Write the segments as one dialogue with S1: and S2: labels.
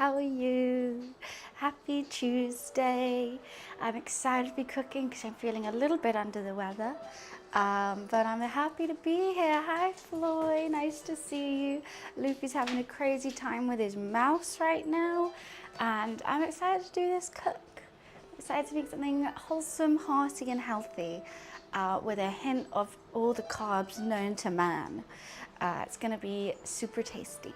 S1: how are you? Happy Tuesday. I'm excited to be cooking because I'm feeling a little bit under the weather. But I'm happy to be here. Hi Floyd, nice to see you. Luffy's having a crazy time with his mouse right now. And I'm excited to do this cook. I'm excited to make something wholesome, hearty and healthy with a hint of all the carbs known to man. It's gonna be super tasty.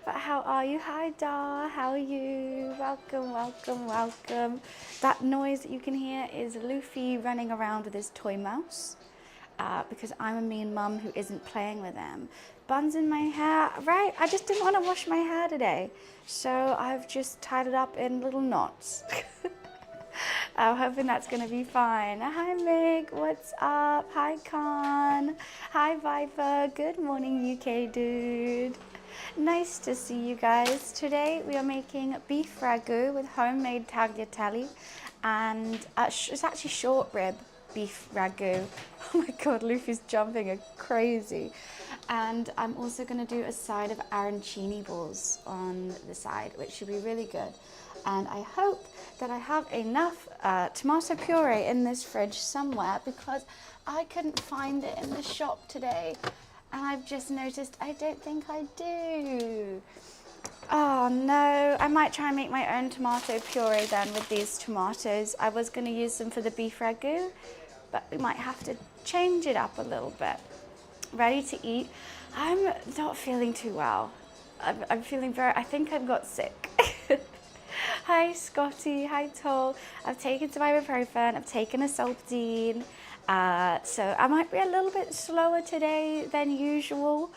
S1: But how are you? Hi Dar, how are you? Welcome, welcome, welcome. That noise that you can hear is Luffy running around with his toy mouse because I'm a mean mum who isn't playing with him. Buns in my hair, right? I just didn't want to wash my hair today. So I've just tied it up in little knots. I'm hoping that's going to be fine. Hi Meg, what's up? Hi Khan. Hi Viper, good morning UK dude. Nice to see you guys. Today we are making beef ragu with homemade tagliatelle and it's actually short rib beef ragu. Oh my god, Luffy's jumping crazy. And I'm also going to do a side of arancini balls on the side, which should be really good. And I hope that I have enough tomato puree in this fridge somewhere because I couldn't find it in the shop today. And I've just noticed I don't think I do. Oh no, I might try and make my own tomato puree then with these tomatoes. I was going to use them for the beef ragu, but we might have to change it up a little bit. Ready to eat. I'm not feeling too well. I'm feeling I think I've got sick. Hi Scotty, hi Toll. I've taken some ibuprofen, I've taken a Solpadeine. So I might be a little bit slower today than usual,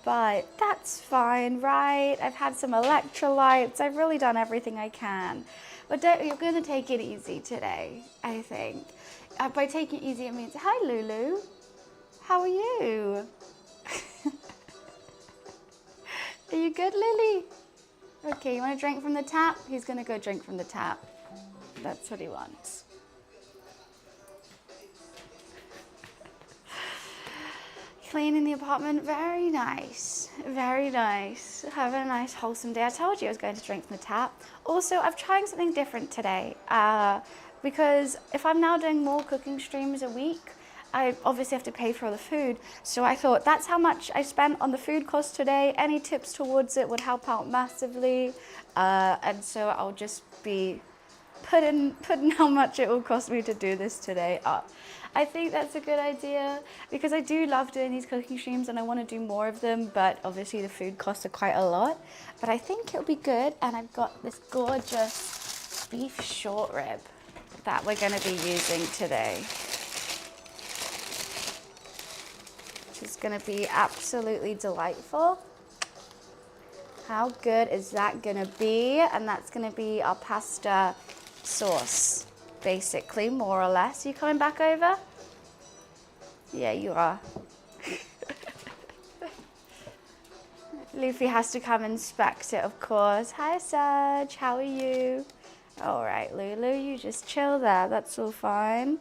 S1: but that's fine, right? I've had some electrolytes. I've really done everything I can. But you're going to take it easy today, I think. By taking it easy, it means, hi Lulu, how are you? Are you good, Lily? Okay, you want to drink from the tap? He's going to go drink from the tap. That's what he wants. Cleaning the apartment, very nice, very nice. Having a nice wholesome day. I told you I was going to drink from the tap. Also, I'm trying something different today because if I'm now doing more cooking streams a week, I obviously have to pay for all the food. So I thought that's how much I spent on the food cost today. Any tips towards it would help out massively. And so I'll just be putting how much it will cost me to do this today up. I think that's a good idea because I do love doing these cooking streams and I want to do more of them, but obviously the food costs are quite a lot. But I think it'll be good, and I've got this gorgeous beef short rib that we're going to be using today, which is going to be absolutely delightful. How good is that going to be? And that's going to be our pasta sauce. Basically, more or less. Are you coming back over? Yeah, you are. Luffy has to come inspect it, of course. Hi, Serge. How are you? All right, Lulu, you just chill there. That's all fine.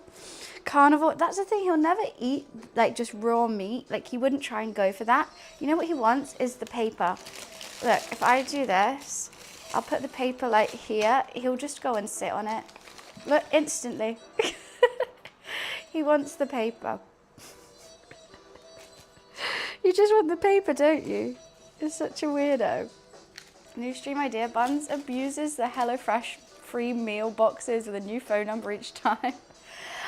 S1: Carnivore, that's the thing. He'll never eat, like, just raw meat. Like, he wouldn't try and go for that. You know what he wants is the paper. Look, if I do this, I'll put the paper, like, here. He'll just go and sit on it. Look, instantly. He wants the paper. You just want the paper, don't you? You're such a weirdo. New stream idea. Buns abuses the HelloFresh free meal boxes with a new phone number each time.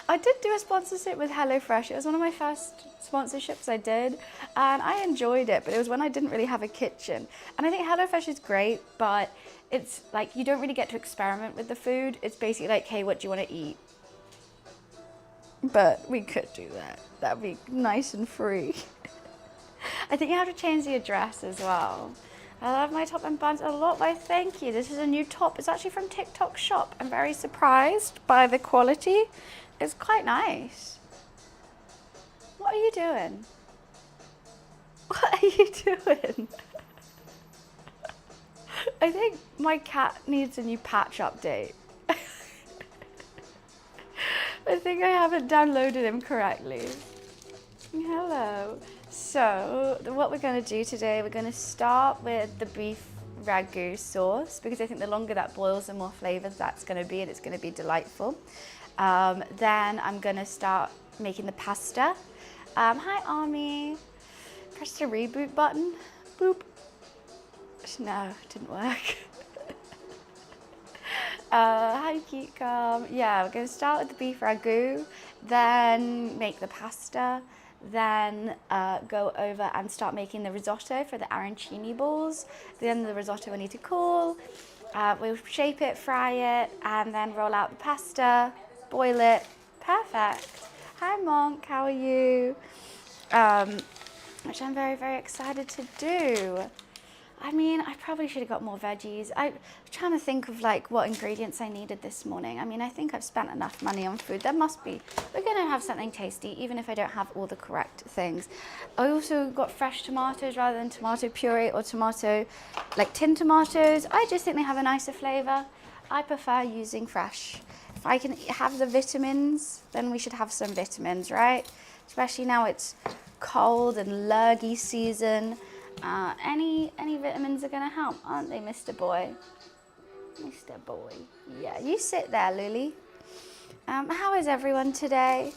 S1: I did do a sponsorship with HelloFresh. It was one of my first sponsorships I did, and I enjoyed it, but it was when I didn't really have a kitchen. And I think HelloFresh is great, but it's like you don't really get to experiment with the food. It's basically like, hey, what do you want to eat? But we could do that. That'd be nice and free. I think you have to change the address as well. I love my top and buns a lot. Why, thank you. This is a new top. It's actually from TikTok shop. I'm very surprised by the quality. It's quite nice. What are you doing? What are you doing? I think my cat needs a new patch update. I think I haven't downloaded him correctly. Hello. So, what we're going to do today, we're going to start with the beef Ragu sauce because I think the longer that boils, the more flavors that's going to be, and it's going to be delightful. Then I'm going to start making the pasta. Hi, Army. Press the reboot button. Boop. No, it didn't work. Hi, Geekcom. Yeah, we're going to start with the beef ragu, then make the pasta, then go over and start making the risotto for the arancini balls. Then the risotto will need to cool. We'll shape it, fry it, and then roll out the pasta, boil it. Perfect. Hi, Monk. How are you? Which I'm very, very excited to do. I mean, I probably should have got more veggies. I'm trying to think of like what ingredients I needed this morning. I mean, I think I've spent enough money on food. There must be. We're going to have something tasty, even if I don't have all the correct things. I also got fresh tomatoes rather than tomato puree or tomato, like tin tomatoes. I just think they have a nicer flavor. I prefer using fresh. If I can have the vitamins, then we should have some vitamins, right? Especially now it's cold and lurgy season. Any vitamins are gonna help, aren't they, Mr. Boy? Mr. Boy. Yeah, you sit there, Lily. How is everyone today?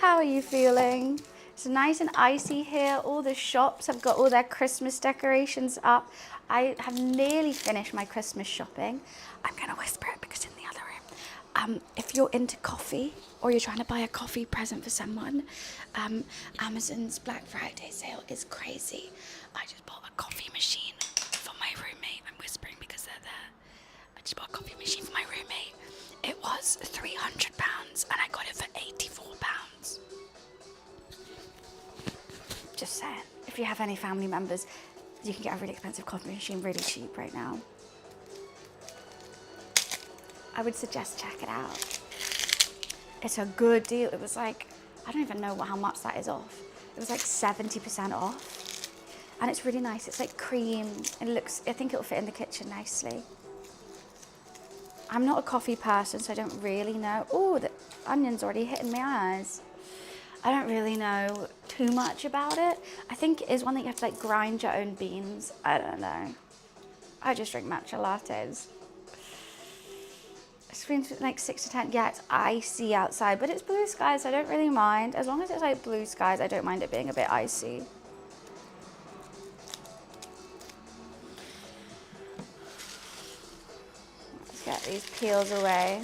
S1: How are you feeling? It's nice and icy here. All the shops have got all their Christmas decorations up. I have nearly finished my Christmas shopping. I'm gonna whisper it because in the other room. If you're into coffee or you're trying to buy a coffee present for someone, Amazon's Black Friday sale is crazy. I just bought a coffee machine for my roommate. I'm whispering because they're there. I just bought a coffee machine for my roommate. It was £300 and I got it for £84. Just saying, if you have any family members, you can get a really expensive coffee machine really cheap right now. I would suggest check it out. It's a good deal. It was like, I don't even know how much that is off. It was like 70% off. And it's really nice. It's like cream. It looks, I think it'll fit in the kitchen nicely. I'm not a coffee person, so I don't really know. Oh, the onion's already hitting my eyes. I don't really know too much about it. I think it is one that you have to like grind your own beans. I don't know. I just drink matcha lattes. It's been like 6 to 10. Yeah, it's icy outside, but it's blue skies, so I don't really mind. As long as it's like blue skies, I don't mind it being a bit icy. Let's get these peels away.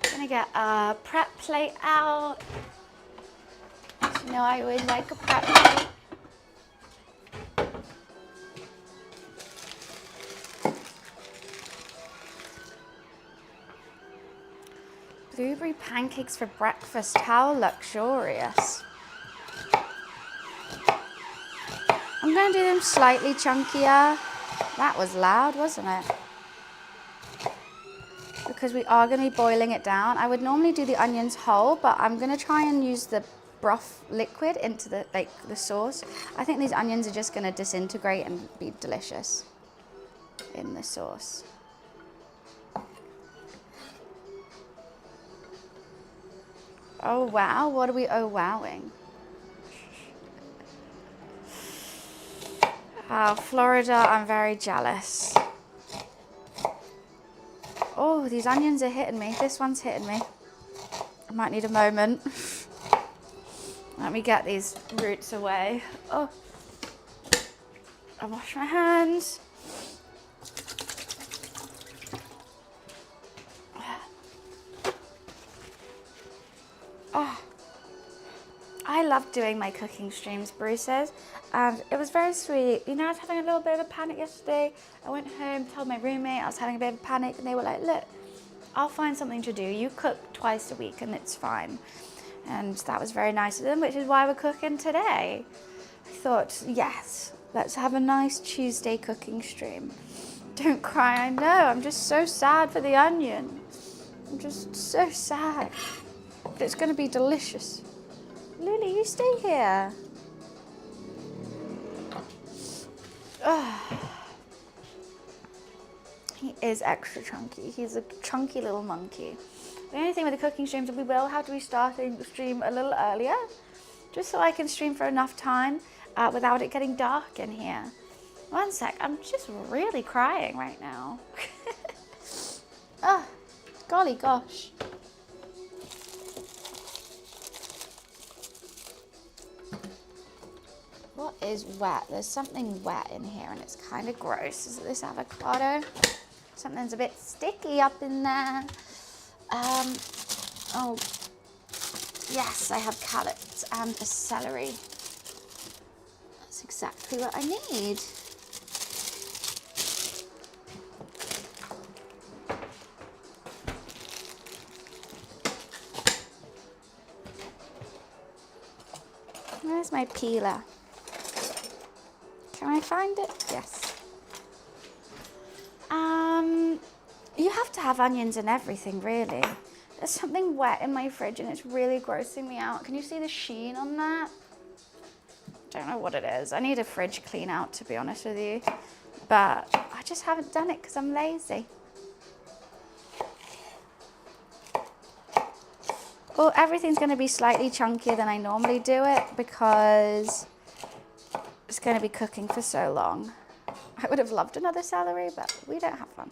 S1: Gonna get a prep plate out. You know, I always like a prep plate. Blueberry pancakes for breakfast, how luxurious. I'm going to do them slightly chunkier. That was loud, wasn't it? Because we are going to be boiling it down. I would normally do the onions whole, but I'm going to try and use the broth liquid into the sauce. I think these onions are just going to disintegrate and be delicious in the sauce. Oh wow, what are we oh wowing? Oh, Florida, I'm very jealous. Oh, these onions are hitting me. This one's hitting me. I might need a moment. Let me get these roots away. Oh, I wash my hands. Oh, I love doing my cooking streams, Bruce says, and it was very sweet. You know, I was having a little bit of a panic yesterday. I went home, told my roommate I was having a bit of a panic, and they were like, look, I'll find something to do. You cook twice a week and it's fine. And that was very nice of them, which is why we're cooking today. I thought, yes, let's have a nice Tuesday cooking stream. Don't cry, I know, I'm just so sad for the onion. I'm just so sad. But it's going to be delicious. Lily, you stay here. Oh. He is extra chunky. He's a chunky little monkey. The only thing with the cooking streams, we will have to be starting the stream a little earlier, just so I can stream for enough time without it getting dark in here. One sec, I'm just really crying right now. Oh, golly gosh. What is wet? There's something wet in here and it's kind of gross. Is it this avocado? Something's a bit sticky up in there. Oh, yes, I have carrots and a celery. That's exactly what I need. Where's my peeler? Can I find it? Yes. You have to have onions and everything, really. There's something wet in my fridge and it's really grossing me out. Can you see the sheen on that? Don't know what it is. I need a fridge clean out, to be honest with you. But I just haven't done it because I'm lazy. Well, everything's going to be slightly chunkier than I normally do it because it's going to be cooking for so long. I would have loved another celery, but we don't have one.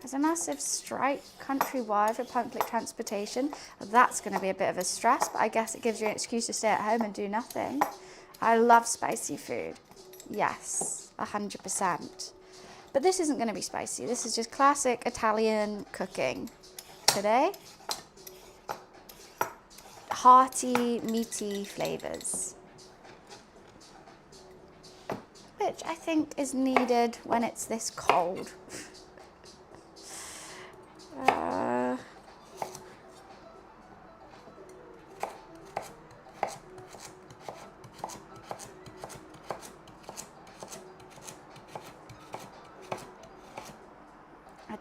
S1: There's a massive strike countrywide for public transportation. That's going to be a bit of a stress, but I guess it gives you an excuse to stay at home and do nothing. I love spicy food. Yes, 100%. But this isn't going to be spicy. This is just classic Italian cooking today. Hearty, meaty flavors, which I think is needed when it's this cold. I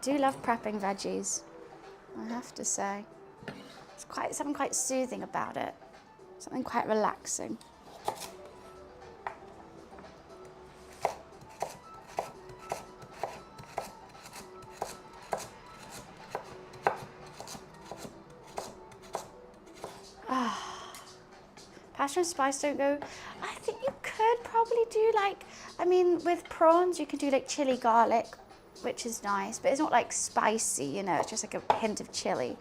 S1: do love prepping veggies, I have to say. It's something quite soothing about it, something quite relaxing. Pasta and spice don't go. I think you could probably do with prawns you can do like chili garlic, which is nice, but it's not like spicy, you know, it's just like a hint of chili.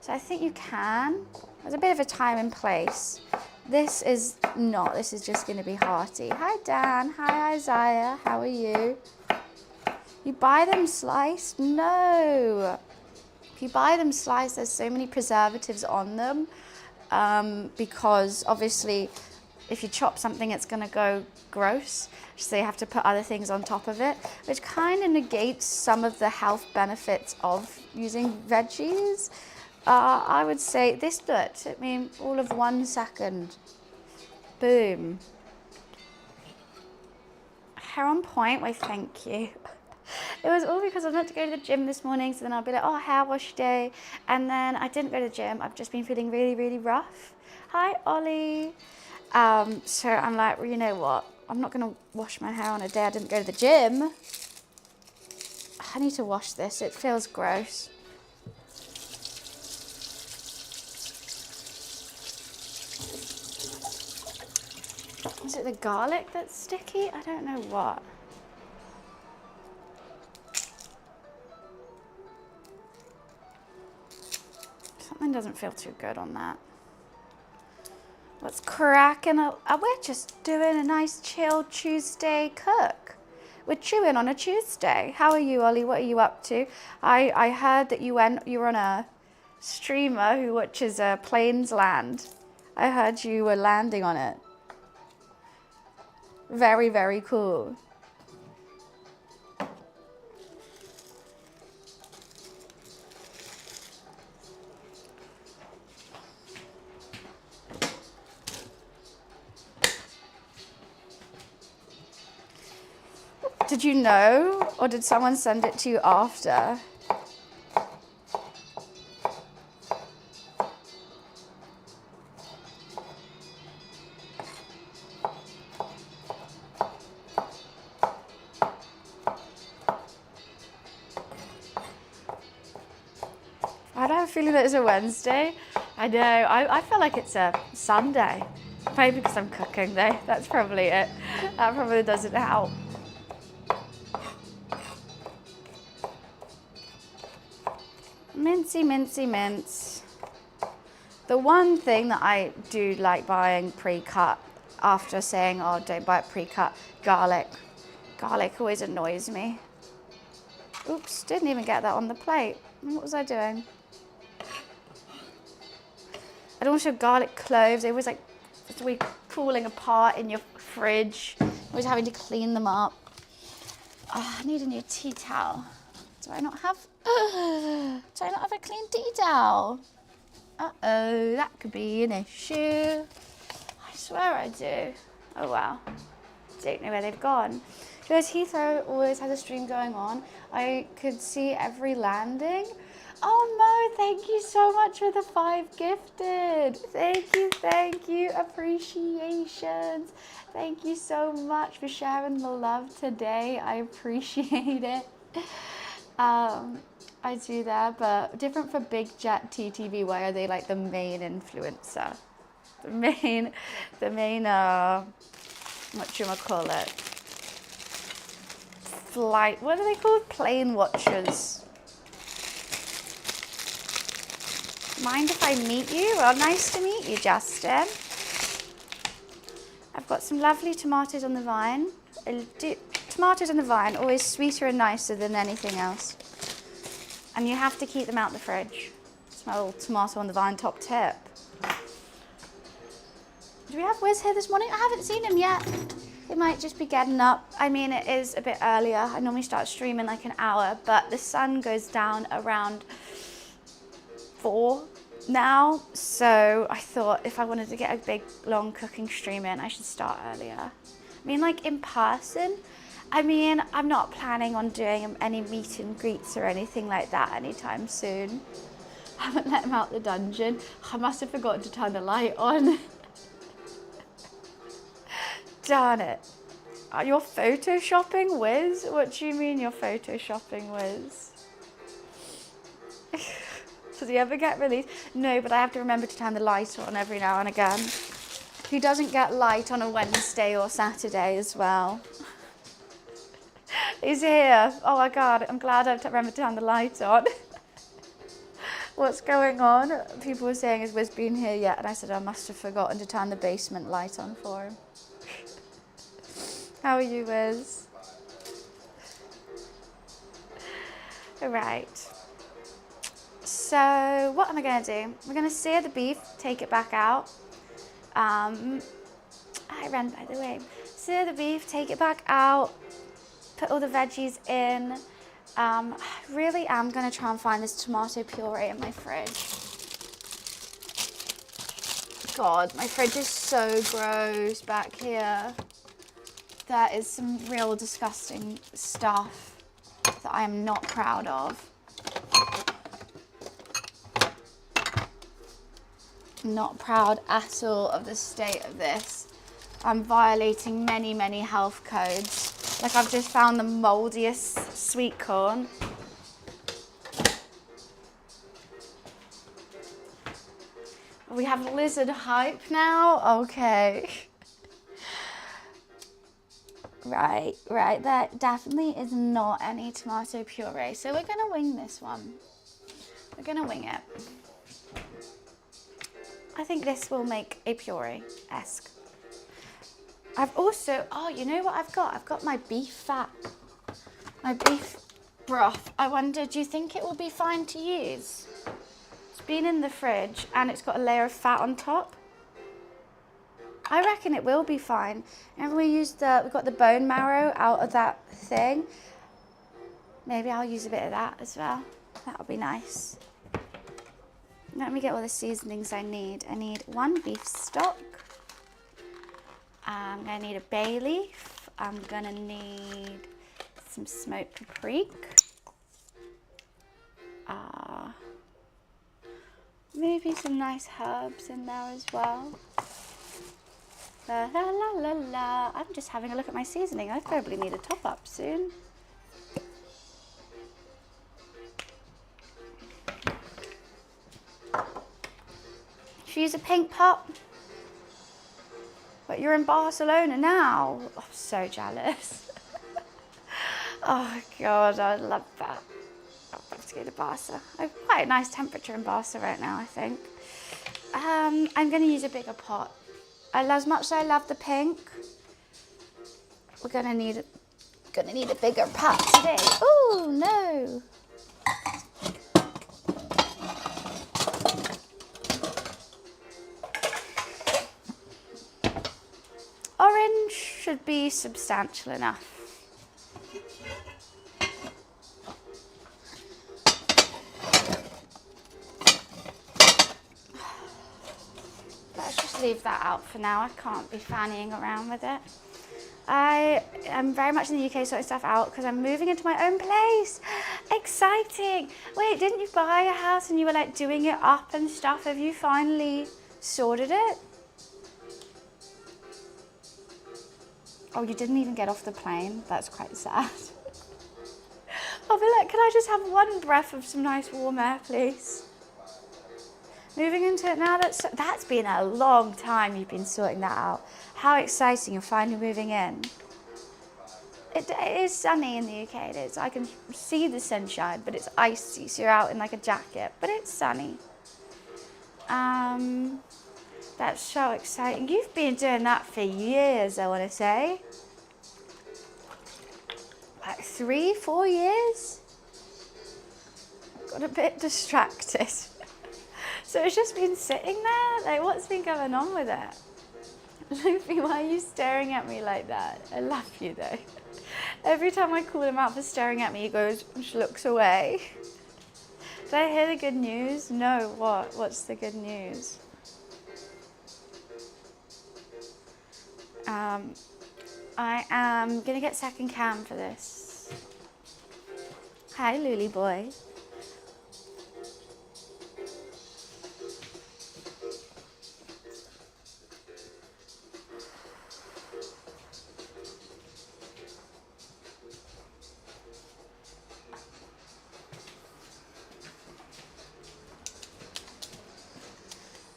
S1: So I think you can. There's a bit of a time and place. This is not, this is just gonna be hearty. Hi Dan, hi Isaiah, how are you? You buy them sliced? No. If you buy them sliced, there's so many preservatives on them because obviously if you chop something, it's gonna go gross. So you have to put other things on top of it, which kind of negates some of the health benefits of using veggies. I would say this took me all of 1 second. Boom. Hair on point, why thank you. It was all because I was meant to go to the gym this morning, so then I'll be like, oh, hair wash day. And then I didn't go to the gym. I've just been feeling really, really rough. Hi, Ollie. So I'm like, well, you know what? I'm not going to wash my hair on a day I didn't go to the gym. I need to wash this. It feels gross. Is it the garlic that's sticky? I don't know what. Something doesn't feel too good on that. What's cracking? We're just doing a nice chill Tuesday cook. We're chewing on a Tuesday. How are you, Ollie? What are you up to? I heard that you were on a streamer who watches Plains Land. I heard you were landing on it. Very, very cool. Did you know, or did someone send it to you after? feeling that it's a Wednesday. I know, I feel like it's a Sunday. Maybe because I'm cooking though, that's probably it. That probably doesn't help. Mincy, mincy, mince. The one thing that I do like buying pre-cut, after saying, oh, don't buy it pre-cut, garlic. Garlic always annoys me. Oops, didn't even get that on the plate. What was I doing? And also garlic cloves, they always like, it's always falling apart in your fridge. Always having to clean them up. Oh, I need a new tea towel. Do I not have a clean tea towel? Uh-oh, that could be an issue. I swear I do. Oh wow. Don't know where they've gone. Because Heathrow always has a stream going on. I could see every landing. Oh Mo, thank you so much for the 5 gifted. Thank you. Appreciations. Thank you so much for sharing the love today. I appreciate it. I do that, but different for Big Jet TTV. Why are they like the main influencer? The main, whatchamacallit? Flight, what are they called? Plane watchers. Mind if I meet you? Well, nice to meet you, Justin. I've got some lovely tomatoes on the vine. Tomatoes on the vine, always sweeter and nicer than anything else. And you have to keep them out the fridge. It's my little tomato on the vine top tip. Do we have Wiz here this morning? I haven't seen him yet. He might just be getting up. I mean, it is a bit earlier. I normally start streaming like an hour, but the sun goes down around 4 now. So I thought if I wanted to get a big, long cooking stream in, I should start earlier. I mean, like in person, I mean, I'm not planning on doing any meet and greets or anything like that anytime soon. I haven't let him out the dungeon. I must have forgotten to turn the light on. Darn it. You're photoshopping, Wiz? What do you mean you're photoshopping, Wiz? Does he ever get released? No, but I have to remember to turn the light on every now and again. Who doesn't get light on a Wednesday or Saturday as well? He's here. Oh my God, I'm glad I've remembered to turn the light on. What's going on? People were saying, has Wiz been here yet? And I said, I must have forgotten to turn the basement light on for him. How are you, Wiz? Right. So what am I going to do? We're going to sear the beef, take it back out. I ran, by the way. Sear the beef, take it back out. Put all the veggies in. I really am going to try and find this tomato puree in my fridge. God, my fridge is so gross back here. That is some real disgusting stuff that I am not proud of. Not proud at all of the state of this. I'm violating many, many health codes. Like I've just found the moldiest sweet corn. We have lizard hype now? Okay. Right, that definitely is not any tomato puree. So we're gonna wing this one. We're gonna wing it. I think this will make a puree-esque. I've also, oh, you know what I've got? I've got my beef fat, my beef broth. I wonder, do you think it will be fine to use? It's been in the fridge and it's got a layer of fat on top. I reckon it will be fine. And we got the bone marrow out of that thing. Maybe I'll use a bit of that as well. That'll be nice. Let me get all the seasonings I need. I need 1 beef stock. I'm gonna need a bay leaf. I'm gonna need some smoked paprika. Maybe some nice herbs in there as well. La la la la la. I'm just having a look at my seasoning. I probably need a top up soon. Should we use a pink pot? But you're in Barcelona now. Oh, I'm so jealous. Oh God, I love that. I'd love to go to Barca. Quite a nice temperature in Barca right now, I think. I'm gonna use a bigger pot. As much as I love the pink, we're gonna need a bigger pot today. Oh no! Orange should be substantial enough. Let's just leave that out for now. I can't be fannying around with it. I am very much in the UK sorting stuff out because I'm moving into my own place. Exciting. Wait, didn't you buy a house and you were like doing it up and stuff? Have you finally sorted it? Oh, you didn't even get off the plane. That's quite sad. I'll be like, can I just have one breath of some nice warm air, please? Moving into it now, that's been a long time you've been sorting that out. How exciting, you're finally moving in. It is sunny in the UK, it is. I can see the sunshine, but it's icy, so you're out in like a jacket, but it's sunny. That's so exciting. You've been doing that for years, I want to say. Like 3-4 years? Got a bit distracted. So it's just been sitting there? Like, what's been going on with it? Luffy, why are you staring at me like that? I love you though. Every time I call him out for staring at me, he goes, just looks away. Did I hear the good news? No, what? What's the good news? I am gonna get second cam for this. Hi, Luli boy.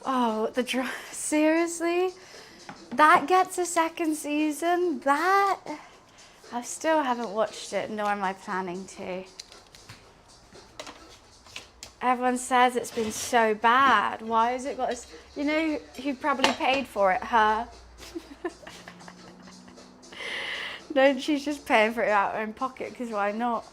S1: Oh, seriously? That gets a second season? I still haven't watched it, nor am I planning to. Everyone says it's been so bad. Why has it got this? You know who probably paid for it? Her. No, she's just paying for it out of her own pocket, because why not?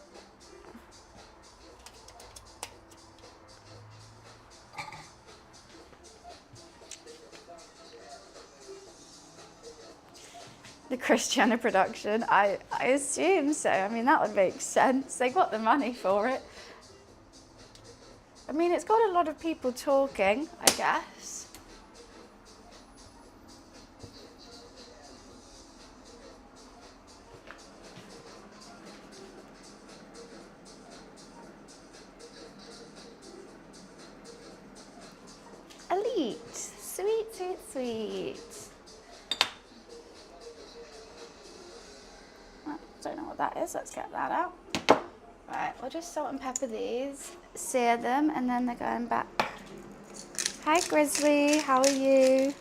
S1: The Christiana production, I assume so. I mean, that would make sense. They got the money for it. I mean, it's got a lot of people talking, I guess. Elite. Sweet, sweet, sweet. Don't know what that is. Let's get that out. Right, we'll just salt and pepper these, sear them, and then they're going back. Hi Grizzly, how are you?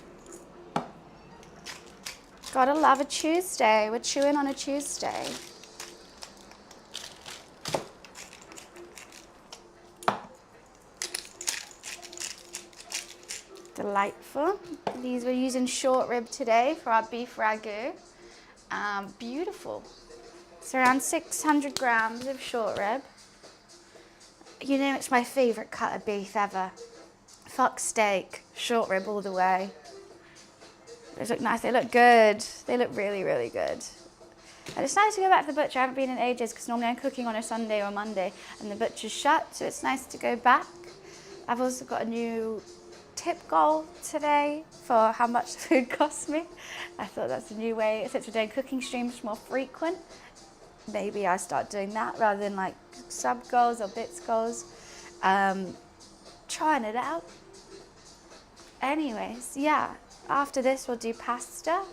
S1: Gotta love a Tuesday. We're chewing on a Tuesday. Delightful. These we're using short rib today for our beef ragu. Beautiful. It's around 600 grams of short rib. You know, it's my favourite cut of beef ever. Fuck steak, short rib all the way. They look nice, they look good. They look really, really good. And it's nice to go back to the butcher. I haven't been in ages because normally I'm cooking on a Sunday or Monday and the butcher's shut, so it's nice to go back. I've also got a new tip goal today for how much the food costs me. I thought that's a new way, since we're doing cooking streams more frequent. Maybe I start doing that rather than like sub goals or bits goals. Trying it out. Anyways, yeah, after this we'll do pasta,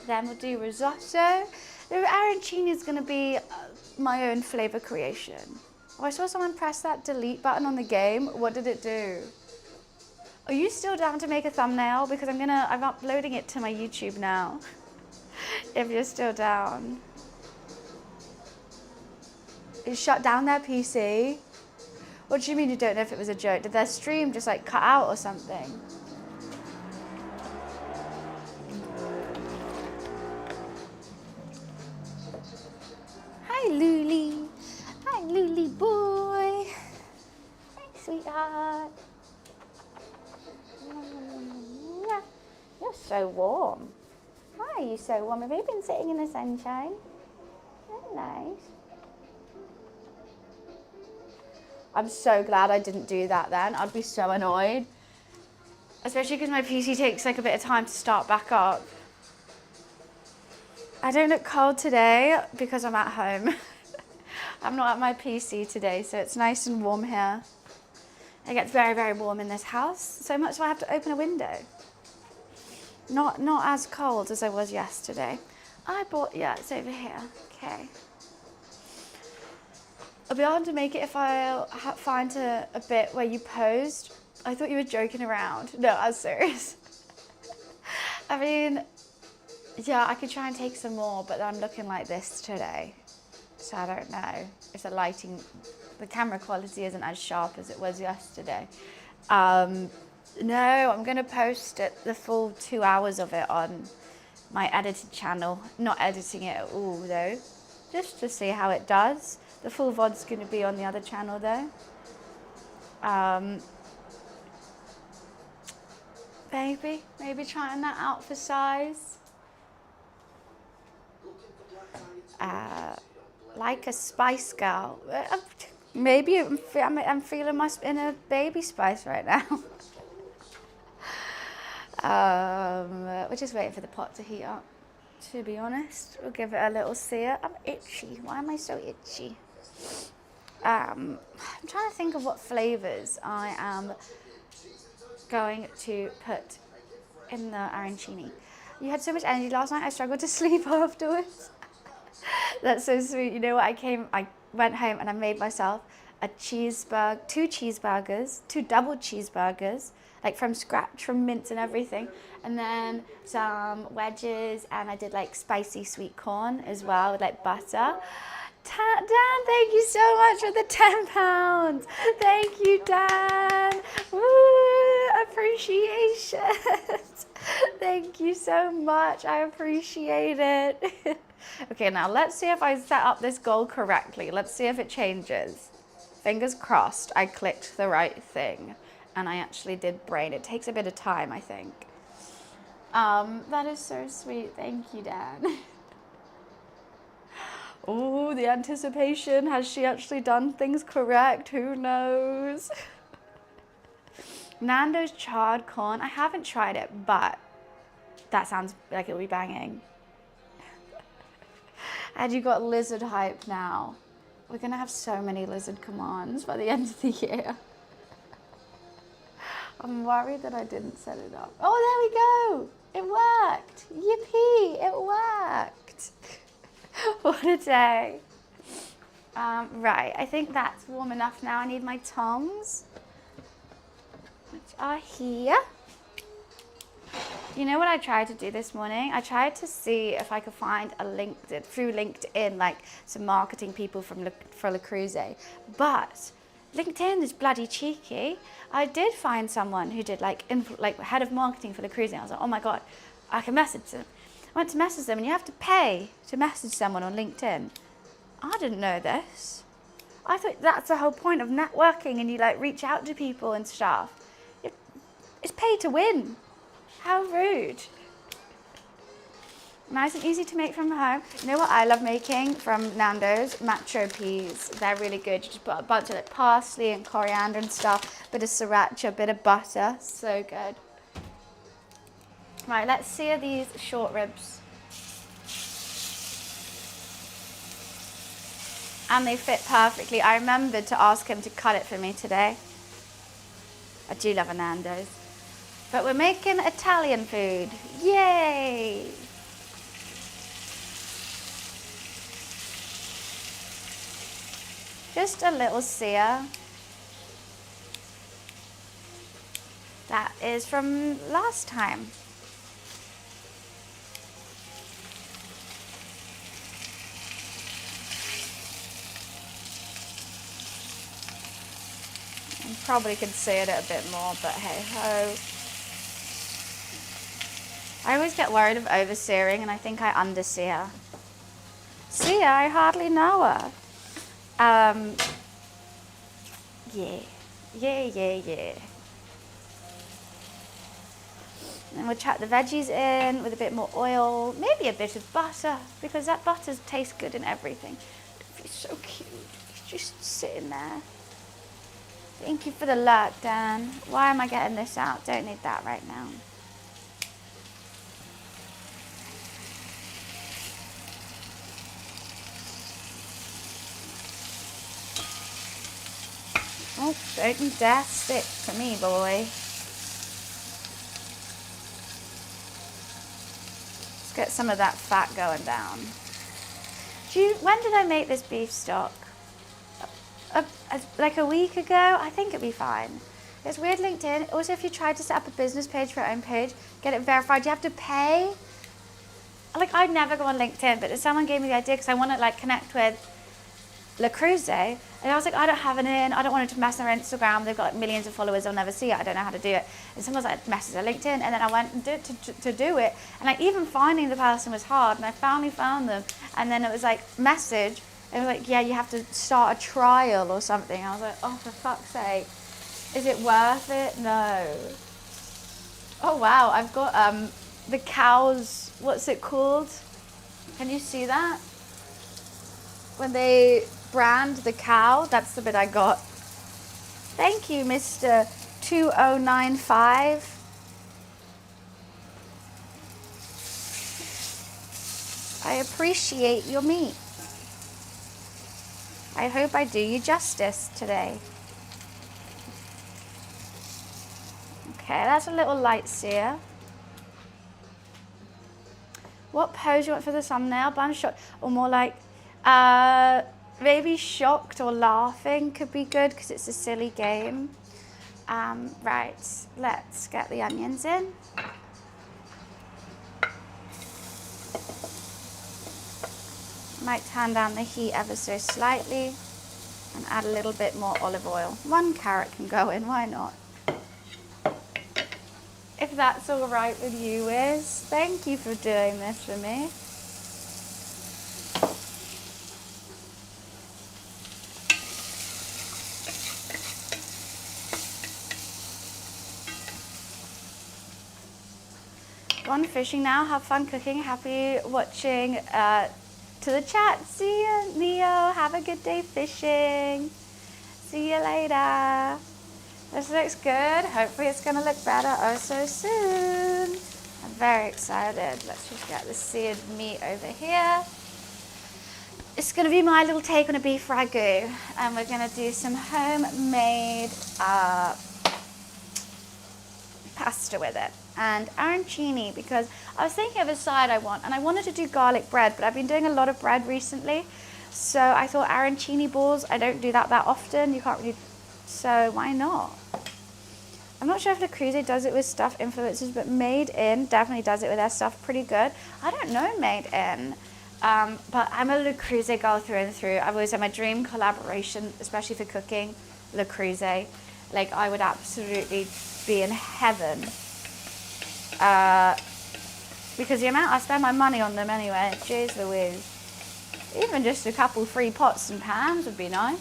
S1: then we'll do risotto. The arancini is going to be my own flavour creation. Oh, I saw someone press that delete button on the game. What did it do? Are you still down to make a thumbnail? Because I'm uploading it to my YouTube now. If you're still down. You shut down their PC? What do you mean you don't know if it was a joke? Did their stream just like cut out or something? Hi, Luli. Hi, Luli boy. Hi, sweetheart. You're so warm. Why are you so warm? Have you been sitting in the sunshine? Very nice. I'm so glad I didn't do that then. I'd be so annoyed. Especially because my PC takes like a bit of time to start back up. I don't look cold today because I'm at home. I'm not at my PC today, so it's nice and warm here. It gets very, very warm in this house, so much so I have to open a window. Not as cold as I was yesterday. Yeah, it's over here. Okay. I'll be able to make it if I find a bit where you posed. I thought you were joking around. No, I was serious. I mean, yeah, I could try and take some more, but I'm looking like this today. So I don't know if the camera quality isn't as sharp as it was yesterday. No, I'm going to post the full 2 hours of it on my edited channel. Not editing it at all, though. Just to see how it does. The full VOD's going to be on the other channel, though. Maybe trying that out for size. Like a Spice Girl. Maybe I'm feeling my inner baby Spice right now. We're just waiting for the pot to heat up, to be honest. We'll give it a little sear. I'm itchy. Why am I so itchy? I'm trying to think of what flavours I am going to put in the arancini. You had so much energy last night, I struggled to sleep afterwards. That's so sweet. You know what, I went home and I made myself two cheeseburgers, 2 double cheeseburgers, like from scratch, from mince and everything. And then some wedges, and I did like spicy sweet corn as well with like butter. Dan, thank you so much for the £10. Thank you, Dan. Woo, appreciation. Thank you so much. I appreciate it. Okay, now let's see if I set up this goal correctly. Let's see if it changes. Fingers crossed I clicked the right thing and I actually did brain. It takes a bit of time, I think. That is so sweet. Thank you, Dan. Oh, the anticipation. Has she actually done things correct? Who knows? Nando's charred corn. I haven't tried it, but that sounds like it'll be banging. And you got lizard hype now. We're going to have so many lizard commands by the end of the year. I'm worried that I didn't set it up. Oh, there we go. It worked. Yippee, it worked. What a day. Right, I think that's warm enough now. I need my tongs, which are here. You know what I tried to do this morning? I tried to see if I could find through LinkedIn, like some marketing people for Le Creuset. But LinkedIn is bloody cheeky. I did find someone who did like head of marketing for Le Creuset. I was like, oh my God, I can message them. I went to message them and you have to pay to message someone on LinkedIn. I didn't know this. I thought that's the whole point of networking and you like reach out to people and stuff. It's pay to win. How rude. Nice and easy to make from home. You know what I love making from Nando's? Macho peas. They're really good. You just put a bunch of like parsley and coriander and stuff, bit of sriracha, a bit of butter. So good. Right, let's sear these short ribs. And they fit perfectly. I remembered to ask him to cut it for me today. I do love a Nando's. But we're making Italian food. Yay! Just a little sear. That is from last time. I probably could say it a bit more, but hey ho. I always get worried of overseering, and I think I underseer. See, I hardly know her. Yeah. And we'll chuck the veggies in with a bit more oil, maybe a bit of butter, because that butter tastes good in everything. He's so cute. He's just sitting there. Thank you for the lurk, Dan. Why am I getting this out? Don't need that right now. Oh, don't you dare stick to me, boy. Let's get some of that fat going down. When did I make this beef stock? Like a week ago? I think it'd be fine. It's weird LinkedIn. Also, if you try to set up a business page for your own page, get it verified, you have to pay. Like, I'd never go on LinkedIn, but someone gave me the idea because I want to like connect with Le Cruze, and I was like, I don't have an in, I don't want it to mess their Instagram, they've got like millions of followers, I'll never see it, I don't know how to do it. And someone was like, message their LinkedIn, and then I went and did to do it, and like even finding the person was hard, and I finally found them, and then it was like, message, and it was like, yeah, you have to start a trial or something. I was like, oh, for fuck's sake, is it worth it? No. Oh wow, I've got the cows, what's it called? Can you see that? When they brand the cow, that's the bit I got. Thank you, Mr. 2095. I appreciate your meat. I hope I do you justice today. Okay, that's a little light sear. What pose you want for the thumbnail? Bun shot, or more like maybe shocked or laughing could be good because it's a silly game. Right, let's get the onions in. Might turn down the heat ever so slightly and add a little bit more olive oil. 1 carrot can go in, why not? If that's all right with you, Wiz. Thank you for doing this for me. Gone fishing now, have fun cooking, happy watching to the chat. See you, Neo, have a good day fishing. See you later. This looks good, hopefully it's gonna look better oh so soon. I'm very excited. Let's just get the seared meat over here. It's gonna be my little take on a beef ragu, and we're gonna do some homemade pasta with it. And arancini, because I was thinking of a side I want, and I wanted to do garlic bread, but I've been doing a lot of bread recently, so I thought arancini balls, I don't do that often, you can't really, so why not? I'm not sure if Le Cruze does it with stuff influencers, but Made In definitely does it with their stuff pretty good. I don't know Made In, but I'm a Le Cruze girl through and through. I've always had my dream collaboration, especially for cooking, Le Cruze. Like, I would absolutely be in heaven. Because the amount I spend my money on them anyway, jeez Louise. Even just a couple free pots and pans would be nice.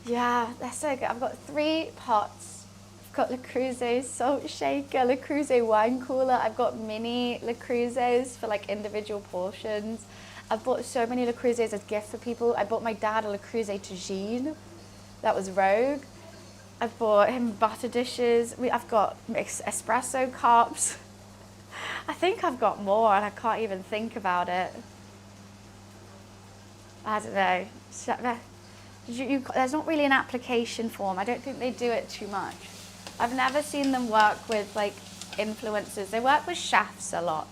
S1: Yeah, they're so good. I've got 3 pots. I've got Le Cruze salt shaker, Le Cruze wine cooler. I've got mini Le Cruzes for like individual portions. I've bought so many Le Cruzes as gift for people. I bought my dad a Le Cruze tagine. That was Rogue. I bought him butter dishes. I've got espresso cups. I think I've got more and I can't even think about it. I don't know. There's not really an application form. I don't think they do it too much. I've never seen them work with like influencers. They work with chefs a lot.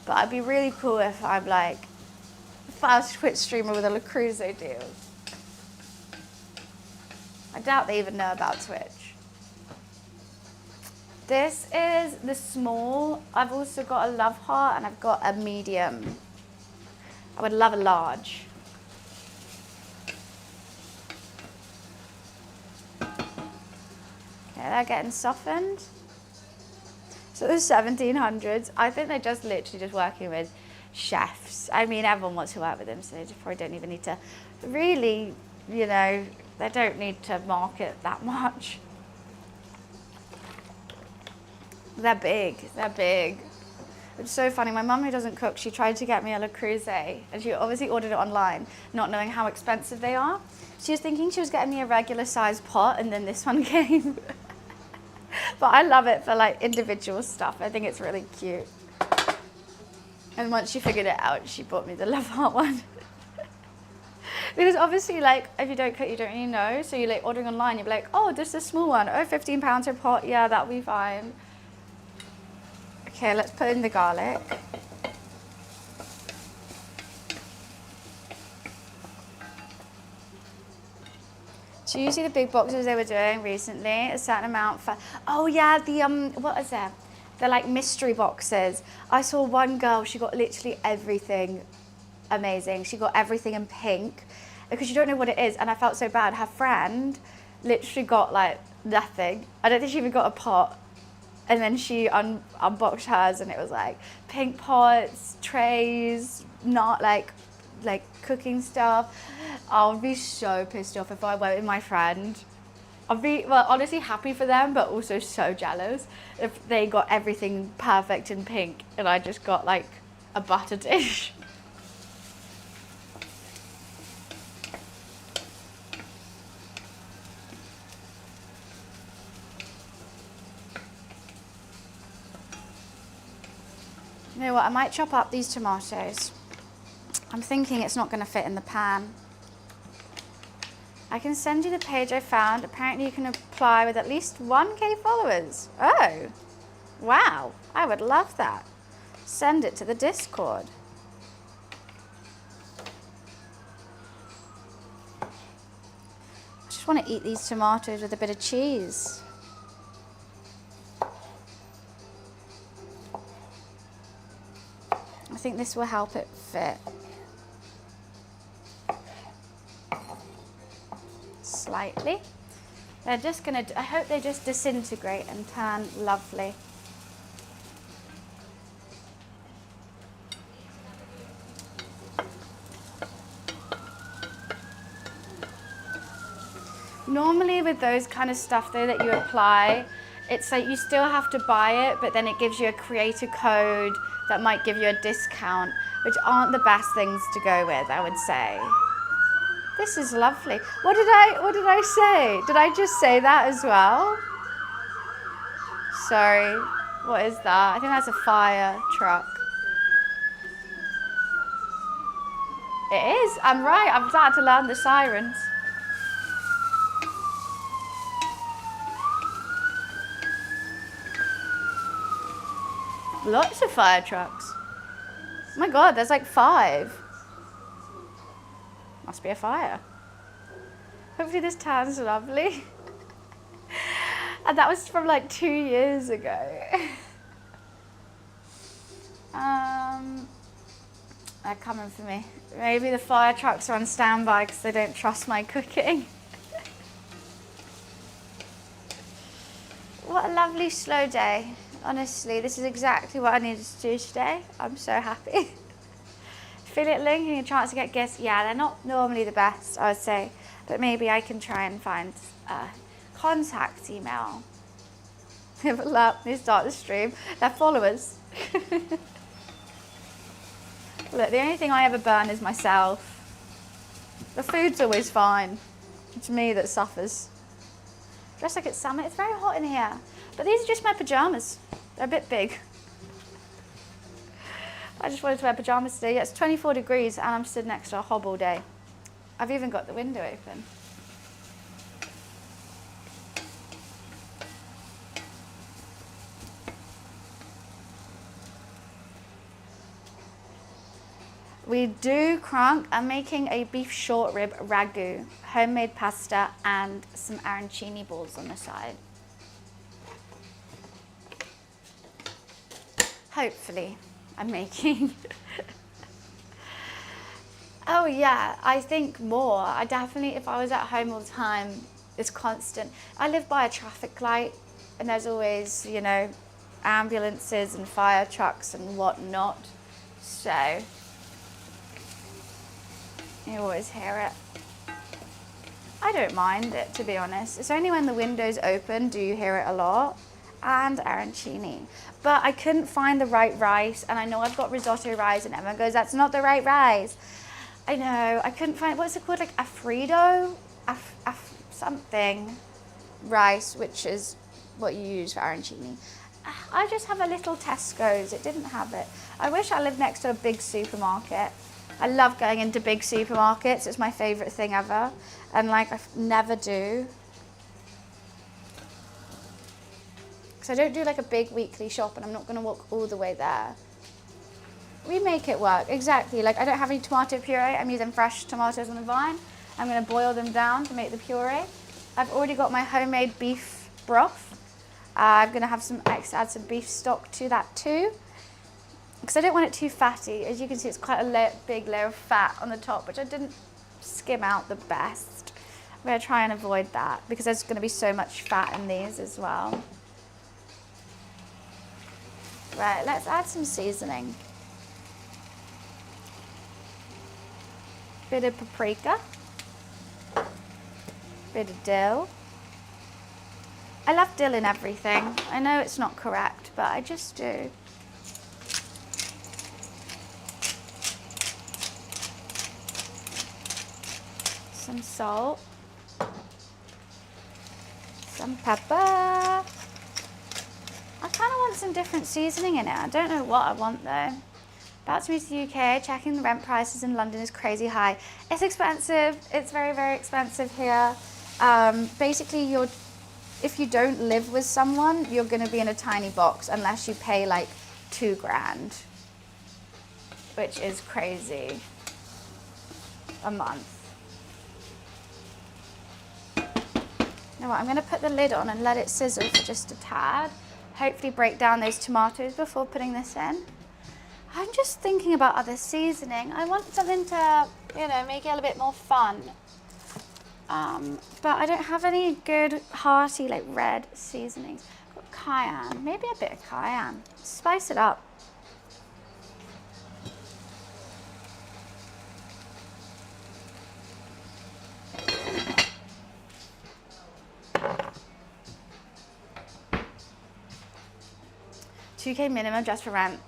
S1: But it'd be really cool if I'm like a fast Twitch streamer with a Le Cruze deal. I doubt they even know about Twitch. This is the small. I've also got a love heart and I've got a medium. I would love a large. Okay, they're getting softened. So the 1700s, I think they're just literally just working with chefs. I mean, everyone wants to work with them, so they probably don't even need to really, you know, they don't need to market that much. They're big, they're big. It's so funny, my mum who doesn't cook, she tried to get me a Le Creuset, and she obviously ordered it online, not knowing how expensive they are. She was thinking she was getting me a regular sized pot, and then this one came. But I love it for like individual stuff. I think it's really cute. And once she figured it out, she bought me the love heart one. Because obviously, like, if you don't cook, you don't really know. So you're like ordering online, you're like, oh, this is a small one. Oh, 15 pounds per pot. Yeah, that'll be fine. Okay, let's put in the garlic. So usually the big boxes they were doing recently, a certain amount for, oh yeah, the, what is that? They're like mystery boxes. I saw one girl, she got literally everything amazing. She got everything in pink because you don't know what it is. And I felt so bad. Her friend literally got like nothing. I don't think she even got a pot. And then she unboxed hers and it was like pink pots, trays, not like cooking stuff. I'll be so pissed off if I went with my friend. I'll be, well, honestly happy for them, but also so jealous if they got everything perfect in pink and I just got like a butter dish. You know what, I might chop up these tomatoes. I'm thinking it's not going to fit in the pan. I can send you the page I found. Apparently you can apply with at least 1K followers. Oh, wow, I would love that. Send it to the Discord. I just want to eat these tomatoes with a bit of cheese. I think this will help it fit. Slightly. They're just gonna, I hope they just disintegrate and turn lovely. Normally with those kind of stuff though that you apply, it's like you still have to buy it, but then it gives you a creator code that might give you a discount, which aren't the best things to go with, I would say. This is lovely. What did I say? Did I just say that as well? Sorry, what is that? I think that's a fire truck. It is, I'm right, I've started to learn the sirens. Lots of fire trucks. Oh my God, there's like 5. Must be a fire. Hopefully this turns lovely. And that was from like 2 years ago. They're coming for me. Maybe the fire trucks are on standby because they don't trust my cooking. What a lovely slow day. Honestly, this is exactly what I needed to do today. I'm so happy. Affiliate link and a chance to get gifts. Yeah, they're not normally the best, I would say, but maybe I can try and find a contact email. Let me start the stream. They're followers. Look, the only thing I ever burn is myself. The food's always fine. It's me that suffers. Dressed like it's summer. It's very hot in here, but these are just my pajamas. They're a bit big. I just wanted to wear pajamas today. Yeah, it's 24 degrees and I'm stood next to a hob all day. I've even got the window open. We do crunk. I'm making a beef short rib ragu, homemade pasta, and some arancini balls on the side. Hopefully, I'm making. Oh yeah, I think more. I definitely, if I was at home all the time, it's constant. I live by a traffic light, and there's always, you know, ambulances and fire trucks and whatnot. So you always hear it. I don't mind it, to be honest. It's only when the window's open do you hear it a lot. And arancini. But I couldn't find the right rice, and I know I've got risotto rice, and everyone goes, that's not the right rice. I know, I couldn't find, what's it called, like Alfredo? Something rice, which is what you use for arancini. I just have a little Tesco's, it didn't have it. I wish I lived next to a big supermarket. I love going into big supermarkets, it's my favorite thing ever. And like, I never do. Because I don't do like a big weekly shop, and I'm not gonna walk all the way there. We make it work, exactly. Like, I don't have any tomato puree, I'm using fresh tomatoes on the vine. I'm gonna boil them down to make the puree. I've already got my homemade beef broth. I'm gonna have add some beef stock to that too, because I don't want it too fatty. As you can see, it's quite a big layer of fat on the top, which I didn't skim out the best. I'm gonna try and avoid that, because there's gonna be so much fat in these as well. Right, let's add some seasoning. Bit of paprika, bit of dill. I love dill in everything. I know it's not correct, but I just do. Some salt, some pepper. I kind of want some different seasoning in it. I don't know what I want though. About to move to the UK, checking the rent prices in London is crazy high. It's expensive, it's very, very expensive here. Basically, if you don't live with someone, you're gonna be in a tiny box unless you pay like $2 grand, which is crazy a month. Now what, I'm gonna put the lid on and let it sizzle for just a tad. Hopefully break down those tomatoes before putting this in. I'm just thinking about other seasoning. I want something to, you know, make it a little bit more fun. But I don't have any good hearty, like red seasonings. Got cayenne, maybe a bit of cayenne. Spice it up. $2K minimum just for rent.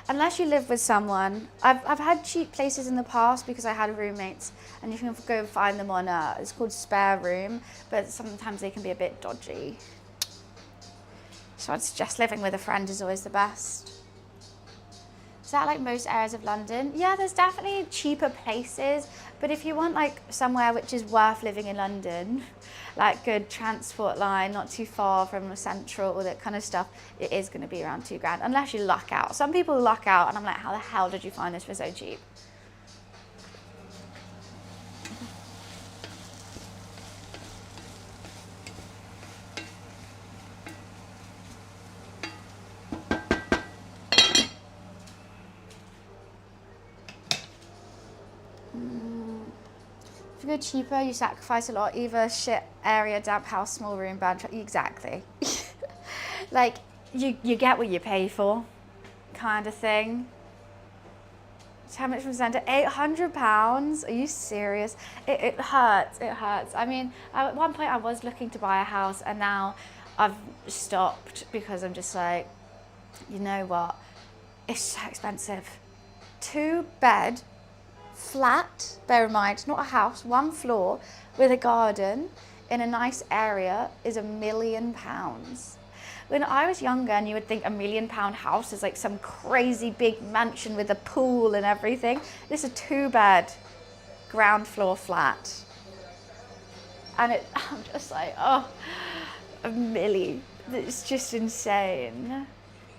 S1: Unless you live with someone. I've had cheap places in the past because I had roommates, and you can go and find them on it's called Spare Room, but sometimes they can be a bit dodgy. So I'd suggest living with a friend is always the best. Is that like most areas of London? Yeah, there's definitely cheaper places, but if you want like somewhere which is worth living in London, like good transport line, not too far from central, all that kind of stuff, it is going to be around $2 grand, unless you luck out. Some people luck out, and I'm like, how the hell did you find this for so cheap? If you go cheaper, you sacrifice a lot. Either shit area, damp house, small room, bad exactly. Like, you get what you pay for, kind of thing. So how much was that? £800? Are you serious? It hurts, it hurts. I mean, at one point I was looking to buy a house, and now I've stopped because I'm just like, you know what? It's so expensive. 2-bed, flat, bear in mind, not a house, 1 floor with a garden in a nice area is £1 million. When I was younger, and you would think £1 million house is like some crazy big mansion with a pool and everything. This is a 2-bed, ground floor flat. And I'm just like, oh, $1 million. It's just insane.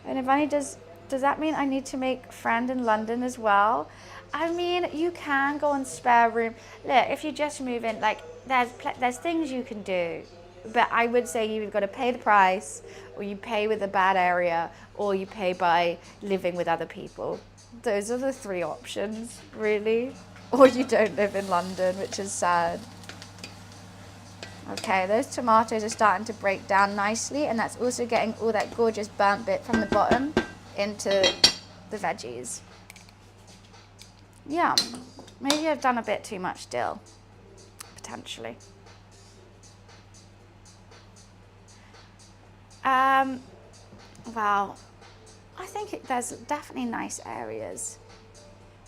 S1: And if only does Does that mean I need to make a friend in London as well? I mean, you can go on spare room. Look, if you just move in, like, there's things you can do. But I would say you've got to pay the price, or you pay with a bad area, or you pay by living with other people. Those are the three options, really. Or you don't live in London, which is sad. Okay, those tomatoes are starting to break down nicely, and that's also getting all that gorgeous burnt bit from the bottom into the veggies. Yum. Maybe I've done a bit too much dill, potentially. Wow, I think there's definitely nice areas.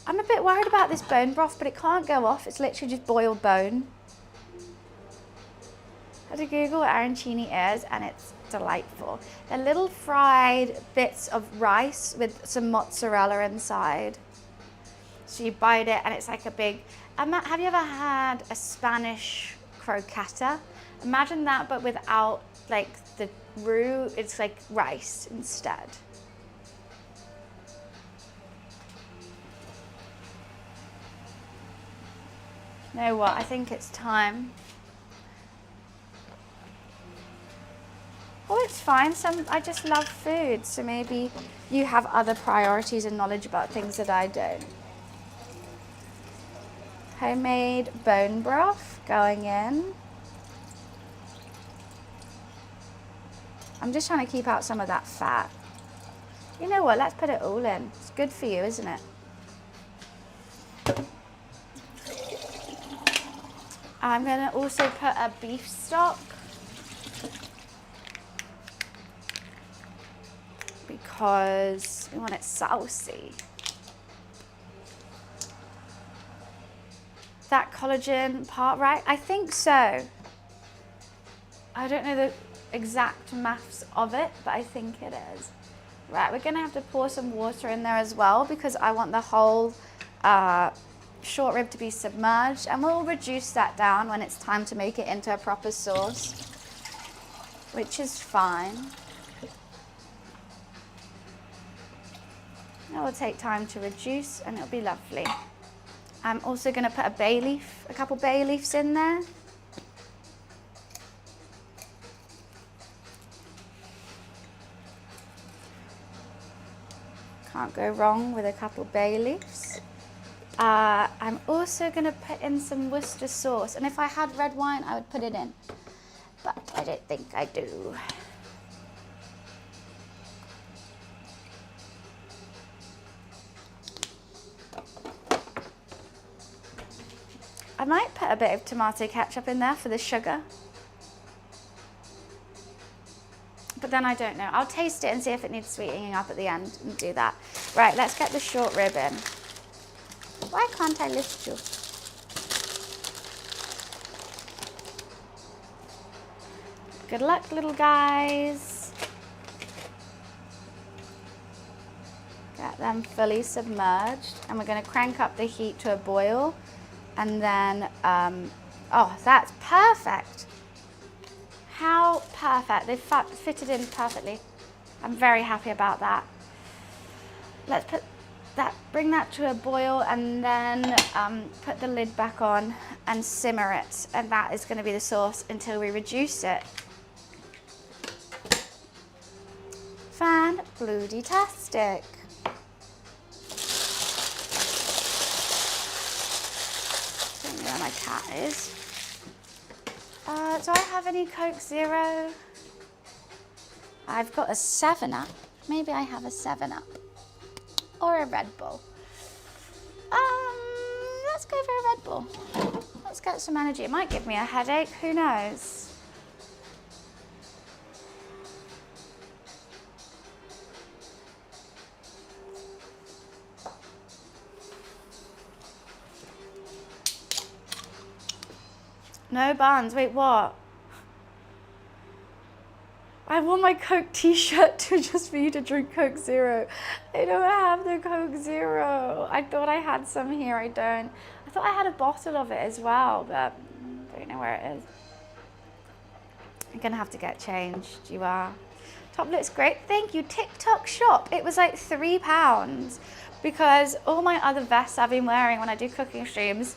S1: I'm a bit worried about this bone broth, but it can't go off. It's literally just boiled bone. I had to Google what arancini is, and it's delightful. They're little fried bits of rice with some mozzarella inside. So you bite it, and it's like a big... Have you ever had a Spanish croqueta? Imagine that, but without like the roux. It's like rice instead. You know what? I think it's time. Oh, it's fine. I just love food, so maybe you have other priorities and knowledge about things that I don't. Homemade bone broth going in. I'm just trying to keep out some of that fat. You know what? Let's put it all in. It's good for you, isn't it? I'm going to also put a beef stock, because we want it saucy. That collagen part right? I think so. I don't know the exact maths of it, but I think it is. Right, we're gonna have to pour some water in there as well, because I want the whole short rib to be submerged, and we'll reduce that down when it's time to make it into a proper sauce, which is fine. It will take time to reduce, and it'll be lovely. I'm also going to put a couple bay leaves in there. Can't go wrong with a couple bay leaves. I'm also going to put in some Worcester sauce, and if I had red wine, I would put it in, but I don't think I do. I might put a bit of tomato ketchup in there for the sugar. But then I don't know. I'll taste it and see if it needs sweetening up at the end and do that. Right, let's get the short rib in. Why can't I lift you? Good luck, little guys. Get them fully submerged. And we're going to crank up the heat to a boil. And then, oh, that's perfect. How perfect. They've fitted in perfectly. I'm very happy about that. Let's bring that to a boil, and then put the lid back on and simmer it. And that is going to be the sauce until we reduce it. Fan-bloody-tastic. Where my cat is. Do I have any Coke Zero? I've got a 7-Up. Maybe I have a 7-Up. Or a Red Bull. Let's go for a Red Bull. Let's get some energy. It might give me a headache, who knows? No buns. Wait, what? I wore my Coke t-shirt just for you to drink Coke Zero. I don't have the Coke Zero. I thought I had some here. I don't. I thought I had a bottle of it as well, but I don't know where it is. I'm going to have to get changed. You are. Top looks great. Thank you. TikTok shop. It was like £3 because all my other vests I've been wearing when I do cooking streams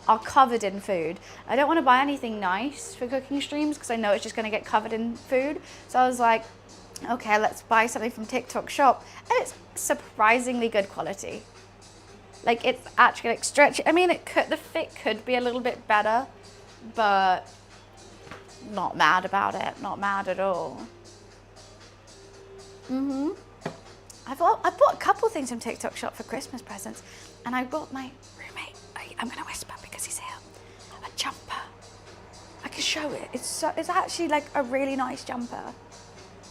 S1: are covered in food. I don't want to buy anything nice for cooking streams because I know it's just going to get covered in food. So I was like, okay, let's buy something from TikTok shop. And it's surprisingly good quality. Like it's actually like stretchy. I mean, the fit could be a little bit better, but not mad about it. Not mad at all. I bought a couple things from TikTok shop for Christmas presents, and I bought my roommate. I'm gonna whisper because he's here. A jumper. I can show it. It's actually like a really nice jumper.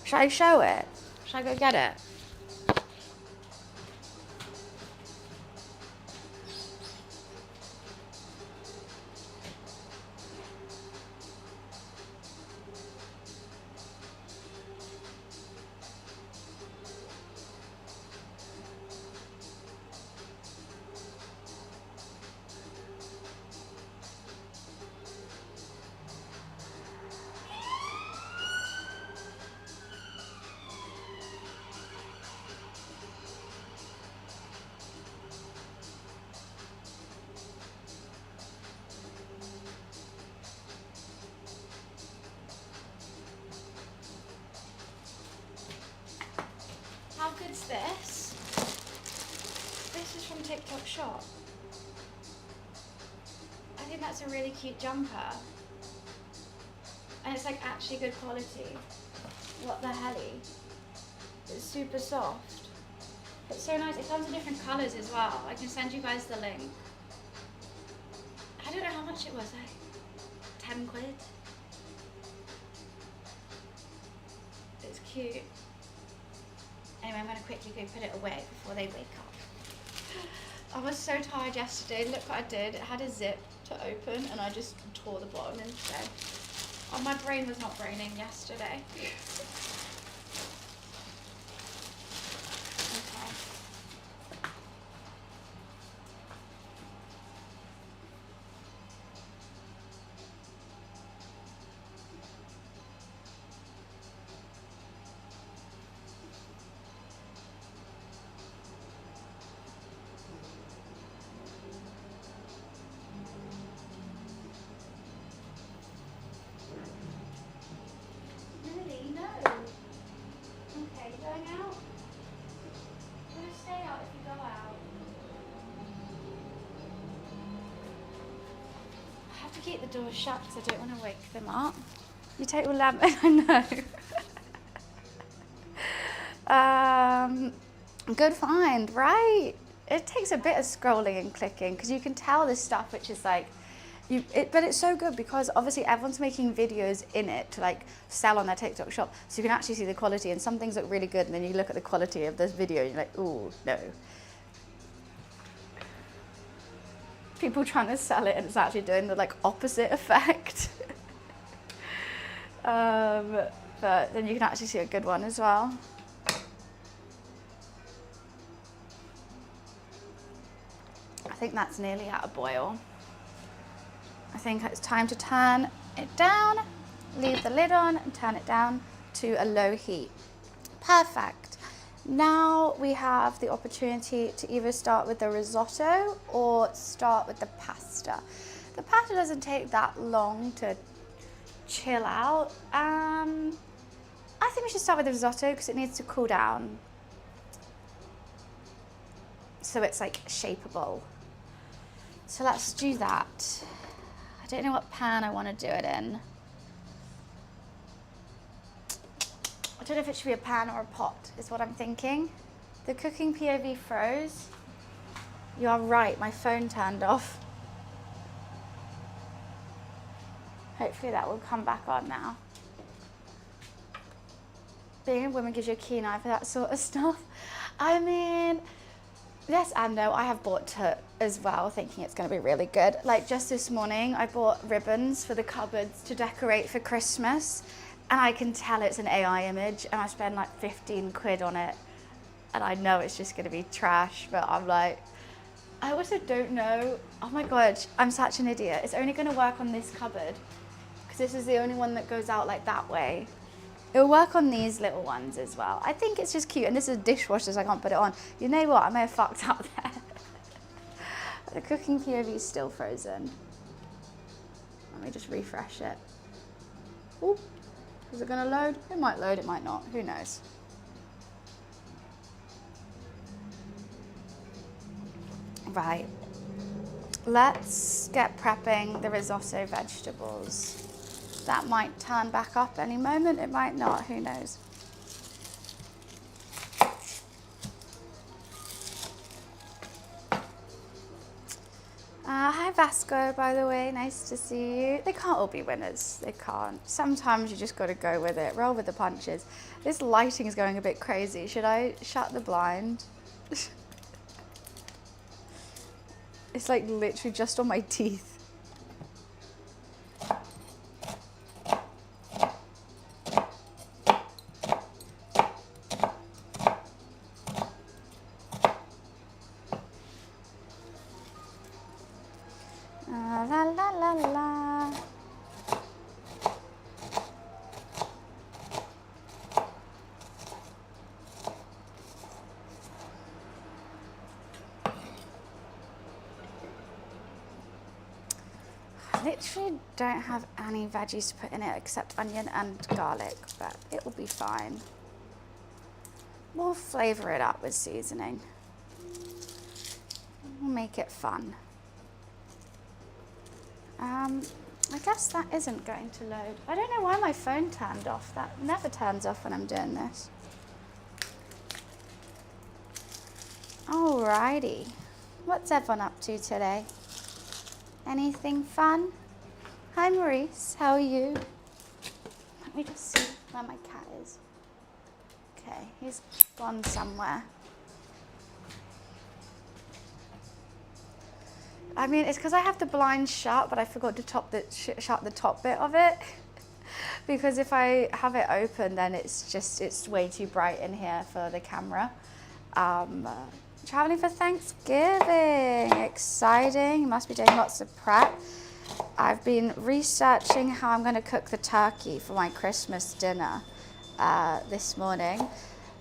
S1: Should I show it? Should I go get it? How good's this? This is from TikTok shop. I think that's a really cute jumper. And it's like actually good quality. What the helly? It's super soft. It's so nice. It comes in different colours as well. I can send you guys the link. I don't know how much it was, like 10 quid. It's cute. Anyway, I'm going to quickly go put it away before they wake up. I was so tired yesterday. Look what I did. It had a zip to open and I just tore the bottom instead. Oh, my brain was not braining yesterday. Okay. Keep the door shut because I don't want to wake them up. You take all lemon, I know. Good find, right? It takes a bit of scrolling and clicking because you can tell this stuff which is like, but it's so good because obviously everyone's making videos in it to like sell on their TikTok shop, so you can actually see the quality, and some things look really good and then you look at the quality of this video and you're like, oh no. People trying to sell it and it's actually doing the like opposite effect. But then you can actually see a good one as well. I think that's nearly at a boil. I think it's time to turn it down, leave the lid on and turn it down to a low heat. Perfect. Now we have the opportunity to either start with the risotto or start with the pasta. The pasta doesn't take that long to chill out. I think we should start with the risotto because it needs to cool down. So it's like shapeable. So let's do that. I don't know what pan I want to do it in. I don't know if it should be a pan or a pot, is what I'm thinking. The cooking POV froze. You are right, my phone turned off. Hopefully that will come back on now. Being a woman gives you a keen eye for that sort of stuff. I mean, yes and no, I have bought it as well, thinking it's going to be really good. Like just this morning, I bought ribbons for the cupboards to decorate for Christmas. And I can tell it's an AI image and I spend like 15 quid on it. And I know it's just gonna be trash, but I'm like, I also don't know. Oh my God, I'm such an idiot. It's only gonna work on this cupboard because this is the only one that goes out like that way. It'll work on these little ones as well. I think it's just cute, and this is a dishwasher, so I can't put it on. You know what? I may have fucked up there. The cooking POV is still frozen. Let me just refresh it. Ooh, is it gonna load? It might load, it might not. Who knows? Right. Let's get prepping the risotto vegetables. That might turn back up any moment, it might not, who knows. Hi Vasco, by the way, nice to see you. They can't all be winners, they can't. Sometimes you just gotta go with it, roll with the punches. This lighting is going a bit crazy. Should I shut the blind? It's like literally just on my teeth. La la la la. I literally don't have any veggies to put in it except onion and garlic, but it will be fine. We'll flavor it up with seasoning. We'll make it fun. I guess that isn't going to load. I don't know why my phone turned off. That never turns off when I'm doing this. Alrighty. What's everyone up to today? Anything fun? Hi Maurice, how are you? Let me just see where my cat is. Okay, he's gone somewhere. I mean, it's because I have the blinds shut, but I forgot to shut the top bit of it. Because if I have it open, then it's way too bright in here for the camera. Traveling for Thanksgiving, exciting. You must be doing lots of prep. I've been researching how I'm gonna cook the turkey for my Christmas dinner this morning.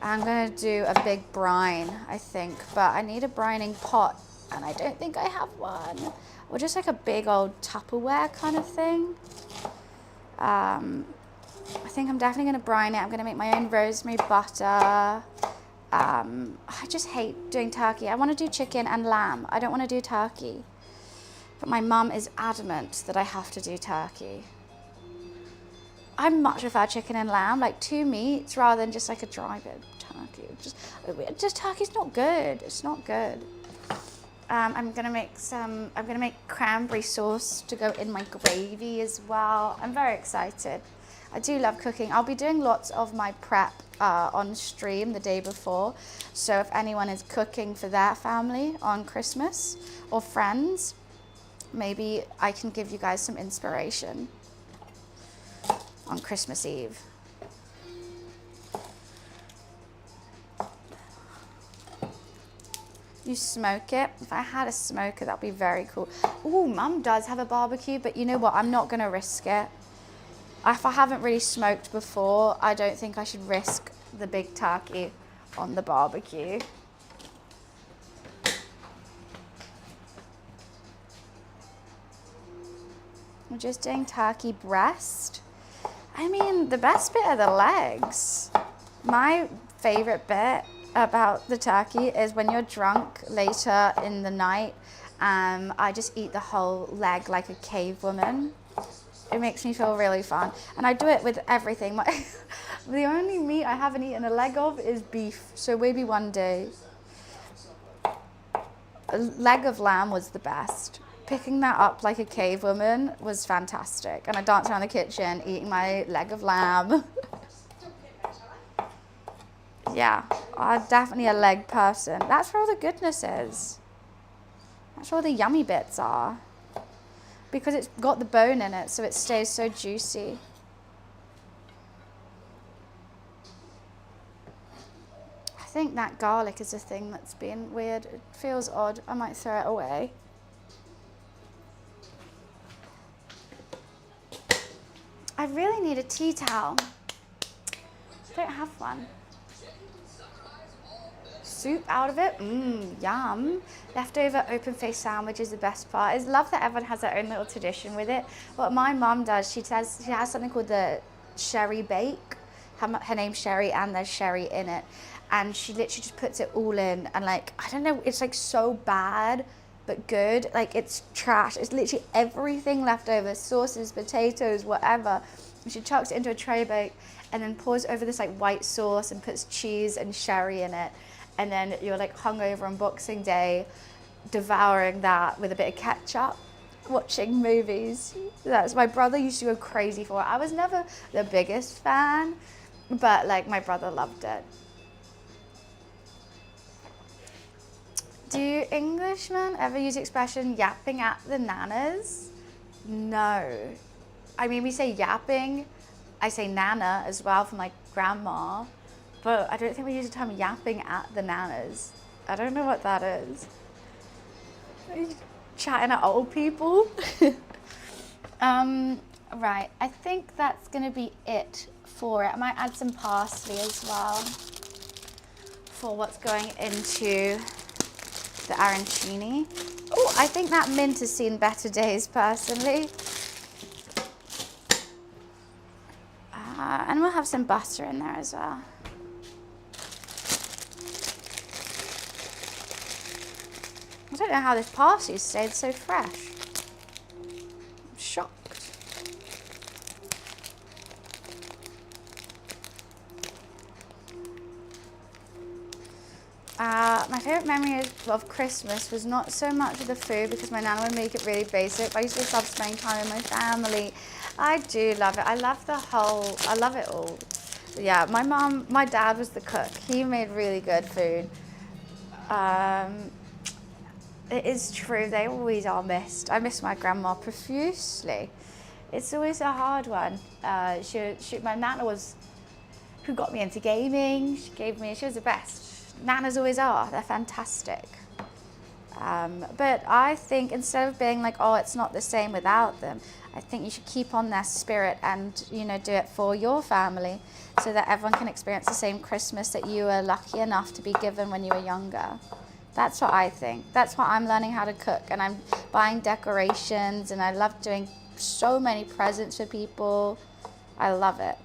S1: I'm gonna do a big brine, I think, but I need a brining pot. And I don't think I have one. Or just like a big old Tupperware kind of thing. I think I'm definitely gonna brine it. I'm gonna make my own rosemary butter. I just hate doing turkey. I wanna do chicken and lamb. I don't wanna do turkey. But my mum is adamant that I have to do turkey. I much prefer chicken and lamb, like 2 meats rather than just like a dry bit of turkey. Just turkey's not good, it's not good. I'm gonna make cranberry sauce to go in my gravy as well. I'm very excited. I do love cooking. I'll be doing lots of my prep on stream the day before. So if anyone is cooking for their family on Christmas or friends, maybe I can give you guys some inspiration on Christmas Eve. You smoke it. If I had a smoker, that'd be very cool. Ooh, Mum does have a barbecue, but you know what? I'm not gonna risk it. If I haven't really smoked before, I don't think I should risk the big turkey on the barbecue. We're just doing turkey breast. I mean, the best bit are the legs. My favorite bit about the turkey is when you're drunk later in the night. I just eat the whole leg like a cave woman. It makes me feel really fun. And I do it with everything. The only meat I haven't eaten a leg of is beef. So maybe one day. A leg of lamb was the best. Picking that up like a cave woman was fantastic. And I danced around the kitchen eating my leg of lamb. Yeah, I'm definitely a leg person. That's where all the goodness is. That's where all the yummy bits are. Because it's got the bone in it, so it stays so juicy. I think that garlic is a thing that's been weird. It feels odd. I might throw it away. I really need a tea towel. Don't have one. Soup out of it, yum. Leftover open-faced sandwich is the best part. I love that everyone has their own little tradition with it. What my mum does, she has something called the sherry bake. Her name's Sherry and there's sherry in it. And she literally just puts it all in and like, I don't know, it's like so bad, but good. Like it's trash. It's literally everything left over, sauces, potatoes, whatever. And she chucks it into a tray bake and then pours over this like white sauce and puts cheese and sherry in it. And then you're like hungover on Boxing Day, devouring that with a bit of ketchup, watching movies. That's my brother used to go crazy for it. I was never the biggest fan, but like my brother loved it. Do Englishmen ever use the expression yapping at the nanas? No. I mean, we say yapping. I say nana as well from like grandma. But I don't think we use the term yapping at the nanas. I don't know what that is. Are you chatting at old people? Right, I think that's gonna be it for it. I might add some parsley as well for what's going into the arancini. Oh, I think that mint has seen better days personally. And we'll have some butter in there as well. I don't know how this parsley stayed so fresh. I'm shocked. My favourite memory of Christmas was not so much of the food because my nana would make it really basic. I used to just love spending time with my family. I do love it. I love it all. Yeah, my dad was the cook. He made really good food. It is true, they always are missed. I miss my grandma profusely. It's always a hard one. My nana was who got me into gaming. She was the best. Nanas always are, they're fantastic. But I think instead of being like, oh, it's not the same without them, I think you should keep on their spirit and, you know, do it for your family so that everyone can experience the same Christmas that you were lucky enough to be given when you were younger. That's what I think. That's why I'm learning how to cook and I'm buying decorations and I love doing so many presents for people. I love it.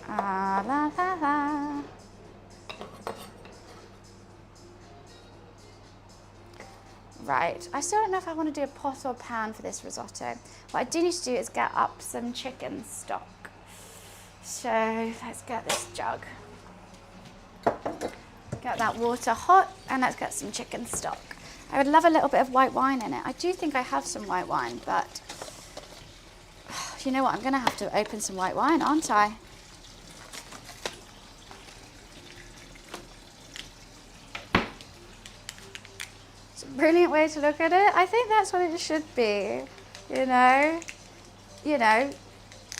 S1: La la la. Right, I still don't know if I want to do a pot or pan for this risotto. What I do need to do is get up some chicken stock. So let's get this jug. Get that water hot and let's get some chicken stock. I would love a little bit of white wine in it. I do think I have some white wine, but you know what? I'm going to have to open some white wine, aren't I? It's a brilliant way to look at it. I think that's what it should be. You know,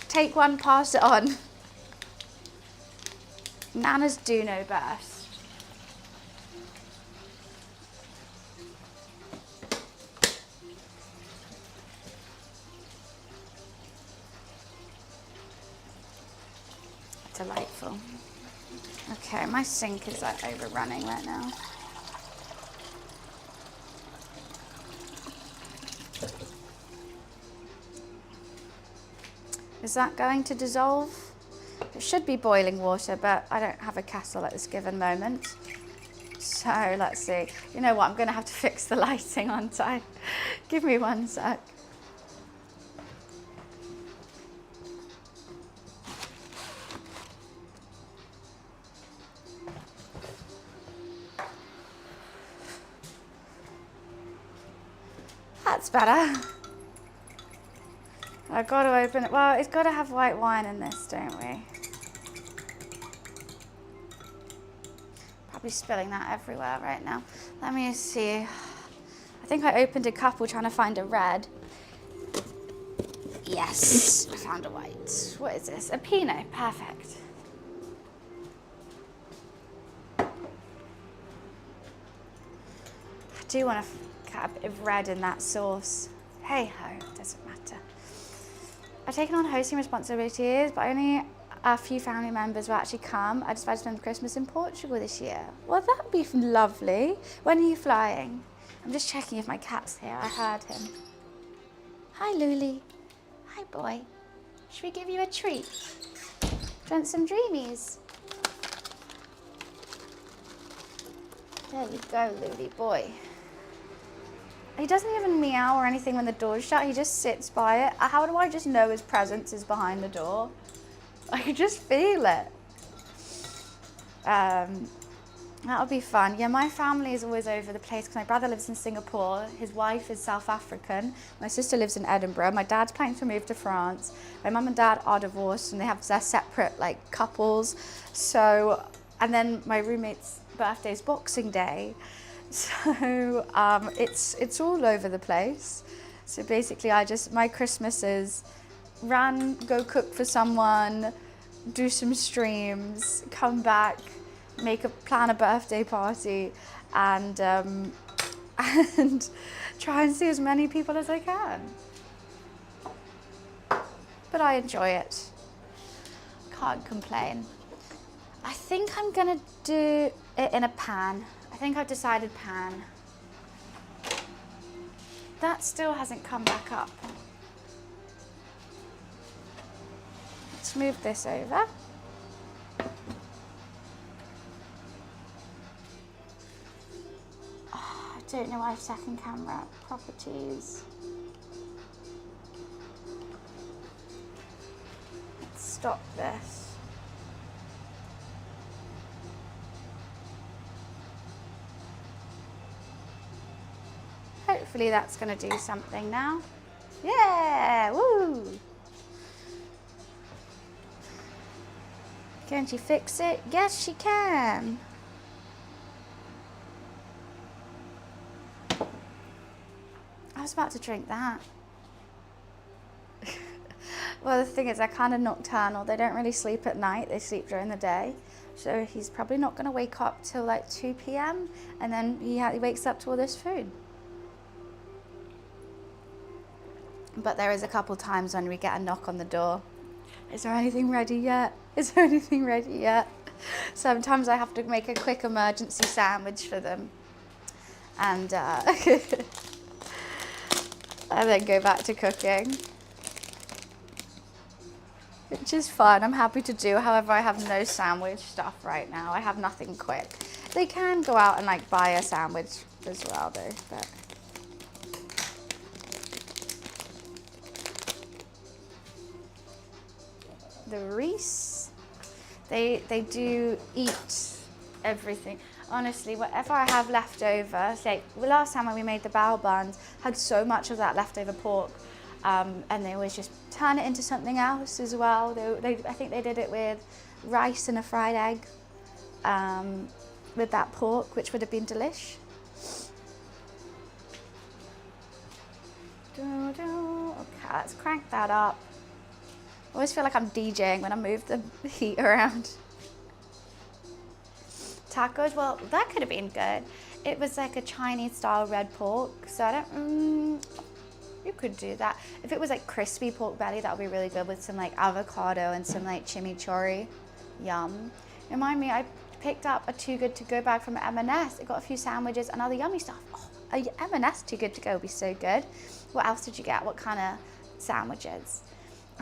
S1: take one, pass it on. Nanas do know best. Delightful. Okay, my sink is like overrunning right now. Is that going to dissolve? It should be boiling water, but I don't have a kettle at this given moment. So let's see. You know what? I'm going to have to fix the lighting, aren't I? Give me one sec. That's better. I've got to open it. Well, it's got to have white wine in this, don't we? Probably spilling that everywhere right now. Let me see. I think I opened a couple trying to find a red. Yes, I found a white. What is this? A Pinot. Perfect. I do want to get a bit of red in that sauce. hey ho, doesn't matter. I've taken on hosting responsibilities, but only a few family members will actually come. I decided to spend Christmas in Portugal this year. Well, that'd be lovely. When are you flying? I'm just checking if my cat's here. I heard him. Hi, Luli. Hi, boy. Should we give you a treat? Do you want some dreamies? There you go, Luli boy. He doesn't even meow or anything when the door's shut. He just sits by it. How do I just know his presence is behind the door? I can just feel it. That'll be fun. Yeah, my family is always over the place because my brother lives in Singapore. His wife is South African. My sister lives in Edinburgh. My dad's planning to move to France. My mum and dad are divorced and they have their separate like couples. So, and then my roommate's birthday is Boxing Day. So it's all over the place. So basically my Christmas is run, go cook for someone, do some streams, come back, plan a birthday party, and and try and see as many people as I can. But I enjoy it. Can't complain. I think I'm gonna do it in a pan. I think I've decided pan. That still hasn't come back up. Let's move this over. Oh, I don't know why I have second camera. Properties. Let's stop this. Hopefully that's going to do something now. Yeah, woo! Can she fix it? Yes, she can. I was about to drink that. Well, the thing is, they're kind of nocturnal. They don't really sleep at night. They sleep during the day. So he's probably not going to wake up till like 2 p.m. And then he wakes up to all this food. But there is a couple times when we get a knock on the door. Is there anything ready yet? Is there anything ready yet? Sometimes I have to make a quick emergency sandwich for them. And, and then go back to cooking. Which is fun. I'm happy to do. However, I have no sandwich stuff right now. I have nothing quick. They can go out and like buy a sandwich as well though. But the Reese, they do eat everything. Honestly, whatever I have left over, like last time when we made the bao buns, had so much of that leftover pork, and they always just turn it into something else as well. I think they did it with rice and a fried egg, with that pork, which would have been delish. Okay, let's crank that up. I always feel like I'm DJing when I move the heat around. Tacos, well, that could have been good. It was like a Chinese style red pork, so I don't, you could do that. If it was like crispy pork belly, that would be really good with some like avocado and some like chimichurri. Yum. Remind me, I picked up a Too Good To Go bag from M&S. It got a few sandwiches and other yummy stuff. Oh, a M&S Too Good To Go would be so good. What else did you get? What kind of sandwiches?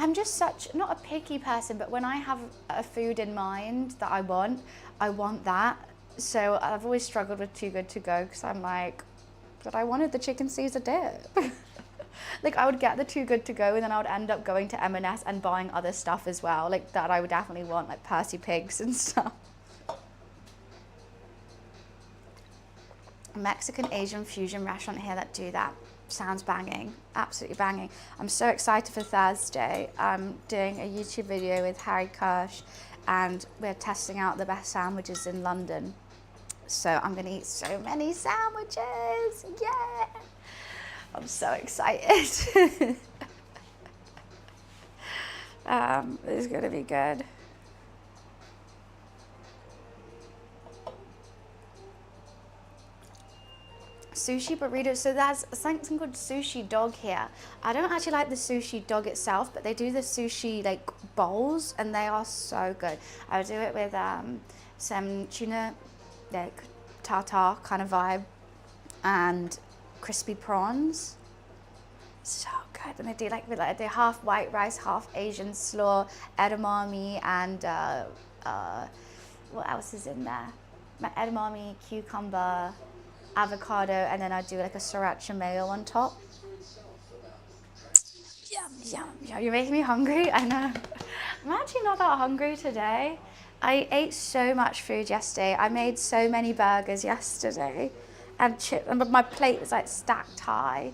S1: I'm just not a picky person, but when I have a food in mind that I want that. So I've always struggled with Too Good To Go because I'm like, but I wanted the chicken Caesar dip. Like I would get the Too Good To Go and then I would end up going to M&S and buying other stuff as well, like that I would definitely want, like Percy Pigs and stuff. A Mexican Asian fusion restaurant here that do that. Sounds banging, absolutely banging. I'm so excited for Thursday. I'm doing a YouTube video with Harry Kirsch and we're testing out the best sandwiches in London. So I'm gonna eat so many sandwiches, yeah! I'm so excited. It's gonna be good. sushi burritos. So there's something called sushi dog here. I don't actually like the sushi dog itself, but they do the sushi like bowls, and they are so good. I would do it with some tuna, like tartar kind of vibe, and crispy prawns. So good. And they do like they're half white rice, half Asian slaw, edamame, and what else is in there? My edamame, cucumber, avocado, and then I do like a sriracha mayo on top. Yum, yum, yum. You're making me hungry. I know. I'm actually not that hungry today. I ate so much food yesterday. I made so many burgers yesterday, and my plate was like stacked high.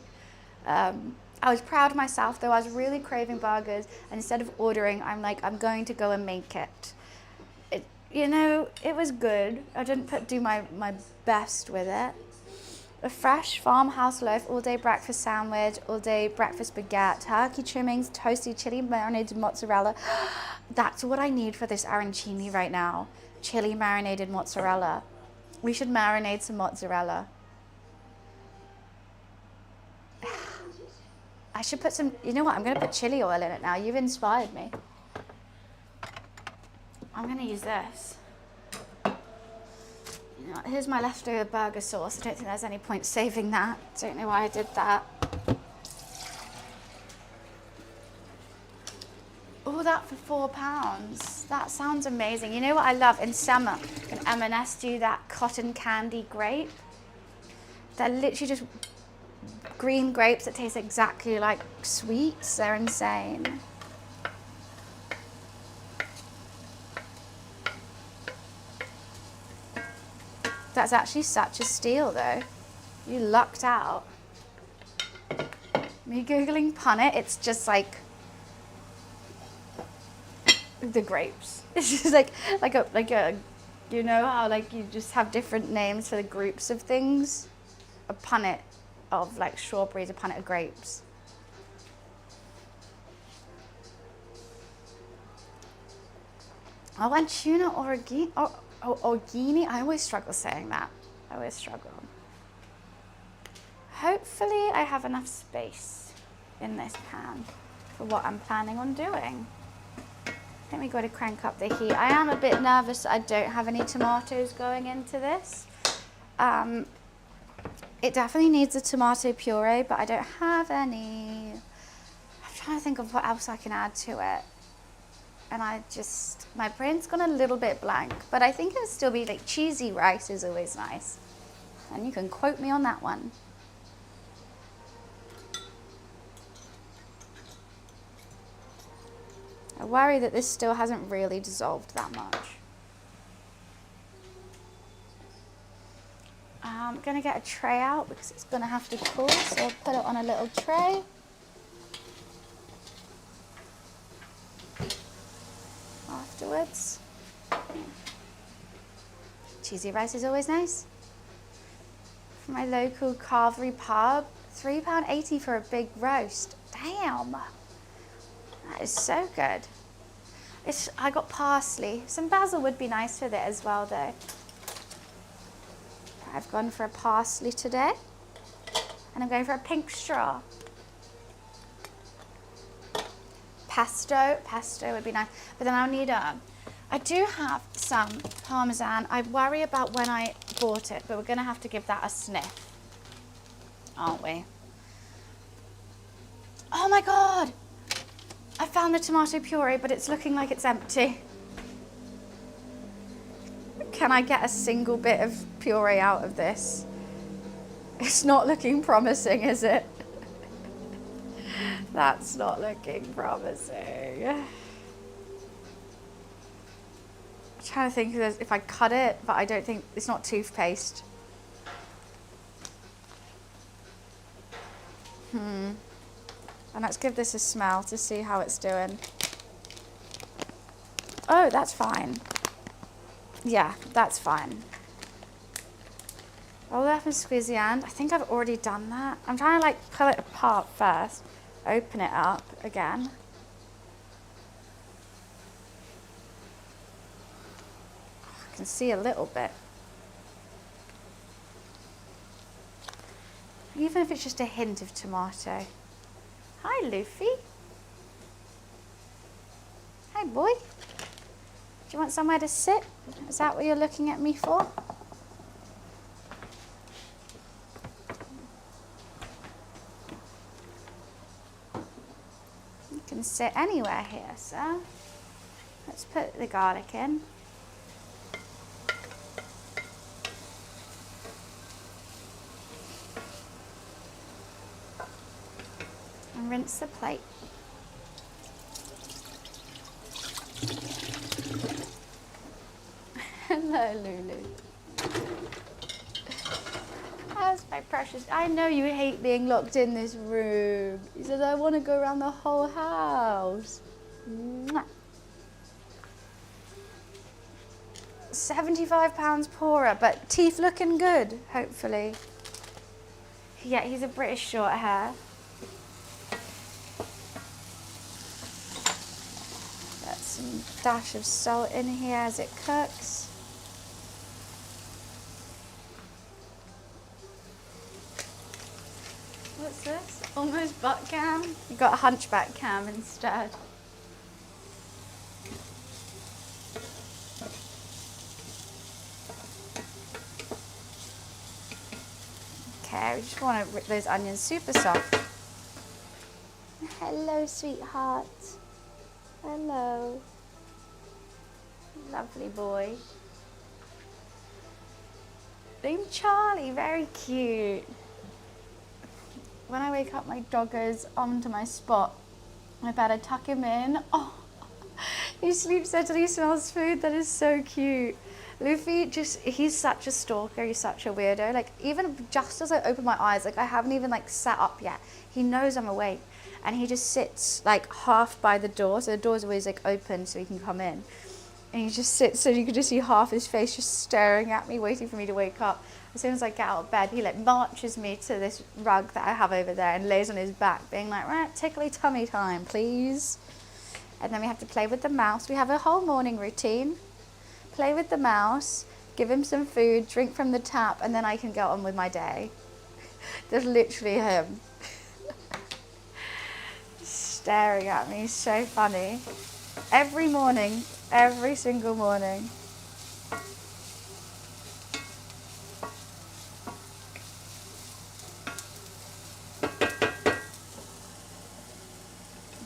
S1: I was proud of myself though. I was really craving burgers, and instead of ordering, I'm like, I'm going to go and make it. It was good. I didn't do my best with it. A fresh farmhouse loaf, all-day breakfast sandwich, all-day breakfast baguette, turkey trimmings, toasty chili marinated mozzarella. That's what I need for this arancini right now. Chili marinated mozzarella. We should marinate some mozzarella. I should put some, you know what, I'm going to put chili oil in it now. You've inspired me. I'm going to use this. Here's my leftover burger sauce. I don't think there's any point saving that. Don't know why I did that. All that for £4. That sounds amazing. You know what I love? In summer, when M&S do that cotton candy grape, they're literally just green grapes that taste exactly like sweets. They're insane. That's actually such a steal though. You lucked out. Me Googling punnet, it's just like the grapes. It's just like a you know how like you just have different names for the groups of things? A punnet of like strawberries, a punnet of grapes. Oh, and tuna origini. Origini, I always struggle saying that. I always struggle. Hopefully I have enough space in this pan for what I'm planning on doing. I think we've got to crank up the heat. I am a bit nervous that I don't have any tomatoes going into this. It definitely needs a tomato puree, but I don't have any. I'm trying to think of what else I can add to it. And my brain's gone a little bit blank, but I think it'll still be like cheesy rice is always nice. And you can quote me on that one. I worry that this still hasn't really dissolved that much. I'm gonna get a tray out because it's gonna have to cool, so I'll put it on a little tray. Afterwards. Cheesy rice is always nice. From my local carvery pub, £3.80 for a big roast. Damn, that is so good. I got parsley. Some basil would be nice with it as well though. I've gone for a parsley today, and I'm going for a pink straw. Pesto would be nice, but then I'll need I do have some Parmesan. I worry about when I bought it, but we're gonna have to give that a sniff, aren't we? Oh my God, I found the tomato puree, but it's looking like it's empty. Can I get a single bit of puree out of this? It's not looking promising, is it? That's not looking promising. I'm trying to think if I cut it, but I don't think, it's not toothpaste. And let's give this a smell to see how it's doing. Oh, that's fine. Yeah, that's fine. Roll it up and squeeze the end. I think I've already done that. I'm trying to like pull it apart first. Open it up again. I can see a little bit. Even if it's just a hint of tomato. Hi, Luffy. Hi, boy. Do you want somewhere to sit? Is that what you're looking at me for? You can sit anywhere here, sir. Let's put the garlic in. And rinse the plate. Hello, Lulu. How's my precious? I know you hate being locked in this room. He says, I want to go around the whole house. Mwah. £75 poorer, but teeth looking good, hopefully. Yeah, he's a British short hair. Got some dash of salt in here as it cooks. What's this? Almost butt cam? You got a hunchback cam instead. Okay, we just want to rip those onions super soft. Hello, sweetheart. Hello. Lovely boy. Named Charlie, very cute. When I wake up, my dog goes onto my spot. I better tuck him in. Oh, he sleeps there till he smells food. That is so cute. Luffy, he's such a stalker. He's such a weirdo. Like, even just as I open my eyes, like I haven't even like sat up yet. He knows I'm awake. And he just sits like half by the door. So the door's always like open so he can come in. And he just sits so you can just see half his face just staring at me, waiting for me to wake up. As soon as I get out of bed, he like marches me to this rug that I have over there and lays on his back, being like, right, tickly tummy time, please. And then we have to play with the mouse. We have a whole morning routine. Play with the mouse, give him some food, drink from the tap, and then I can get on with my day. There's literally him staring at me, so funny. Every morning, every single morning.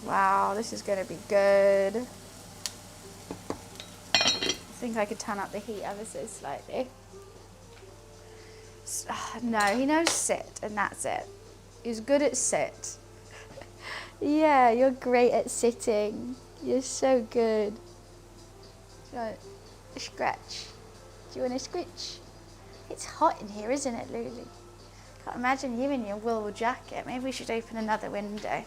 S1: Wow, this is going to be good. I think I could turn up the heat ever so slightly. No, he knows sit, and that's it. He's good at sit. Yeah, you're great at sitting. You're so good. Do you want a scratch? Do you want a scritch? It's hot in here, isn't it, Lulu? Can't imagine you in your wool jacket. Maybe we should open another window.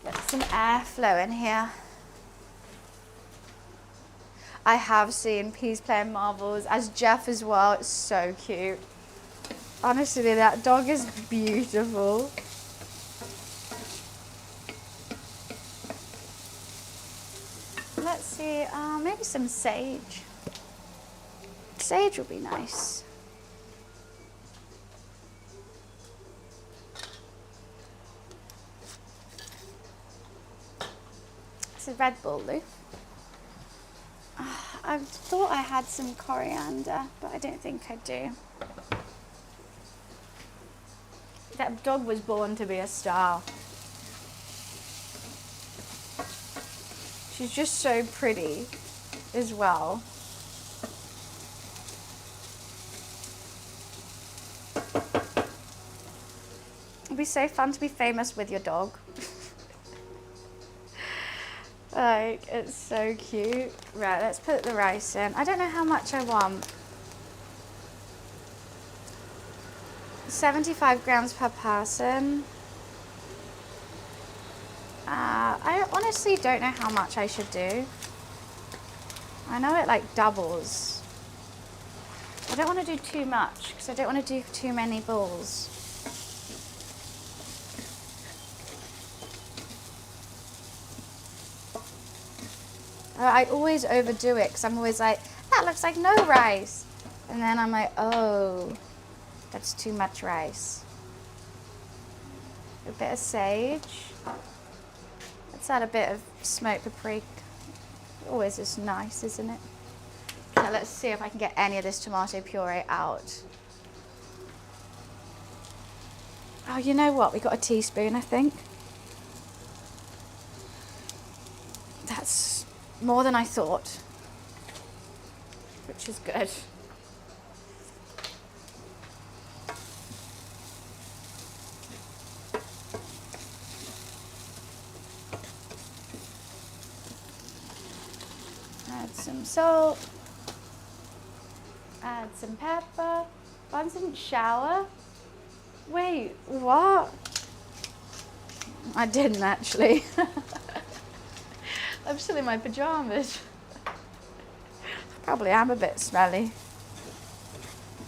S1: Get some airflow in here. I have seen Peas playing marbles, as Jeff as well. It's so cute. Honestly, that dog is beautiful. Let's see, maybe some sage. Sage would be nice. It's a Red Bull, Lou. I thought I had some coriander, but I don't think I do. That dog was born to be a star. She's just so pretty as well. It'd be so fun to be famous with your dog. Like, it's so cute. Right, let's put the rice in. I don't know how much I want. 75 grams per person. I honestly don't know how much I should do. I know it like doubles. I don't want to do too much because I don't want to do too many balls. I always overdo it because I'm always like, that looks like no rice. And then I'm like, oh, That's too much rice. A bit of sage. Let's add a bit of smoked paprika. Always is nice, isn't it? Okay, let's see if I can get any of this tomato puree out. Oh, you know what? We got a teaspoon, I think. That's more than I thought, which is good. Add some salt. Add some pepper. Bun didn't shower. Wait, what? I didn't actually. I'm still in my pajamas. Probably am a bit smelly.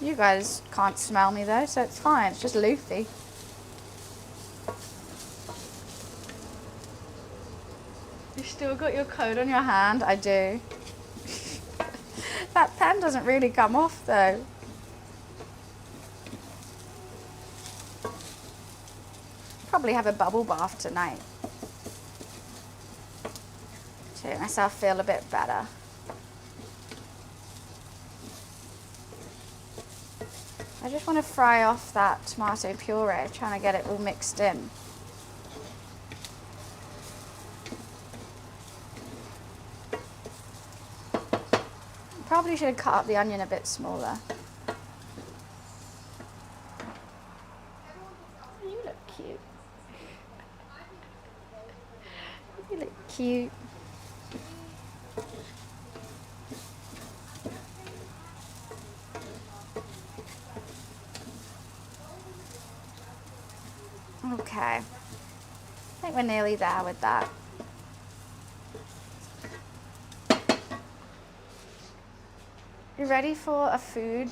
S1: You guys can't smell me though, so it's fine. It's just loofy. You still got your coat on your hand? I do. That pen doesn't really come off though. Probably have a bubble bath tonight to make myself feel a bit better. I just want to fry off that tomato puree, trying to get it all mixed in. Probably should have cut up the onion a bit smaller. You look cute. You look cute. Okay, I think we're nearly there with that. You ready for a food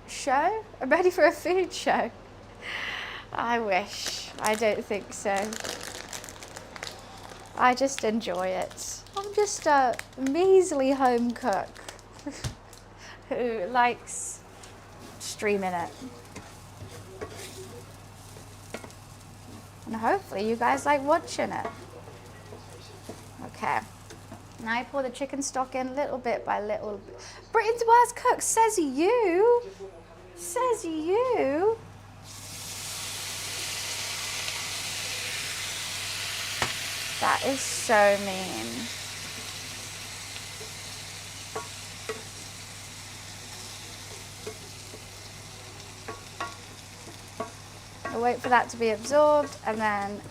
S1: show? I'm ready for a food show. I wish. I don't think so. I just enjoy it. I'm just a measly home cook who likes streaming it. And hopefully you guys like watching it. Okay. Now I pour the chicken stock in little bit by little bit. Britain's worst cook, says you. Says you. That is so mean. I'll wait for that to be absorbed and then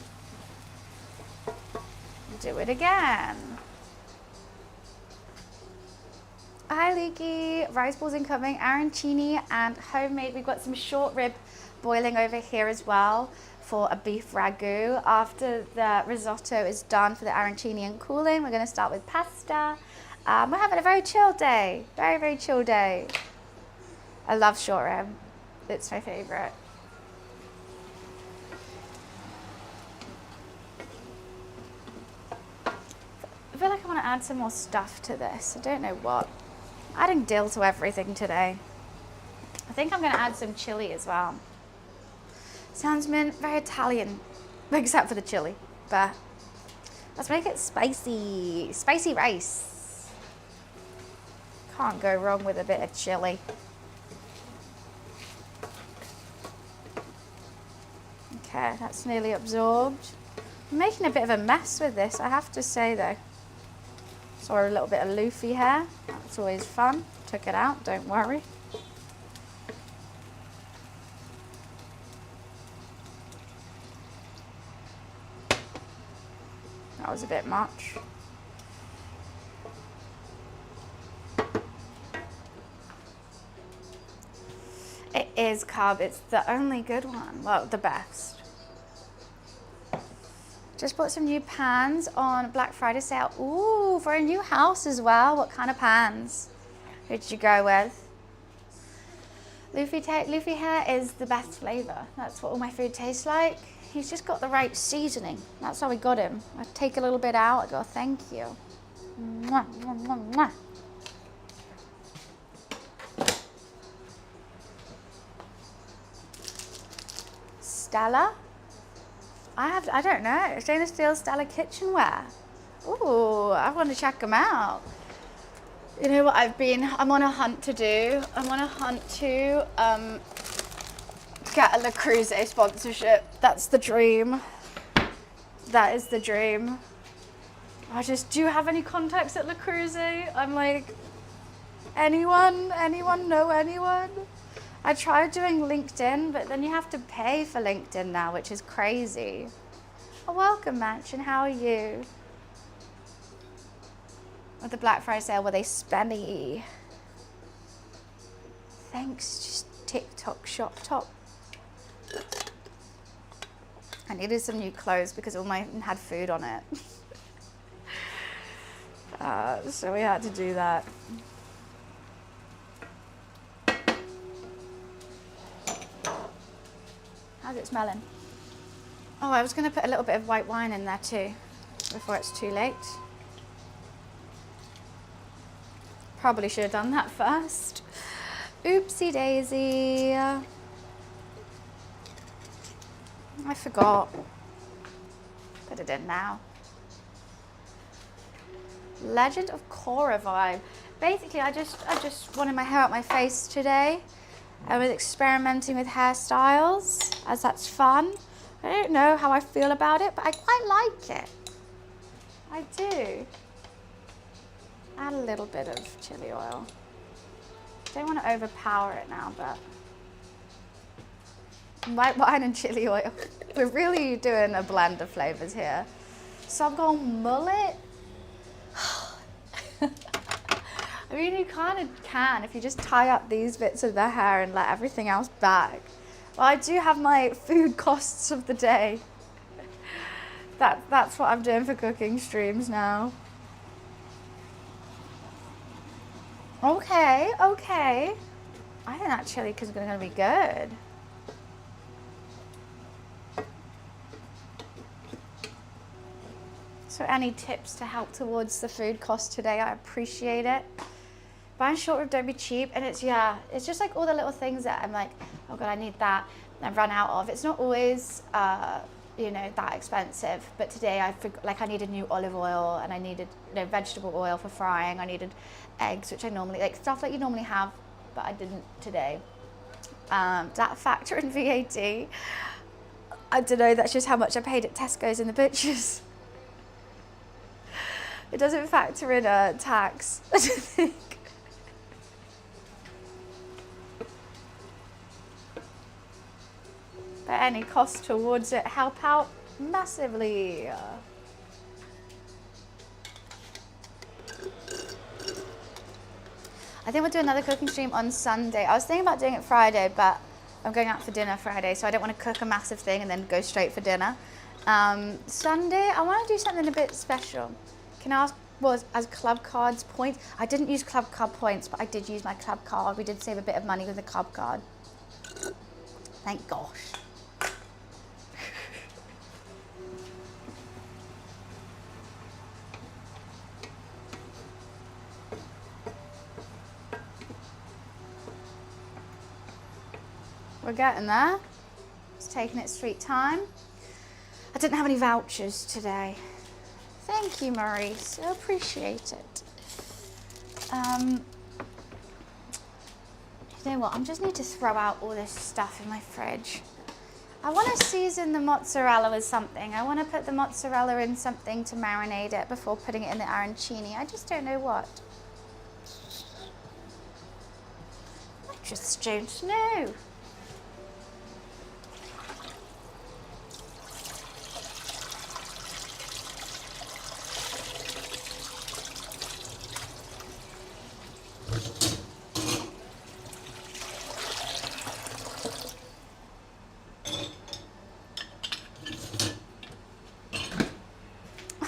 S1: do it again. Hi Leaky, rice balls incoming, Aranchini and homemade. We've got some short rib boiling over here as well for a beef ragu. After the risotto is done for the arancini and cooling, we're going to start with pasta. We're having a very chill day, very chill day. I love short rib, it's my favorite. I feel like I want to add some more stuff to this. I don't know what. Adding dill to everything today. I think I'm going to add some chili as well. Sounds very Italian, except for the chili. But let's make it spicy. Spicy rice. Can't go wrong with a bit of chili. Okay, that's nearly absorbed. I'm making a bit of a mess with this, I have to say though. Saw a little bit of loofy hair. That's always fun. Took it out, don't worry. That was a bit much. It is carb, it's the only good one. Well, the best. Just bought some new pans on Black Friday sale. Ooh, for a new house as well. What kind of pans? Who did you go with? Loofy hair is the best flavour. That's what all my food tastes like. He's just got the right seasoning. That's how we got him. I take a little bit out. I go, thank you. Mwah, mwah, mwah, mwah. Stella. I don't know, stainless steel Stella kitchenware. Ooh, I want to check them out. You know what I'm on a hunt to do. I'm on a hunt to get a Le Creuset sponsorship. That's the dream. That is the dream. Do you have any contacts at Le Creuset? I'm like, anyone know anyone? I tried doing LinkedIn, but then you have to pay for LinkedIn now, which is crazy. Oh, welcome, Mansion. How are you? With the Black Friday sale, were they spenny? Thanks, just TikTok shop top. I needed some new clothes because all mine had food on it. So we had to do that. How's it smelling? Oh, I was going to put a little bit of white wine in there too, before it's too late. Probably should have done that first. Oopsie daisy. I forgot. Put it in now. Legend of Korra vibe. Basically, I just wanted my hair out my face today. I was experimenting with hairstyles, as that's fun. I don't know how I feel about it, but I quite like it. I do. Add a little bit of chili oil. Don't want to overpower it now, but white wine and chili oil. We're really doing a blend of flavors here. So I've gone mullet. I mean, you kind of can if you just tie up these bits of the hair and let everything else back. Well, I do have my food costs of the day. That's what I'm doing for cooking streams now. Okay. I think that chili is going to be good. So any tips to help towards the food cost today, I appreciate it. Buying short rib, don't be cheap. And it's just like all the little things that I'm like, oh God, I need that. And I've run out of. It's not always, that expensive. But today I needed new olive oil and I needed vegetable oil for frying. I needed eggs, which I normally, stuff that you normally have, but I didn't today. That factor in VAT. I don't know, that's just how much I paid at Tesco's and the butchers. It doesn't factor in a tax, I don't think. But any cost towards it help out massively. I think we'll do another cooking stream on Sunday. I was thinking about doing it Friday, but I'm going out for dinner Friday, so I don't want to cook a massive thing and then go straight for dinner. Sunday, I want to do something a bit special. Can I ask, as club cards points? I didn't use club card points, but I did use my club card. We did save a bit of money with the club card. Thank gosh. We're getting there. It's taking its sweet time. I didn't have any vouchers today. Thank you, Maurice. I appreciate it. You know what? I just need to throw out all this stuff in my fridge. I want to season the mozzarella with something. I want to put the mozzarella in something to marinate it before putting it in the arancini. I just don't know what. I just don't know.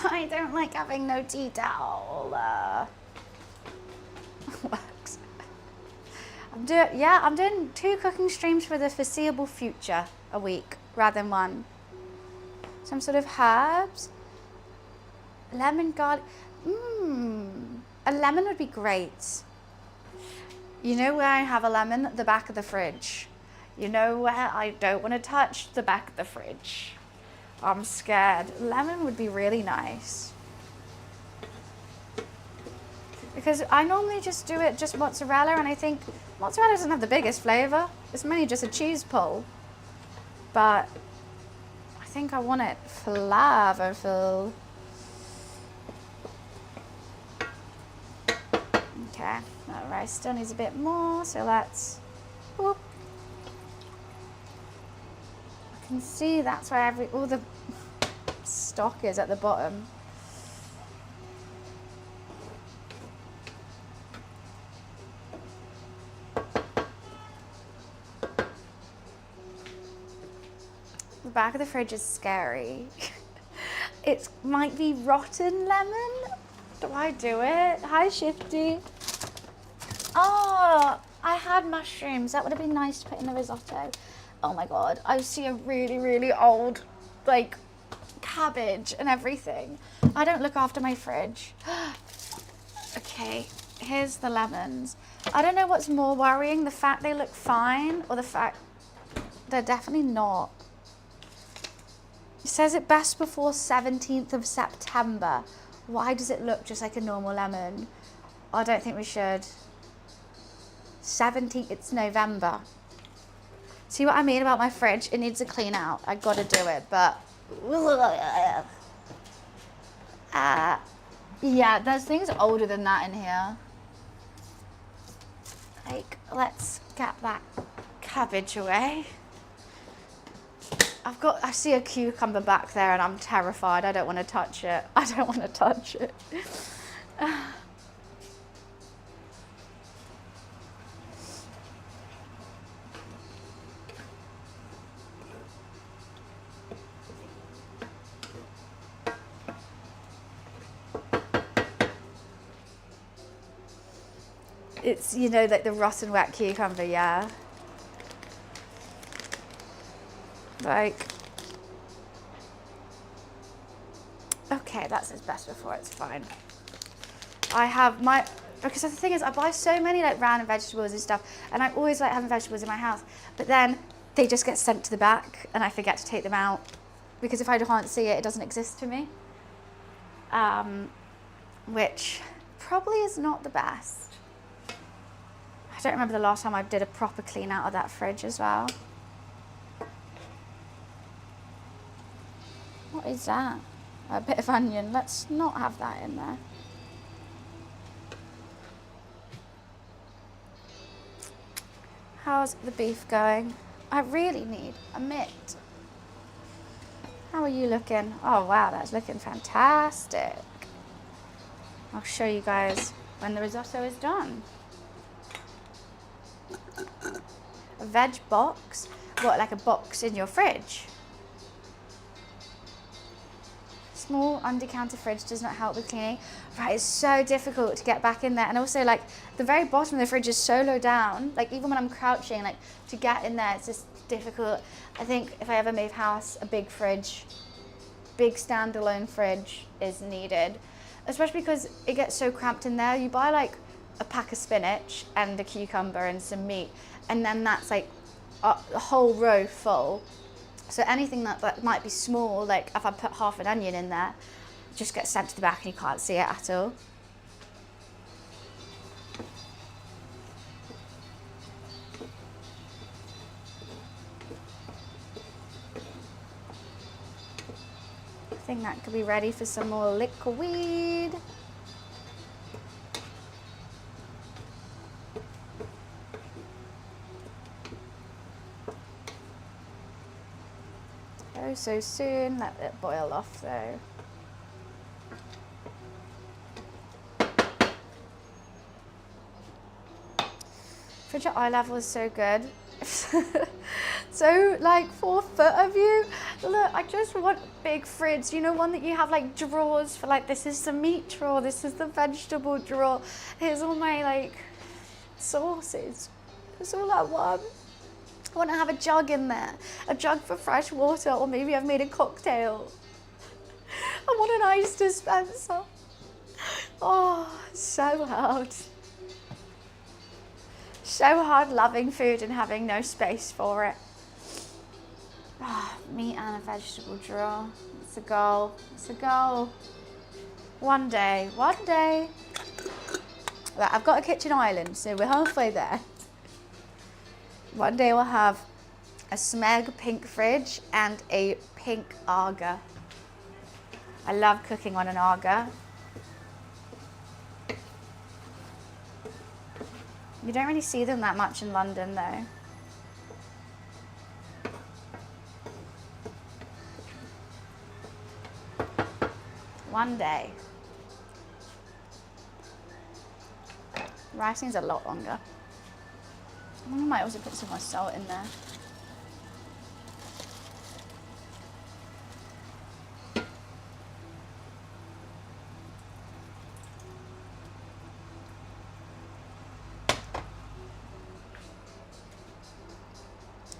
S1: I don't like having no tea towel. Works. I'm doing 2 cooking streams for the foreseeable future a week rather than 1. Some sort of herbs. Lemon, garlic. A lemon would be great. You know where I have a lemon? The back of the fridge. You know where I don't want to touch? The back of the fridge. I'm scared. Lemon would be really nice. Because I normally just do it just mozzarella, and I think mozzarella doesn't have the biggest flavour. It's mainly just a cheese pull. But I think I want it flavorful. Okay, that rice still needs a bit more, so let's, whoop. I can see that's where all the stock is at the bottom. The back of the fridge is scary. It might be rotten lemon. Do I do it? Hi, Shifty. Oh, I had mushrooms. That would have been nice to put in the risotto. Oh my God, I see a really, really old, like, cabbage and everything. I don't look after my fridge. Okay, here's the lemons. I don't know what's more worrying, the fact they look fine or the fact they're definitely not. It says it best before 17th of September. Why does it look just like a normal lemon? I don't think we should. 17th, it's November. See what I mean about my fridge? It needs a clean out. I gotta do it, but yeah, there's things older than that in here. Like, let's get that cabbage away. I see a cucumber back there and I'm terrified. I don't want to touch it. I don't want to touch it. It's, you know, like the rotten wet cucumber, yeah. Like, okay, that says best before, it's fine. I have because the thing is, I buy so many like random vegetables and stuff, and I always like having vegetables in my house, but then they just get sent to the back and I forget to take them out, because if I can't see it, it doesn't exist to me. Which probably is not the best. I don't remember the last time I did a proper clean out of that fridge as well. What is that? A bit of onion. Let's not have that in there. How's the beef going? I really need a mitt. How are you looking? Oh wow, that's looking fantastic. I'll show you guys when the risotto is done. A veg box? What, like a box in your fridge? Small under-counter fridge does not help with cleaning. Right, it's so difficult to get back in there. And also, like, the very bottom of the fridge is so low down. Like, even when I'm crouching, like, to get in there, it's just difficult. I think if I ever move house, a big fridge, big standalone fridge is needed. Especially because it gets so cramped in there. You buy, like, a pack of spinach and a cucumber and some meat, and then that's, like, a whole row full. So anything that might be small, like if I put half an onion in there, just gets sent to the back and you can't see it at all. I think that could be ready for some more liquid. So soon, let it boil off though. Fridge at eye level is so good. So like 4 foot of you. Look, I just want big fridge. You know, one that you have like drawers for, like, this is the meat drawer, this is the vegetable drawer. Here's all my like sauces. That's all I want. I want to have a jug in there, a jug for fresh water, or maybe I've made a cocktail. I want an ice dispenser. Oh, so loud. So hard loving food and having no space for it. Oh, meat and a vegetable drawer. It's a goal. It's a goal. One day. One day. Right, I've got a kitchen island, so we're halfway there. One day we'll have a smeg pink fridge and a pink Aga. I love cooking on an Aga. You don't really see them that much in London though. One day. Rice needs a lot longer. I might also put some more salt in there.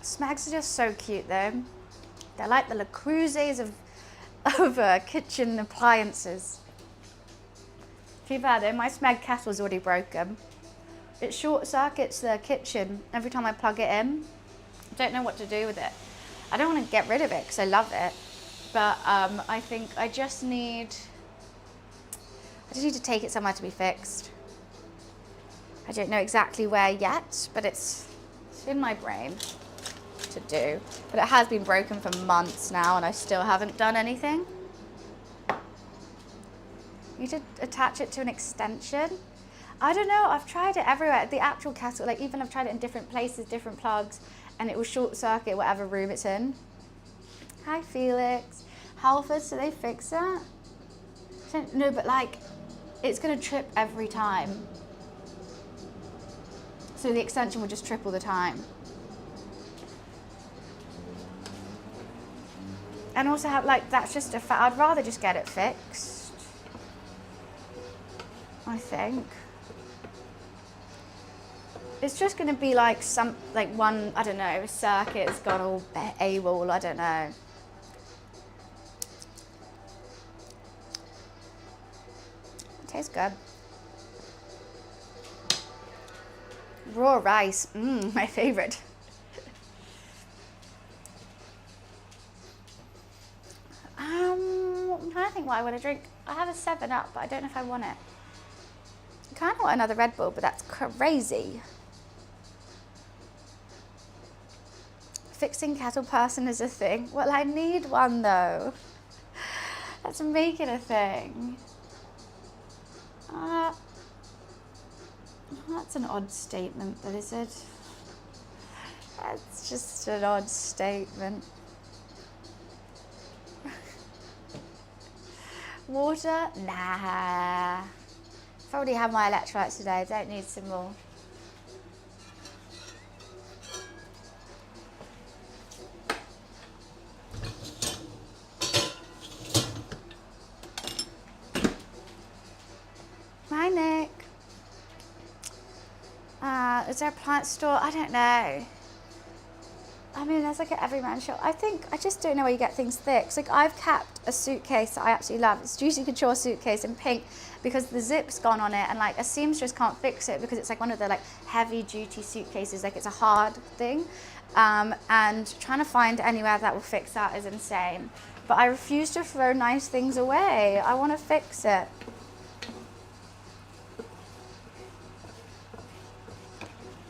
S1: Smags are just so cute though. They're like the Le Cruisers of kitchen appliances. Too bad though, my Smeg kettle's already broken. It short circuits the kitchen every time I plug it in. I don't know what to do with it. I don't want to get rid of it because I love it, but I think I just need to take it somewhere to be fixed. I don't know exactly where yet, but it's in my brain to do. But it has been broken for months now and I still haven't done anything. You need to attach it to an extension. I don't know, I've tried it everywhere. The actual kettle, like even I've tried it in different places, different plugs, and it will short circuit whatever room it's in. Hi Felix. Halfords, do they fix that? No, but like, it's gonna trip every time. So the extension will just trip all the time. And also have like, that's just I'd rather just get it fixed. I think. It's just gonna be like one, I don't know, circuit's gone all AWOL, I don't know. It tastes good. Raw rice, my favorite. I'm trying to think what I want to drink. I have a 7-Up, but I don't know if I want it. I kind of want another Red Bull, but that's crazy. Fixing kettle person is a thing. Well, I need one though. Let's make it a thing. That's an odd statement, but is it? That's just an odd statement. Water? Nah. I've already had my electrolytes today, I don't need some more. Hi Nick. Is there a plant store? I don't know. I mean, there's like an everyman shop. I just don't know where you get things thick. So, like I've kept a suitcase that I absolutely love. It's Juicy Couture suitcase in pink because the zip's gone on it and like a seamstress can't fix it because it's like one of the like heavy duty suitcases, like it's a hard thing. And trying to find anywhere that will fix that is insane. But I refuse to throw nice things away. I want to fix it.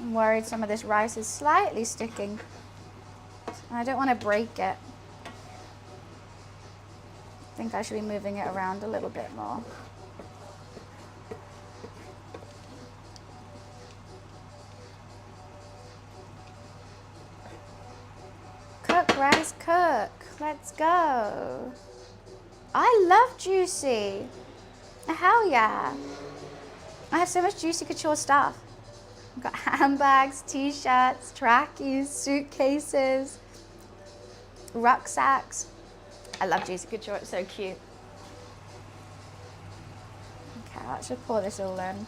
S1: I'm worried some of this rice is slightly sticking. I don't want to break it. I think I should be moving it around a little bit more. Cook, rice, cook. Let's go. I love Juicy. Hell yeah. I have so much Juicy Couture stuff. I've got handbags, t-shirts, trackies, suitcases, rucksacks. I love Juicy Couture, it's so cute. Okay, let's just pour this all in.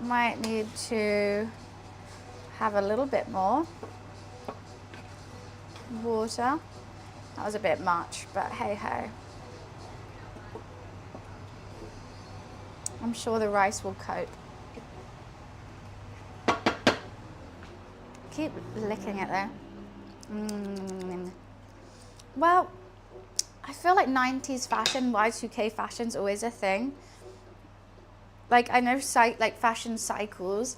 S1: Might need to have a little bit more water. That was a bit much, but hey ho. I I'm sure the rice will cope. Keep licking it though. Well, I feel like 90s fashion, Y2K fashion's always a thing. Like I know like fashion cycles,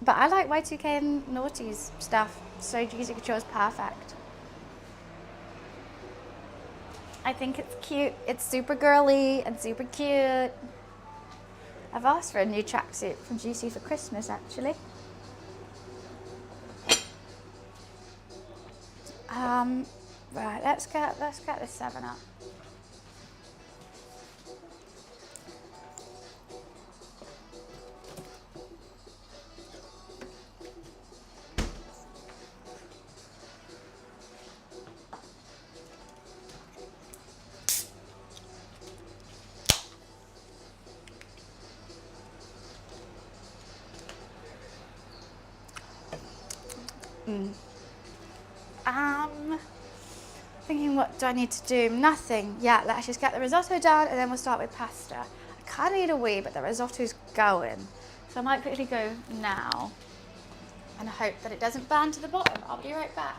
S1: but I like Y2K and noughties stuff. So Juicy Couture is perfect. I think it's cute. It's super girly and super cute. I've asked for a new tracksuit from Juicy for Christmas actually. Right, let's get this 7 up. Thinking what do I need to do? Nothing. Yeah, let's just get the risotto done and then we'll start with pasta. I kind of need a wee, but the risotto's going. So I might quickly go now and hope that it doesn't burn to the bottom. I'll be right back.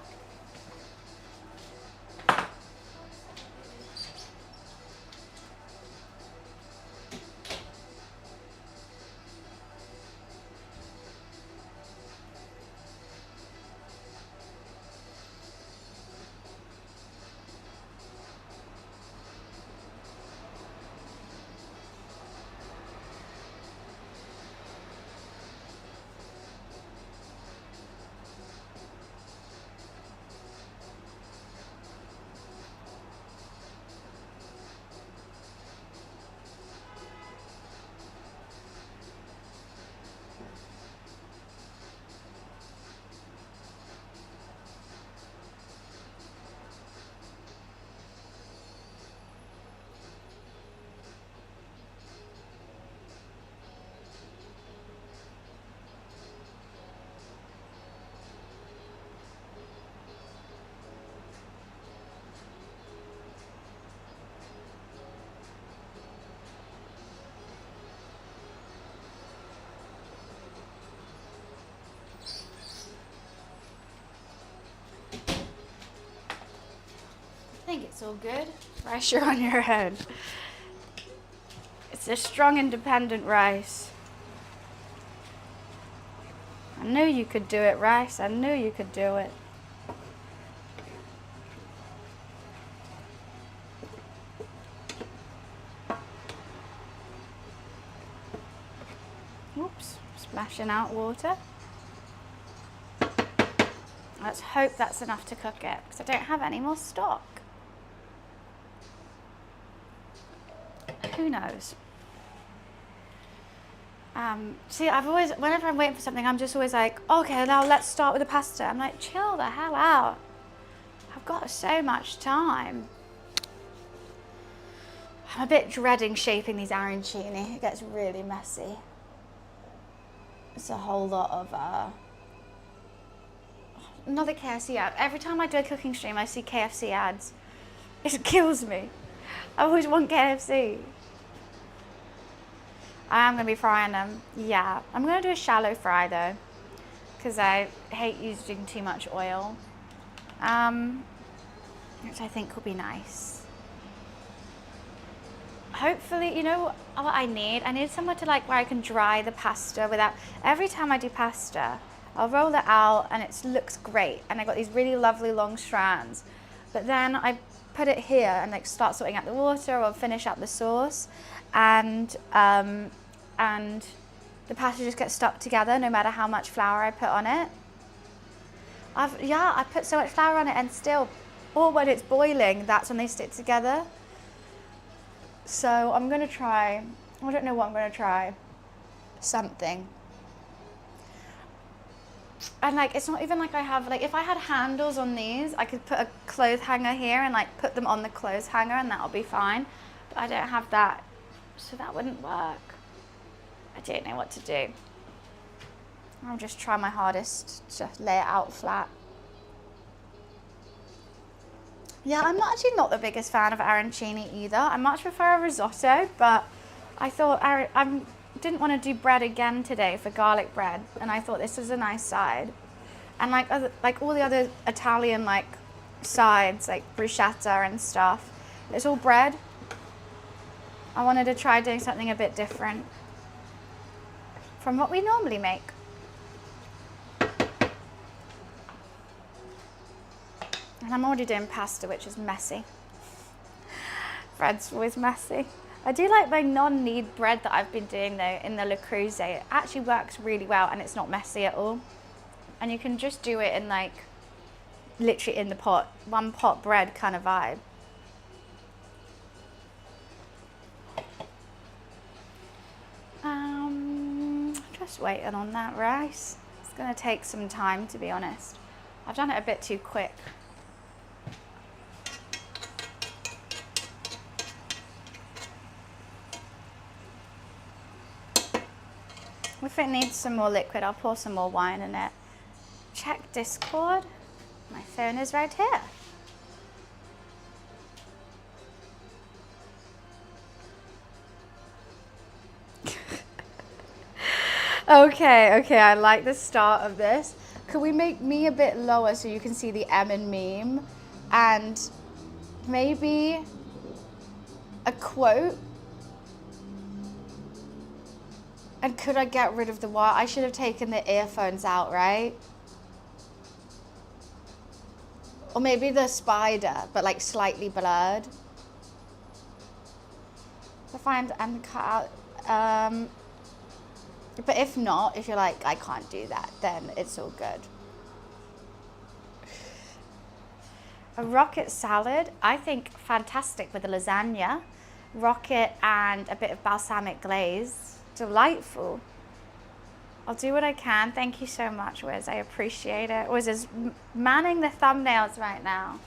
S1: I think it's all good. Pressure on your head. It's a strong, independent rice. I knew you could do it, rice. I knew you could do it. Oops, splashing out water. Let's hope that's enough to cook it, because I don't have any more stock. Who knows? See, whenever I'm waiting for something, I'm just always like, okay, now let's start with the pasta. I'm like, chill the hell out. I've got so much time. I'm a bit dreading shaping these arancini. It gets really messy. It's a whole lot of, another KFC ad. Every time I do a cooking stream, I see KFC ads. It kills me. I always want KFC. I am going to be frying them. Yeah, I'm going to do a shallow fry though, because I hate using too much oil, which I think will be nice. Hopefully, you know what I need? I need somewhere to like where I can dry the pasta without, every time I do pasta, I'll roll it out and it looks great. And I got these really lovely long strands, but then I put it here and like start sorting out the water or finish up the sauce, and the pasta just gets stuck together no matter how much flour I put on it. I put so much flour on it, and still, or when it's boiling, that's when they stick together. So I'm gonna try, I don't know what I'm gonna try, something. And like, it's not even like I have, like if I had handles on these, I could put a clothes hanger here and like put them on the clothes hanger and that'll be fine. But I don't have that, so that wouldn't work. I don't know what to do. I'll just try my hardest to lay it out flat. Yeah, I'm actually not the biggest fan of arancini either. I much prefer a risotto, but I thought I didn't want to do bread again today for garlic bread, and I thought this was a nice side. And like all the other Italian like sides, like bruschetta and stuff, it's all bread. I wanted to try doing something a bit different from what we normally make. And I'm already doing pasta, which is messy. Bread's always messy. I do like my non-knead bread that I've been doing though in the Le Creuset. It actually works really well and it's not messy at all. And you can just do it in like, literally in the pot, one pot bread kind of vibe. Just waiting on that rice. It's gonna take some time, to be honest. I've done it a bit too quick. If it needs some more liquid, I'll pour some more wine in it. Check Discord. My phone is right here. Okay, I like the start of this. Could we make me a bit lower so you can see the M in meme? And maybe a quote? And could I get rid of the wire? I should have taken the earphones out, right? Or maybe the spider, but like slightly blurred. To find and cut out. But if not, if you're like, I can't do that, then it's all good. A rocket salad, I think fantastic with a lasagna. Rocket and a bit of balsamic glaze. Delightful. I'll do what I can. Thank you so much, Wiz. I appreciate it. Wiz is manning the thumbnails right now.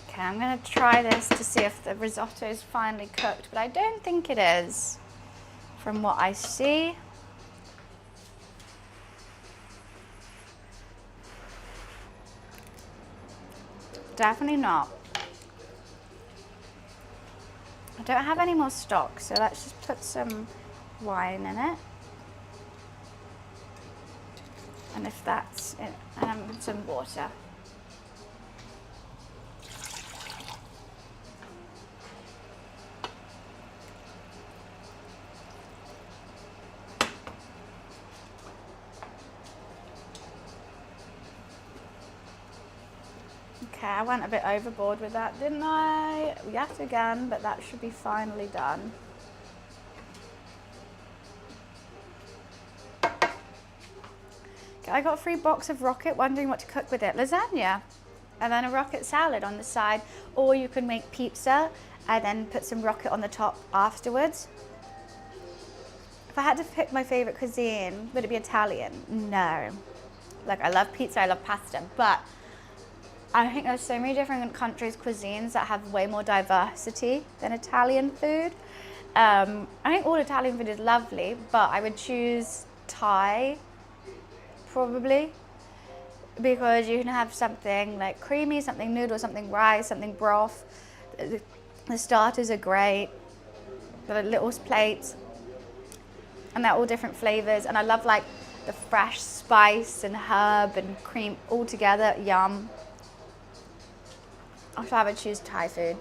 S1: Okay, I'm going to try this to see if the risotto is finally cooked, but I don't think it is from what I see. Definitely not. I don't have any more stock, so let's just put some wine in it. And if that's it, and some water. Okay, I went a bit overboard with that, didn't I? Yet again, but that should be finally done. Okay, I got a free box of rocket, wondering what to cook with it. Lasagna, and then a rocket salad on the side, or you can make pizza and then put some rocket on the top afterwards. If I had to pick my favorite cuisine, would it be Italian? No. Like, I love pizza, I love pasta, but I think there's so many different countries' cuisines that have way more diversity than Italian food. I think all Italian food is lovely, but I would choose Thai, probably, because you can have something like creamy, something noodle, something rice, something broth. The starters are great, the little plates, and they're all different flavors. And I love like the fresh spice and herb and cream all together, yum. So I would choose Thai food.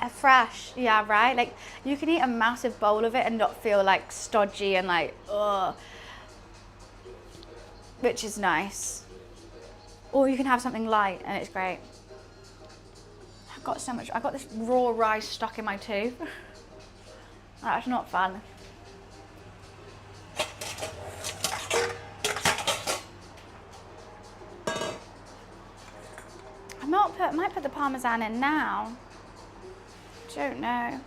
S1: Fresh, yeah, right? Like, you can eat a massive bowl of it and not feel like stodgy and like, ugh, which is nice. Or you can have something light and it's great. I've got so much, I've got this raw rice stuck in my tooth. That's not fun. I might put the Parmesan in now. Don't know.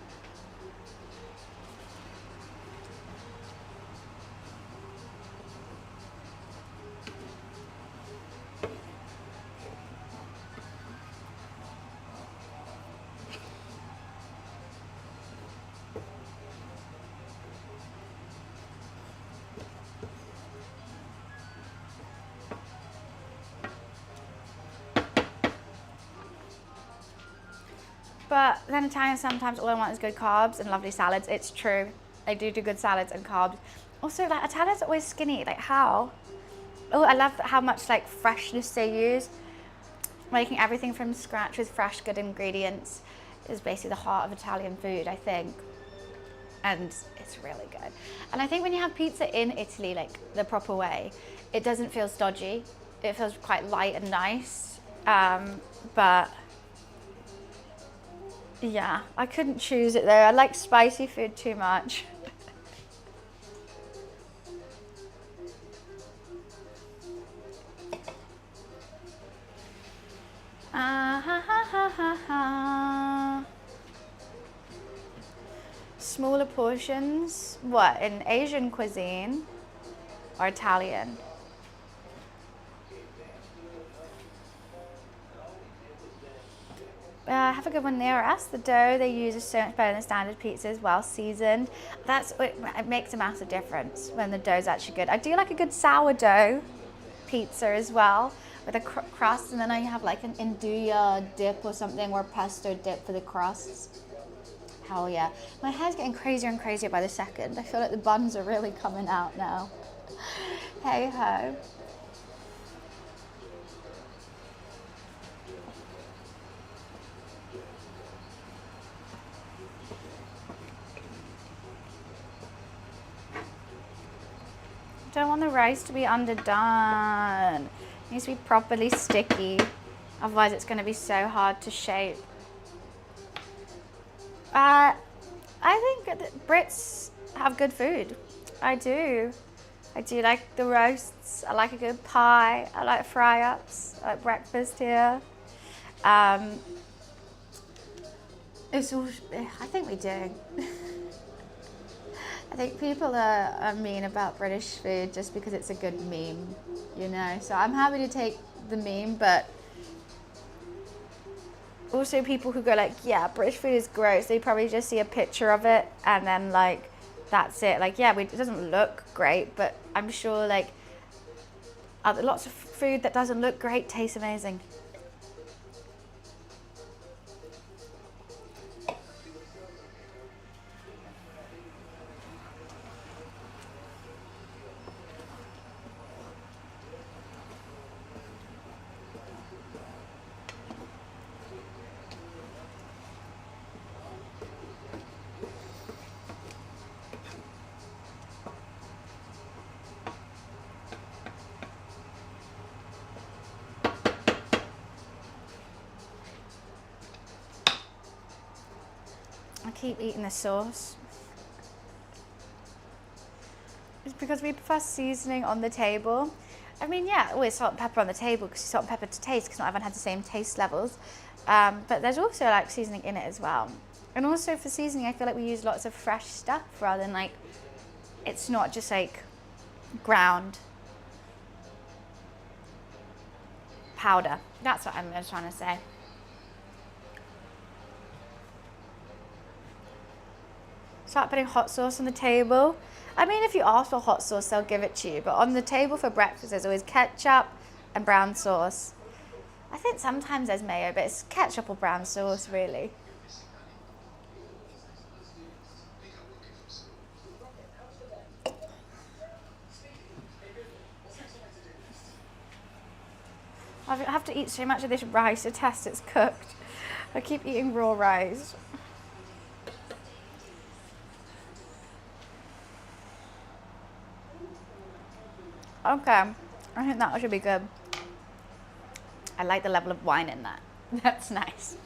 S1: But then Italians, sometimes all I want is good carbs and lovely salads. It's true. I do good salads and carbs. Also, like, Italians are always skinny. Like, how? Oh, I love how much, like, freshness they use. Making everything from scratch with fresh, good ingredients is basically the heart of Italian food, I think. And it's really good. And I think when you have pizza in Italy, like, the proper way, it doesn't feel stodgy. It feels quite light and nice. But yeah, I couldn't choose it though. I like spicy food too much. Smaller portions, what, in Asian cuisine or Italian? Have a good one near us. The dough they use is so much better than standard pizzas, well seasoned. It makes a massive difference when the dough's actually good. I do like a good sourdough pizza as well, with a crust, and then I have like an induja dip or something, or pesto dip for the crusts. Hell yeah. My hair's getting crazier and crazier by the second. I feel like the buns are really coming out now. Hey ho. Don't want the rice to be underdone. It needs to be properly sticky. Otherwise it's going to be so hard to shape. I think that Brits have good food. I do like the roasts. I like a good pie. I like fry-ups. I like breakfast here. It's all, I think we do. I think people are mean about British food just because it's a good meme, you know. So I'm happy to take the meme, but also people who go like, yeah, British food is gross. They probably just see a picture of it and then like, that's it. Like, yeah, it doesn't look great, but I'm sure like lots of food that doesn't look great tastes amazing. I keep eating the sauce. It's because we prefer seasoning on the table. I mean, yeah, always salt and pepper on the table because salt and pepper to taste, because not everyone has the same taste levels. But there's also like seasoning in it as well. And also for seasoning, I feel like we use lots of fresh stuff rather than like, it's not just like ground powder. That's what I'm trying to say. Start putting hot sauce on the table. I mean, if you ask for hot sauce, they'll give it to you. But on the table for breakfast, there's always ketchup and brown sauce. I think sometimes there's mayo, but it's ketchup or brown sauce, really. I have to eat so much of this rice to test it's cooked. I keep eating raw rice. Okay, I think that should be good. I like the level of wine in that. That's nice.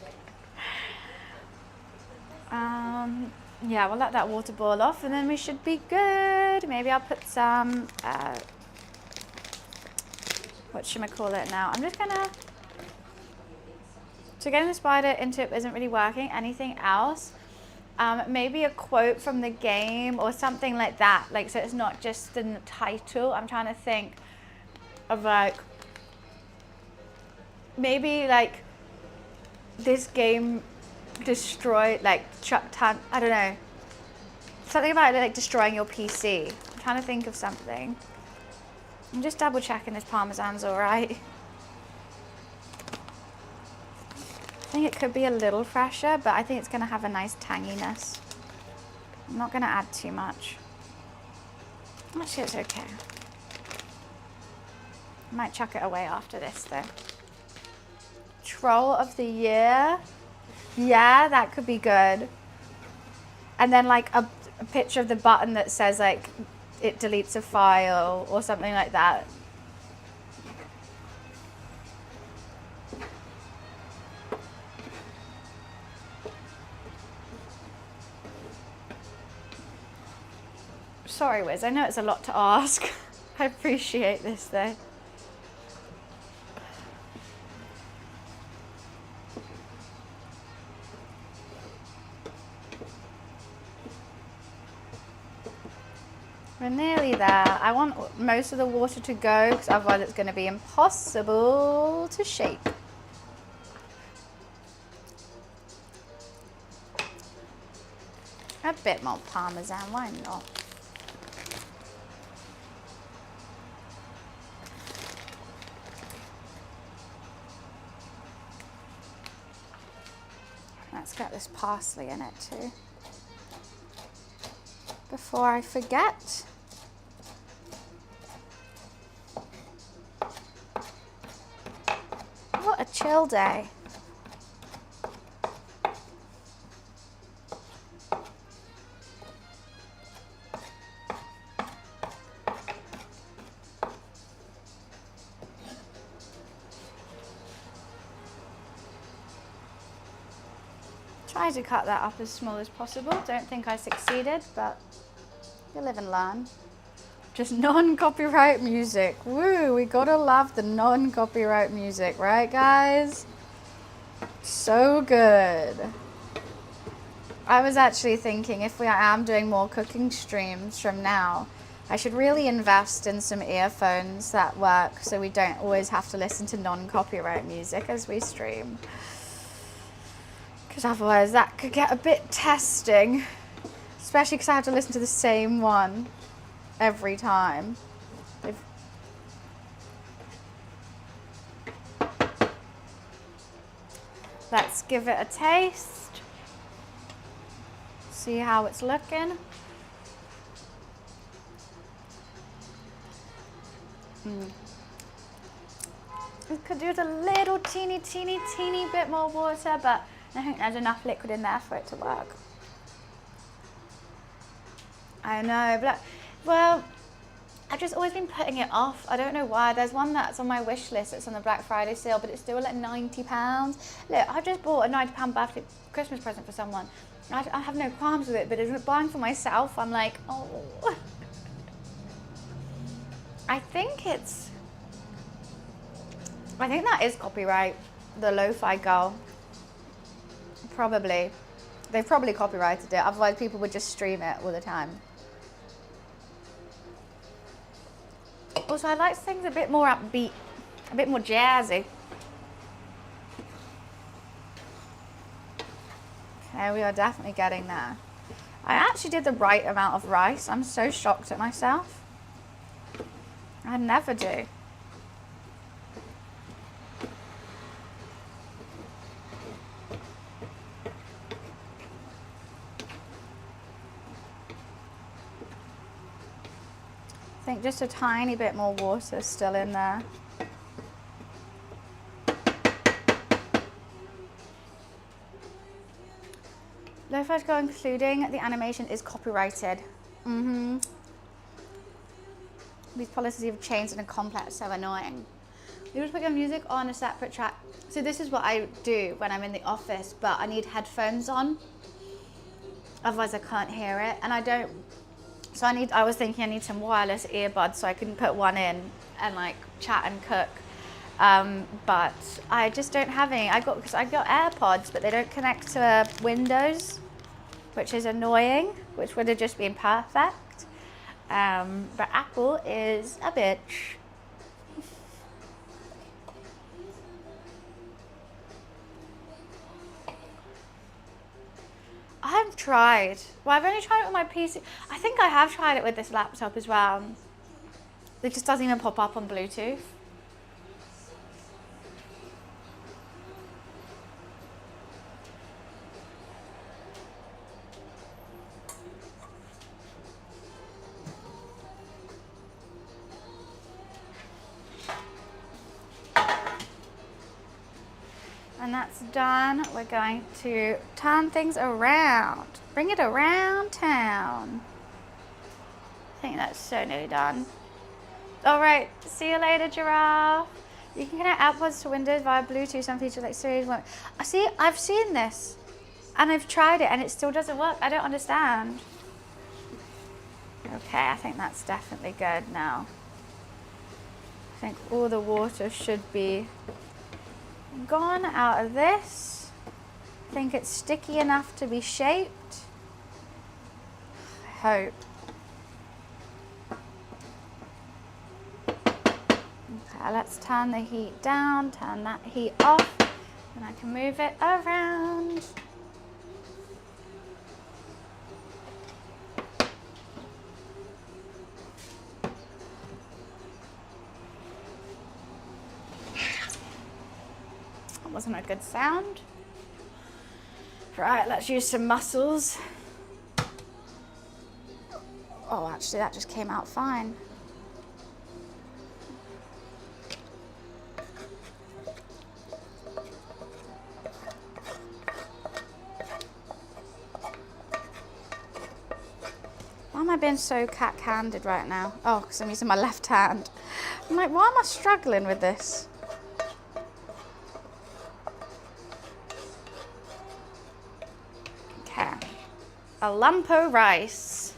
S1: Yeah, we'll let that water boil off and then we should be good. Maybe I'll put some, whatchamacallit now. I'm just gonna, so getting the spider into it isn't really working. Anything else? Maybe a quote from the game or something like that. Like, so it's not just in the title. I'm trying to think of like, maybe like this game destroyed, like I don't know. Something about like destroying your PC. I'm trying to think of something. I'm just double checking this Parmesan's all right. think it could be a little fresher, but I think it's going to have a nice tanginess. I'm not going to add too much. Actually, it's okay. I might chuck it away after this though. Troll of the year. Yeah, that could be good. And then like a picture of the button that says like it deletes a file or something like that. Sorry, Wiz, I know it's a lot to ask. I appreciate this though. We're nearly there. I want most of the water to go because otherwise it's going to be impossible to shape. A bit more parmesan, why not? Let's get this parsley in it too. Before I forget. What a chill day. Try to cut that up as small as possible. Don't think I succeeded, but you live and learn. Just non-copyright music. Woo, we gotta love the non-copyright music, right guys? So good. I was actually thinking if I am doing more cooking streams from now, I should really invest in some earphones that work so we don't always have to listen to non-copyright music as we stream. Because otherwise that could get a bit testing. Especially because I have to listen to the same one every time. Let's give it a taste. See how it's looking. It could do with a little teeny bit more water, but I think there's enough liquid in there for it to work. I know, but well, I've just always been putting it off. I don't know why. There's one that's on my wish list. It's on the Black Friday sale, but it's still like £90. Look, I just bought a £90 birthday Christmas present for someone. I have no qualms with it, but if buying for myself, I'm like, oh. I think that is copyright. The Lo-Fi Girl. Probably. They've probably copyrighted it. Otherwise, people would just stream it all the time. Also, I like things a bit more upbeat, a bit more jazzy. Okay, we are definitely getting there. I actually did the right amount of rice. I'm so shocked at myself. I never do. I think just a tiny bit more water is still in there. Lo-Fi Girl, including the animation, is copyrighted. These policies have changed and are complex, so annoying. You just put your music on a separate track. So this is what I do when I'm in the office, but I need headphones on. Otherwise I can't hear it, and I don't. So I was thinking I need some wireless earbuds so I can put one in and like chat and cook. But I just don't have any. Because I got AirPods, but they don't connect to Windows, which is annoying, which would have just been perfect. But Apple is a bitch. I've tried. Well, I've only tried it with my PC. I think I have tried it with this laptop as well. It just doesn't even pop up on Bluetooth. that's done, we're going to turn things around. Bring it around town. I think that's so nearly done. All right, see you later, giraffe. You can connect AirPods to Windows via Bluetooth. Some features like Siri won't. See, I've seen this, and I've tried it, and it still doesn't work. I don't understand. Okay, I think that's definitely good now. I think all the water should be gone out of this. I think it's sticky enough to be shaped. I hope. Okay, let's turn the heat down, turn that heat off, and I can move it around. That wasn't a good sound. Right, let's use some muscles. Oh, actually that just came out fine. Why am I being so cat-handed right now? Oh, because I'm using my left hand. I'm like, why am I struggling with this? Okay. A lump of rice.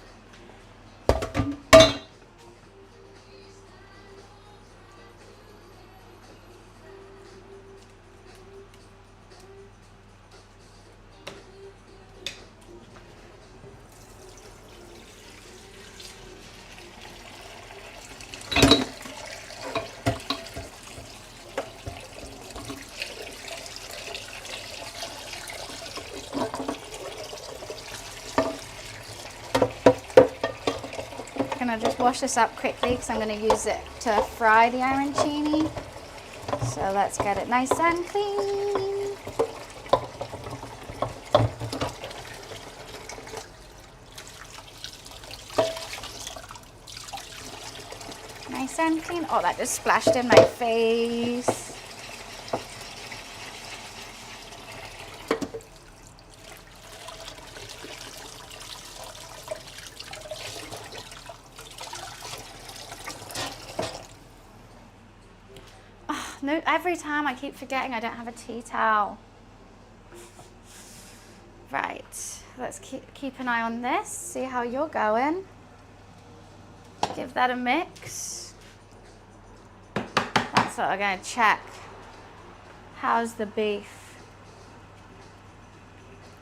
S1: I'm gonna just wash this up quickly because I'm going to use it to fry the arancini. So let's get it nice and clean. Nice and clean. Oh, that just splashed in my face. No, every time I keep forgetting I don't have a tea towel. Right, let's keep an eye on this, see how you're going. Give that a mix. That's what I'm going to check. How's the beef?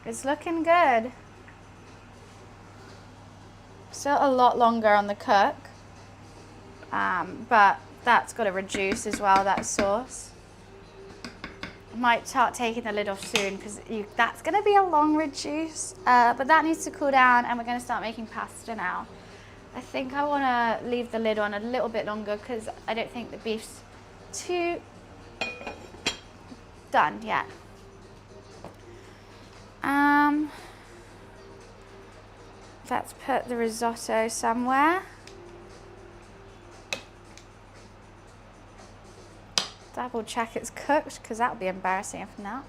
S1: It's looking good. Still a lot longer on the cook, but that's got to reduce as well, that sauce. I might start taking the lid off soon because that's going to be a long reduce, but that needs to cool down and we're going to start making pasta now. I think I want to leave the lid on a little bit longer because I don't think the beef's too done yet. Let's put the risotto somewhere. Double check it's cooked because that would be embarrassing if not.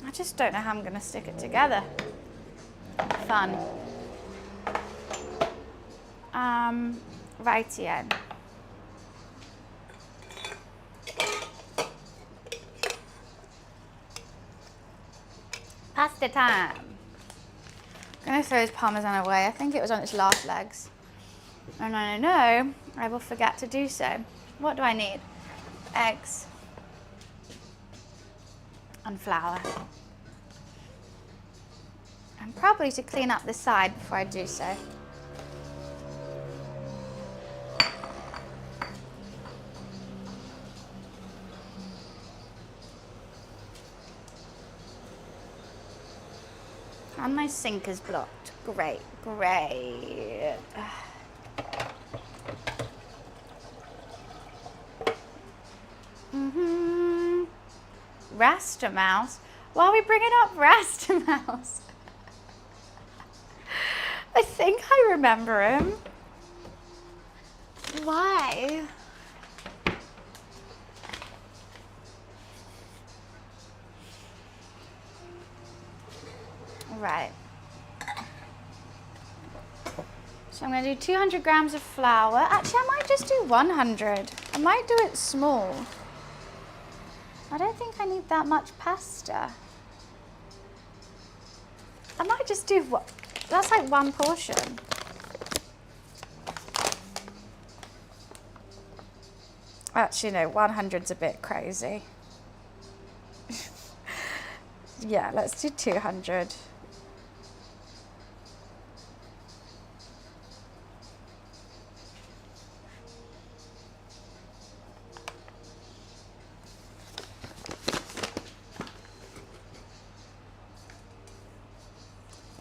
S1: I just don't know how I'm going to stick it together. Fun. Rightio. Pasta time. I'm going to throw this parmesan away. I think it was on its last legs. And I know I will forget to do so. What do I need? Eggs. And flour. And probably to clean up the side before I do so. And my sink is blocked. Great, great. Rasta mouse. Why are we bringing up Rasta mouse? I think I remember him. Why? Right. So I'm going to do 200 grams of flour. Actually, I might just do 100. I might do it small. I don't think I need that much pasta. I might just do what? That's like one portion. Actually, no, 100's a bit crazy. Yeah, let's do 200.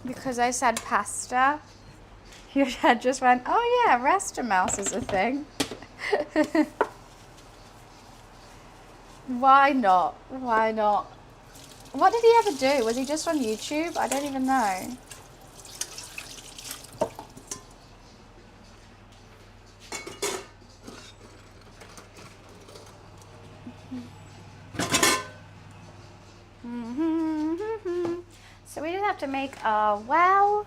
S1: Because I said pasta, your head just went, oh yeah, rest mouse is a thing. Why not? Why not? What did he ever do? Was he just on YouTube? I don't even know. So we just have to make a well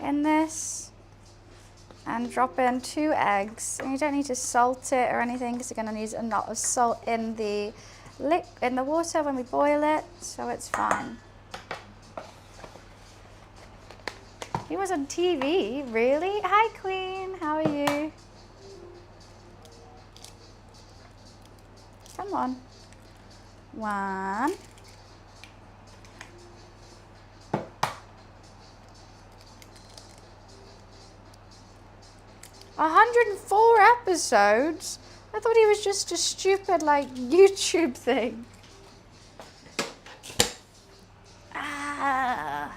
S1: in this and drop in 2 eggs. And you don't need to salt it or anything because you're going to need a lot of salt in the water when we boil it, so it's fine. He was on TV, really? Hi Queen, how are you? Come on. 1. "104 episodes? I thought he was just a stupid, like, YouTube thing." Ah.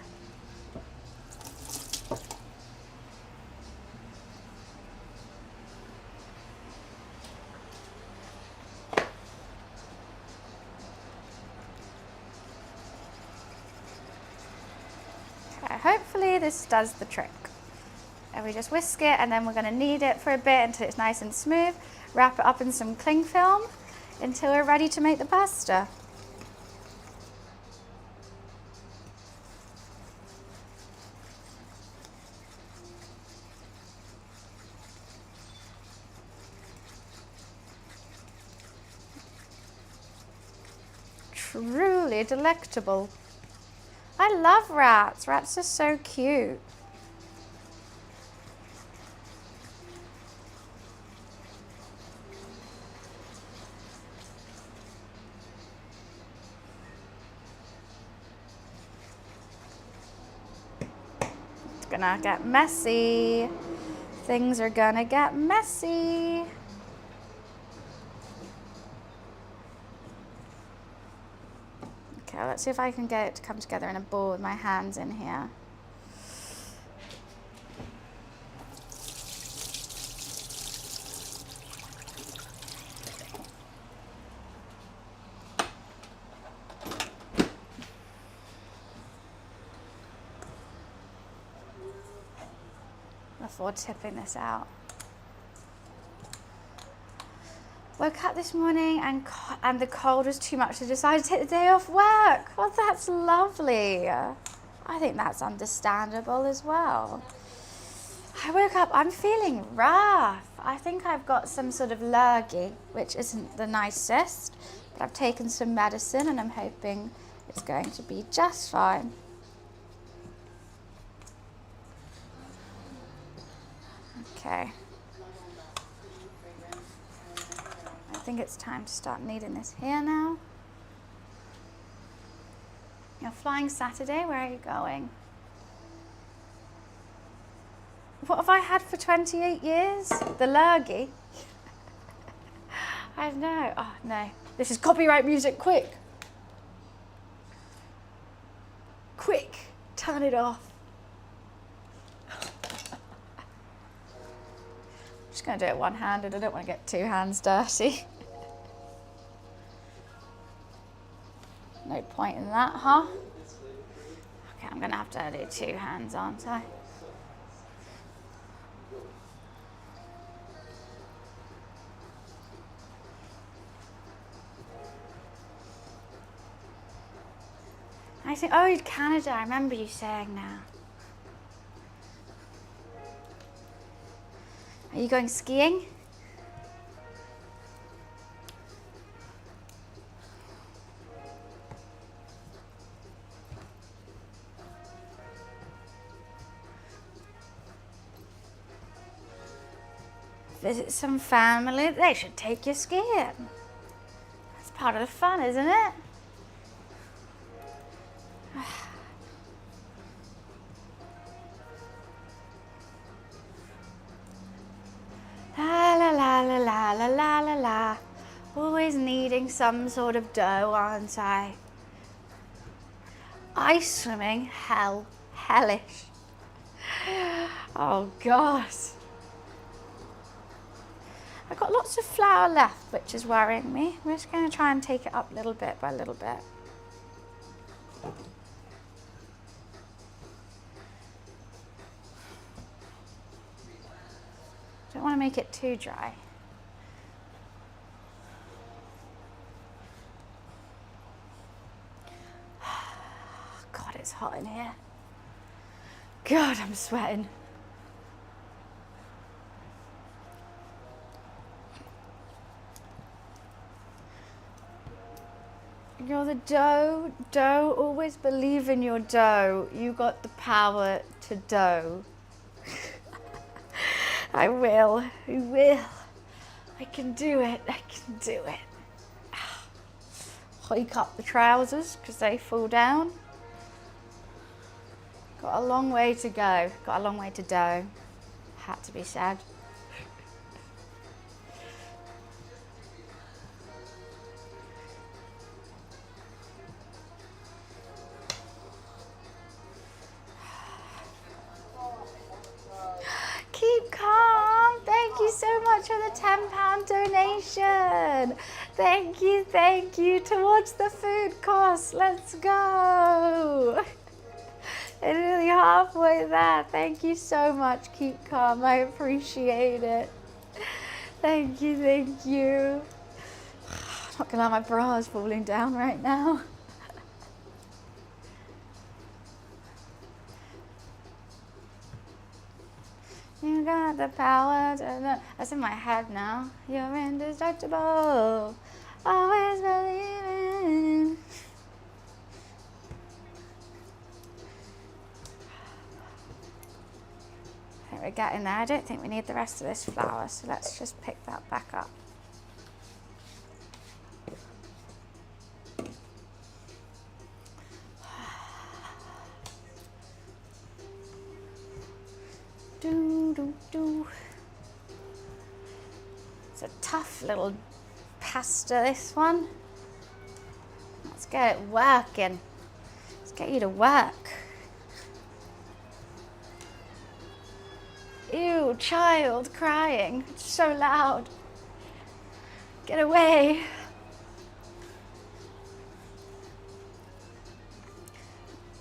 S1: Okay, hopefully this does the trick. And we just whisk it, and then we're going to knead it for a bit until it's nice and smooth. Wrap it up in some cling film until we're ready to make the pasta. Truly delectable. I love rats. Rats are so cute. Gonna get messy. Things are gonna get messy. Okay, let's see if I can get it to come together in a ball with my hands in here. Before tipping this out. Woke up this morning and the cold was too much, so decided to take the day off work. Well, that's lovely. I think that's understandable as well. I woke up, I'm feeling rough. I think I've got some sort of lurgy, which isn't the nicest, but I've taken some medicine and I'm hoping it's going to be just fine. Okay. I think it's time to start kneading this here now. You're flying Saturday, where are you going? What have I had for 28 years? The lurgy? I know, oh no. This is copyright music, quick. Quick, turn it off. I'm just gonna do it one-handed, I don't want to get 2 hands dirty. No point in that, huh? Okay, Okay, I'm gonna have to do two hands, aren't I? I think, oh, Canada, I remember you saying now. Are you going skiing? Visit some family. They should take you skiing. That's part of the fun, isn't it? La la la la la la la la la. Always needing some sort of dough, aren't I? Ice swimming, hellish. Oh God. I've got lots of flour left, which is worrying me. I'm just going to try and take it up little bit by little bit. Don't want to make it too dry. God, it's hot in here. God, I'm sweating. You're the dough. Dough, always believe in your dough. You got the power to dough. I will. I can do it. I can do it. Hike up the trousers because they fall down. Got a long way to go. Got a long way to dough. Had to be said. Keep calm. Thank you so much for the £10 donation. Thank you. Towards the food cost. Let's go. We're nearly halfway there. Thank you so much. Keep calm. I appreciate it. Thank you. I'm not gonna lie, my bra is falling down right now. You got the power to... That's in my head now. You're indestructible. Always believing. I think we're getting there. I don't think we need the rest of this flour, so let's just pick that back up. It's a tough little pasta, this one. Let's get it working. Let's get you to work. Ew, child crying. It's so loud. Get away.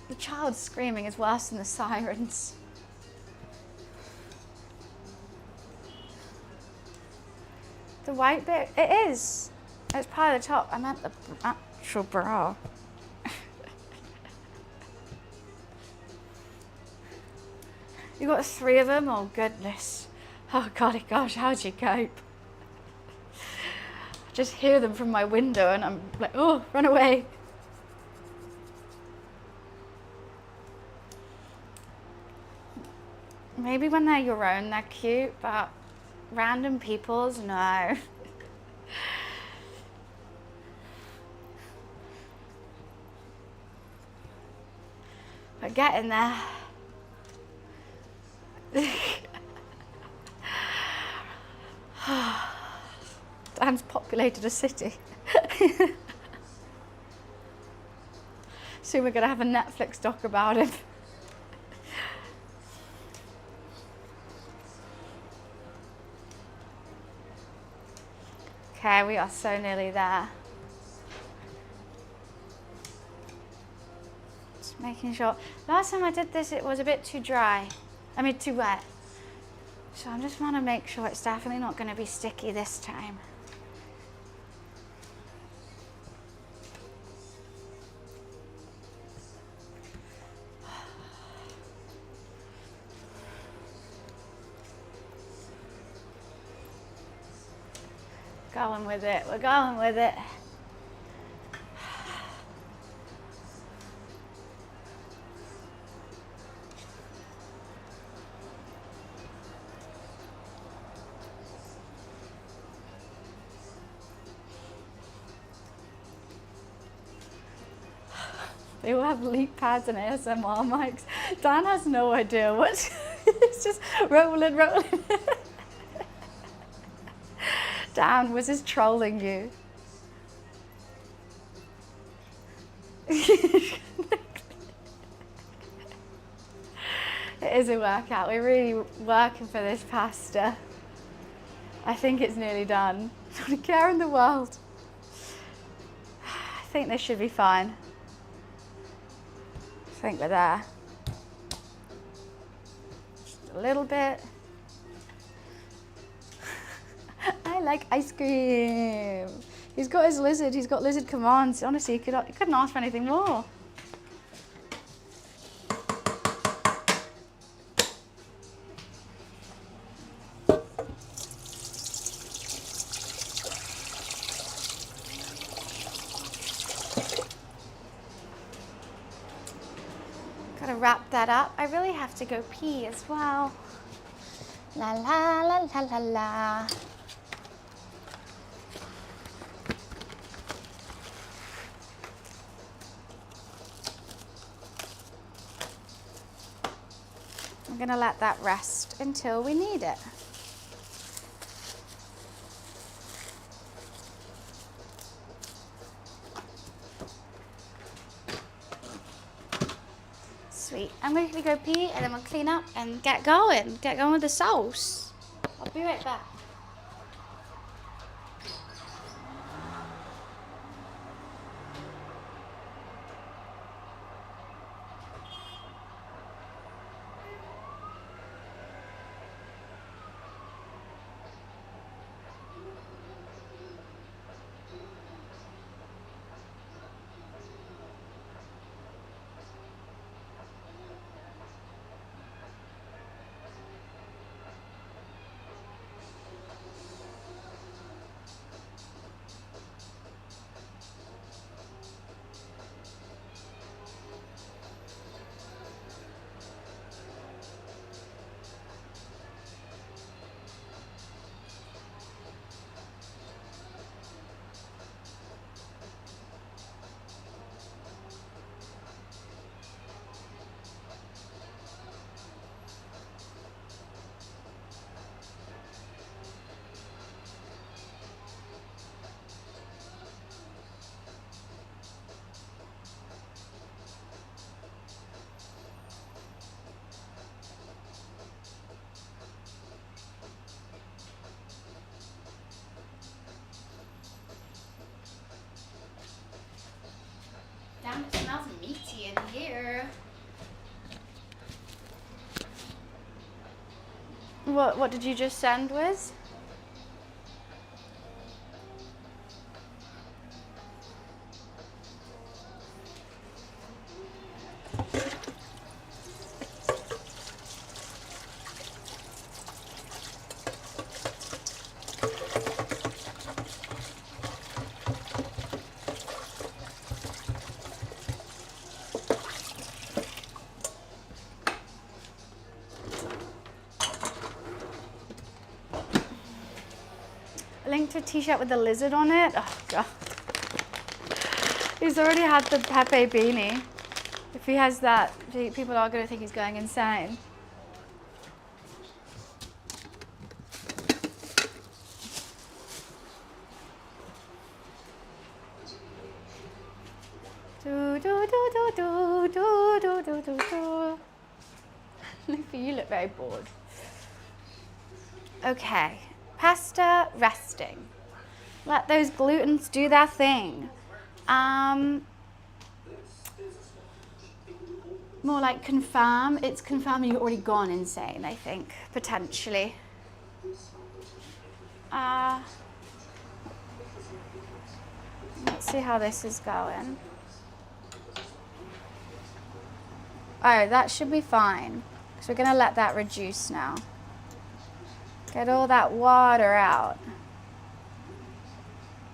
S1: The child screaming is worse than the sirens. The white bit, it is. It's part of the top. I meant the actual bra. You got 3 of them? Oh goodness. Oh golly gosh, how'd you cope? I just hear them from my window and I'm like, oh, run away. Maybe when they're your own, they're cute, but random people's, no. We're getting there. Dan's populated a city. Soon we're going to have a Netflix doc about him. Okay, we are so nearly there. Just Making sure. Last time I did this, it was a bit too dry. I mean, too wet. So I just want to make sure it's definitely not going to be sticky this time. Going with it, we're going with it. They all have leak pads and ASMR mics. Dan has no idea what. It's just rolling. Dan was just trolling you. It is a workout. We're really working for this pasta. I think it's nearly done. Not a care in the world. I think this should be fine. I think we're there. Just a little bit. I like ice cream. He's got his lizard. He's got lizard commands. Honestly, he couldn't ask for anything more. Gotta wrap that up. I really have to go pee as well. La la la la la la. I'm gonna let that rest until we need it. Sweet. I'm going to go pee and then we'll clean up and get going. Get going with the sauce. I'll be right back. Damn, it smells meaty in here. What did you just send, Wiz? Linked a t-shirt with the lizard on it. Oh god. He's already had the Pepe beanie. If he has that, people are going to think he's going insane. Do do do do do do do do do do. You look very bored. Okay. Pasta resting. Let those glutens do their thing. more like confirm. It's confirming you've already gone insane, I think, potentially. Let's see how this is going. Oh, that should be fine. So we're going to let that reduce now. Get all that water out.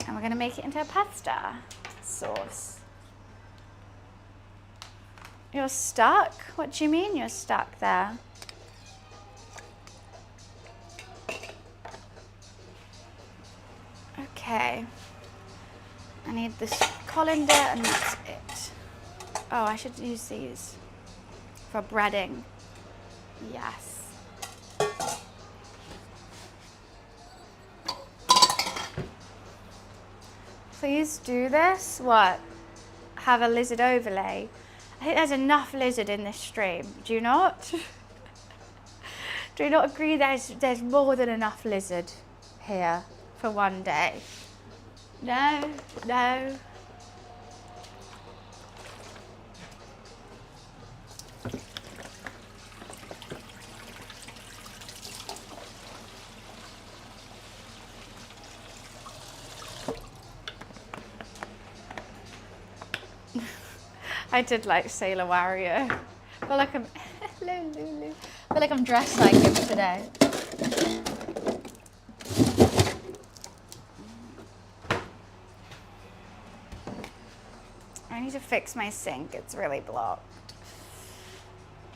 S1: And we're going to make it into a pasta sauce. You're stuck? What do you mean you're stuck there? Okay. I need this colander and that's it. Oh, I should use these for breading. Yes. Please do this. What? Have a lizard overlay. I think there's enough lizard in this stream. Do you not? Do you not agree there's more than enough lizard here for one day? No, no. I did like Sailor Warrior. I feel like I'm hello Lulu. I feel like I'm dressed like him today. I need to fix my sink. It's really blocked.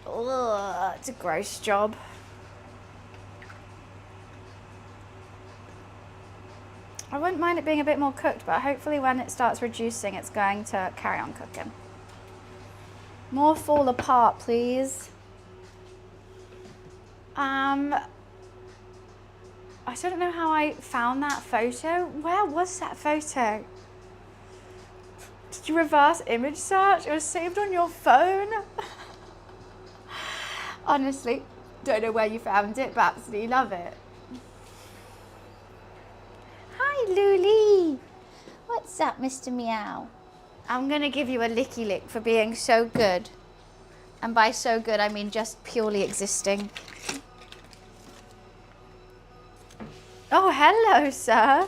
S1: Ugh, it's a gross job. I wouldn't mind it being a bit more cooked, but hopefully when it starts reducing, it's going to carry on cooking. More fall apart, please. I don't know how I found that photo. Where was that photo? Did you reverse image search? It was saved on your phone? Honestly, don't know where you found it, but absolutely love it. Hi, Luli. What's up, Mr. Meow? I'm going to give you a licky lick for being so good. And by so good, I mean just purely existing. Oh, hello, sir.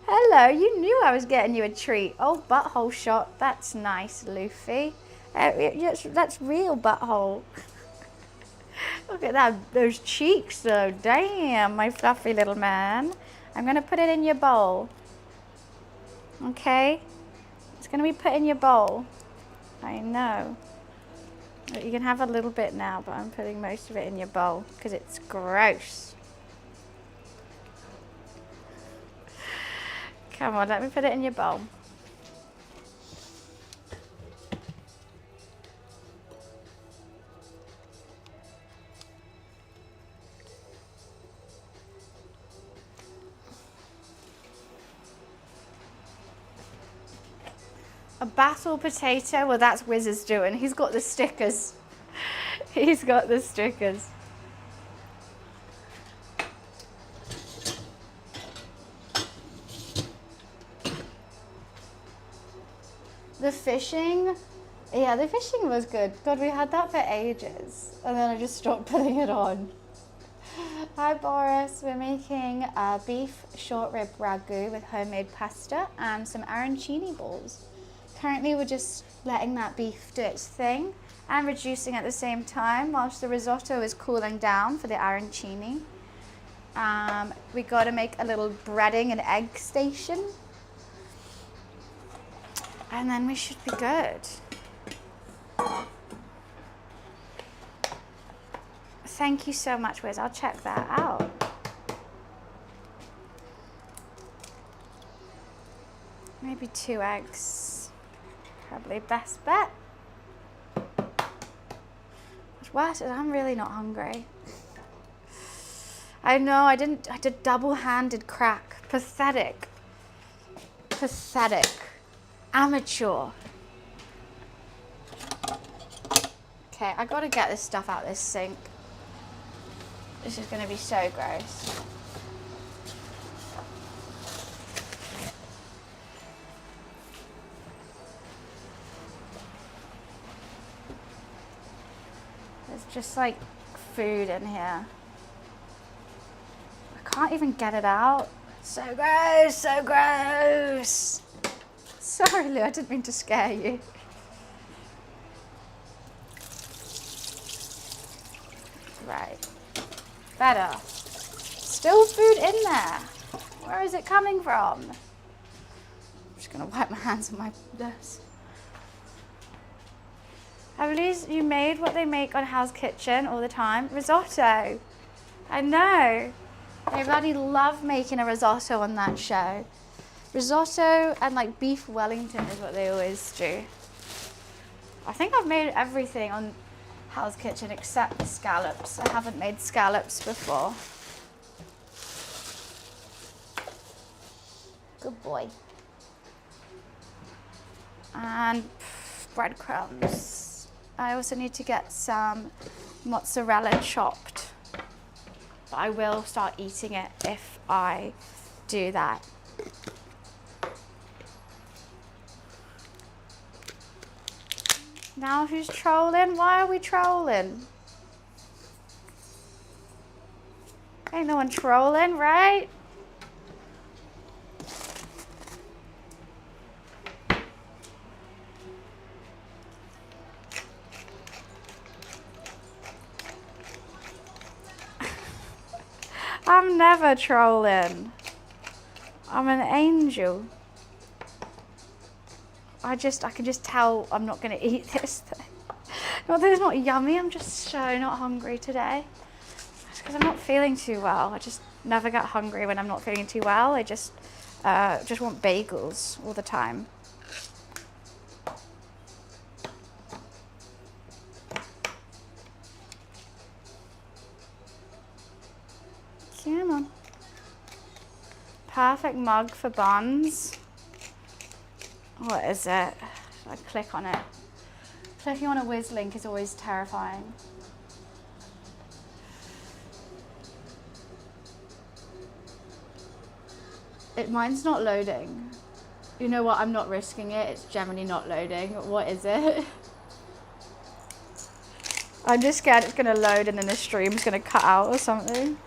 S1: Hello, you knew I was getting you a treat. Oh, butthole shot. That's nice, Luffy. That's real butthole. Look at that, those cheeks, though. Damn, my fluffy little man. I'm going to put it in your bowl. Okay? It's going to be put in your bowl. I know. You can have a little bit now, but I'm putting most of it in your bowl because it's gross. Come on, let me put it in your bowl. A battle potato? Well, that's Wiz's doing. He's got the stickers. He's got the stickers. The fishing? Yeah, the fishing was good. God, we had that for ages. And then I just stopped putting it on. Hi, Boris. We're making a beef short rib ragu with homemade pasta and some arancini balls. Currently, we're just letting that beef do its thing and reducing at the same time whilst the risotto is cooling down for the arancini. We got to make a little breading and egg station. And then we should be good. Thank you so much, Wiz. I'll check that out. Maybe 2 eggs. Probably best bet. What? I'm really not hungry. I know, I did double-handed crack. Pathetic. Pathetic. Amateur. Okay, I gotta get this stuff out of this sink. This is gonna be so gross. just like food in here. I can't even get it out. So gross, so gross. Sorry, Lou, I didn't mean to scare you. Right, better. Still food in there. Where is it coming from? I'm just gonna wipe my hands on my this. Have you made what they make on Hell's Kitchen all the time? Risotto. I know. They bloody love making a risotto on that show. Risotto and like beef Wellington is what they always do. I think I've made everything on Hell's Kitchen except the scallops. I haven't made scallops before. Good boy. And breadcrumbs. I also need to get some mozzarella chopped. But I will start eating it if I do that. Now who's trolling? Why are we trolling? Ain't no one trolling, right? I'm never trolling. I'm an angel. I can just tell I'm not going to eat this thing. Not that it's not yummy, I'm just so not hungry today. It's because I'm not feeling too well. I just never get hungry when I'm not feeling too well. I just want bagels all the time. Come on. Perfect mug for buns. What is it? Should I click on it? Clicking on a whiz link is always terrifying. Mine's not loading. You know what? I'm not risking it. It's generally not loading. What is it? I'm just scared it's going to load and then the stream's going to cut out or something.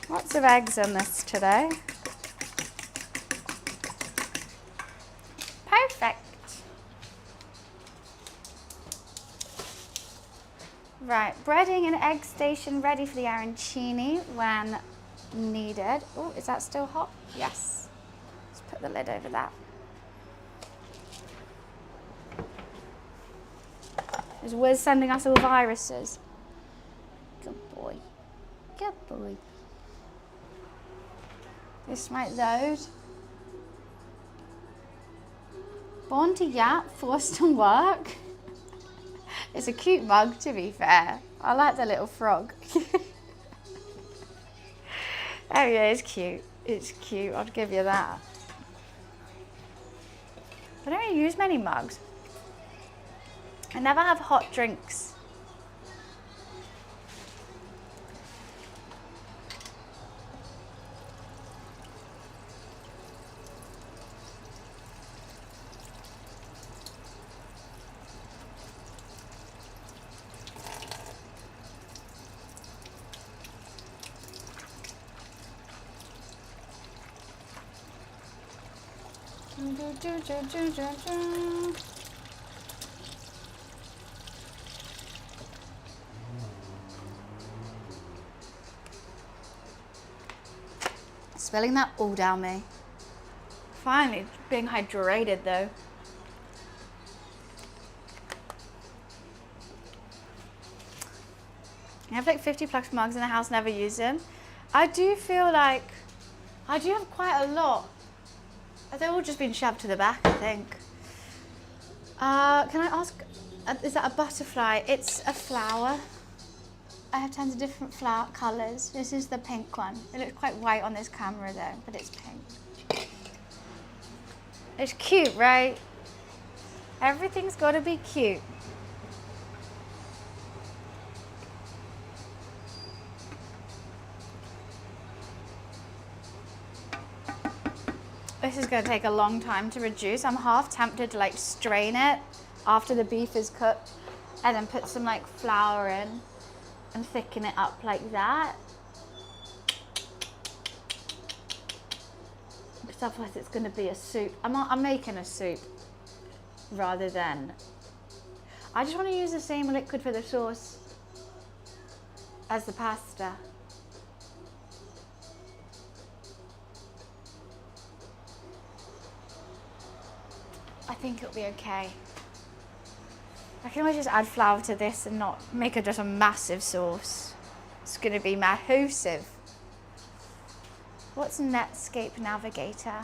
S1: Lots of eggs in this today. Perfect. Right, breading and egg station ready for the arancini when needed. Oh, is that still hot? Yes. Let's put the lid over that. Is Wiz sending us all viruses? Good boy. Good boy. This might load. Born to yap, forced to work. It's a cute mug, to be fair. I like the little frog. Oh yeah, it's cute. It's cute, I'd give you that. I don't really use many mugs. I never have hot drinks. Spilling that all down me. Finally, being hydrated though. I have like 50 plus mugs in the house, never use them. I do feel like I do have quite a lot. They've all just been shoved to the back, I think. Can I ask, is that a butterfly? It's a flower. I have tons of different flower colours. This is the pink one. It looks quite white on this camera though, but it's pink. It's cute, right? Everything's got to be cute. This is going to take a long time to reduce. I'm half tempted to like strain it after the beef is cooked and then put some like flour in and thicken it up like that. Because otherwise it's going to be a soup. I'm making a soup rather than... I just want to use the same liquid for the sauce as the pasta. I think it'll be okay. I can always just add flour to this and not make it just a massive sauce. It's going to be massive. What's Netscape Navigator?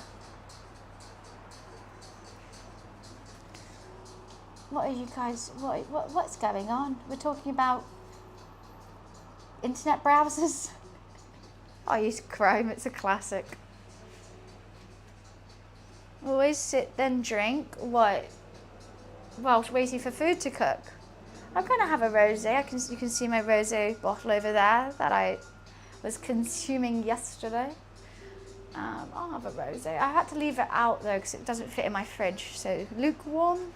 S1: What are you guys, what's going on? We're talking about internet browsers. I use Chrome, it's a classic. Always sit then drink. What? Well, waiting for food to cook. I'm gonna have a rosé. You can see my rosé bottle over there that I was consuming yesterday. I'll have a rosé. I had to leave it out though because it doesn't fit in my fridge. So lukewarm,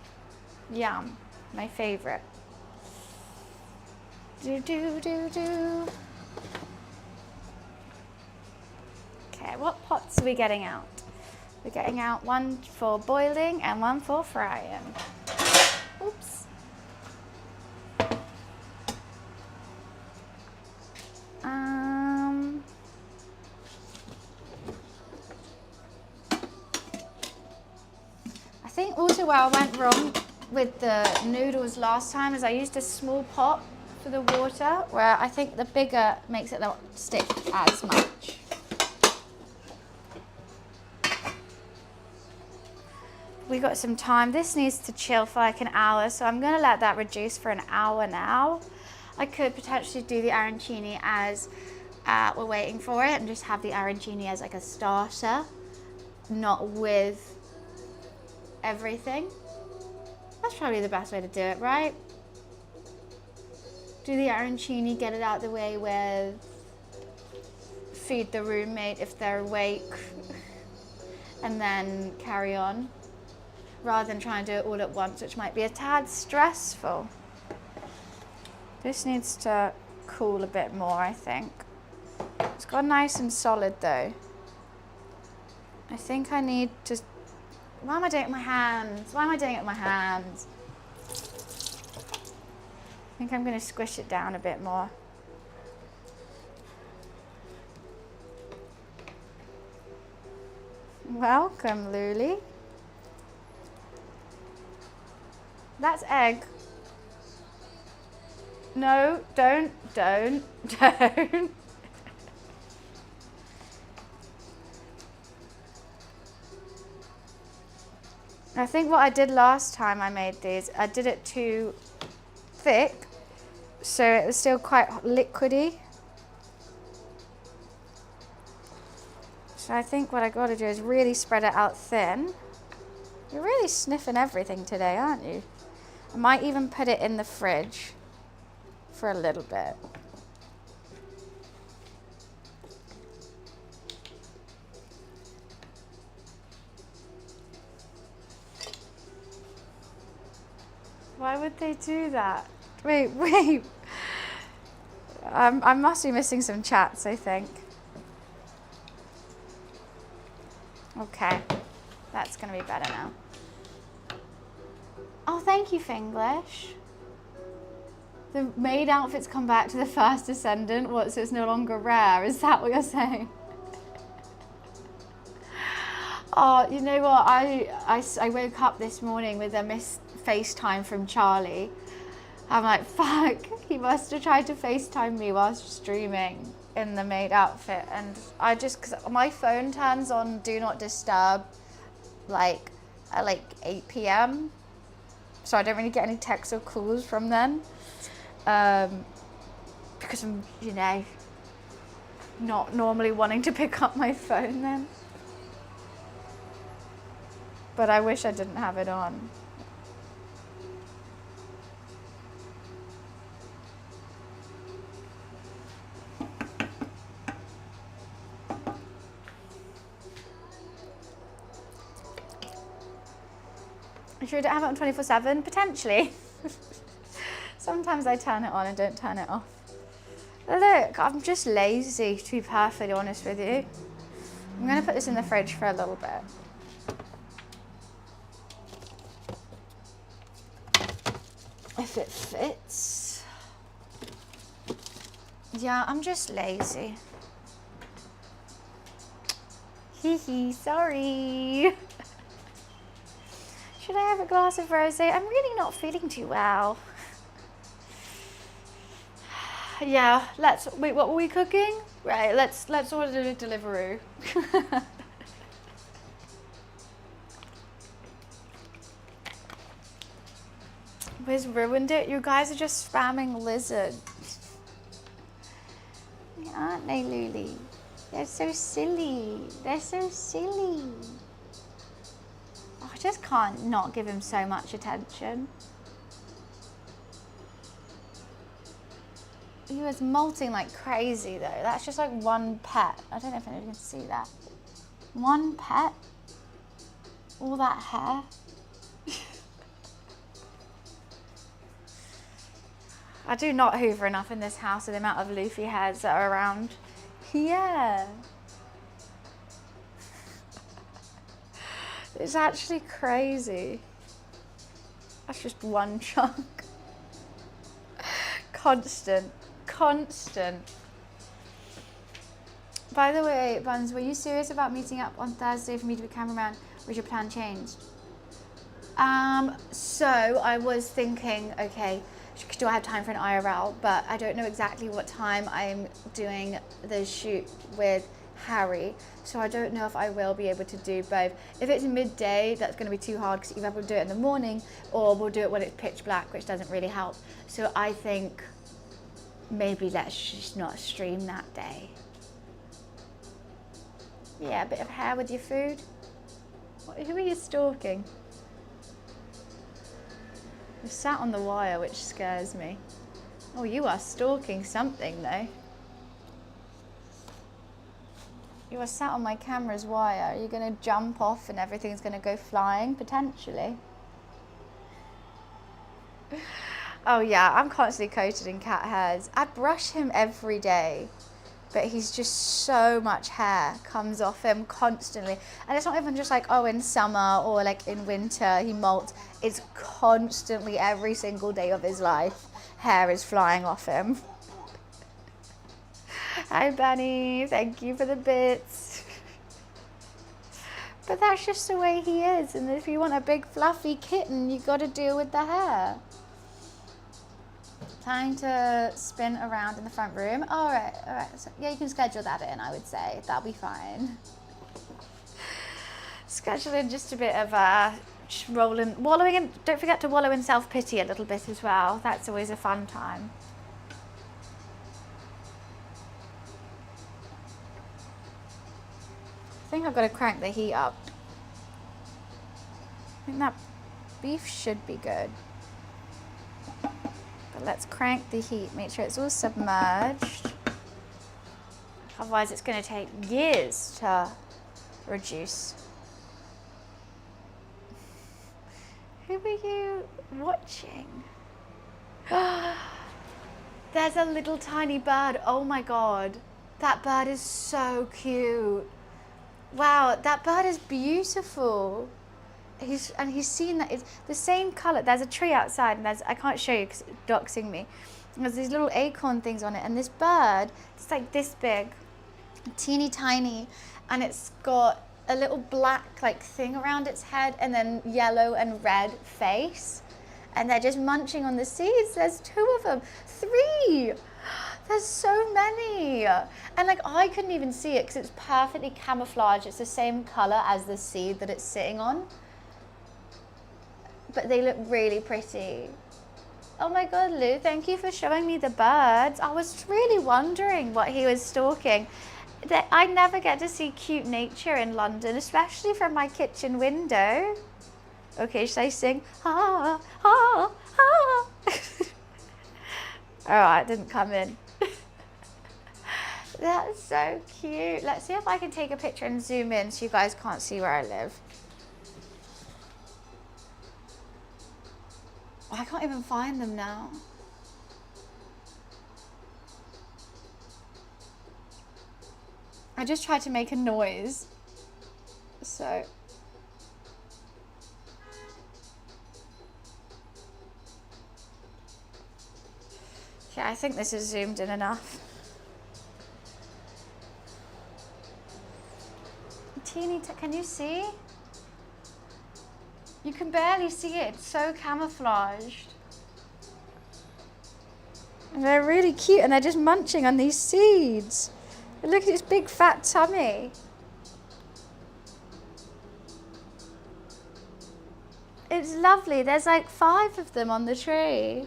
S1: yum, my favorite. Do do do do. Okay, what pots are we getting out? We're getting out one for boiling and one for frying. Oops. I think also where I went wrong with the noodles last time is I used a small pot for the water, where I think the bigger makes it not stick as much. We got some time. This needs to chill for like an hour, so I'm gonna let that reduce for an hour now. I could potentially do the arancini as we're waiting for it and just have the arancini as like a starter, not with everything. That's probably the best way to do it, right? Do the arancini, get it out of the way with feed the roommate if they're awake, and then carry on, rather than trying to do it all at once, which might be a tad stressful. This needs to cool a bit more, I think. It's got nice and solid though. I think I need to... Why am I doing it with my hands? Why am I doing it with my hands? I think I'm going to squish it down a bit more. Welcome, Luli. That's egg. No, don't. I think what I did last time I made these, I did it too thick, so it was still quite liquidy. So I think what I got to do is really spread it out thin. You're really sniffing everything today, aren't you? I might even put it in the fridge for a little bit. Why would they do that? Wait. I must be missing some chats, I think. Okay, that's gonna be better now. Oh, thank you, Finglish. The maid outfits come back to the first descendant. What, so it's no longer rare? Is that what you're saying? Oh, you know what? I woke up this morning with a missed FaceTime from Charlie. I'm like, fuck, he must have tried to FaceTime me whilst streaming in the maid outfit. And I just, because my phone turns on Do Not Disturb like at like 8 p.m. So I don't really get any texts or calls from then. Because I'm, you know, not normally wanting to pick up my phone then. but I wish I didn't have it on. Should I have it on 24/7? Potentially. Sometimes I turn it on and don't turn it off. Look, I'm just lazy, to be perfectly honest with you. I'm going to put this in the fridge for a little bit. If it fits. Yeah, I'm just lazy. Hee hee, sorry. Should I have a glass of rosé? I'm really not feeling too well. Yeah, wait, what were we cooking? Right, let's order a Deliveroo. Where's ruined it? You guys are just spamming lizard. Aren't they, Luli? They're so silly. They're so silly. Oh, I just can't not give him so much attention. He was molting like crazy though. That's just like one pet. I don't know if anyone can see that. One pet. All that hair. I do not hoover enough in this house with the amount of loofy hairs that are around. Yeah. It's actually crazy. That's just one chunk. Constant. By the way, Buns, were you serious about meeting up on Thursday for me to be cameraman, or was your plan changed? So I was thinking, okay, do I have time for an IRL? But I don't know exactly what time I'm doing the shoot with Harry, so I don't know if I will be able to do both. If it's midday, that's going to be too hard because either we'll do it in the morning or we'll do it when it's pitch black, which doesn't really help. So I think maybe let's just not stream that day. Yeah, a bit of hair with your food. Who are you stalking? You're sat on the wire, which scares me. Oh, you are stalking something though. You are sat on my camera's wire. Are you going to jump off and everything's going to go flying, potentially? Oh yeah, I'm constantly coated in cat hairs. I brush him every day, but he's just so much hair comes off him constantly. And it's not even just like, oh, in summer or like in winter he molts. It's constantly, every single day of his life, hair is flying off him. Hi Bunny, thank you for the bits. But that's just the way he is, and if you want a big fluffy kitten, you got to deal with the hair. Time to spin around in the front room. All right. So, yeah, you can schedule that in, I would say. That'll be fine. Schedule in just a bit of just wallowing in. Don't forget to wallow in self-pity a little bit as well. That's always a fun time. I think I've got to crank the heat up. I think that beef should be good. But let's crank the heat, make sure it's all submerged. Otherwise it's going to take years to reduce. Who are you watching? There's a little tiny bird. Oh my God. That bird is so cute. Wow, that bird is beautiful. He's seen that it's the same color. There's a tree outside, and I can't show you because it's doxing me. There's these little acorn things on it, and this bird, it's like this big, teeny tiny, and it's got a little black like thing around its head, and then yellow and red face, and they're just munching on the seeds. There's 2 of them, 3. There's so many. And like I couldn't even see it because it's perfectly camouflaged. It's the same color as the seed that it's sitting on. But they look really pretty. Oh my God, Lou, thank you for showing me the birds. I was really wondering what he was stalking. I never get to see cute nature in London, especially from my kitchen window. Okay, should I sing? Ah, ah, ah. Alright, it didn't come in. That's so cute. Let's see if I can take a picture and zoom in so you guys can't see where I live. Oh, I can't even find them now. I just tried to make a noise. So. Yeah, I think this is zoomed in enough. Teeny, can you see? You can barely see it, it's so camouflaged. And they're really cute and they're just munching on these seeds. And look at its big fat tummy. It's lovely, there's like 5 of them on the tree.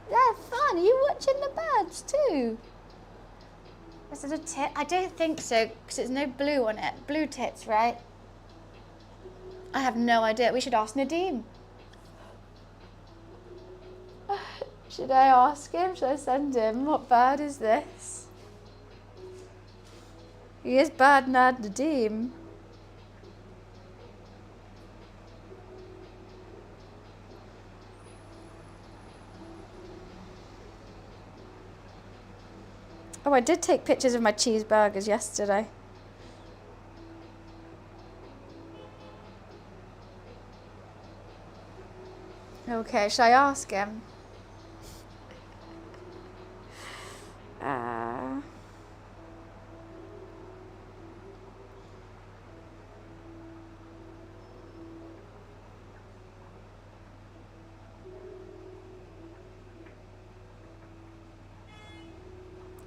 S1: They're fun, are you watching the birds too? Is it a tit? I don't think so, because there's no blue on it. Blue tits, right? I have no idea. We should ask Nadeem. Should I ask him? Should I send him? What bird is this? He is bird nerd Nadeem. Oh, I did take pictures of my cheeseburgers yesterday. Okay, shall I ask him?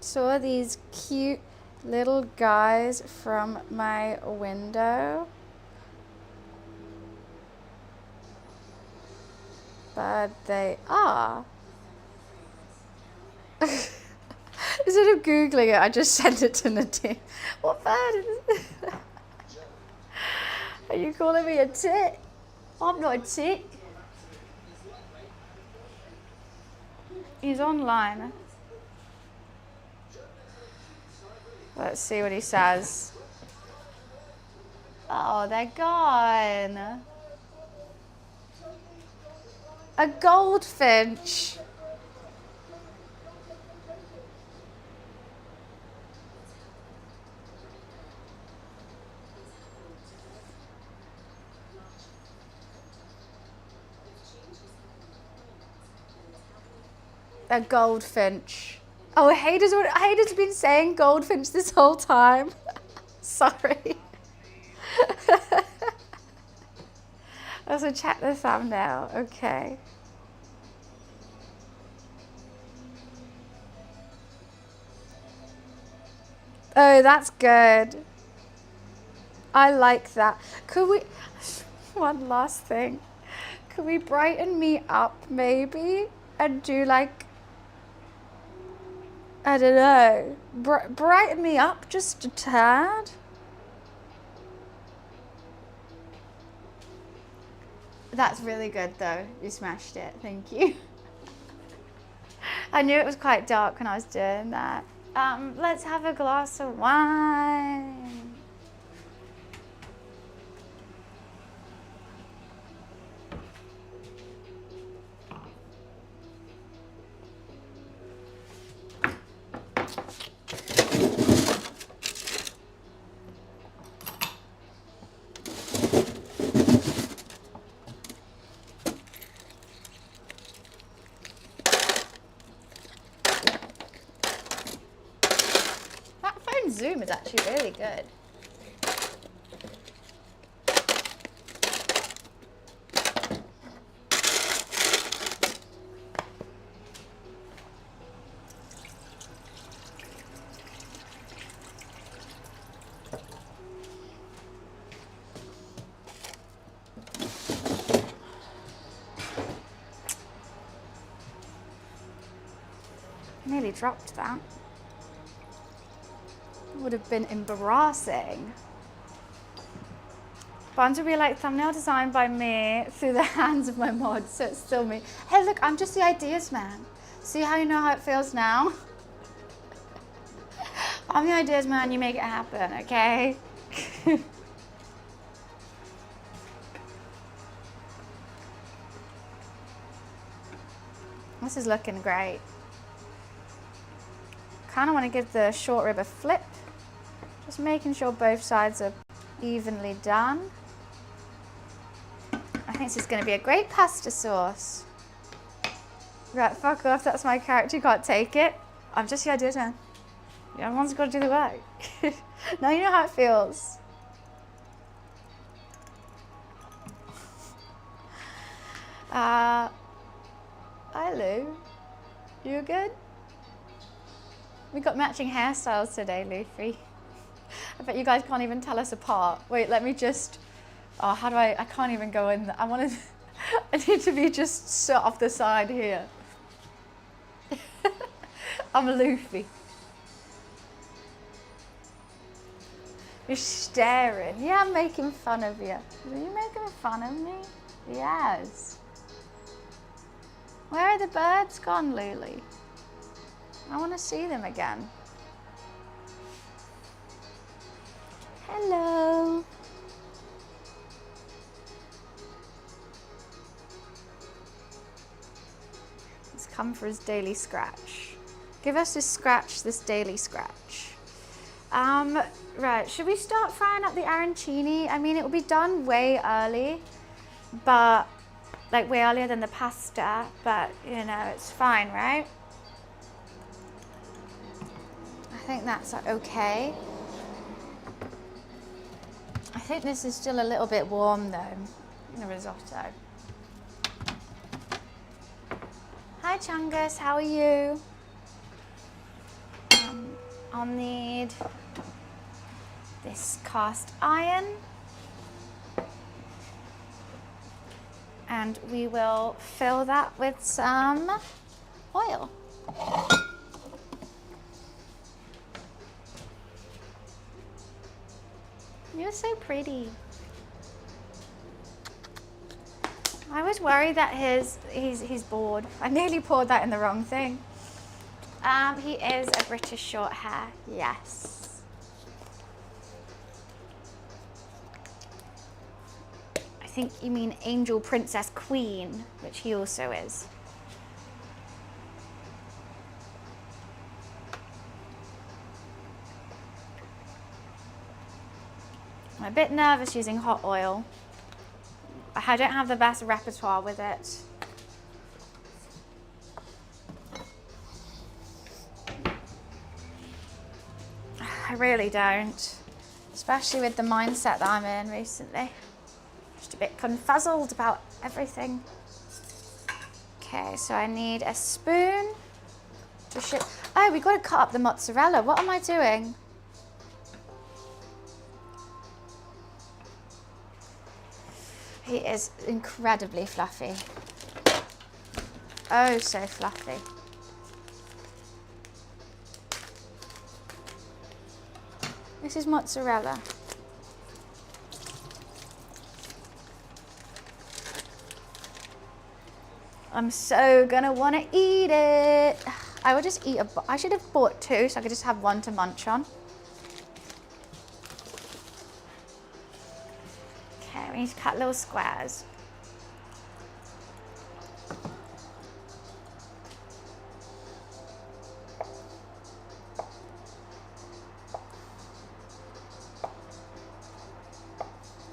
S1: Saw these cute little guys from my window. But they are. Instead of Googling it, I just sent it to Nadeem. What bird is it? Are you calling me a tit? I'm not a tit. He's online. Let's see what he says. Oh, they're gone. A goldfinch. A goldfinch. Oh, Hayden's been saying goldfinch this whole time. Sorry. Also check the thumbnail. Okay. Oh, that's good. I like that. Could we, one last thing. Could we brighten me up maybe and do like, I don't know, brighten me up just a tad? That's really good though. You smashed it. Thank you. I knew it was quite dark when I was doing that. Let's have a glass of wine. Zoom is actually really good. Nearly dropped that. Would have been embarrassing. Bonds will be like thumbnail designed by me through the hands of my mods, so it's still me. Hey look, I'm just the ideas man. See how you know how it feels now? I'm the ideas man, you make it happen, okay? This is looking great. Kind of want to give the short rib a flip. Just making sure both sides are evenly done. I think this is going to be a great pasta sauce. Right, fuck off, that's my character, you can't take it. I'm just the ideas man. Yeah, everyone's got to do the work. Now you know how it feels. Hi Lou, you good? We got matching hairstyles today, Luffy. I bet you guys can't even tell us apart. Wait, let me just, oh, how do I can't even go in there. I want to, I need to be just set off the side here. I'm a Luffy. You're staring. Yeah, I'm making fun of you. Are you making fun of me? Yes. Where are the birds gone, Luli? I want to see them again. Hello. He's come for his daily scratch. Give us this scratch, this daily scratch. Right, should we start frying up the arancini? I mean, it will be done way early, but like way earlier than the pasta, but you know, it's fine, right? I think that's okay. I think this is still a little bit warm though, the risotto. Hi Chungus, how are you? I'll need this cast iron. And we will fill that with some oil. You're so pretty. I was worried that he's bored. I nearly poured that in the wrong thing. He is a British short hair, yes. I think you mean Angel Princess Queen, which he also is. I'm a bit nervous using hot oil. I don't have the best repertoire with it. I really don't, especially with the mindset that I'm in recently. Just a bit confuzzled about everything. Okay, so I need a spoon to ship. Oh, we got to cut up the mozzarella. What am I doing? He is incredibly fluffy. Oh, so fluffy. This is mozzarella. I'm so gonna wanna eat it. I will just eat I should have bought two so I could just have one to munch on. Okay, we need to cut little squares.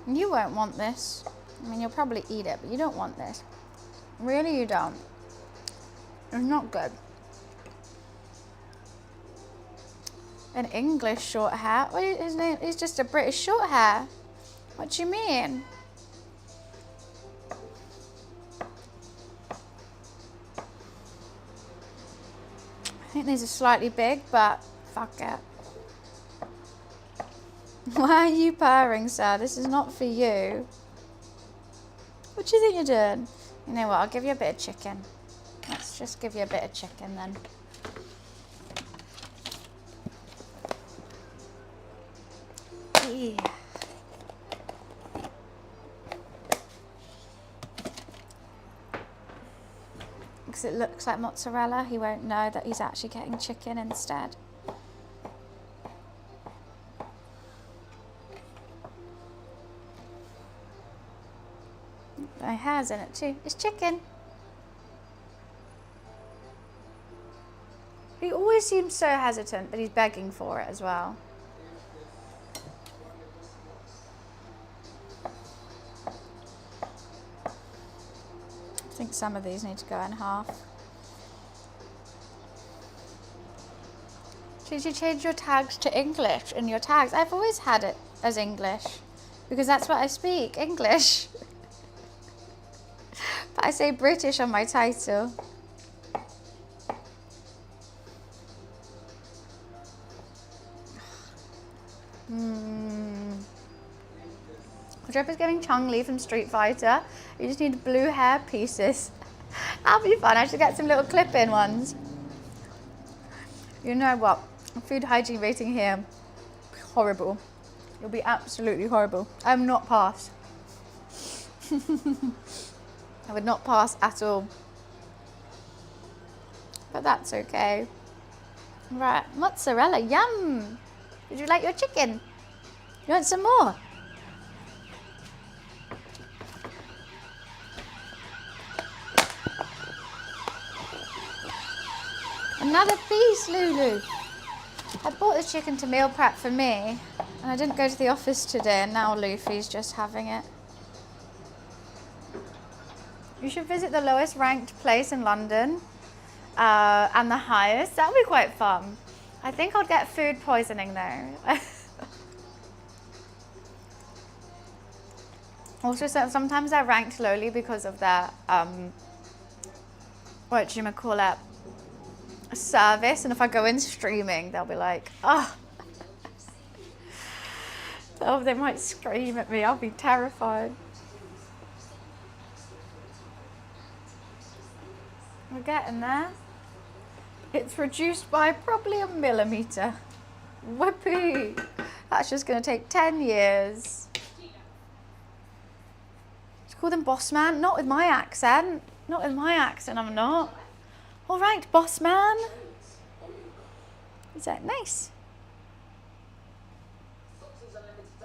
S1: You won't want this. I mean, you'll probably eat it, but you don't want this. Really, you don't. It's not good. An English short hair? What is his name? He's just a British short hair. What do you mean? I think these are slightly big, but fuck it. Why are you purring, sir? This is not for you. What do you think you're doing? You know what, I'll give you a bit of chicken. Let's just give you a bit of chicken then. Yeah. Because it looks like mozzarella, he won't know that he's actually getting chicken instead. It has in it too. It's chicken. He always seems so hesitant, but he's begging for it as well. I think some of these need to go in half. Did you change your tags to English in your tags? I've always had it as English because that's what I speak, English. But I say British on my title. Drip is getting Chun-Li from Street Fighter. You just need blue hair pieces. That'll be fun. I should get some little clip-in ones. You know what? Food hygiene rating here, horrible. It'll be absolutely horrible. I'm not pass. I would not pass at all. But that's okay. Right, mozzarella, yum. Would you like your chicken? You want some more? Another piece, Lulu. I bought the chicken to meal prep for me, and I didn't go to the office today, and now Luffy's just having it. You should visit the lowest ranked place in London, and the highest. That would be quite fun. I think I'd get food poisoning though. Also, sometimes they're ranked lowly because of their, what do you call it? Service, and if I go in streaming, they'll be like, oh, they might scream at me. I'll be terrified. We're getting there. It's reduced by probably 1 millimeter. Whoopee! That's just going to take 10 years. Just call them boss man. Not with my accent. Not with my accent, I'm not. All right, boss man. Is that nice?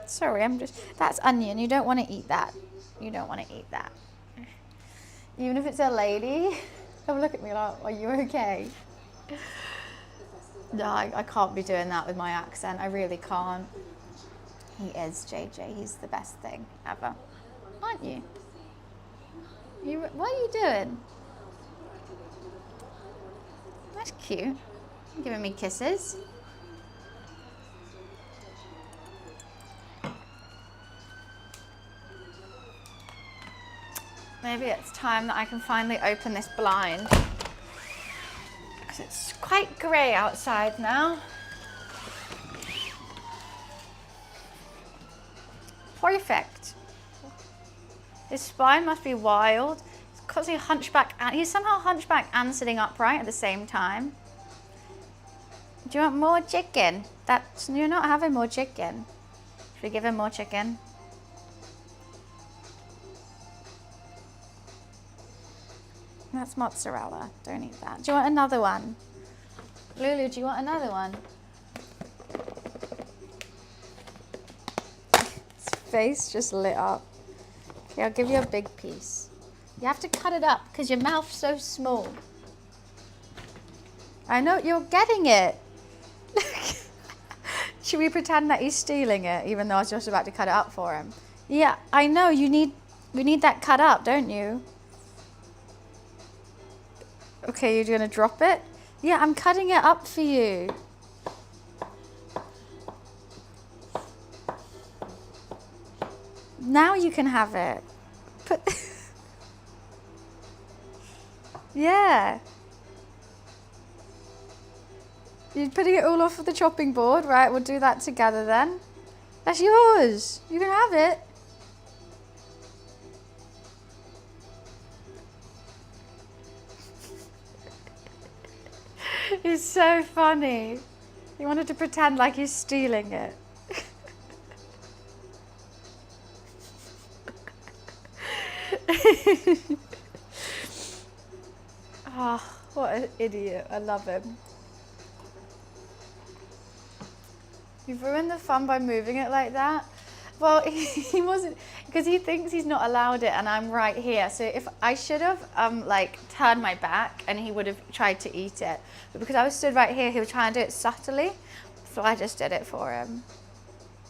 S1: Sorry, that's onion. You don't want to eat that. You don't want to eat that. Even if it's a lady. Have a look at me like, are you okay? No, I can't be doing that with my accent. I really can't. He is, JJ. He's the best thing ever. Aren't you? What are you doing? That's cute. You're giving me kisses. Maybe it's time that I can finally open this blind. Because it's quite grey outside now. Perfect. His spine must be wild. Because he's hunchback, and he's somehow hunchback and sitting upright at the same time. Do you want more chicken? You're not having more chicken. Should we give him more chicken? That's mozzarella. Don't eat that. Do you want another one? Lulu, do you want another one? His face just lit up. Okay, I'll give you a big piece. You have to cut it up because your mouth's so small. I know, you're getting it. Should we pretend that he's stealing it even though I was just about to cut it up for him? Yeah, I know, we need that cut up, don't you? Okay, you're gonna drop it? Yeah, I'm cutting it up for you. Now you can have it. Yeah. You're putting it all off of the chopping board, right? We'll do that together then. That's yours. You can have it. It's so funny. He wanted to pretend like he's stealing it. Oh, what an idiot. I love him. You've ruined the fun by moving it like that. Well, he wasn't, because he thinks he's not allowed it and I'm right here. So if I should have like turned my back and he would have tried to eat it. But because I was stood right here, he was trying to do it subtly. So I just did it for him.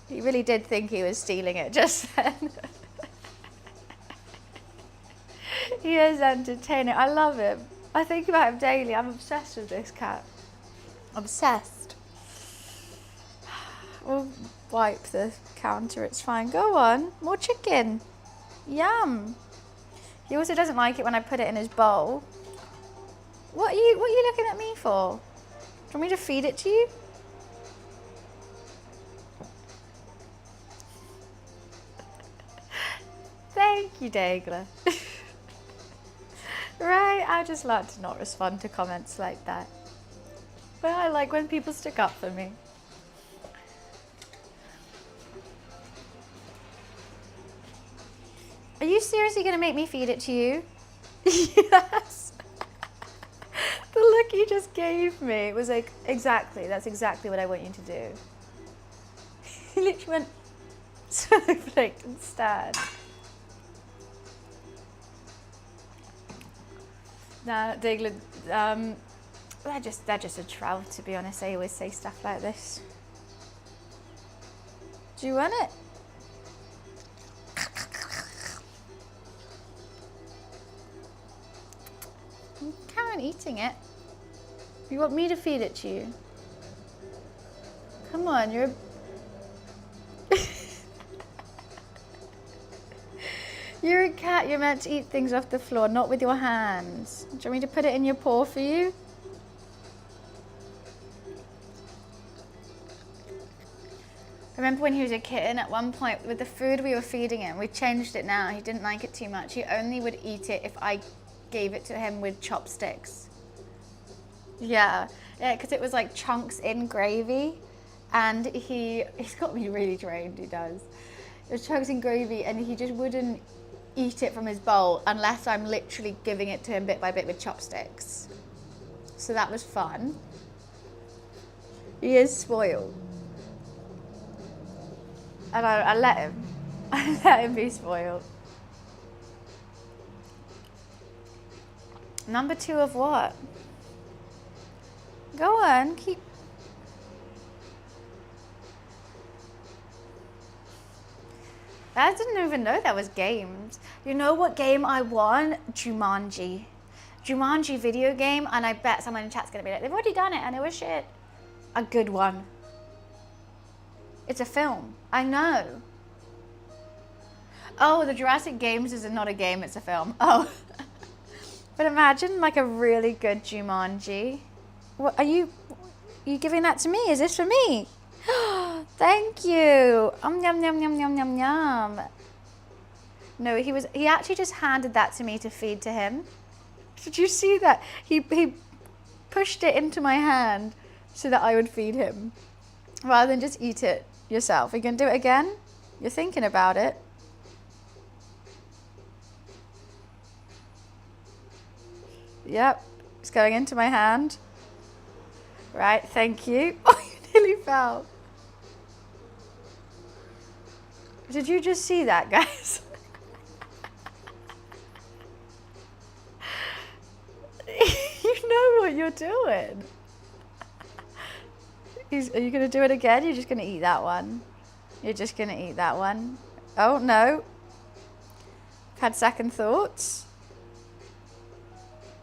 S1: He really did think he was stealing it just then. He is entertaining. I love him. I think about him daily. I'm obsessed with this cat. Obsessed. We'll wipe the counter, it's fine. Go on, more chicken. Yum. He also doesn't like it when I put it in his bowl. What are you looking at me for? Do you want me to feed it to you? Thank you, Dagler. Right, I just like to not respond to comments like that. But I like when people stick up for me. Are you seriously going to make me feed it to you? Yes. The look you just gave me was like, exactly, that's exactly what I want you to do. He literally went snowflake instead. Nah, Dagler, they're just a troll, to be honest. They always say stuff like this. Do you want it? Carry on eating it. You want me to feed it to you? Come on, you're You're a cat, you're meant to eat things off the floor, not with your hands. Do you want me to put it in your paw for you? I remember when he was a kitten, at one point with the food we were feeding him, we changed it now, he didn't like it too much. He only would eat it if I gave it to him with chopsticks. Yeah, because it was like chunks in gravy, and he's got me really trained, he does. It was chunks in gravy, and he just wouldn't eat it from his bowl unless I'm literally giving it to him bit by bit with chopsticks. So that was fun. He is spoiled. And I let him. I let him be spoiled. Number 2 of what? Go on, keep. I didn't even know that was games. You know what game I won? Jumanji. Jumanji video game, and I bet someone in chat's gonna be like, they've already done it and it was shit. A good one. It's a film. I know. Oh, the Jurassic Games is not a game, it's a film. Oh. But imagine like a really good Jumanji. What are you giving that to me? Is this for me? Thank you. Yum yum yum yum yum yum. No, he actually just handed that to me to feed to him. Did you see that? He pushed it into my hand so that I would feed him, rather than just eat it yourself. Are you gonna do it again? You're thinking about it. Yep, it's going into my hand. Right, thank you. Oh, you nearly fell. Did you just see that, guys? You know what you're doing. Are you going to do it again? You're just going to eat that one. You're just going to eat that one. Oh, no. Had second thoughts.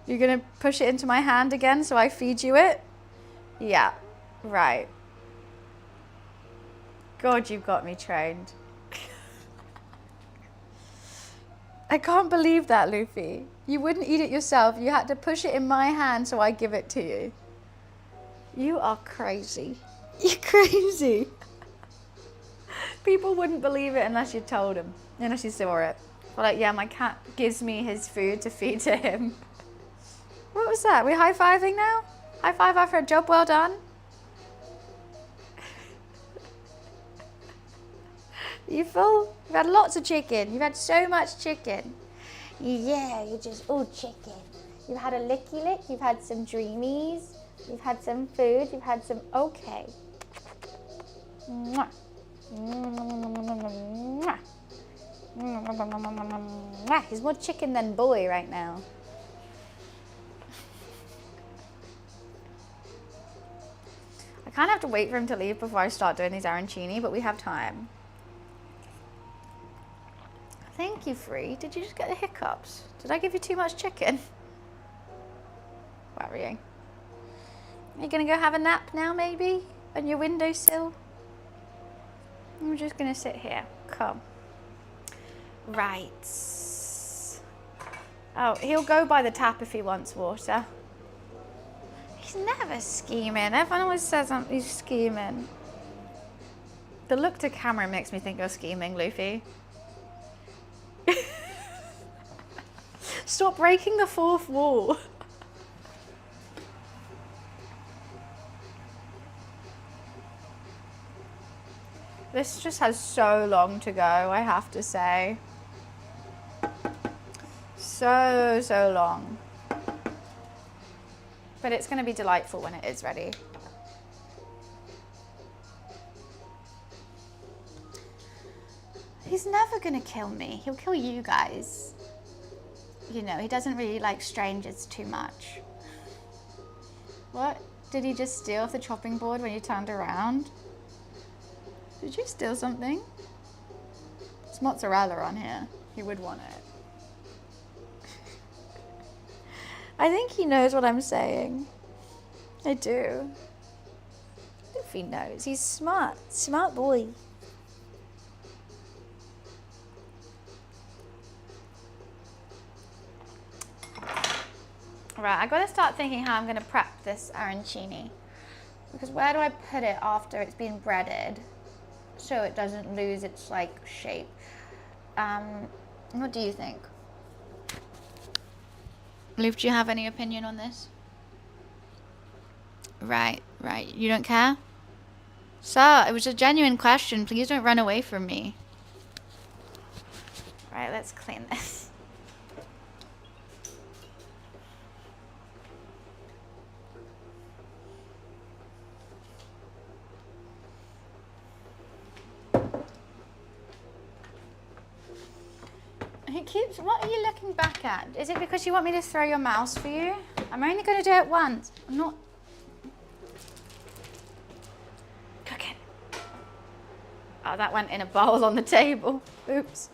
S1: You're going to push it into my hand again so I feed you it? Yeah, right. God, you've got me trained. I can't believe that, Luffy. You wouldn't eat it yourself. You had to push it in my hand so I give it to you. You are crazy. You're crazy. People wouldn't believe it unless you told them, unless you saw it. But like, yeah, my cat gives me his food to feed to him. What was that? We're high-fiving now? High five after a job well done? You full? You've had lots of chicken. You've had so much chicken. Yeah, you're just all chicken. You've had a licky lick, you've had some dreamies, you've had some food, you've had some okay. Mwah. Mwah. Mwah. He's more chicken than boy right now. I kind of have to wait for him to leave before I start doing these arancini, but we have time. Thank you, Free. Did you just get the hiccups? Did I give you too much chicken? Worrying. Are you gonna go have a nap now, maybe? On your windowsill? I'm just gonna sit here. Come. Right. Oh, he'll go by the tap if he wants water. He's never scheming. Everyone always says he's scheming. The look to camera makes me think you're scheming, Luffy. Stop breaking the fourth wall. This just has so long to go, I have to say. So long. But it's going to be delightful when it is ready. He's never going to kill me. He'll kill you guys. You know, he doesn't really like strangers too much. What? Did he just steal off the chopping board when you turned around? Did you steal something? There's mozzarella on here. He would want it. I think he knows what I'm saying. I do. If he knows. He's smart. Smart boy. Right, I gotta start thinking how I'm gonna prep this arancini. Because where do I put it after it's been breaded so it doesn't lose its like shape? What do you think? Luke, do you have any opinion on this? Right. You don't care? Sir, it was a genuine question. Please don't run away from me. Right, let's clean this. What are you looking back at? Is it because you want me to throw your mouse for you? I'm only going to do it once. I'm not cooking. Oh, that went in a bowl on the table. Oops.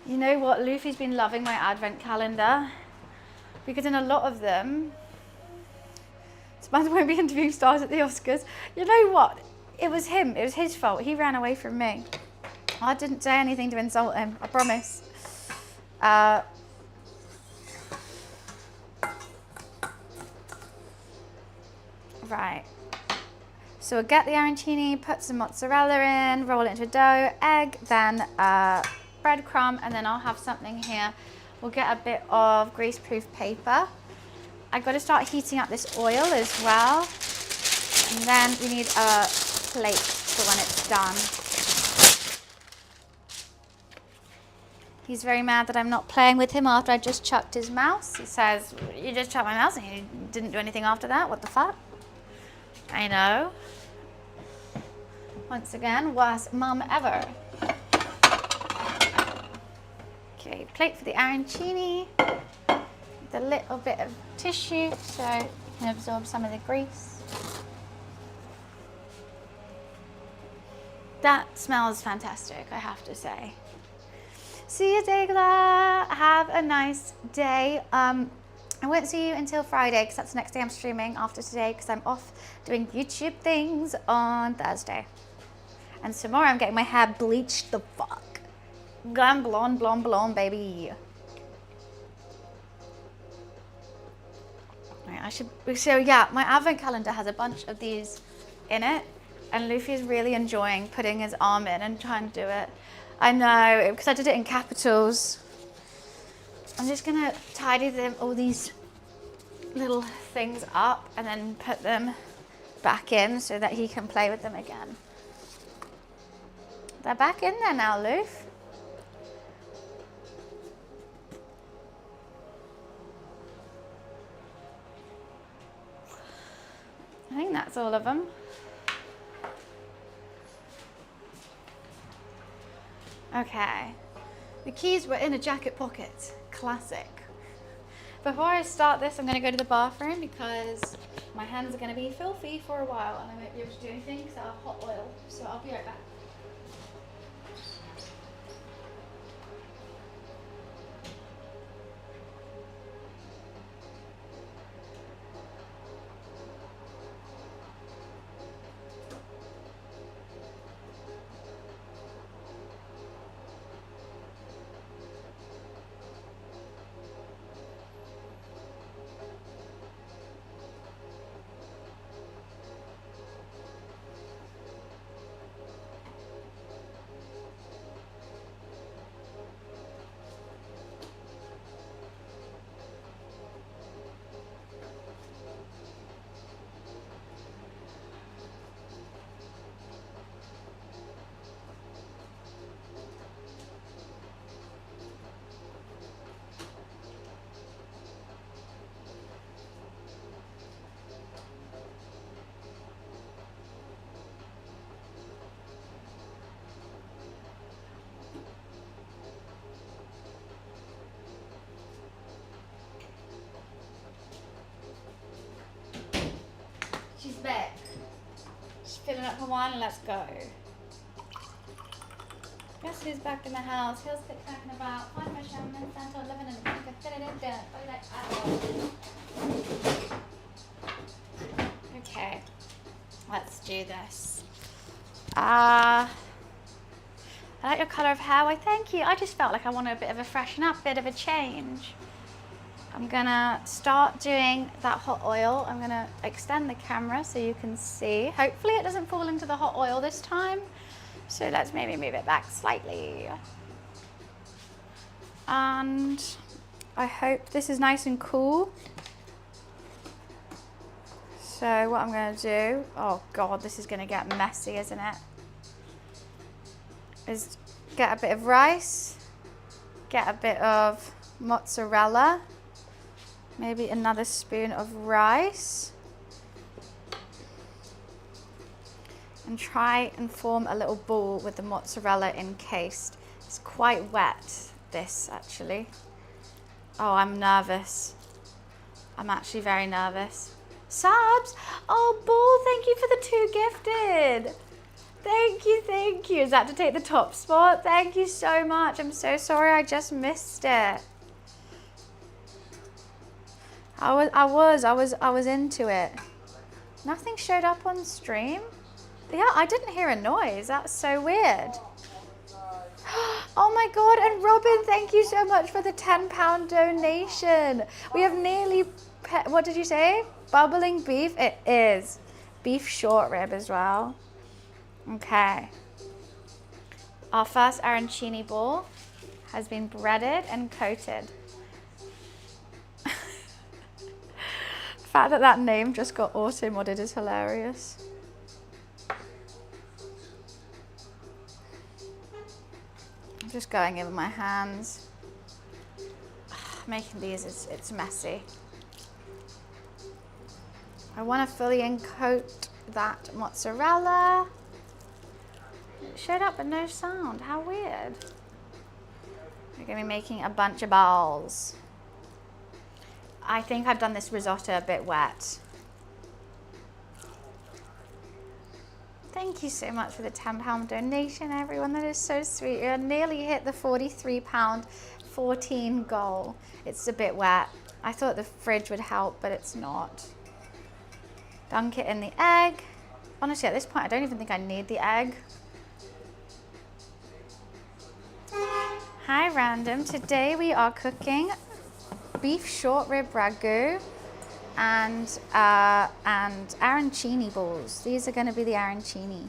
S1: You know what? Luffy's been loving my advent calendar. Because in a lot of them, Spence won't be interviewing stars at the Oscars. You know what? It was him. It was his fault. He ran away from me. I didn't say anything to insult him. I promise. Right. So we'll get the arancini, put some mozzarella in, roll it into a dough, egg, then breadcrumb, and then I'll have something here. We'll get a bit of greaseproof paper. I've got to start heating up this oil as well. And then we need a plate for when it's done. He's very mad that I'm not playing with him after I just chucked his mouse. He says, you just chucked my mouse and you didn't do anything after that? What the fuck? I know. Once again, worst mum ever. Okay, plate for the arancini. With a little bit of tissue so it can absorb some of the grease. That smells fantastic, I have to say. See you, Dagla. Have a nice day. I won't see you until Friday because that's the next day I'm streaming after today because I'm off doing YouTube things on Thursday. And tomorrow I'm getting my hair bleached the fuck. Glam blonde, baby. Right, so yeah, my advent calendar has a bunch of these in it, and Luffy's really enjoying putting his arm in and trying to do it. I know, because I did it in capitals. I'm just gonna tidy them, all these little things up and then put them back in so that he can play with them again. They're back in there now, Loof. I think that's all of them. Okay. The keys were in a jacket pocket. Classic. Before I start this, I'm going to go to the bathroom because my hands are going to be filthy for a while and I won't be able to do anything because I have hot oil. So I'll be right back. She's back. She's filling up her wine and let's go. Guess who's back in the house? Here's Klik talking about find my shaman, Santa living in the bunker, fit it in there. Okay, let's do this. I like your colour of hair. Why, thank you. I just felt like I wanted a bit of a freshen up, bit of a change. I'm gonna start doing that hot oil. I'm gonna extend the camera so you can see. Hopefully it doesn't fall into the hot oil this time. So let's maybe move it back slightly. And I hope this is nice and cool. So what I'm gonna do, oh God, this is gonna get messy, isn't it? Is get a bit of rice, get a bit of mozzarella, maybe another spoon of rice, and try and form a little ball with the mozzarella encased. It's quite wet, this actually. Oh, I'm nervous. I'm actually very nervous. Subs! Oh, Bull, thank you for the 2 gifted. Thank you. Is that to take the top spot? Thank you so much. I'm so sorry I just missed it. I was into it. Nothing showed up on stream. Yeah, I didn't hear a noise. That's so weird. Oh my God, and Robin, thank you so much for the £10 donation. We have nearly, what did you say? Bubbling beef? It is. Beef short rib as well. Okay. Our first arancini ball has been breaded and coated. The fact that that name just got auto-modded is hilarious. I'm just going in with my hands. Making these, it's messy. I want to fully encoat that mozzarella. It showed up but no sound. How weird. We're going to be making a bunch of balls. I think I've done this risotto a bit wet. Thank you so much for the £10 donation, everyone. That is so sweet. You nearly hit the £43.14 goal. It's a bit wet. I thought the fridge would help, but it's not. Dunk it in the egg. Honestly, at this point, I don't even think I need the egg. Hi, Random. Today we are cooking beef short rib ragu and arancini balls. These are going to be the arancini.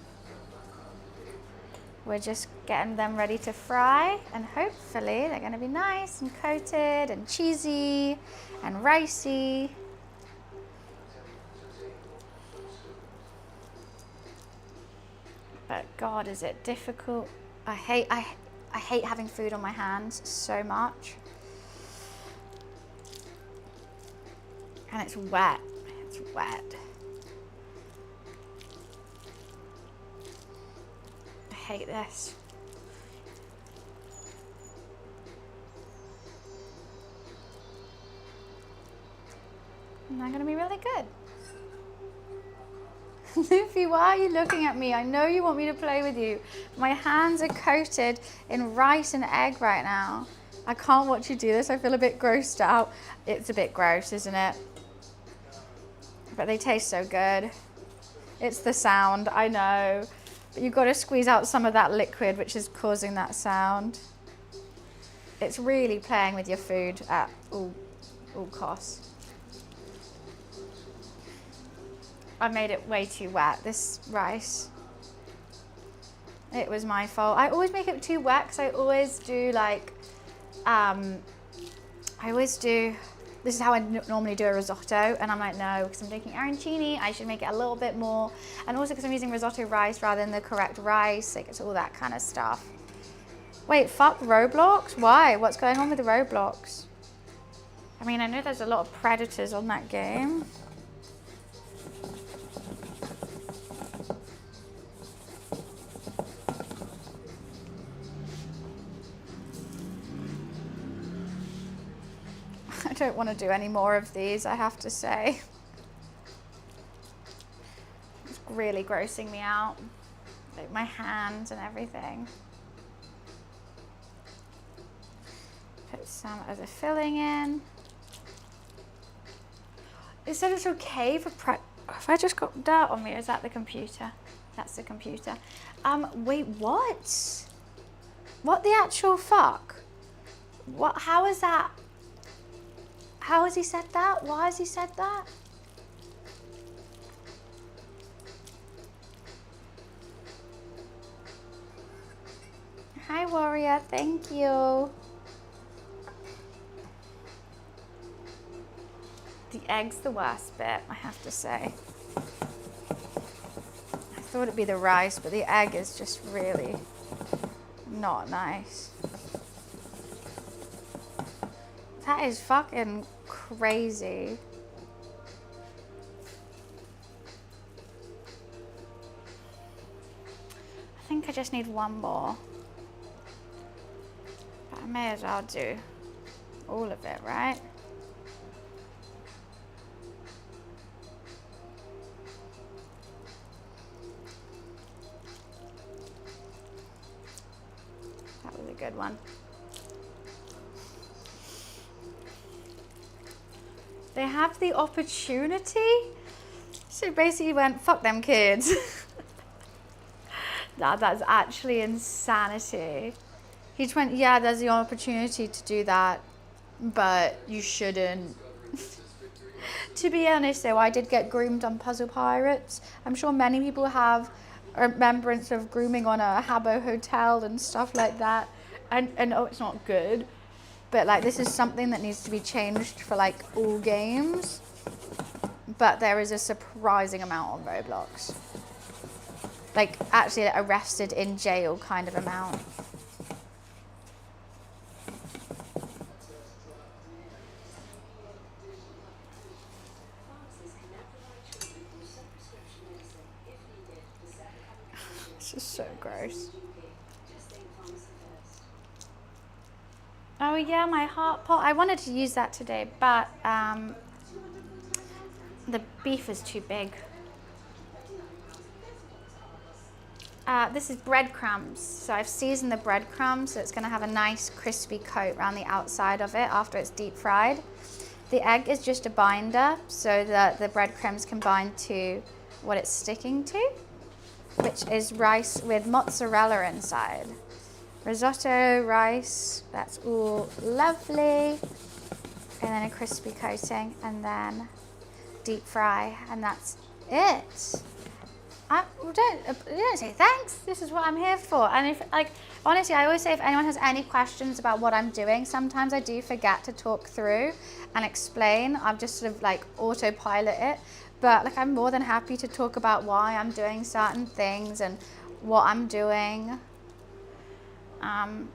S1: We're just getting them ready to fry, and hopefully they're going to be nice and coated and cheesy and ricey. hard is it? Difficult? I hate having food on my hands so much. And it's wet. It's wet. I hate this. And they're gonna be really good. Luffy, why are you looking at me? I know you want me to play with you. My hands are coated in rice and egg right now. I can't watch you do this. I feel a bit grossed out. It's a bit gross, isn't it? But they taste so good. It's the sound, I know. But you've got to squeeze out some of that liquid, which is causing that sound. It's really playing with your food at all costs. I made it way too wet, this rice. It was my fault. I always make it too wet because I always do like, this is how I normally do a risotto, and I'm like, no, because I'm making arancini, I should make it a little bit more. And also because I'm using risotto rice rather than the correct rice, like it's all that kind of stuff. Wait, fuck Roblox? Why? What's going on with the Roblox? I mean, I know there's a lot of predators on that game. I don't want to do any more of these, I have to say. It's really grossing me out. Like my hands and everything. Put some of the filling in. It said it's okay for have I just got dirt on me? Or is that the computer? That's the computer. Wait, what? What the actual fuck? What? How is that? How has he said that? Why has he said that? Hi, Warrior. Thank you. The egg's the worst bit, I have to say. I thought it'd be the rice, but the egg is just really not nice. That is fucking crazy. I think I just need one more. But I may as well do all of it, right? That was a good one. They have the opportunity. So basically went, fuck them kids. That's actually insanity. He just went, yeah, there's the opportunity to do that, but you shouldn't. To be honest though, I did get groomed on Puzzle Pirates. I'm sure many people have a remembrance of grooming on a Habbo hotel and stuff like that. And oh, it's not good. But like this is something that needs to be changed for like all games. But there is a surprising amount on Roblox. Like actually arrested in jail kind of amount. This is so gross. Oh yeah, my heart pot. I wanted to use that today, but the beef is too big. This is breadcrumbs. So I've seasoned the breadcrumbs, so it's going to have a nice crispy coat around the outside of it after it's deep fried. The egg is just a binder, so that the breadcrumbs can bind to what it's sticking to, which is rice with mozzarella inside. Risotto, rice, that's all lovely. And then a crispy coating, and then deep fry, and that's it. Don't say thanks. This is what I'm here for. And if, like, honestly, I always say if anyone has any questions about what I'm doing, sometimes I do forget to talk through and explain. I've just sort of like autopilot it. But like, I'm more than happy to talk about why I'm doing certain things and what I'm doing. Gonna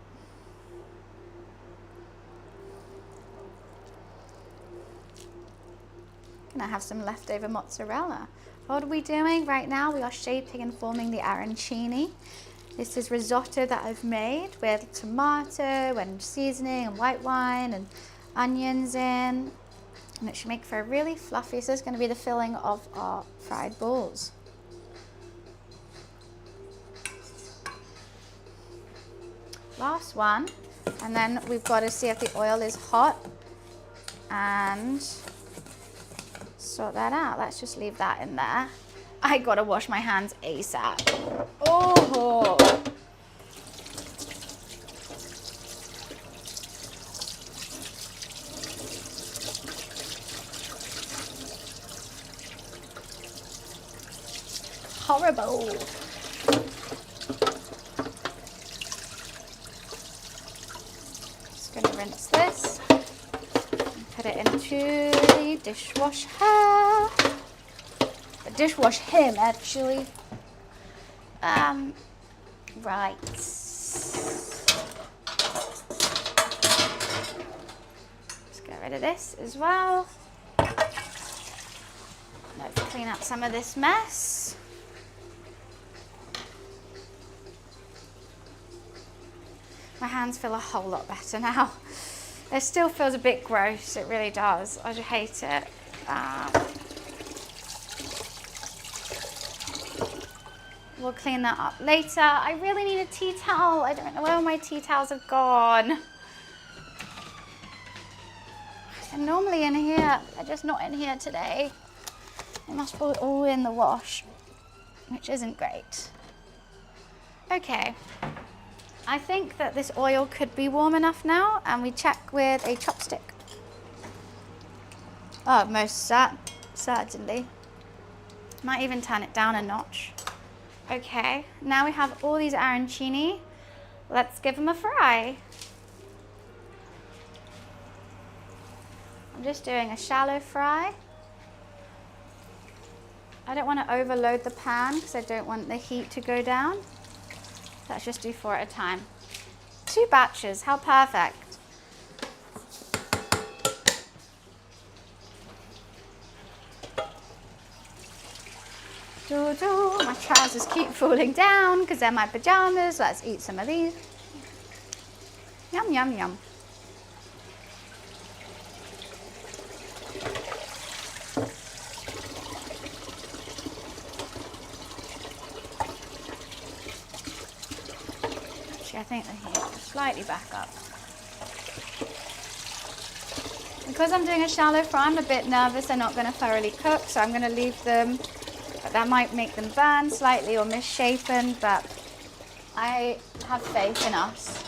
S1: have some leftover mozzarella. What are we doing right now? We are shaping and forming the arancini. This is risotto that I've made with tomato and seasoning and white wine and onions in. And it should make for a really fluffy, so this is going to be the filling of our fried balls. Last one. And then we've got to see if the oil is hot and sort that out. Let's just leave that in there. I gotta wash my hands ASAP. Oh! Horrible. Just gonna rinse this and put it into the dishwasher. Dishwash him actually. Right. Let's get rid of this as well. Let's clean up some of this mess. My hands feel a whole lot better now. It still feels a bit gross, it really does. I just hate it. We'll clean that up later. I really need a tea towel. I don't know where all my tea towels have gone. They're normally in here. They're just not in here today. They must be all in the wash, which isn't great. Okay. I think that this oil could be warm enough now, and we check with a chopstick. Oh, most certainly. Might even turn it down a notch. Okay, now we have all these arancini. Let's give them a fry. I'm just doing a shallow fry. I don't want to overload the pan because I don't want the heat to go down. Let's just do 4 at a time. 2 batches, how perfect. My trousers keep falling down because they're my pajamas. Let's eat some of these. Yum, yum, yum. Actually, I think the heat is slightly back up. Because I'm doing a shallow fry, I'm a bit nervous they're not going to thoroughly cook, so I'm going to leave them. But that might make them burn slightly or misshapen, but I have faith in us.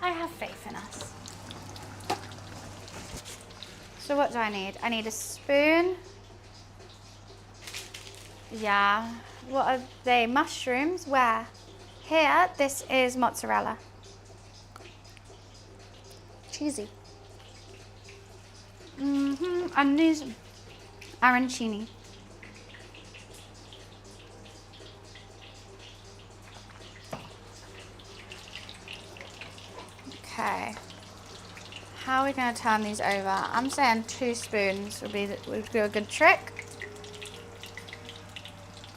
S1: I have faith in us. So what do I need? I need a spoon. Yeah, what are they? Mushrooms? Where? Here, this is mozzarella. Cheesy. And these arancini. Okay. How are we going to turn these over? I'm saying 2 spoons would do a good trick.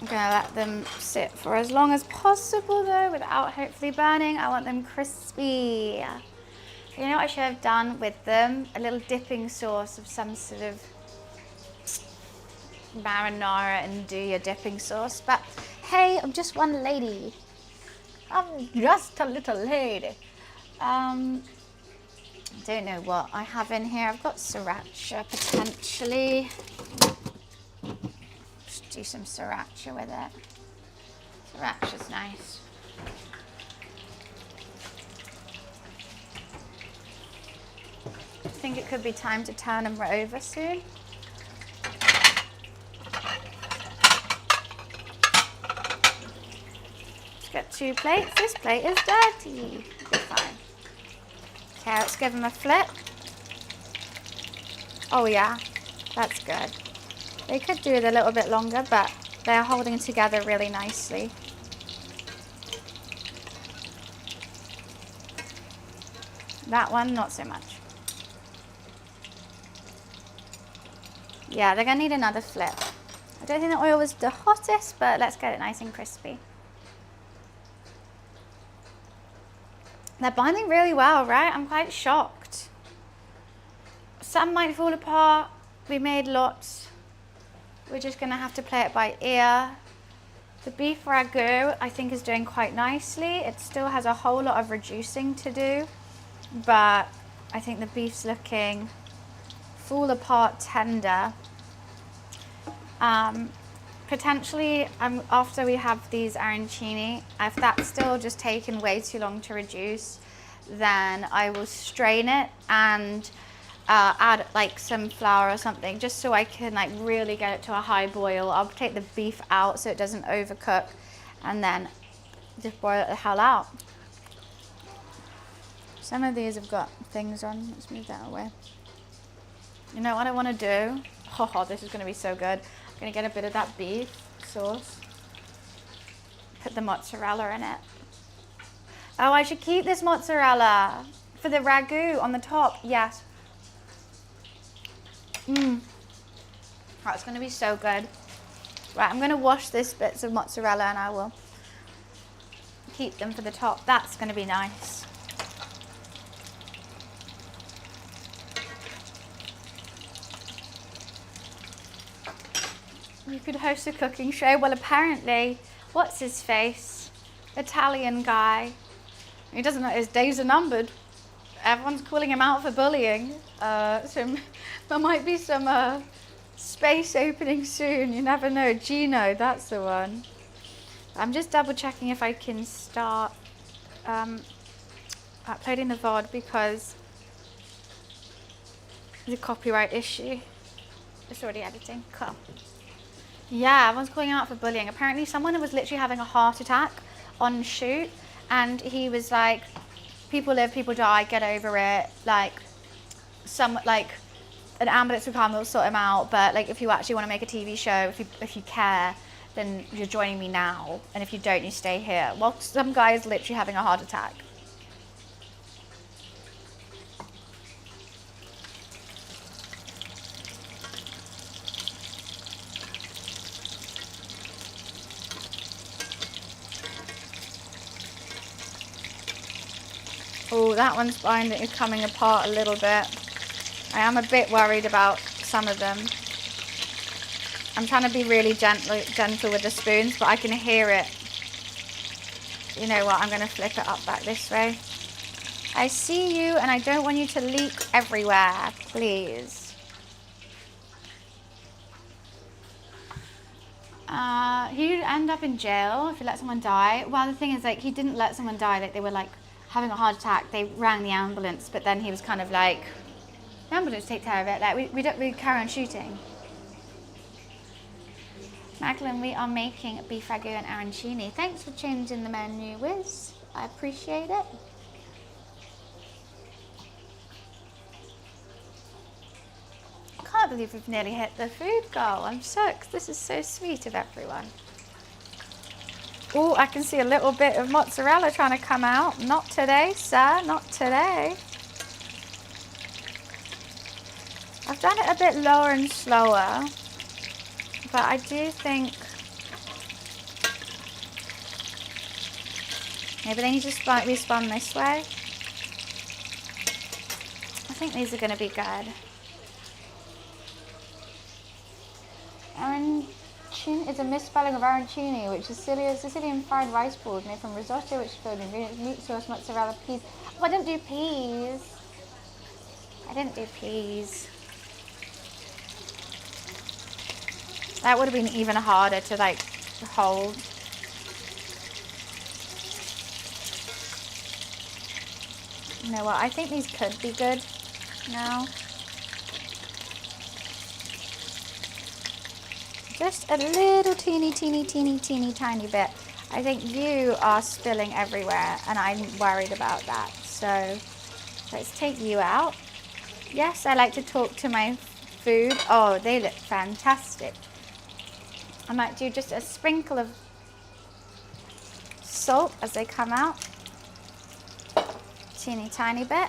S1: I'm going to let them sit for as long as possible though, without hopefully burning. I want them crispy. You know what I should have done with them? A little dipping sauce of some sort of marinara and do your dipping sauce. But hey, I'm just one lady. I'm just a little lady. I don't know what I have in here. I've got sriracha potentially. Do some sriracha with it. Sriracha's nice. I think it could be time to turn them over soon. got 2 plates. This plate is dirty. Be fine. Okay, let's give them a flip. Oh yeah, that's good. They could do it a little bit longer, but they're holding together really nicely. That one, not so much. Yeah, they're gonna need another flip. I don't think the oil was the hottest, but let's get it nice and crispy. They're binding really well, right? I'm quite shocked. Some might fall apart. We made lots. We're just gonna have to play it by ear. The beef ragu, I think, is doing quite nicely. It still has a whole lot of reducing to do, but I think the beef's looking fall apart tender. Potentially, after we have these arancini, if that's still just taken way too long to reduce, then I will strain it and add like some flour or something, just so I can like really get it to a high boil. I'll take the beef out so it doesn't overcook, and then just boil it the hell out. Some of these have got things on. Let's move that away. You know what I want to do? Oh, this is going to be so good. I'm going to get a bit of that beef sauce. Put the mozzarella in it. Oh, I should keep this mozzarella for the ragu on the top. Yes. That's going to be so good. Right, I'm going to wash this bits of mozzarella and I will keep them for the top. That's going to be nice. You could host a cooking show. Well, apparently, what's his face? Italian guy. He doesn't know his days are numbered. Everyone's calling him out for bullying. So there might be some space opening soon. You never know. Gino, that's the one. I'm just double checking if I can start uploading the VOD because there's a copyright issue. It's already editing. Cool. Yeah, everyone's calling him out for bullying. Apparently someone was literally having a heart attack on shoot, and he was like, people live, people die, get over it. Like, an ambulance will come, they'll sort him out. But like, if you actually want to make a TV show, if you care, then you're joining me now. And if you don't, you stay here. Well, some guy is literally having a heart attack. Oh, that one's binding is coming apart a little bit. I am a bit worried about some of them. I'm trying to be really gentle with the spoons, but I can hear it. You know what, I'm going to flip it up back this way. I see you and I don't want you to leak everywhere, please. He'd end up in jail if he let someone die. Well, the thing is, like, he didn't let someone die. Like, they were like having a heart attack. They rang the ambulance, but then he was kind of like, the ambulance take care of it. Like, we carry on shooting. Magdalene, we are making beef ragu and arancini. Thanks for changing the menu, Wiz. I appreciate it. I can't believe we've nearly hit the food goal. I'm shocked. This is so sweet of everyone. Oh, I can see a little bit of mozzarella trying to come out. Not today, sir. Not today. I've done it a bit lower and slower, but I do think maybe they need to respond this way. I think these are going to be good. Arancini is a misspelling of arancini, which is Sicilian fried rice balls made from risotto, which is filled with ingredients, meat sauce, mozzarella, peas. Oh, I didn't do peas. I didn't do peas. That would have been even harder to like hold. You know what? I think these could be good now. Just a little teeny tiny bit. I think you are spilling everywhere and I'm worried about that. So let's take you out. Yes, I like to talk to my food. Oh, they look fantastic. I might do just a sprinkle of salt as they come out. Teeny tiny bit.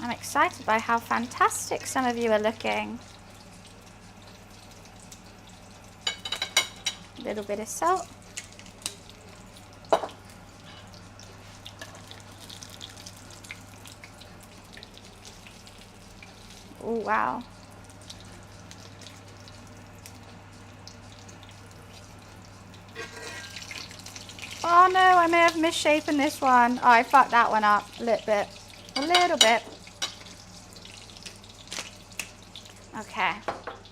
S1: I'm excited by how fantastic some of you are looking. A little bit of salt. Oh, wow. Oh no, I may have misshapen this one. Oh, I fucked that one up a little bit. A little bit. Okay,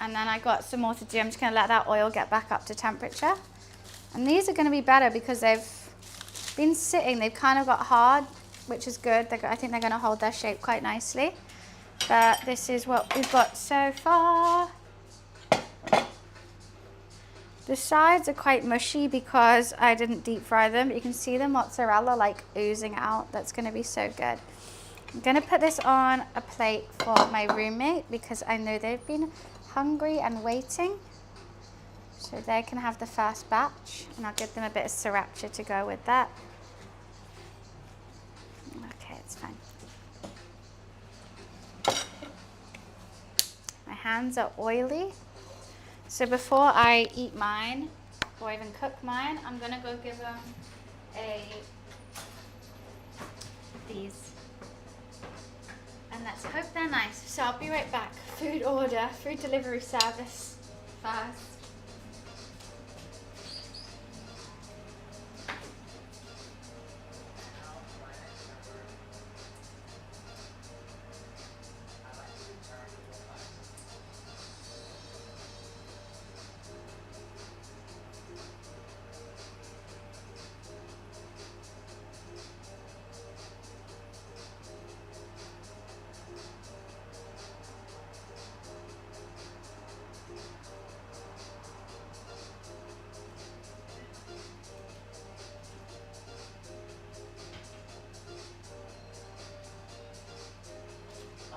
S1: and then I got some more to do. I'm just going to let that oil get back up to temperature. And these are going to be better because they've been sitting. They've kind of got hard, which is good. I think they're going to hold their shape quite nicely. But this is what we've got so far. The sides are quite mushy because I didn't deep fry them. You can see the mozzarella like oozing out. That's going to be so good. I'm going to put this on a plate for my roommate because I know they've been hungry and waiting. So they can have the first batch and I'll give them a bit of sriracha to go with that. Okay, it's fine. My hands are oily. So before I eat mine, or even cook mine, I'm gonna go give them these. And let's hope they're nice. So I'll be right back. Food order, food delivery service first.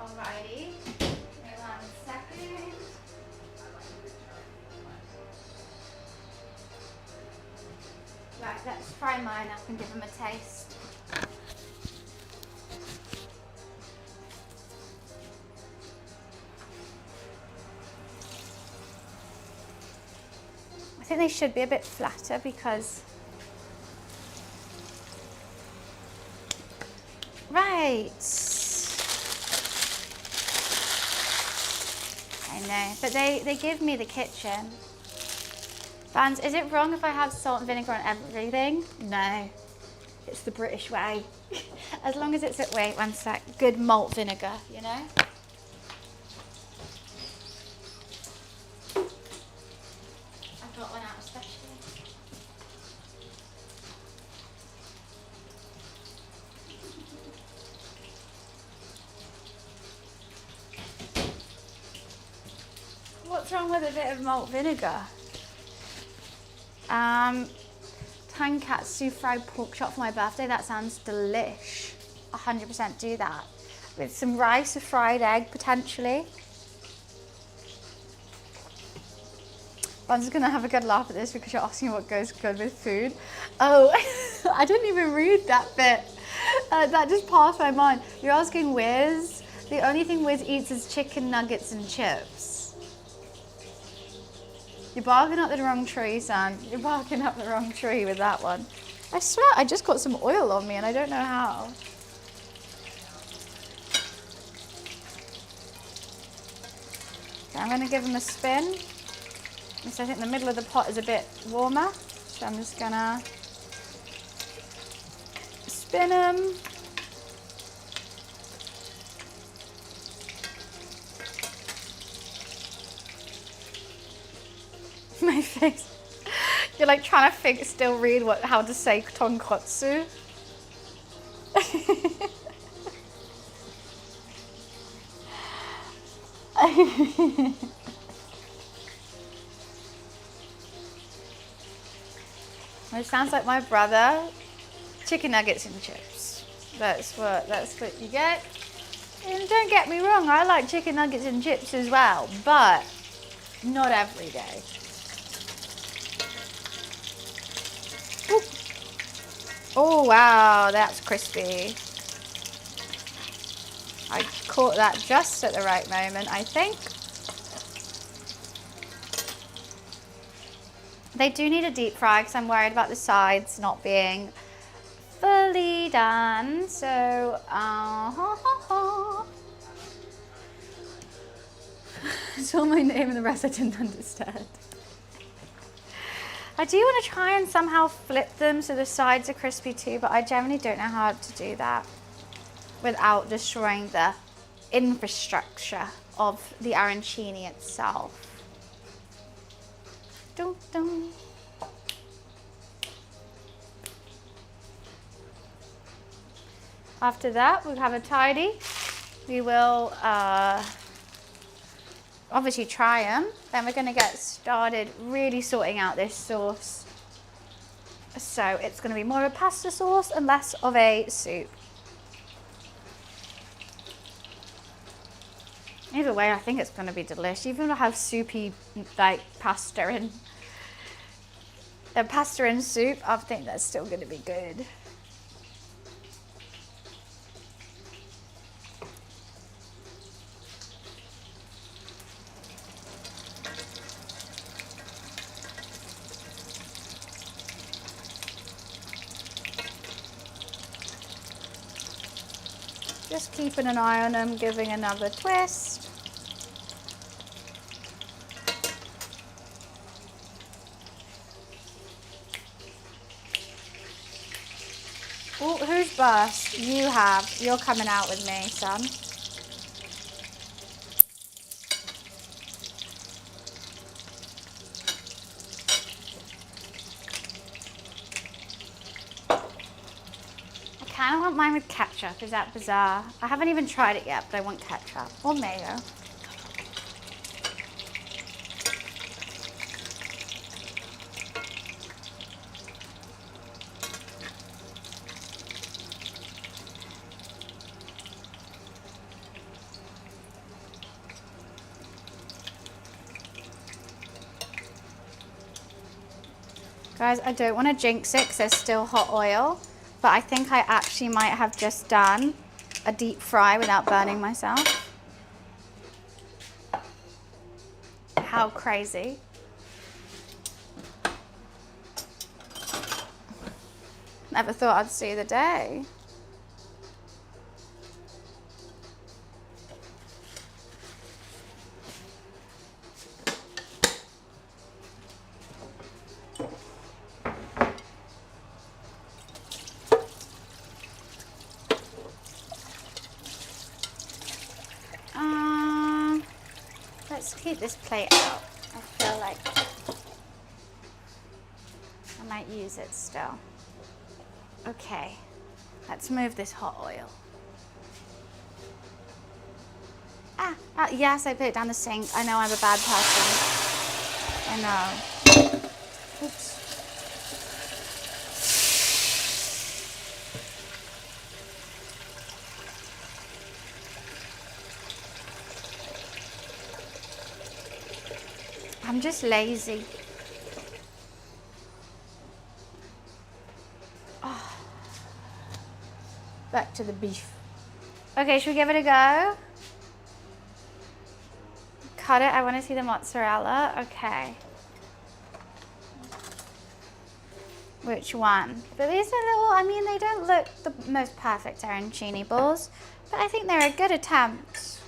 S1: Alrighty, give me 1 second. Right, let's fry mine up and give them a taste. I think they should be a bit flatter because... Right. I know, but they give me the kitchen. Vans, is it wrong if I have salt and vinegar on everything? No, it's the British way. As long as it's at, wait, 1 sec, good malt vinegar, you know? I've got one out especially. What's wrong with a bit of malt vinegar? Tankatsu fried pork chop for my birthday. That sounds delish. 100% do that. With some rice, a fried egg potentially. I'm just gonna have a good laugh at this because you're asking what goes good with food. Oh, I didn't even read that bit. That just passed my mind. You're asking Wiz. The only thing Wiz eats is chicken nuggets and chips. You're barking up the wrong tree, son. You're barking up the wrong tree with that one. I swear, I just got some oil on me and I don't know how. Okay, I'm gonna give them a spin. So I think the middle of the pot is a bit warmer. So I'm just gonna spin them. My face. You're like trying to still read how to say tonkotsu. It sounds like my brother. Chicken nuggets and chips. That's what you get. And don't get me wrong, I like chicken nuggets and chips as well, but not every day. Ooh. Oh wow, that's crispy. I caught that just at the right moment, I think. They do need a deep fry because I'm worried about the sides not being fully done. So, I saw my name and the rest I didn't understand. I do want to try and somehow flip them so the sides are crispy too, but I generally don't know how to do that without destroying the infrastructure of the arancini itself. Dun, dun. After that, we'll have a tidy. We will obviously try them. Then we're going to get started really sorting out this sauce. So it's going to be more of a pasta sauce and less of a soup. Either way, I think it's going to be delicious. Even if I have soupy like pasta and soup, I think that's still going to be good. Just keeping an eye on them, giving another twist. Oh, who's burst? You have. You're coming out with me, son. I kind of want mine with ketchup. Is that bizarre? I haven't even tried it yet, but I want ketchup or mayo. Guys, I don't want to jinx it because there's still hot oil, but I think I actually might have just done a deep fry without burning myself. How crazy. Never thought I'd see the day. Let's keep this plate out. I feel like I might use it still. Okay, let's move this hot oil. Yes, I put it down the sink. I know I'm a bad person. I know. Oops. I'm just lazy. Oh. Back to the beef. Okay, should we give it a go? Cut it. I want to see the mozzarella. Okay. Which one? But these are little, I mean, they don't look the most perfect arancini balls, but I think they're a good attempt.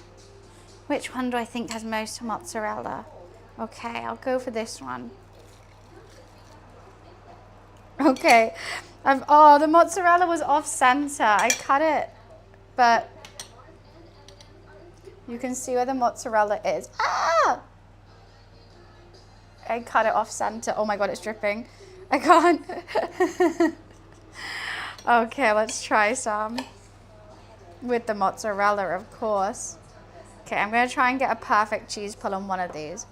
S1: Which one do I think has most mozzarella? Okay, I'll go for this one. Okay. Oh, the mozzarella was off center. I cut it, but you can see where the mozzarella is. Ah! I cut it off center. Oh my God, it's dripping. I can't. Okay, let's try some with the mozzarella, of course. Okay, I'm going to try and get a perfect cheese pull on one of these.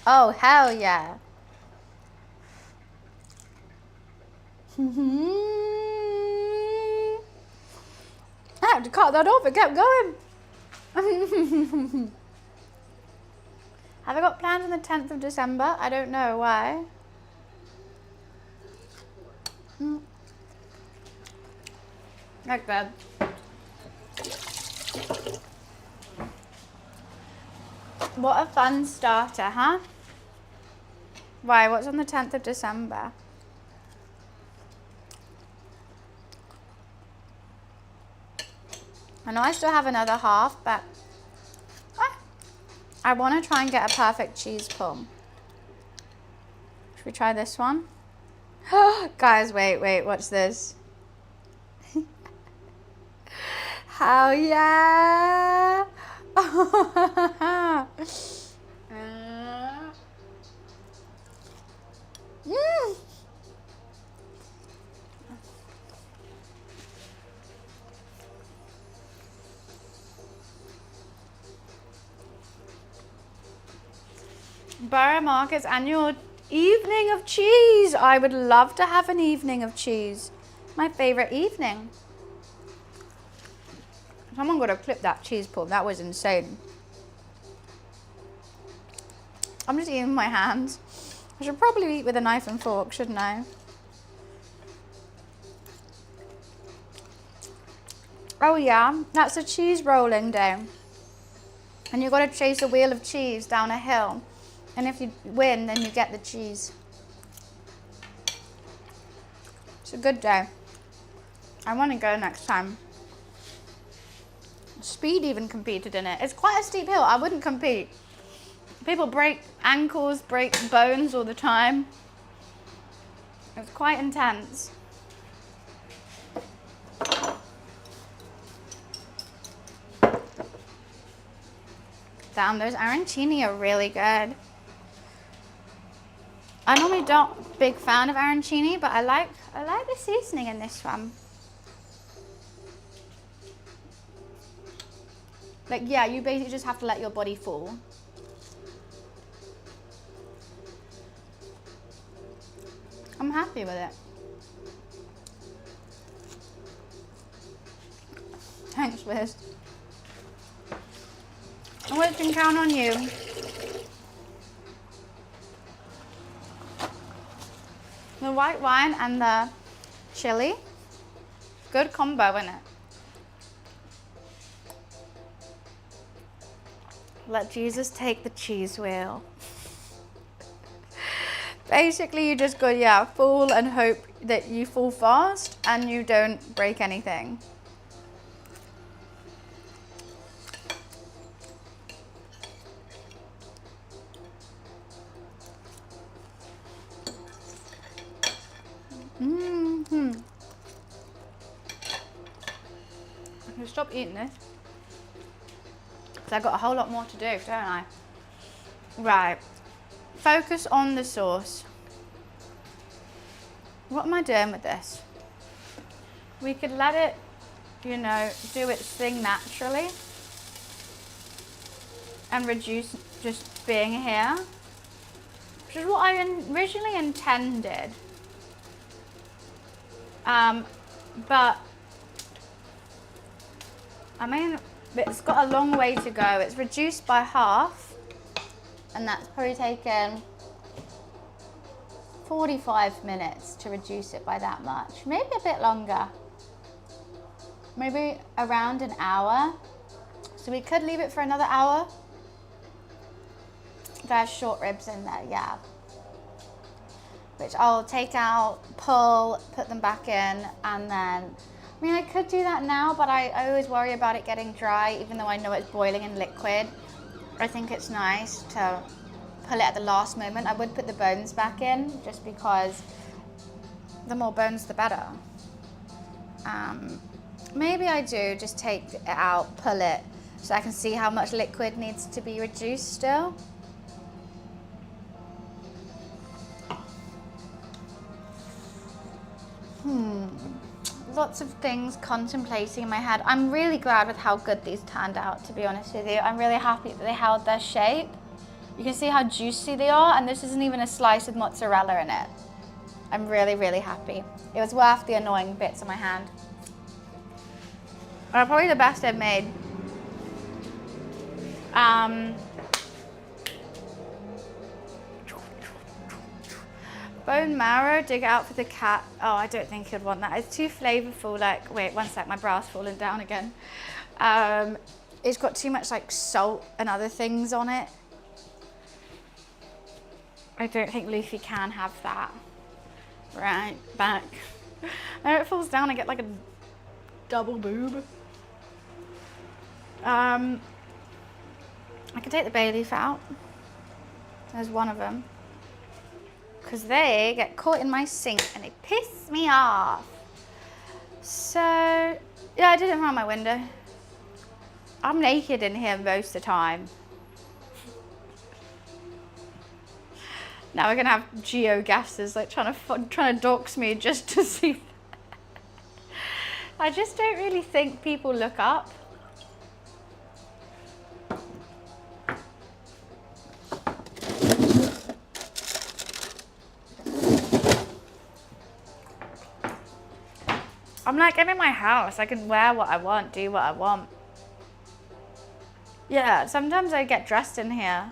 S1: Oh, hell yeah. I had to cut that off, it kept going. Have I got plans on the 10th of December? I don't know, why? That's good. What a fun starter, huh? Why, what's on the 10th of December? I know I still have another half, but I want to try and get a perfect cheese pull. Should we try this one? Guys, wait, watch this. Hell yeah! Borough Market's annual evening of cheese. I would love to have an evening of cheese. My favourite evening. Someone got to clip that cheese pull. That was insane. I'm just eating with my hands. I should probably eat with a knife and fork, shouldn't I? Oh yeah, that's a cheese rolling day. And you've got to chase a wheel of cheese down a hill. And if you win, then you get the cheese. It's a good day. I want to go next time. Speed even competed in it. It's quite a steep hill. I wouldn't compete. People break ankles, break bones all the time. It's quite intense. Damn, those arancini are really good. I normally don't big fan of arancini, but I like the seasoning in this one. Like, yeah, you basically just have to let your body fall. I'm happy with it. Thanks, Liz. I always can count on you. The white wine and the chili, good combo, isn't it? Let Jesus take the cheese wheel. Basically, you just go, yeah, fall and hope that you fall fast and you don't break anything. I can stop eating this. I've got a whole lot more to do, don't I? Right. Focus on the sauce. What am I doing with this? We could let it, you know, do its thing naturally and reduce just being here, which is what I originally intended. But I mean, it's got a long way to go. It's reduced by half, and that's probably taken 45 minutes to reduce it by that much. Maybe a bit longer. Maybe around an hour. So we could leave it for another hour. There's short ribs in there, yeah. Which I'll take out, pull, put them back in, and then I mean, I could do that now, but I always worry about it getting dry, even though I know it's boiling in liquid. I think it's nice to pull it at the last moment. I would put the bones back in, just because the more bones, the better. Maybe I do just take it out, pull it, so I can see how much liquid needs to be reduced still. Lots of things contemplating in my head. I'm really glad with how good these turned out, to be honest with you. I'm really happy that they held their shape. You can see how juicy they are, and this isn't even a slice of mozzarella in it. I'm really, really happy. It was worth the annoying bits on my hand. Probably the best I've made. Bone marrow, dig it out for the cat. Oh, I don't think he'd want that. It's too flavorful. Like, wait, one sec, my bra's falling down again. It's got too much like salt and other things on it. I don't think Luffy can have that. Right, back. There it falls down, I get like a double boob. I can take the bay leaf out. There's one of them. Because they get caught in my sink and they piss me off. So, yeah, I did it around my window. I'm naked in here most of the time. Now we're gonna have geogassers like trying to dox me just to see. I just don't really think people look up. I'm like, I'm in my house. I can wear what I want, do what I want. Yeah, sometimes I get dressed in here.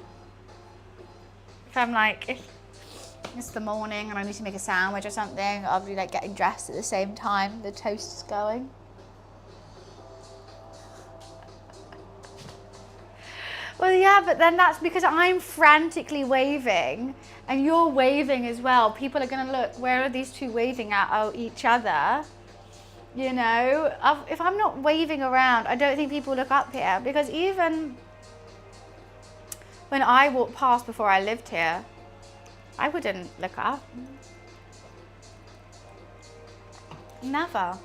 S1: If I'm like, if it's the morning and I need to make a sandwich or something, I'll be like getting dressed at the same time the toast is going. Well, yeah, but then that's because I'm frantically waving and you're waving as well. People are gonna look, where are these two waving at? Oh, each other. You know, if I'm not waving around, I don't think people look up here, because even when I walked past before I lived here, I wouldn't look up. Never.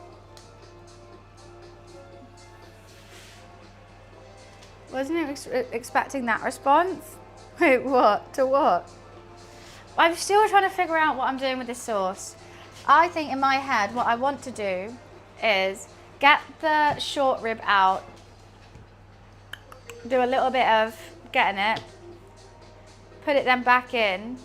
S1: Wasn't expecting that response? Wait, what? To what? I'm still trying to figure out what I'm doing with this sauce. I think in my head, what I want to do is get the short rib out, do a little bit of getting it, put it then back in,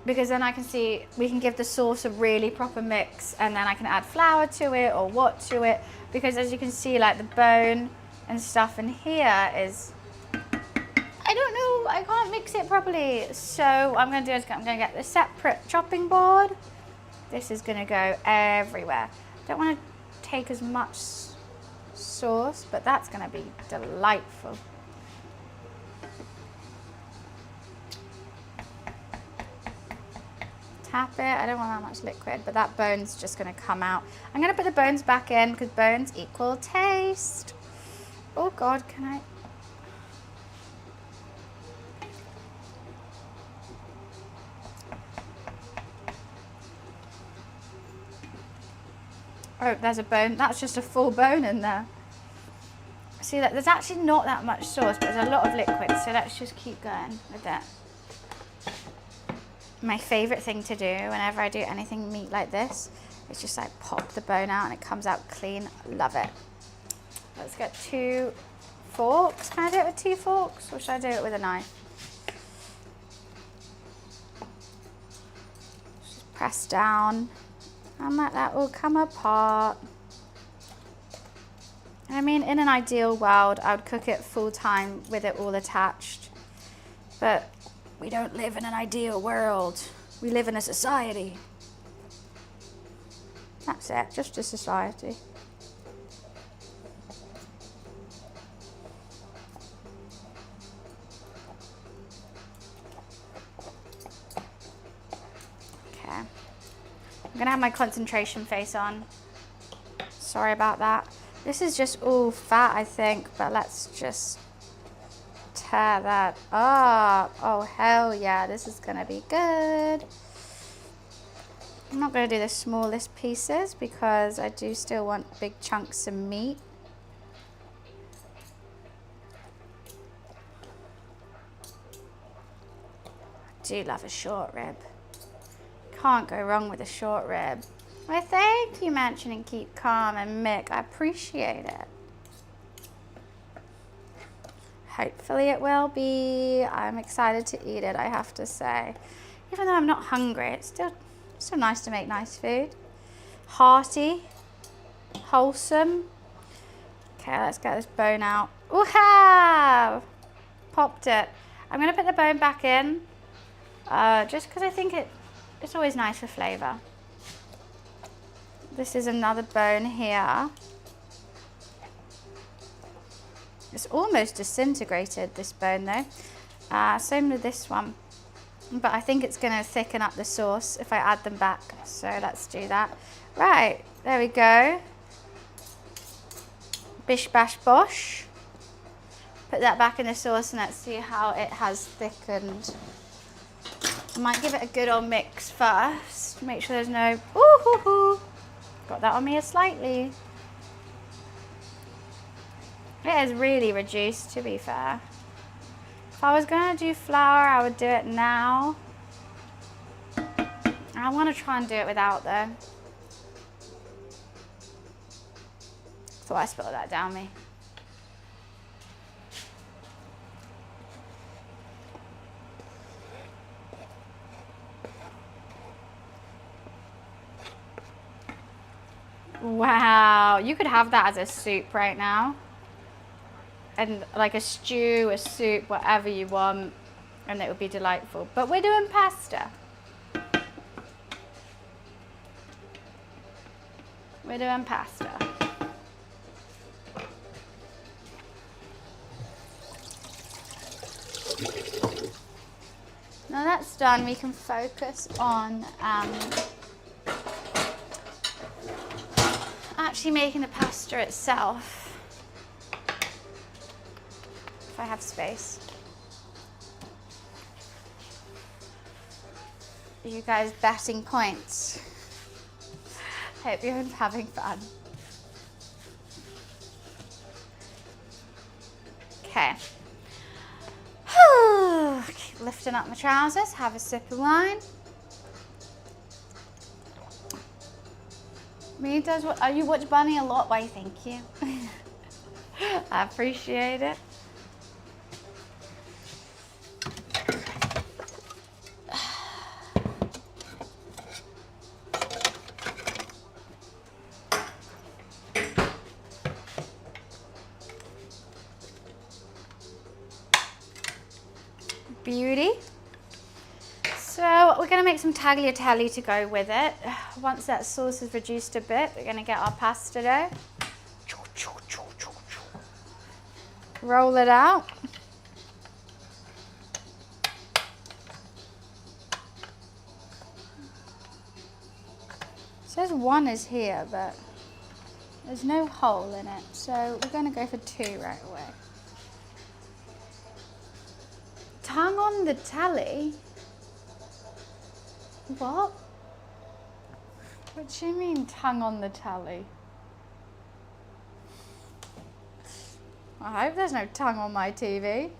S1: because then I can see, we can give the sauce a really proper mix, and then I can add flour to it or what to it, because as you can see, like the bone and stuff in here is, I don't know, I can't mix it properly. So what I'm gonna do is I'm gonna get the separate chopping board. This is gonna go everywhere. Don't wanna take as much sauce, but that's gonna be delightful. Tap it, I don't want that much liquid, but that bone's just gonna come out. I'm gonna put the bones back in because bones equal taste. Oh God, can I? Oh, there's a bone. That's just a full bone in there. See, there's actually not that much sauce, but there's a lot of liquid, so let's just keep going with that. My favorite thing to do whenever I do anything meat like this is just like pop the bone out and it comes out clean. Love it. Let's get 2 forks. Can I do it with 2 forks, or should I do it with a knife? Just press down. And let that all come apart. I mean, in an ideal world, I would cook it full time with it all attached. But we don't live in an ideal world. We live in a society. That's it, just a society. Okay. I'm gonna have my concentration face on. Sorry about that. This is just all fat, I think, but let's just tear that up. Oh, hell yeah, this is gonna be good. I'm not gonna do the smallest pieces because I do still want big chunks of meat. I do love a short rib. Can't go wrong with a short rib. Well, thank you, Mansion and Keep Calm and Mick. I appreciate it. Hopefully it will be. I'm excited to eat it, I have to say. Even though I'm not hungry, it's still nice to make nice food. Hearty, wholesome. Okay, let's get this bone out. Woohoo! Popped it. I'm gonna put the bone back in, just because I think it's always nice for flavor. This is another bone here. It's almost disintegrated, this bone though. Same with this one. But I think it's going to thicken up the sauce if I add them back. So let's do that. Right, there we go. Bish bash bosh. Put that back in the sauce and let's see how it has thickened. I might give it a good old mix first. Make sure there's no... Ooh, hoo, hoo. Got that on me slightly. It is really reduced, to be fair. If I was going to do flour, I would do it now. I want to try and do it without though. Thought I spilled that down me. Wow, you could have that as a soup right now. And like a stew, a soup, whatever you want, and it would be delightful. But we're doing pasta. We're doing pasta. Now that's done, we can focus on actually making the pasta itself. If I have space. You guys betting points. Hope you're having fun. Okay. Keep lifting up my trousers, have a sip of wine. Me does what? Oh, you watch Bunny a lot. Why, thank you. I appreciate it. Beauty. So we're going to make some tagliatelle to go with it. Once that sauce is reduced a bit, we're going to get our pasta dough. Roll it out. It says one is here, but there's no hole in it. So we're going to go for 2 right away. Tongue on the tally? What? What do you mean, tongue on the tally? I hope there's no tongue on my TV.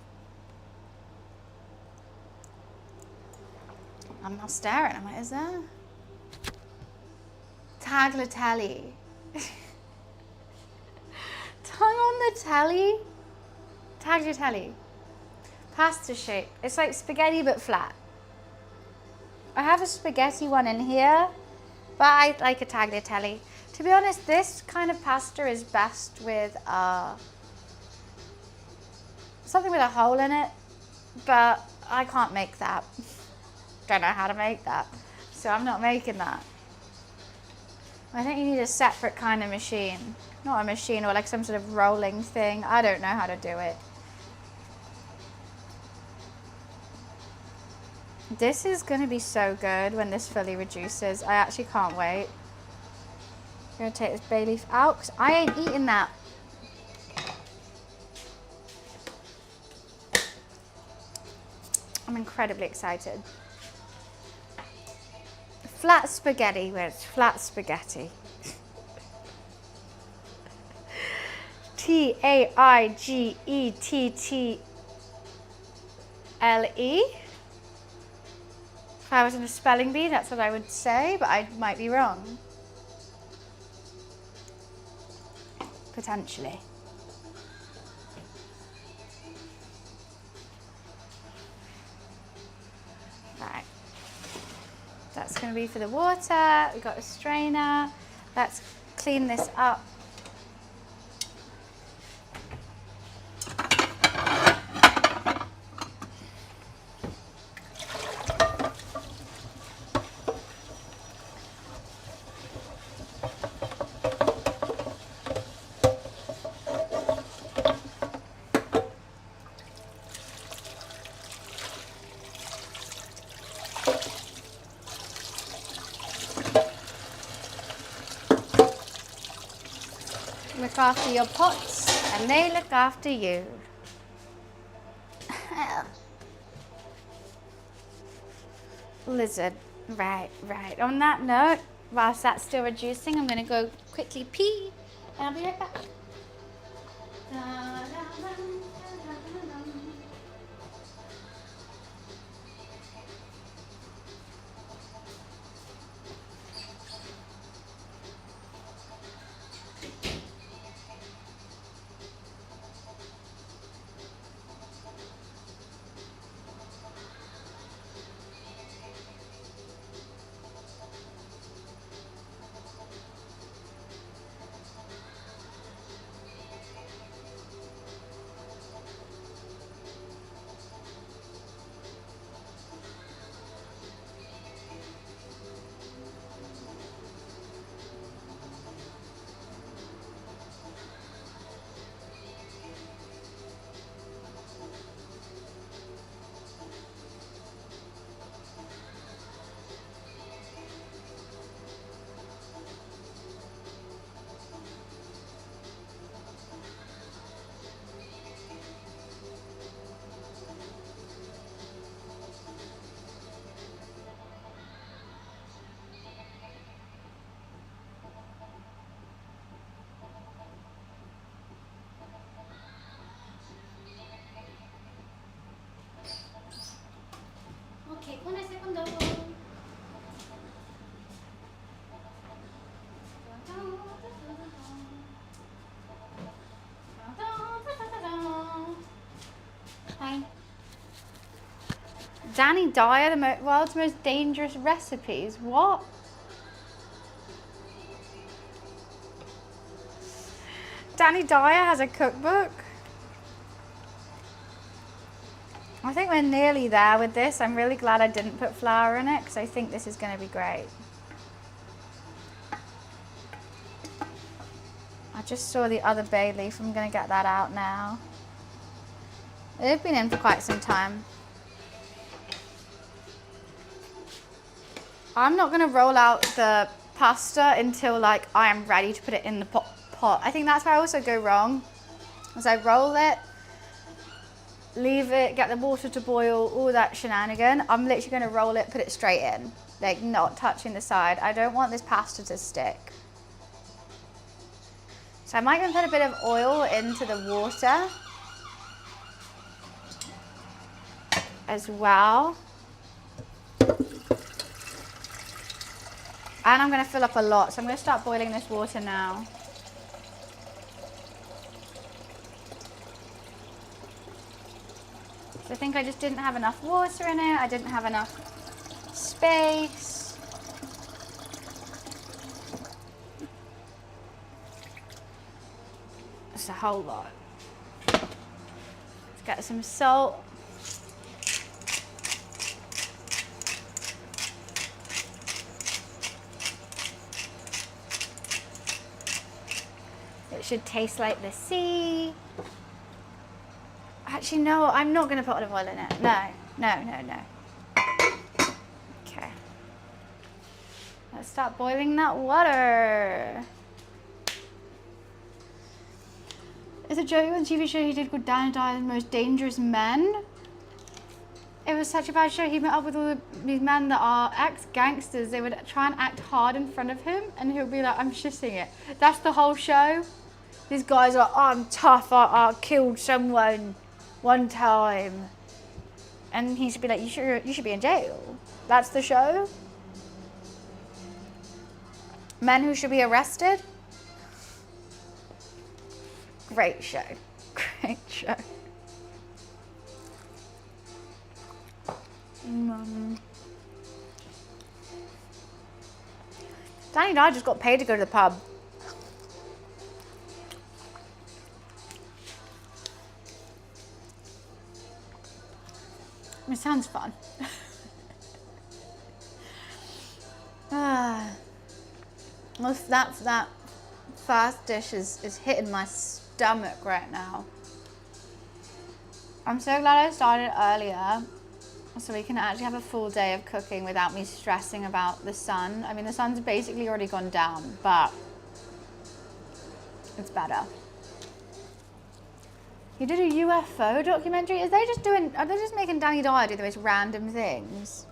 S1: I'm not staring, am I? Is there? Tagliatelle. Tongue on the tally? Tagliatelle. Pasta shape. It's like spaghetti but flat. I have a spaghetti one in here, but I like a tagliatelle. To be honest, this kind of pasta is best with something with a hole in it, but I can't make that. Don't know how to make that, so I'm not making that. I think you need a separate kind of machine. Not a machine, or like some sort of rolling thing. I don't know how to do it. This is going to be so good when this fully reduces. I actually can't wait. I'm going to take this bay leaf out because I ain't eating that. I'm incredibly excited. Flat spaghetti, where it's flat spaghetti. T-A-I-G-E-T-T-L-E. If I was in a spelling bee, that's what I would say, but I might be wrong. Potentially. just going to be for the water. We've got a strainer. Let's clean this up. Look after your pots and they look after you. Lizard. Right. On that note, whilst that's still reducing, I'm going to go quickly pee and I'll be right back. Ok, un secondo. Hi. Danny Dyer, the world's most dangerous recipes. What? Danny Dyer has a cookbook? I think we're nearly there with this. I'm really glad I didn't put flour in it because I think this is going to be great. I just saw the other bay leaf. I'm going to get that out now. They've been in for quite some time. I'm not going to roll out the pasta until like I am ready to put it in the pot. I think that's where I also go wrong. As I roll it, leave it, get the water to boil, all that shenanigan. I'm literally going to roll it, put it straight in, like not touching the side. I don't want this pasta to stick. So I might even put a bit of oil into the water as well. And I'm going to fill up a lot, so I'm going to start boiling this water now. So I think I just didn't have enough water in it. I didn't have enough space. It's a whole lot. Let's get some salt. It should taste like the sea. Actually, no, I'm not going to put olive oil in it. No. Okay. Let's start boiling that water. It's a joke on TV show he did called Danny Dyer's Most Dangerous Men. It was such a bad show. He met up with all these men that are ex-gangsters. They would try and act hard in front of him and he'll be like, I'm shitting it. That's the whole show. These guys are like, oh, I'm tough, I killed someone one time. And he should be like, you should be in jail. That's the show. Men who should be arrested. Great show. Great show. Danny and I just got paid to go to the pub. It sounds fun. Well, that fast dish is hitting my stomach right now. I'm so glad I started earlier so we can actually have a full day of cooking without me stressing about the sun. I mean, the sun's basically already gone down, but it's better. You did a UFO documentary? Are they just making Danny Dyer do the most random things?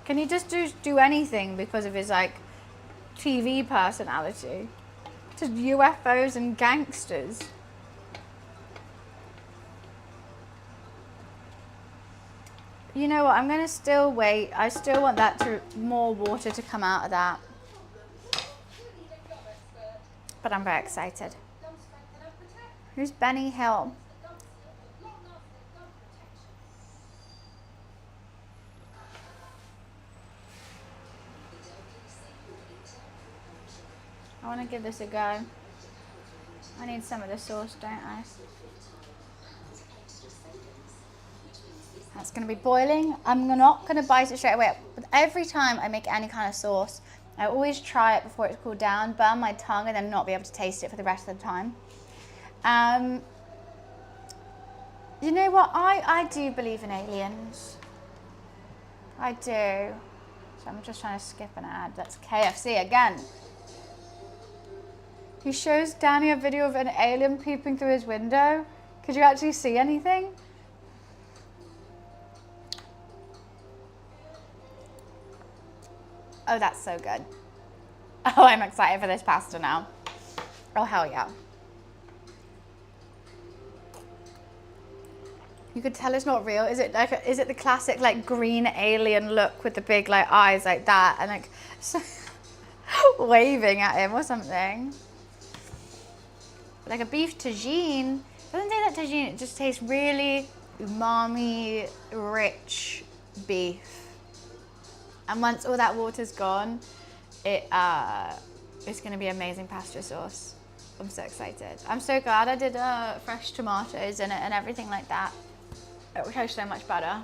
S1: Can he just do anything because of his like TV personality? Just UFOs and gangsters. You know what, I'm gonna still wait. I still want more water to come out of that. But I'm very excited. Who's Benny Hill? I want to give this a go. I need some of the sauce, don't I? That's going to be boiling. I'm not going to bite it straight away. But every time I make any kind of sauce, I always try it before it's cooled down, burn my tongue, and then not be able to taste it for the rest of the time. You know what? I do believe in aliens. I do. So I'm just trying to skip an ad. That's KFC again. He shows Danny a video of an alien peeping through his window. Could you actually see anything? Oh, that's so good. Oh, I'm excited for this pasta now. Oh, hell yeah. You could tell it's not real. Is it the classic like green alien look with the big like eyes like that and like waving at him or something? Like a beef tagine. It doesn't taste like tagine, it just tastes really umami, rich beef. And once all that water's gone, it's gonna be amazing pasta sauce. I'm so excited. I'm so glad I did fresh tomatoes in it and everything like that. It will taste so much better.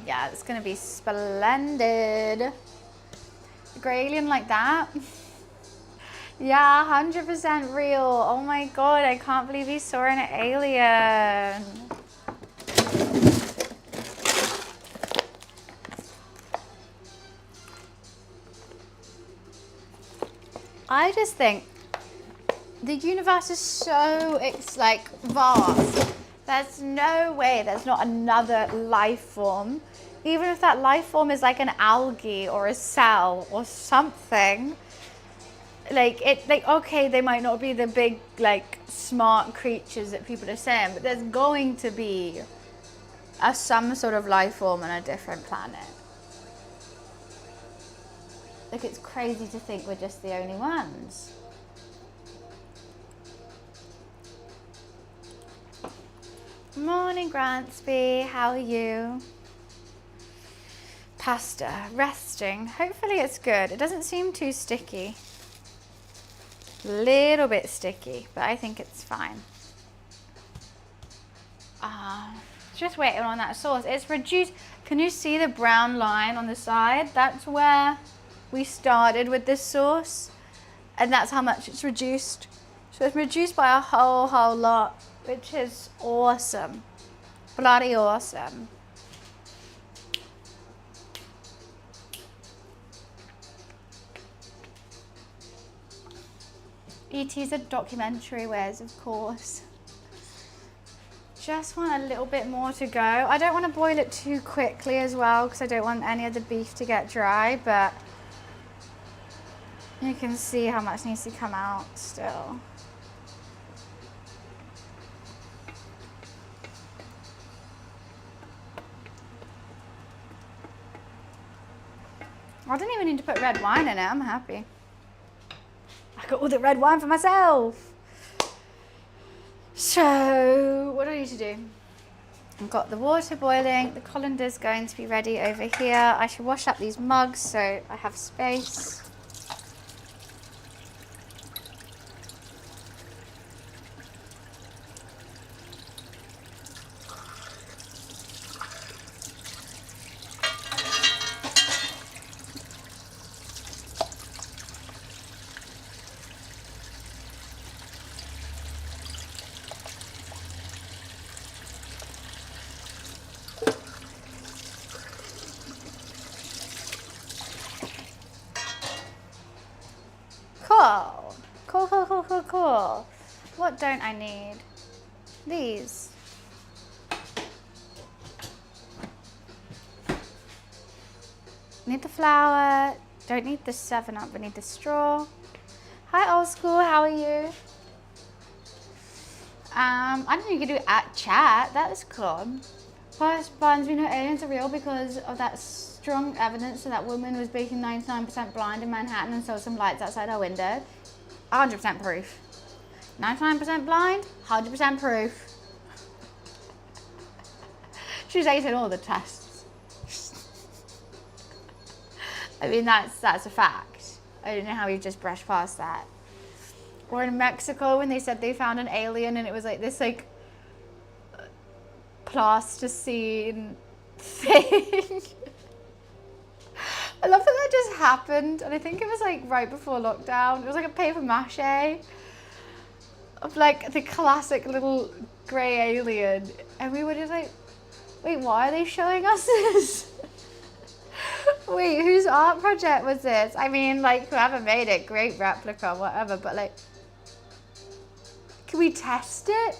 S1: Yeah, it's gonna be splendid. A grey alien like that. Yeah, 100% real. Oh my God, I can't believe you saw an alien. I just think the universe is so, it's like vast. There's no way there's not another life form. Even if that life form is like an algae or a cell or something. Like okay, they might not be the big like smart creatures that people are saying, but there's going to be some sort of life form on a different planet. Like, it's crazy to think we're just the only ones. Morning, Grantsby. How are you? Pasta, resting. Hopefully it's good. It doesn't seem too sticky. Little bit sticky, but I think it's fine. Just waiting on that sauce. It's reduced. Can you see the brown line on the side? That's where we started with this sauce, and that's how much it's reduced. So it's reduced by a whole lot, which is awesome. Bloody awesome. E.T.'s a documentary, Wes, of course. Just want a little bit more to go. I don't want to boil it too quickly as well because I don't want any of the beef to get dry, but you can see how much needs to come out still. I didn't even need to put red wine in it. I'm happy. I got all the red wine for myself. So, what do I need to do? I've got the water boiling, the colander's going to be ready over here. I should wash up these mugs so I have space. Cool. What don't I need? These. Need the flour. Don't need the 7-Up, but need the straw. Hi, old school. How are you? I don't know, you could do at chat. That is cool. First buns, we know aliens are real because of that strong evidence that woman was baking 99% blind in Manhattan and saw some lights outside her window. 100% proof. 99% blind, 100% proof. She's acing all the tests. I mean, that's a fact. I don't know how we've just brushed past that. Or in Mexico when they said they found an alien and it was like this like plasticine thing. I love that just happened, and I think it was like right before lockdown. It was like a paper mache of like the classic little grey alien, and we were just like, wait, why are they showing us this? Wait, whose art project was this? I mean, like, whoever made it, great replica, whatever, but like, can we test it?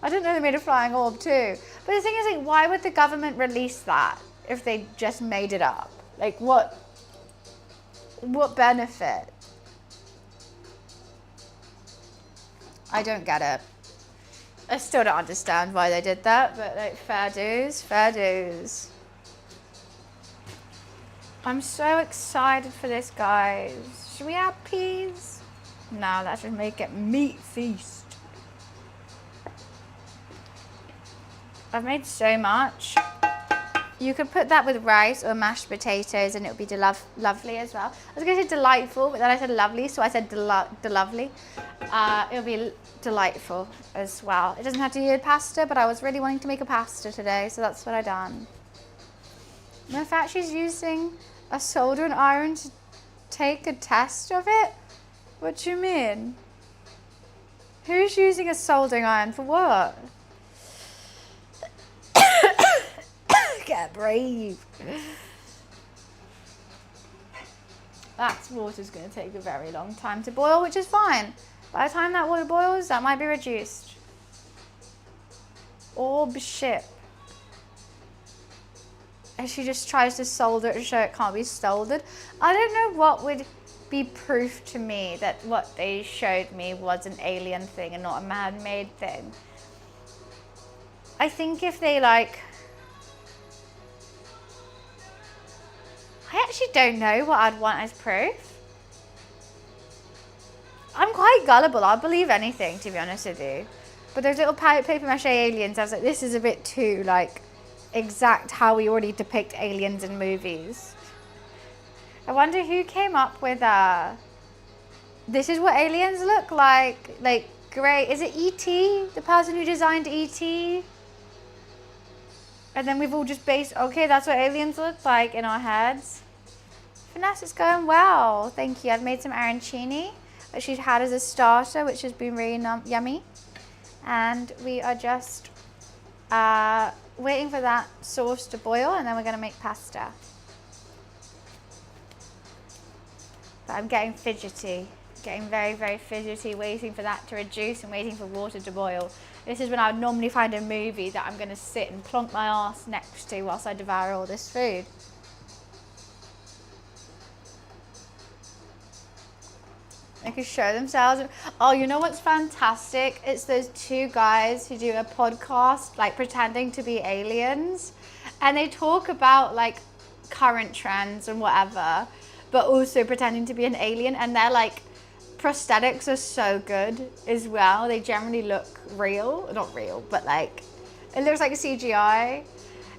S1: I didn't know they made a flying orb too. But the thing is, like, why would the government release that if they just made it up? Like, what benefit? I don't get it. I still don't understand why they did that, but like, fair dues, fair dues. I'm so excited for this, guys. Should we add peas? No, let's just make it meat feast. I've made so much. You could put that with rice or mashed potatoes and it would be lovely as well. I was going to say delightful, but then I said lovely, so I said delovely. It'll be delightful as well. It doesn't have to be pasta, but I was really wanting to make a pasta today, so that's what I done. In fact, she's using a soldering iron to take a test of it? What do you mean? Who's using a soldering iron for what? Get brave. That water's going to take a very long time to boil, which is fine. By the time that water boils, that might be reduced. Orb ship. And she just tries to solder it to show it can't be soldered. I don't know what would be proof to me that what they showed me was an alien thing and not a man-made thing. I think if they like... I actually don't know what I'd want as proof. I'm quite gullible. I'll believe anything, to be honest with you. But those little paper mache aliens, I was like, this is a bit too, like, exact how we already depict aliens in movies. I wonder who came up with, this is what aliens look like grey. Is it E.T., the person who designed E.T.? And then we've all just based, okay, that's what aliens look like in our heads. Finesse is going well, thank you. I've made some arancini, which she's had as a starter, which has been really yummy. And we are just waiting for that sauce to boil, and then we're going to make pasta. But I'm getting fidgety, getting very, very fidgety, waiting for that to reduce and waiting for water to boil. This is when I would normally find a movie that I'm going to sit and plonk my ass next to whilst I devour all this food. They could show themselves. Oh, you know what's fantastic? It's those two guys who do a podcast, like pretending to be aliens. And they talk about like current trends and whatever, but also pretending to be an alien. And they're like prosthetics are so good as well. They generally look real, not real, but like, it looks like CGI.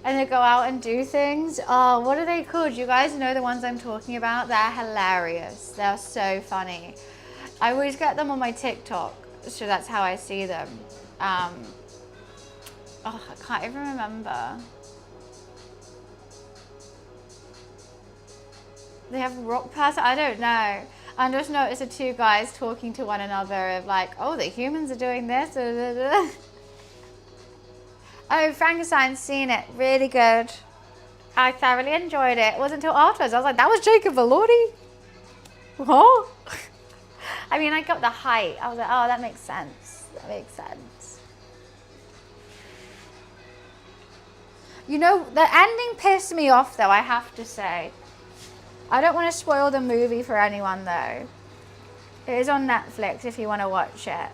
S1: And they go out and do things. Oh, what are they called? You guys know the ones I'm talking about? They're hilarious. They're so funny. I always get them on my TikTok, so that's how I see them. I can't even remember. They have rock person, I don't know. I just noticed the two guys talking to one another of like, oh, the humans are doing this. Oh, Frankenstein's seen it, really good. I thoroughly enjoyed it. It wasn't until afterwards I was like, that was Jacob Elordi? What? I mean, I got the height. I was like, oh, that makes sense. That makes sense. You know, the ending pissed me off though, I have to say. I don't want to spoil the movie for anyone though. It is on Netflix if you want to watch it.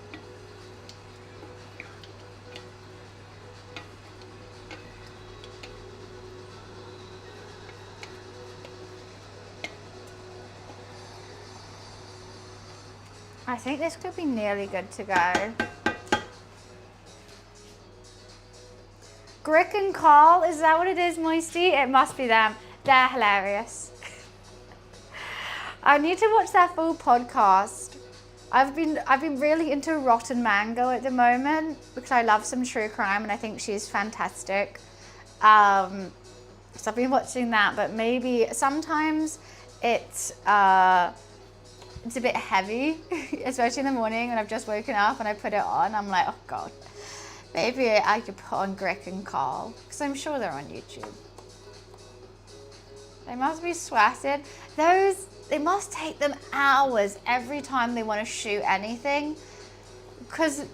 S1: I think this could be nearly good to go. Grick and Carl, is that what it is, Moisty? It must be them. They're hilarious. I need to watch their full podcast. I've been really into Rotten Mango at the moment because I love some true crime and I think she's fantastic. So I've been watching that, but maybe sometimes it's a bit heavy, especially in the morning when I've just woken up and I put it on. I'm like, oh God, maybe I could put on Grick and Carl because I'm sure they're on YouTube. They must be sweated. It must take them hours every time they want to shoot anything because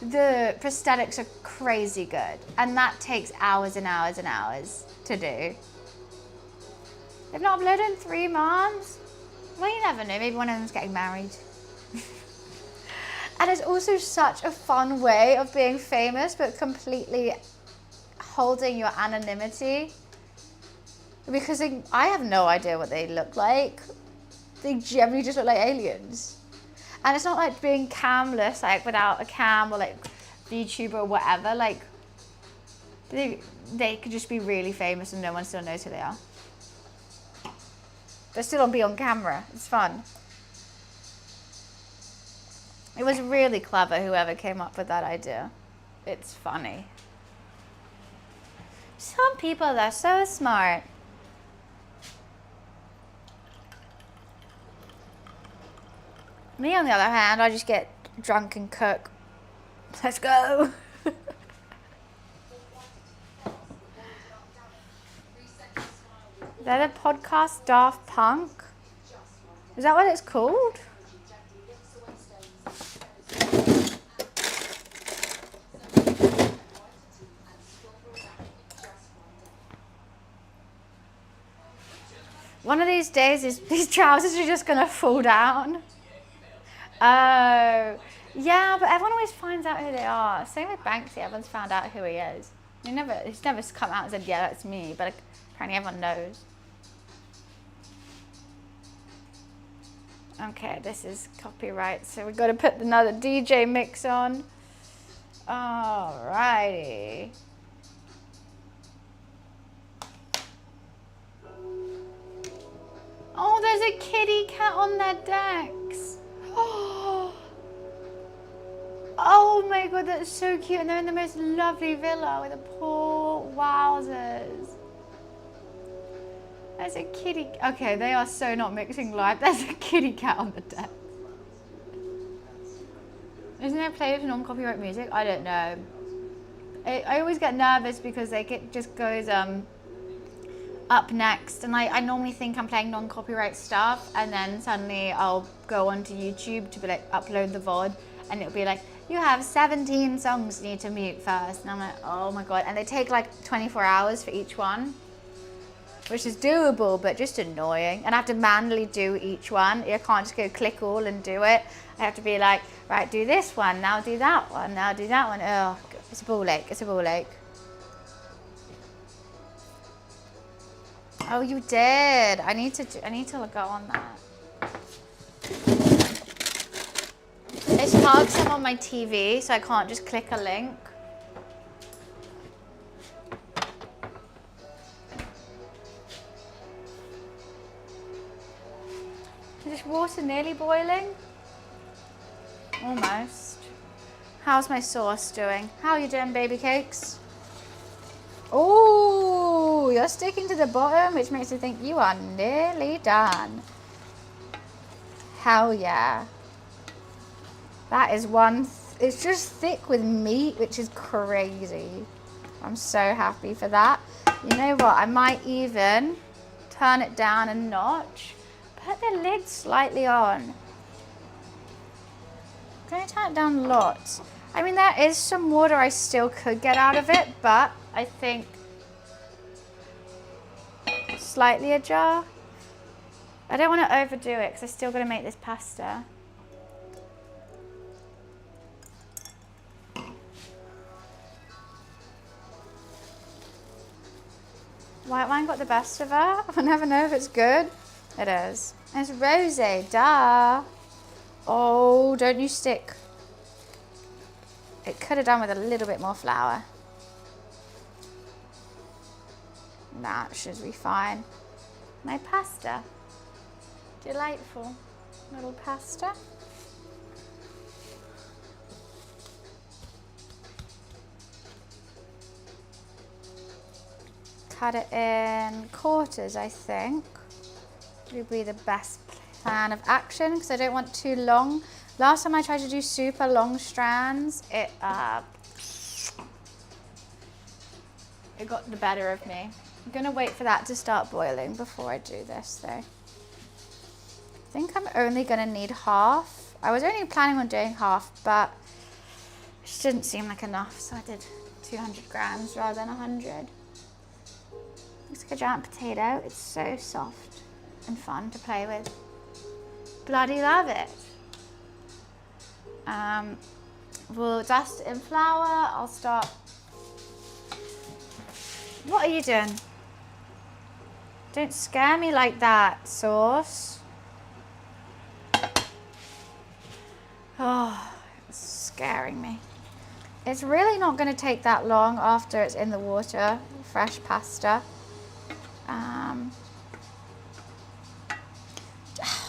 S1: the prosthetics are crazy good and that takes hours and hours and hours to do. They've not uploaded in 3 months. Well, you never know, maybe one of them's getting married. And it's also such a fun way of being famous, but completely holding your anonymity. Because I have no idea what they look like. They generally just look like aliens. And it's not like being camless, like without a cam or like VTuber or whatever. Like, they could just be really famous and no one still knows who they are. They're still be on camera. It's fun. It was really clever, whoever came up with that idea. It's funny. Some people, they're so smart. Me, on the other hand, I just get drunk and cook. Let's go. They're the podcast Daft Punk. Is that what it's called? One of these days, these trousers are just going to fall down. Oh, yeah, but everyone always finds out who they are. Same with Banksy, everyone's found out who he is. He's never come out and said, yeah, that's me, but apparently everyone knows. Okay, this is copyright, so we've got to put another DJ mix on. Alrighty. Oh, there's a kitty cat on their decks. Oh my God, that's so cute. And they're in the most lovely villa with the poor wowzers. There's a kitty. Okay, they are so not mixing live. There's a kitty cat on the deck. Isn't there play with non-copyright music? I don't know. I always get nervous because it just goes up next, and I normally think I'm playing non-copyright stuff, and then suddenly I'll go onto YouTube to be like upload the VOD, and it'll be like, you have 17 songs you need to mute first, and I'm like, oh my God, and they take like 24 hours for each one. Which is doable, but just annoying. And I have to manually do each one. I can't just go click all and do it. I have to be like, right, do this one, now do that one, now do that one. Oh, it's a ball ache, it's a ball ache. Oh, you did. I need to go on that. It's hard because I'm on my TV, so I can't just click a link. Is this water nearly boiling? Almost. How's my sauce doing? How are you doing, baby cakes? Oh, you're sticking to the bottom, which makes me think you are nearly done. Hell yeah. That is one, it's just thick with meat, which is crazy. I'm so happy for that. You know what, I might even turn it down a notch. Put the lid slightly on. I'm going to turn it down lots. I mean, there is some water I still could get out of it, but I think slightly ajar. I don't want to overdo it because I still got to make this pasta. White wine got the best of her. I never know if it's good. It is. It's rosé, duh. Oh, don't you stick. It could have done with a little bit more flour. That should be fine. My pasta. Delightful little pasta. Cut it in quarters, I think. Would be the best plan of action because I don't want too long. Last time I tried to do super long strands, it got the better of me. I'm gonna wait for that to start boiling before I do this though. I think I'm only gonna need half. I was only planning on doing half, but it just didn't seem like enough, so I did 200 grams rather than 100. Looks like a giant potato. It's so soft and fun to play with. Bloody love it. We'll dust it in flour. I'll start. What are you doing? Don't scare me like that, sauce. Oh, it's scaring me. It's really not going to take that long after it's in the water, fresh pasta.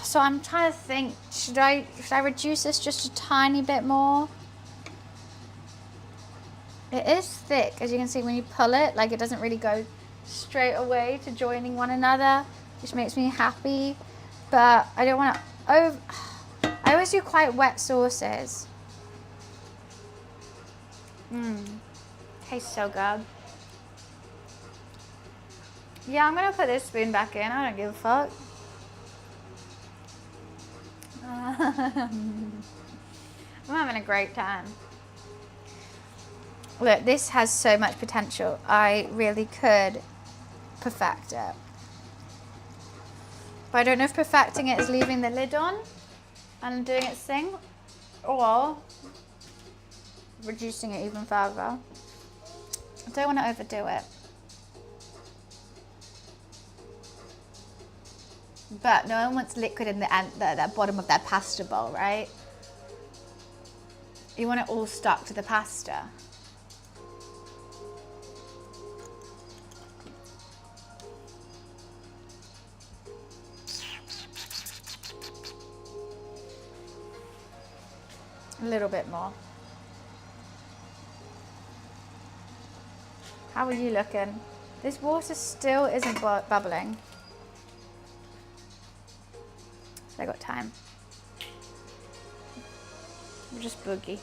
S1: So I'm trying to think, should I reduce this just a tiny bit more? It is thick, as you can see when you pull it, like it doesn't really go straight away to joining one another, which makes me happy. But I don't want to I always do quite wet sauces. Tastes so good. Yeah, I'm gonna put this spoon back in. I don't give a fuck. I'm having a great time. Look, this has so much potential. I really could perfect it. But I don't know if perfecting it is leaving the lid on and doing its thing, or reducing it even further. I don't want to overdo it. But no one wants liquid in the bottom of their pasta bowl, right? You want it all stuck to the pasta. A little bit more. How are you looking? This water still isn't bubbling. I got time. We'll just boogie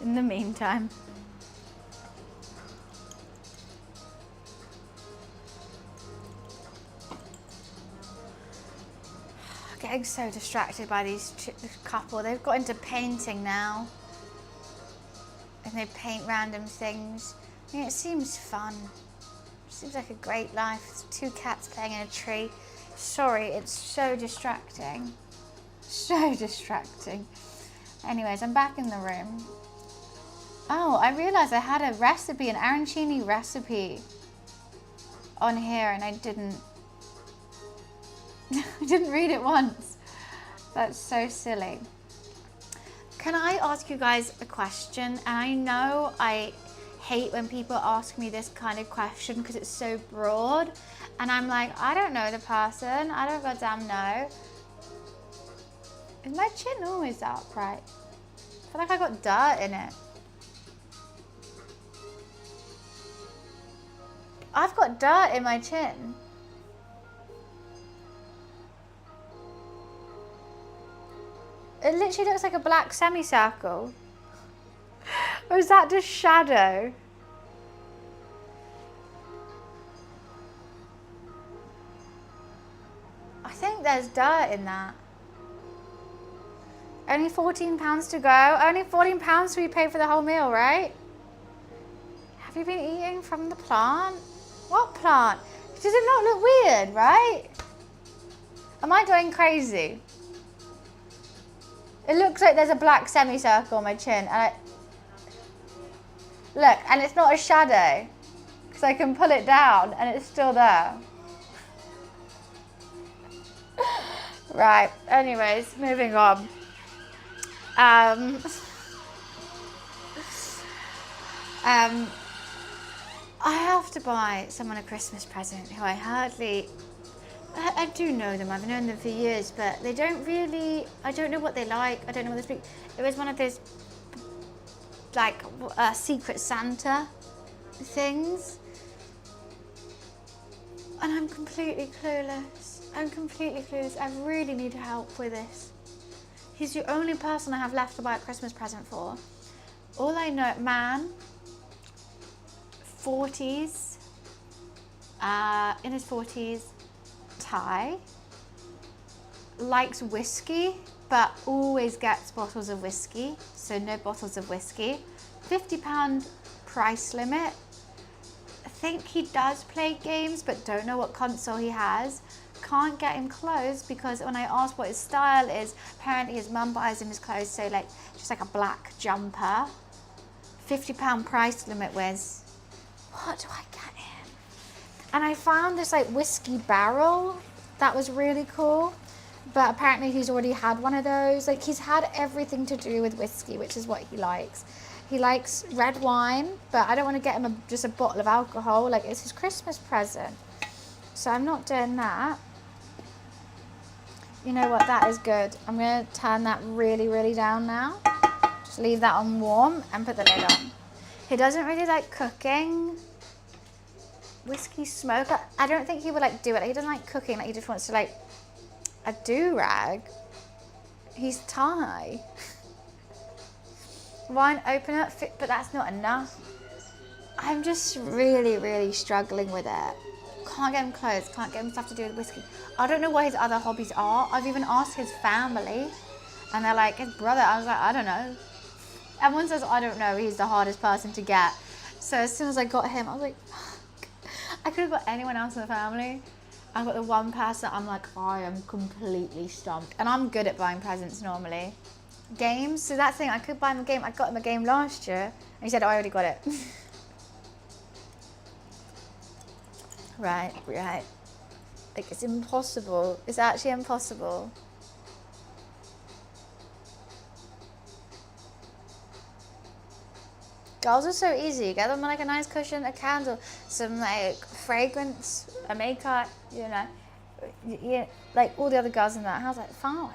S1: in the meantime. Getting so distracted by this couple. They've got into painting now. And they paint random things. I mean, it seems fun. It seems like a great life. It's 2 cats playing in a tree. Sorry, it's so distracting. So distracting. Anyways, I'm back in the room. Oh, I realized I had a recipe, an Aranchini recipe on here, and I didn't read it once. That's so silly. Can I ask you guys a question? And I know I hate when people ask me this kind of question because it's so broad. And I'm like, I don't know the person. I don't goddamn know. Is my chin always upright? I feel like I got dirt in it. I've got dirt in my chin. It literally looks like a black semicircle. Or is that just shadow? I think there's dirt in that. Only £14 to go. Only £14 so we pay for the whole meal, right? Have you been eating from the plant? What plant? Does it not look weird, right? Am I going crazy? It looks like there's a black semicircle on my chin. And look, and it's not a shadow. Because I can pull it down and it's still there. Right, anyways, moving on. I have to buy someone a Christmas present who I do know them, I've known them for years, but they don't really, I don't know what they like, I don't know what they speak. It was one of those, like, Secret Santa things. And I'm completely clueless. I really need help with this. He's the only person I have left to buy a Christmas present for. All I know, man, 40s, in his 40s, Thai, likes whiskey, but always gets bottles of whiskey, so no bottles of whiskey. £50 price limit. I think he does play games, but don't know what console he has. Can't get him clothes because when I asked what his style is, apparently his mum buys him his clothes, so like just like a black jumper. £50 price limit, Wiz. What do I get him? And I found this like whiskey barrel that was really cool, but apparently he's already had one of those. Like he's had everything to do with whiskey, which is what he likes. He likes red wine, but I don't want to get him just a bottle of alcohol. Like it's his Christmas present. So I'm not doing that. You know what, that is good. I'm going to turn that really, really down now. Just leave that on warm and put the lid on. He doesn't really like cooking. Whiskey smoker. I don't think he would like do it. Like, he doesn't like cooking. Like he just wants to like a do-rag. He's Thai. Wine opener, but that's not enough. I'm just really, really struggling with it. Can't get him clothes, can't get him stuff to do with whiskey. I don't know what his other hobbies are. I've even asked his family and they're like, his brother. I was like, I don't know. Everyone says, I don't know. He's the hardest person to get. So as soon as I got him, I was like, fuck. I could have got anyone else in the family. I've got the one person I'm like, I am completely stumped. And I'm good at buying presents normally. Games, so that's the thing. I could buy him a game. I got him a game last year and he said, oh, I already got it. Right. Like it's impossible. It's actually impossible. Girls are so easy. Get them like a nice cushion, a candle, some like fragrance, a makeup, you know. Yeah, like all the other girls in that house, like fine.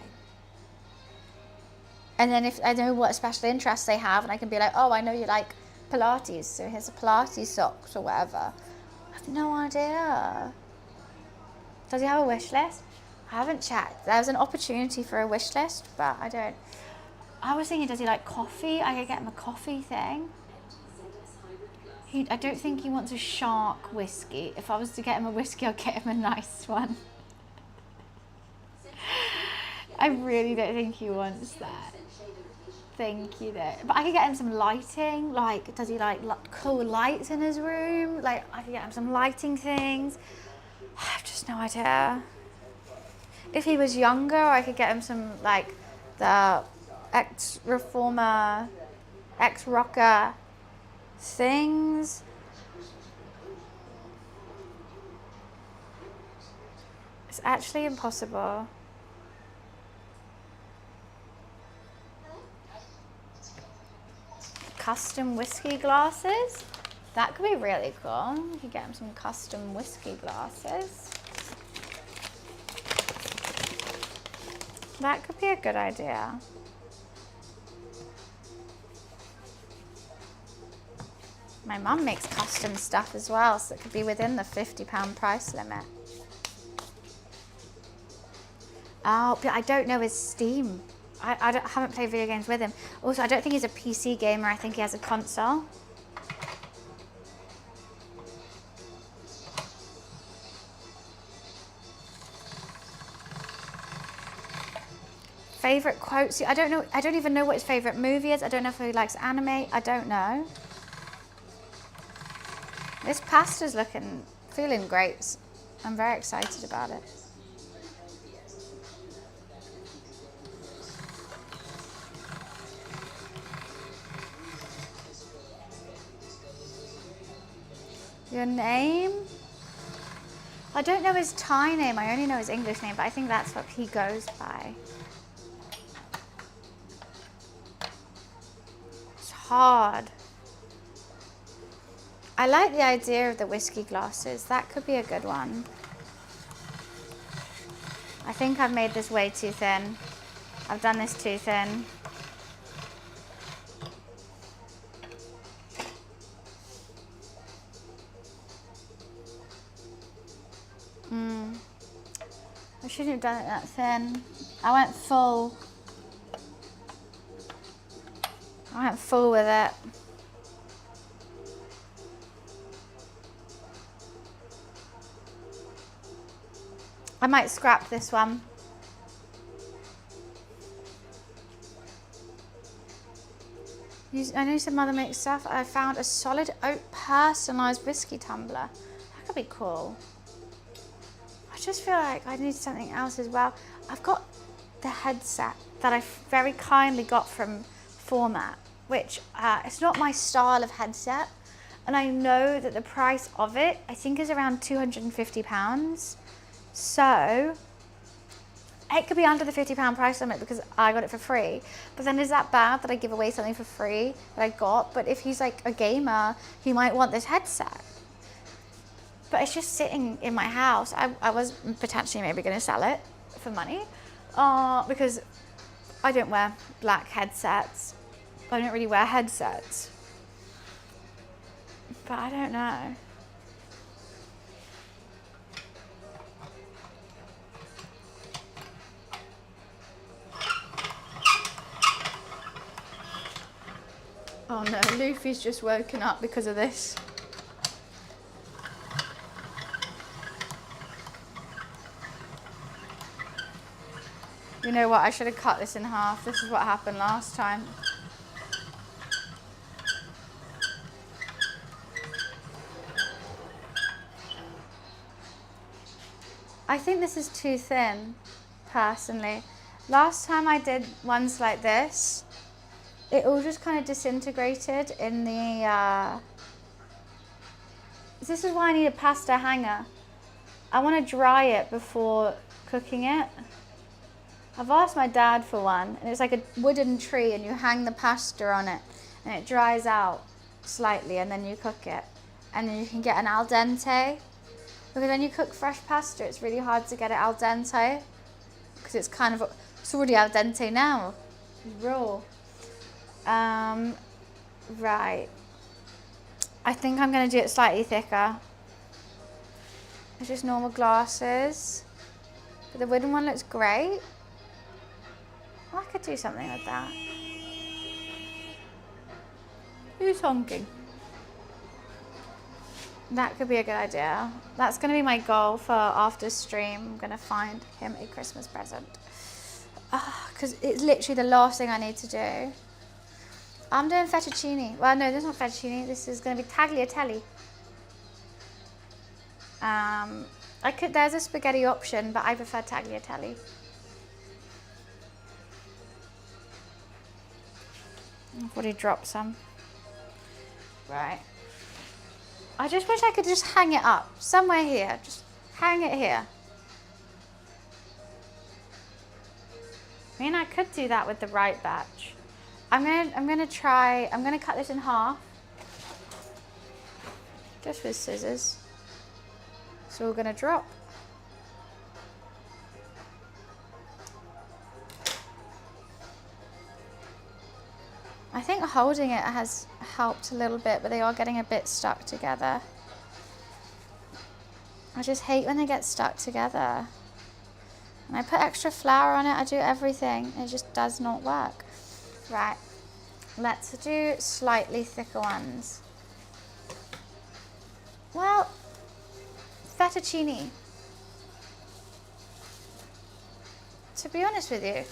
S1: And then if I know what special interests they have, and I can be like, oh, I know you like Pilates, so here's a Pilates socks or whatever. I have no idea. Does he have a wish list? I haven't checked. There's an opportunity for a wish list, but I don't. I was thinking, does he like coffee? I could get him a coffee thing. I don't think he wants a shark whiskey. If I was to get him a whiskey, I'd get him a nice one. I really don't think he wants that. Thank you though. But I could get him some lighting. Like, does he like cool lights in his room? Like, I could get him some lighting things. I have just no idea. If he was younger, I could get him some like the ex-reformer, ex-rocker things. It's actually impossible. custom whiskey glasses. That could be really cool. You could get him some custom whiskey glasses. That could be a good idea. My mum makes custom stuff as well, so it could be within the £50 price limit. Oh, but I don't know his Steam. I haven't played video games with him. Also, I don't think he's a PC gamer. I think he has a console. Favorite quotes? I don't know. I don't even know what his favorite movie is. I don't know if he likes anime. I don't know. This pasta's feeling great. I'm very excited about it. Your name? I don't know his Thai name. I only know his English name, but I think that's what he goes by. It's hard. I like the idea of the whiskey glasses. That could be a good one. I think I've made this way too thin. I've done this too thin. I shouldn't have done it that thin. I went full with it. I might scrap this one. I know some mother makes stuff. I found a solid oak personalised whiskey tumbler. That could be cool. I just feel like I need something else as well. I've got the headset that I very kindly got from Format, which it's not my style of headset. And I know that the price of it, I think, is around £250. So it could be under the £50 price limit because I got it for free. But then is that bad that I give away something for free that I got? But if he's like a gamer, he might want this headset. But it's just sitting in my house. I was potentially maybe going to sell it for money because I don't wear black headsets. I don't really wear headsets. But I don't know. Oh no, Luffy's just woken up because of this. You know what, I should have cut this in half. This is what happened last time. I think this is too thin, personally. Last time I did ones like this, it all just kind of disintegrated in the... This is why I need a pasta hanger. I want to dry it before cooking it. I've asked my dad for one, and it's like a wooden tree, and you hang the pasta on it, and it dries out slightly, and then you cook it. And then you can get an al dente, because when you cook fresh pasta, it's really hard to get it al dente, because it's already al dente now, raw. Right. I think I'm going to do it slightly thicker. It's just normal glasses, but the wooden one looks great. I could do something with that. Who's honking? That could be a good idea. That's going to be my goal for after stream. I'm going to find him a Christmas present. Because it's literally the last thing I need to do. I'm doing fettuccine. Well, no, this is not fettuccine. This is going to be tagliatelle. There's a spaghetti option, but I prefer tagliatelle. I've already dropped some. Right. I just wish I could just hang it up somewhere here. Just hang it here. I mean, I could do that with the right batch. I'm gonna cut this in half. Just with scissors. So we're gonna drop. I think holding it has helped a little bit, but they are getting a bit stuck together. I just hate when they get stuck together. And I put extra flour on it, I do everything, it just does not work. Right, let's do slightly thicker ones. Well, fettuccine. To be honest with you,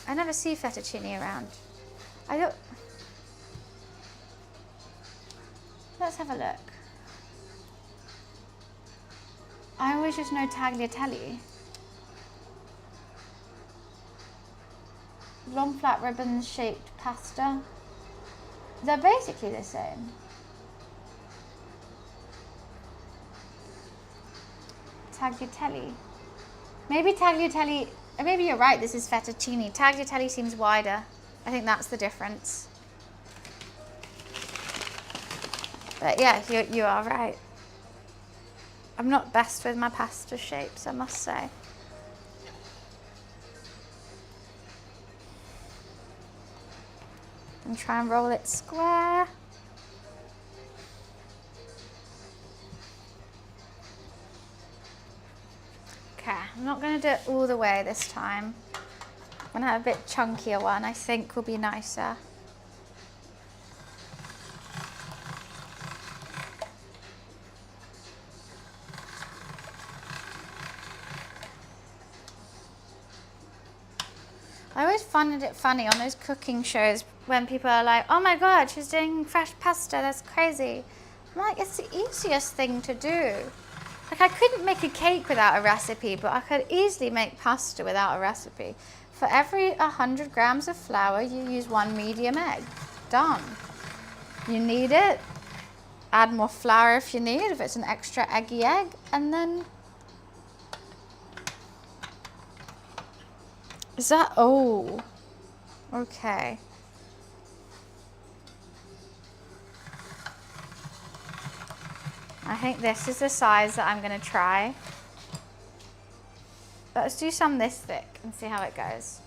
S1: I never see fettuccine around. I don't. Let's have a look. I always just know tagliatelle. Long flat ribbon shaped pasta. They're basically the same. Tagliatelle. Maybe tagliatelle, maybe you're right, this is fettuccine. Tagliatelle seems wider. I think that's the difference. But yeah, you are right. I'm not best with my pasta shapes, I must say. And try and roll it square. Okay, I'm not going to do it all the way this time. I'm going to have a bit chunkier one, I think will be nicer. I always find it funny on those cooking shows when people are like, oh my God, she's doing fresh pasta, that's crazy. I'm like, it's the easiest thing to do. Like I couldn't make a cake without a recipe, but I could easily make pasta without a recipe. For every 100 grams of flour, you use 1 medium egg. Done. You need it, add more flour if you need, if it's an extra eggy egg, and then is that, oh, okay. I think this is the size that I'm going to try. Let's do some this thick and see how it goes.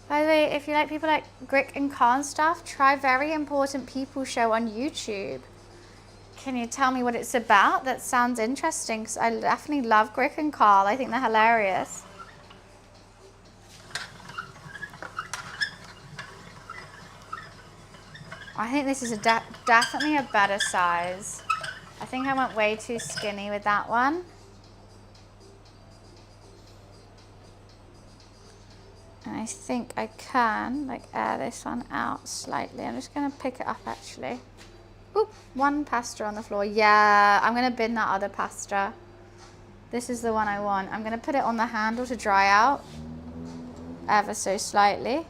S1: By the way, if you like people like Klik and Carl and stuff, try Very Important People show on YouTube. Can you tell me what it's about? That sounds interesting, because I definitely love Klik and Carl. I think they're hilarious. I think this is definitely a better size. I think I went way too skinny with that one. And I think I can like air this one out slightly. I'm just going to pick it up actually. Oop, one pasta on the floor. Yeah, I'm going to bin that other pasta. This is the one I want. I'm going to put it on the handle to dry out ever so slightly.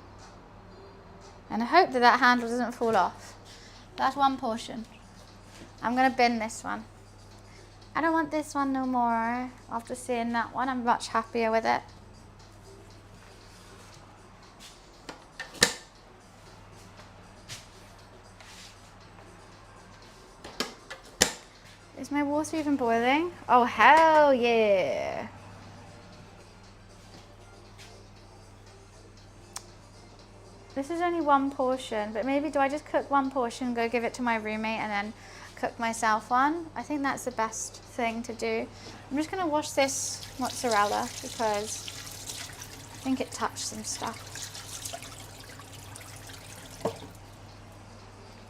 S1: And I hope that that handle doesn't fall off. That's one portion. I'm going to bin this one. I don't want this one no more. After seeing that one, I'm much happier with it. Is my water even boiling? Oh, hell yeah. This is only one portion, but maybe do I just cook one portion, go give it to my roommate, and then cook myself one? I think that's the best thing to do. I'm just gonna wash this mozzarella because I think it touched some stuff.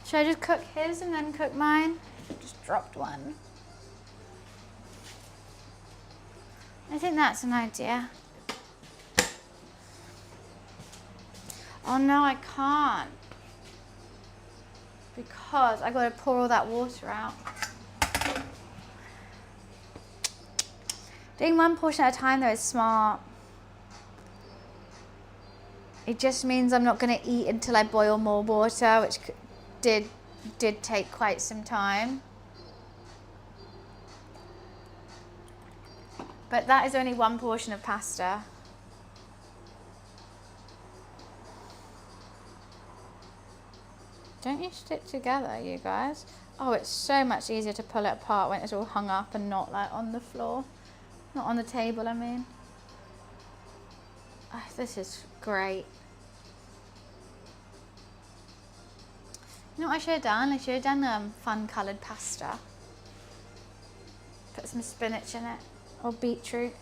S1: Should I just cook his and then cook mine? Just dropped one. I think that's an idea. Oh no, I can't. Because I gotta pour all that water out. Doing one portion at a time though is smart. It just means I'm not gonna eat until I boil more water, which did take quite some time. But that is only one portion of pasta. Don't you stick together, you guys? Oh, it's so much easier to pull it apart when it's all hung up and not like on the floor. Not on the table, I mean. Oh, this is great. You know what I should have done? I should have done fun coloured pasta. Put some spinach in it, or beetroot.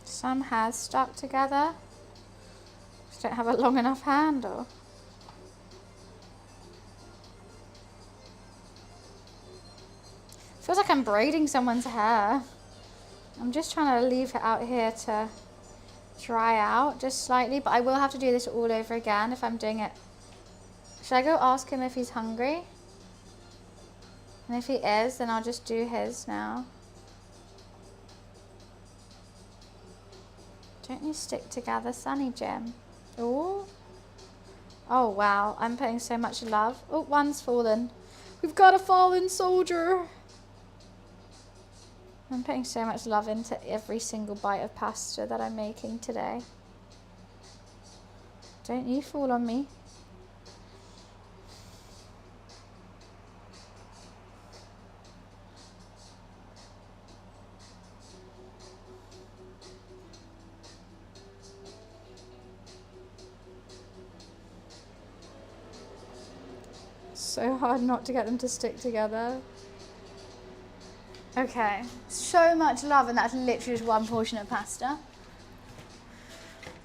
S1: Some has stuck together. Just don't have a long enough handle. Feels like I'm braiding someone's hair. I'm just trying to leave it out here to dry out just slightly, but I will have to do this all over again if I'm doing it. Should I go ask him if he's hungry? And if he is, then I'll just do his now. Don't you stick together, Sunny Jim? Ooh. Oh wow, I'm putting so much love. Oh, one's fallen. We've got a fallen soldier. I'm putting so much love into every single bite of pasta that I'm making today. Don't you fall on me. So hard not to get them to stick together. Okay, so much love, and that's literally just one portion of pasta.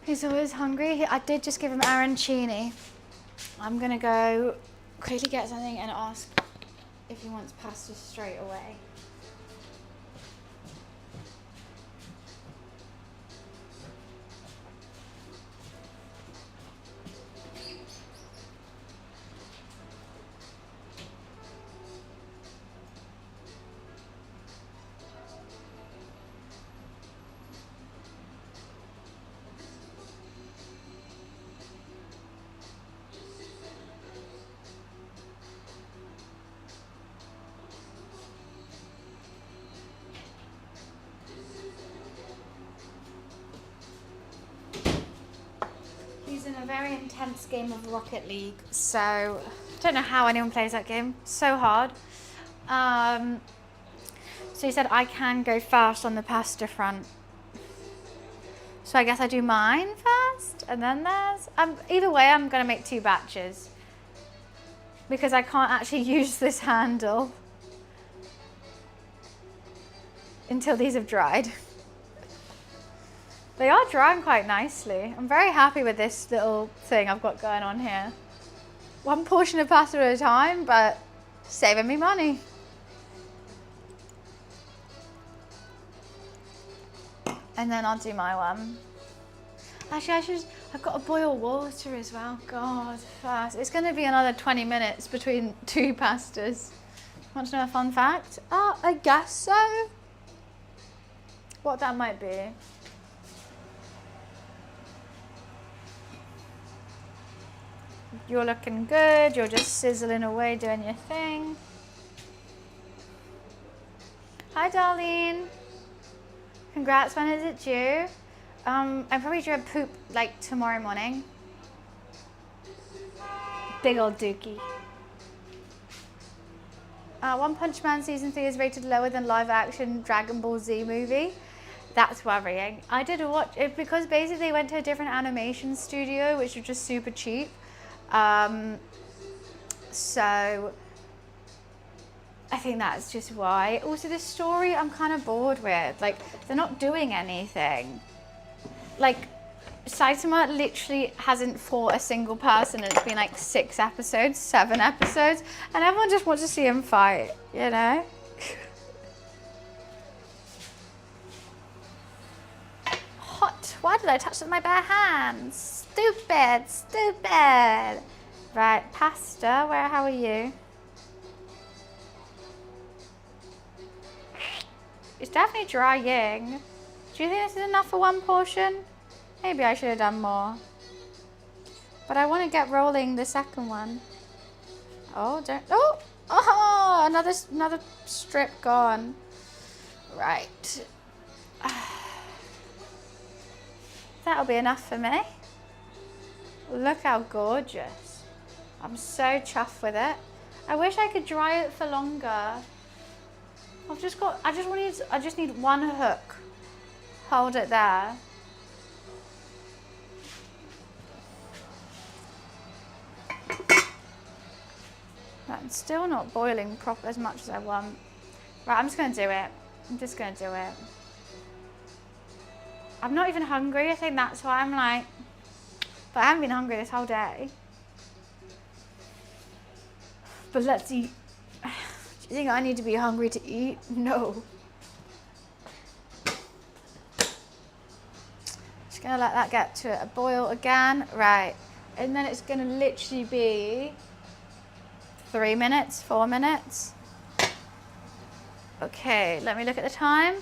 S1: He's always hungry. I did just give him Aranchini. I'm gonna go quickly get something and ask if he wants pasta straight away. He's in a very intense game of Rocket League, so I don't know how anyone plays that game. So hard. So he said I can go fast on the pasta front. So I guess I do mine first, and then there's... either way, I'm going to make 2 batches. Because I can't actually use this handle until these have dried. They are drying quite nicely. I'm very happy with this little thing I've got going on here. 1 portion of pasta at a time, but saving me money. And then I'll do my one. Actually, I've got to boil water as well. God, fast. It's going to be another 20 minutes between 2 pastas. Want to know a fun fact? Oh, I guess so. What that might be. You're looking good. You're just sizzling away, doing your thing. Hi, Darlene. Congrats. When is it due? I'm probably due a poop like tomorrow morning. Big old dookie. One Punch Man season 3 is rated lower than live action Dragon Ball Z movie. That's worrying. I did watch it because basically they went to a different animation studio, which was just super cheap. So I think that's just why. Also, the story I'm kind of bored with. Like, they're not doing anything. Like, Saitama literally hasn't fought a single person, and it's been like 6 episodes, 7 episodes, and everyone just wants to see him fight, you know? Hot. Why did I touch it with my bare hands? Stupid, stupid. Right, pasta, how are you? It's definitely drying. Do you think this is enough for 1 portion? Maybe I should have done more. But I want to get rolling the second one. Oh, don't, oh, another strip gone. Right. That'll be enough for me. Look how gorgeous. I'm so chuffed with it. I wish I could dry it for longer. I just need one hook. Hold it there. That's still not boiling proper as much as I want. Right, I'm just gonna do it. I'm just gonna do it. I'm not even hungry. I think that's why I'm like, but I haven't been hungry this whole day. But let's eat. Do you think I need to be hungry to eat? No. Just gonna let that get to a boil again. Right, and then it's gonna literally be 3 minutes, 4 minutes. Okay, let me look at the time.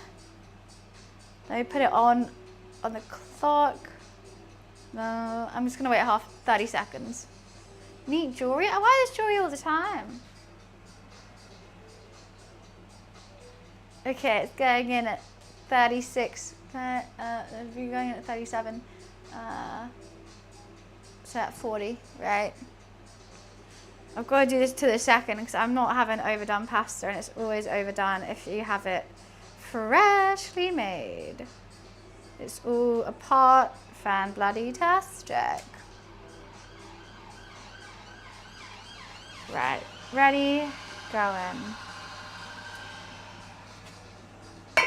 S1: Let me put it on the clock. No, I'm just gonna wait 30 seconds. Neat jewelry? I wear this jewelry all the time. Okay, it's going in at 36. We're going in at 37. So at 40, right? I've got to do this to the second because I'm not having overdone pasta, and it's always overdone if you have it freshly made. It's all a part fan bloody tastic. Right, ready, going.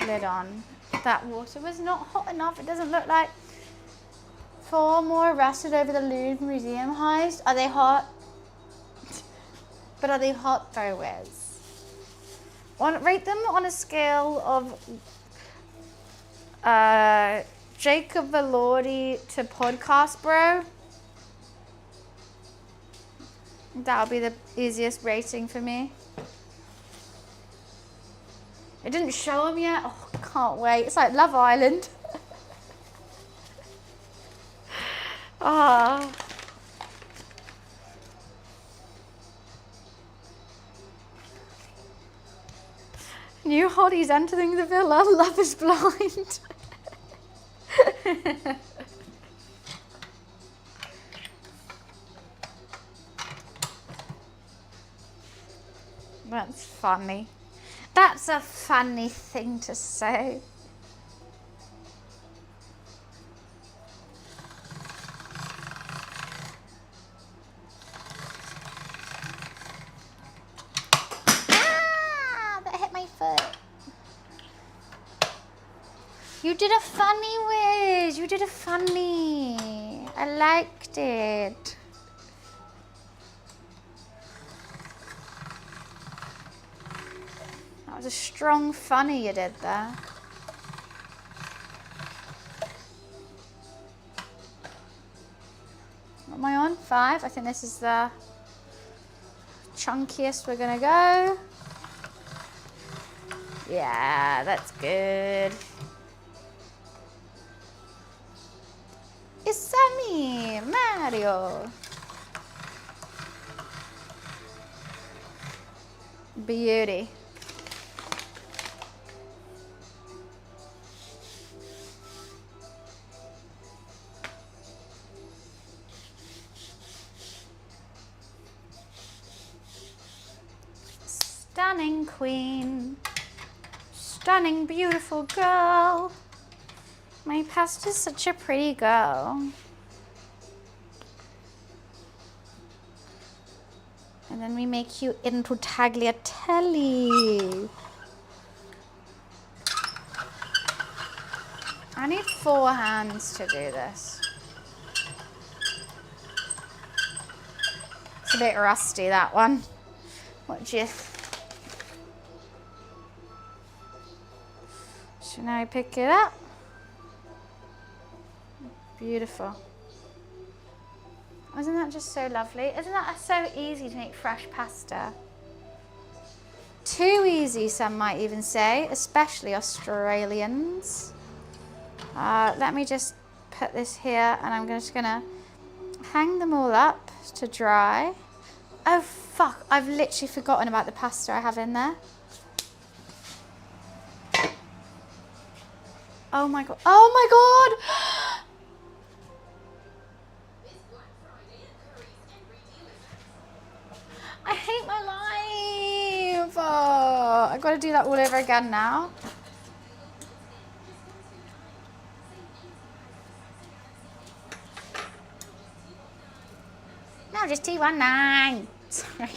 S1: Lid on. That water was not hot enough. It doesn't look like. 4 more arrested over the Louvre Museum heist. Are they hot? But are they hot though, Wiz? Rate them on a scale of Jacob Valordi to podcast bro. That'll be the easiest rating for me. It didn't show them yet. Oh, can't wait. It's like Love Island. Ah. New hotties entering the villa. Love is blind. That's funny. That's a funny thing to say. Ah, that hit my foot. You did a funny, Wiz. You did a funny. I liked it. That was a strong funny you did there. What am I on? 5? I think this is the chunkiest we're gonna go. Yeah, that's good. It's me, Mario. Beauty. Stunning queen. Stunning, beautiful girl. My pasta's such a pretty girl. And then we make you into tagliatelle. I need 4 hands to do this. It's a bit rusty, that one. What do you... So now I pick it up. Beautiful. Isn't that just so lovely? Isn't that so easy to make fresh pasta? Too easy, some might even say, especially Australians. Let me just put this here, and I'm just gonna hang them all up to dry. Oh fuck, I've literally forgotten about the pasta I have in there. Oh my god. Oh my god! I hate my life. Oh, I've got to do that all over again now. No, just 219. Sorry.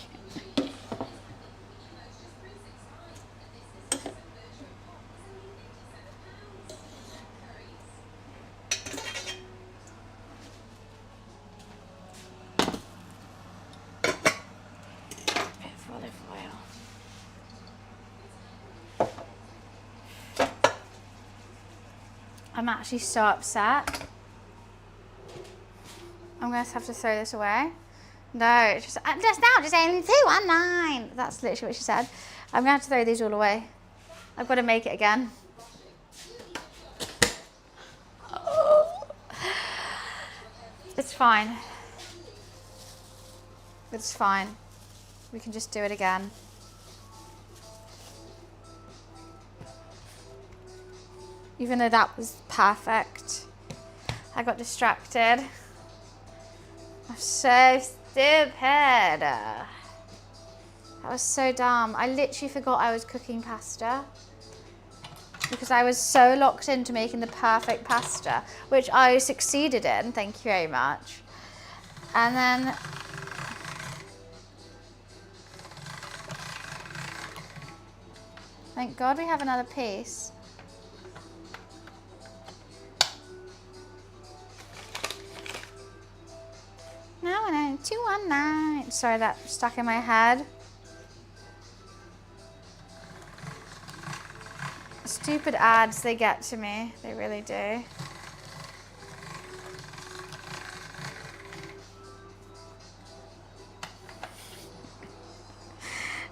S1: I'm actually so upset. I'm going to have to throw this away. No, just only 219. That's literally what she said. I'm going to have to throw these all away. I've got to make it again. It's fine. It's fine. We can just do it again. Even though that was perfect, I got distracted. I'm so stupid. That was so dumb. I literally forgot I was cooking pasta because I was so locked into making the perfect pasta, which I succeeded in, thank you very much. And then thank God we have another piece. No, 219. Sorry, that stuck in my head. Stupid ads, they get to me. They really do.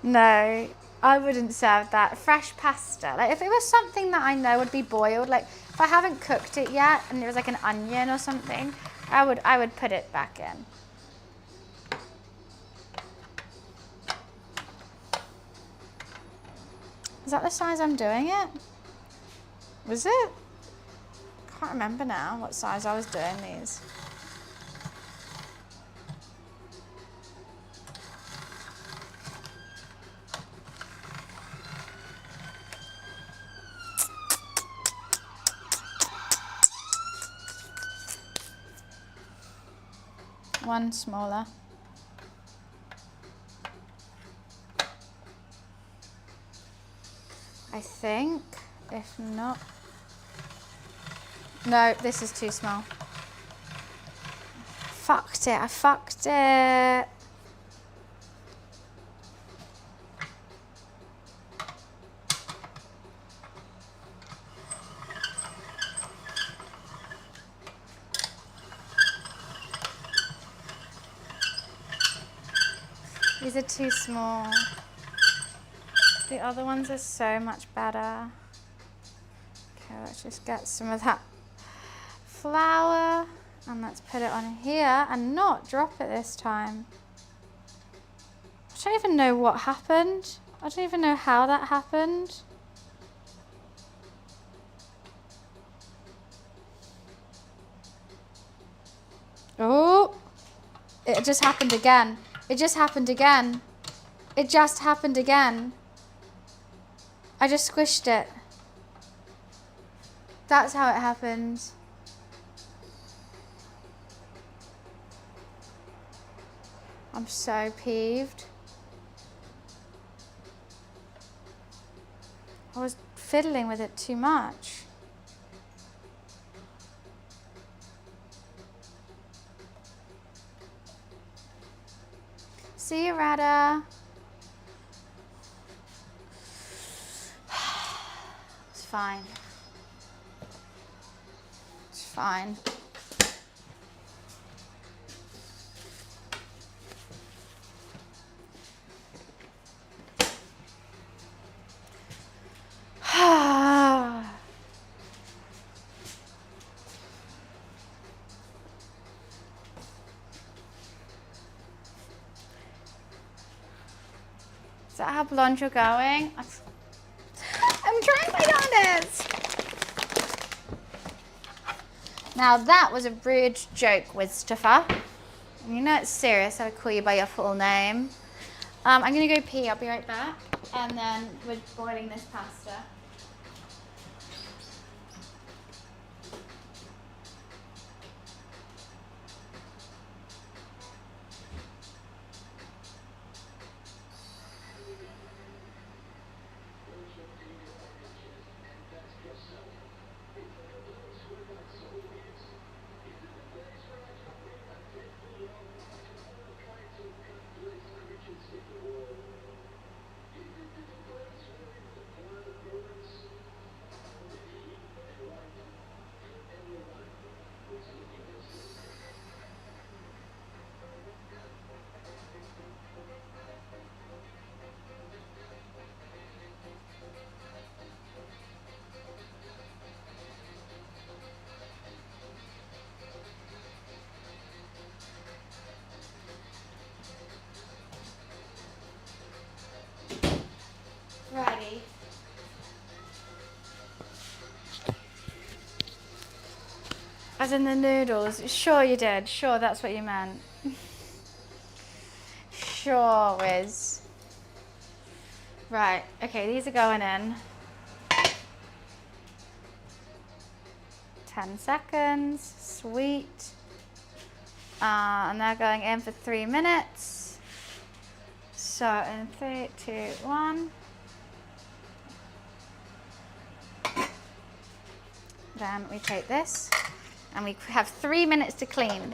S1: No, I wouldn't serve that. Fresh pasta. Like if it was something that I know would be boiled, like if I haven't cooked it yet and it was like an onion or something, I would put it back in. Is that the size I'm doing it? Was it? Can't remember now what size I was doing these. One smaller. I think, if not, no, this is too small. Fucked it, I fucked it. These are too small. The other ones are so much better. Okay, let's just get some of that flour and let's put it on here and not drop it this time. I don't even know what happened. I don't even know how that happened. Oh, it just happened again. It just happened again. It just happened again. I just squished it. That's how it happened. I'm so peeved. I was fiddling with it too much. See you, Rada. It's fine. It's fine. Is that how blonde you're going? I'm trying my darndest. Now that was a rude joke, Christopher. You know it's serious. I would call you by your full name. I'm gonna go pee. I'll be right back. And then we're boiling this pasta. Righty. As in the noodles. Sure you did. Sure that's what you meant. Sure, Wiz. Right. Okay, these are going in. 10 seconds. Sweet. And they're going in for 3 minutes. So in 3, 2, 1. Then we take this and we have 3 minutes to clean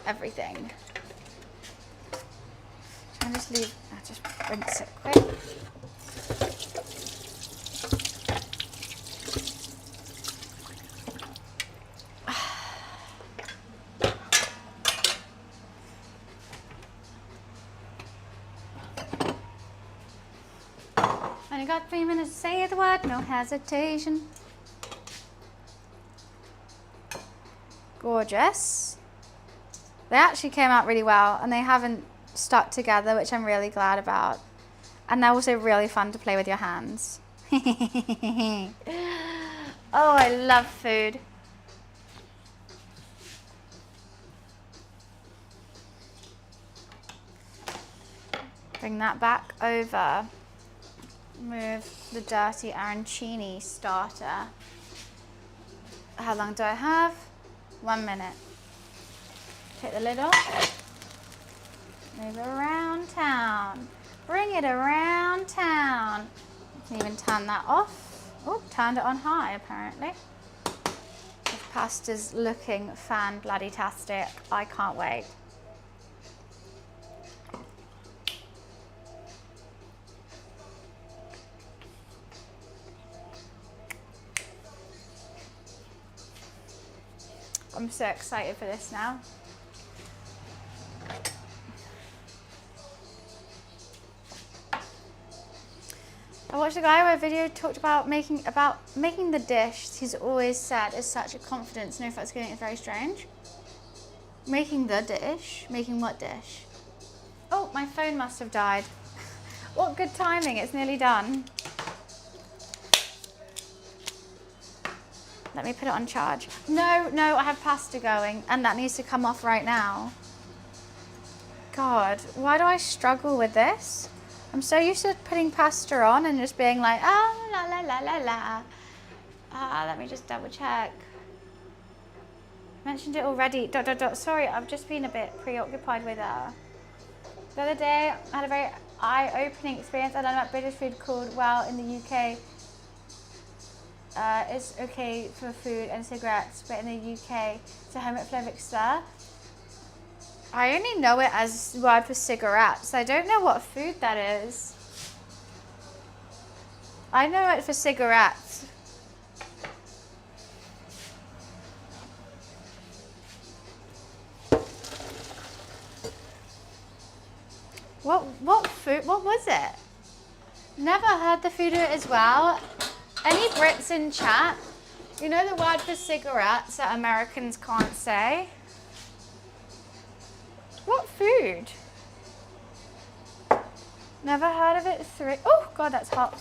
S1: everything. And just rinse it quick. Only got 3 minutes to say the word, no hesitation. Gorgeous. They actually came out really well and they haven't stuck together, which I'm really glad about. And they're also really fun to play with your hands. Oh, I love food. Bring that back over. Move the dirty arancini starter. How long do I have? 1 minute. Take the lid off. Move it around town. Bring it around town. You can even turn that off. Oh, turned it on high apparently. The pasta's looking fan-bloody-tastic. I can't wait. I'm so excited for this now. I watched a guy where a video talked about making the dish. He's always said is such a confidence. No offense, it's very strange. Making the dish. Making what dish? Oh, my phone must have died. What good timing! It's nearly done. Let me put it on charge. No, I have pasta going and that needs to come off right now. God, why do I struggle with this? I'm so used to putting pasta on and just being like, oh, la, la, la, la, la. Let me just double check. Mentioned it already, ... Sorry, I've just been a bit preoccupied with the other day, I had a very eye-opening experience. I learned about British food called, well, in the UK, it's okay for food and cigarettes, but in the UK, it's a homophobic slur. I only know it as the word for cigarettes. I don't know what food that is. I know it for cigarettes. What food? What was it? Never heard the food as well. Any Brits in chat? You know the word for cigarettes that Americans can't say? What food? Never heard of it. 3. Oh God, that's hot.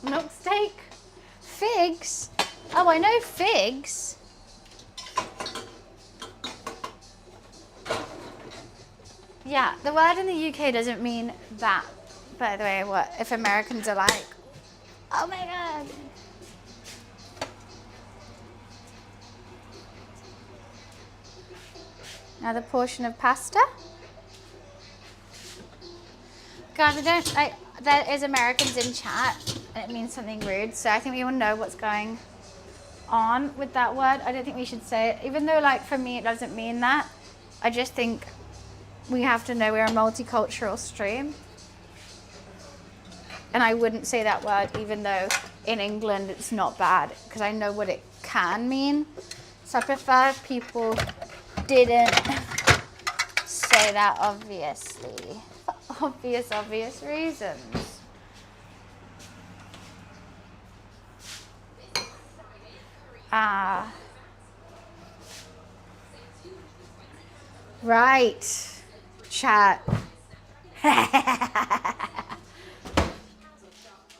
S1: Milk steak. Figs. Oh, I know figs. Yeah, the word in the UK doesn't mean that. By the way, what if Americans are like, oh my God. Another portion of pasta. Guys, there is Americans in chat and it means something rude. So I think we all know what's going on with that word. I don't think we should say it, even though like for me, it doesn't mean that. I just think we have to know we're a multicultural stream. And I wouldn't say that word even though in England it's not bad because I know what it can mean. So I prefer if people didn't say that obviously. For obvious reasons. Right. Chat.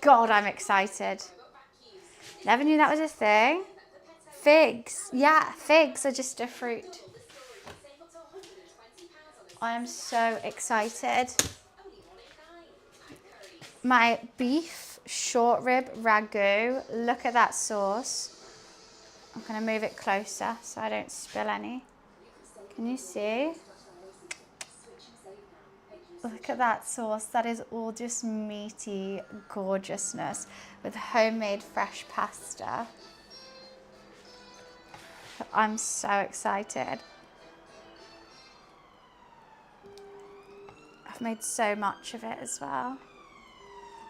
S1: God, I'm excited. Never knew that was a thing. Figs. Yeah, figs are just a fruit. I am so excited. My beef short rib ragu. Look at that sauce. I'm going to move it closer so I don't spill any. Can you see? Look at that sauce. That is all just meaty gorgeousness with homemade fresh pasta. I'm so excited. I've made so much of it as well.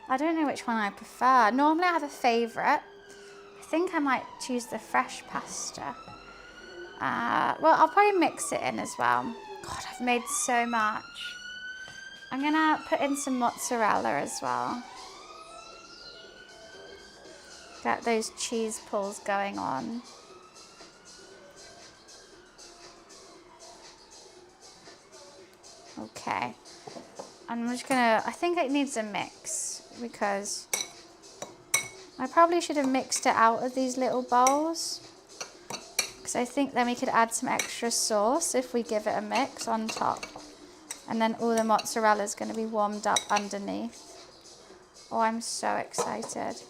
S1: I don't know which one I prefer. Normally I have a favourite. I think I might choose the fresh pasta. Well, I'll probably mix it in as well. God, I've made so much. I'm gonna put in some mozzarella as well. Get those cheese pulls going on. Okay. I'm just gonna, I think it needs a mix because I probably should have mixed it out of these little bowls. Because I think then we could add some extra sauce if we give it a mix on top. And then all the mozzarella is going to be warmed up underneath. Oh, I'm so excited.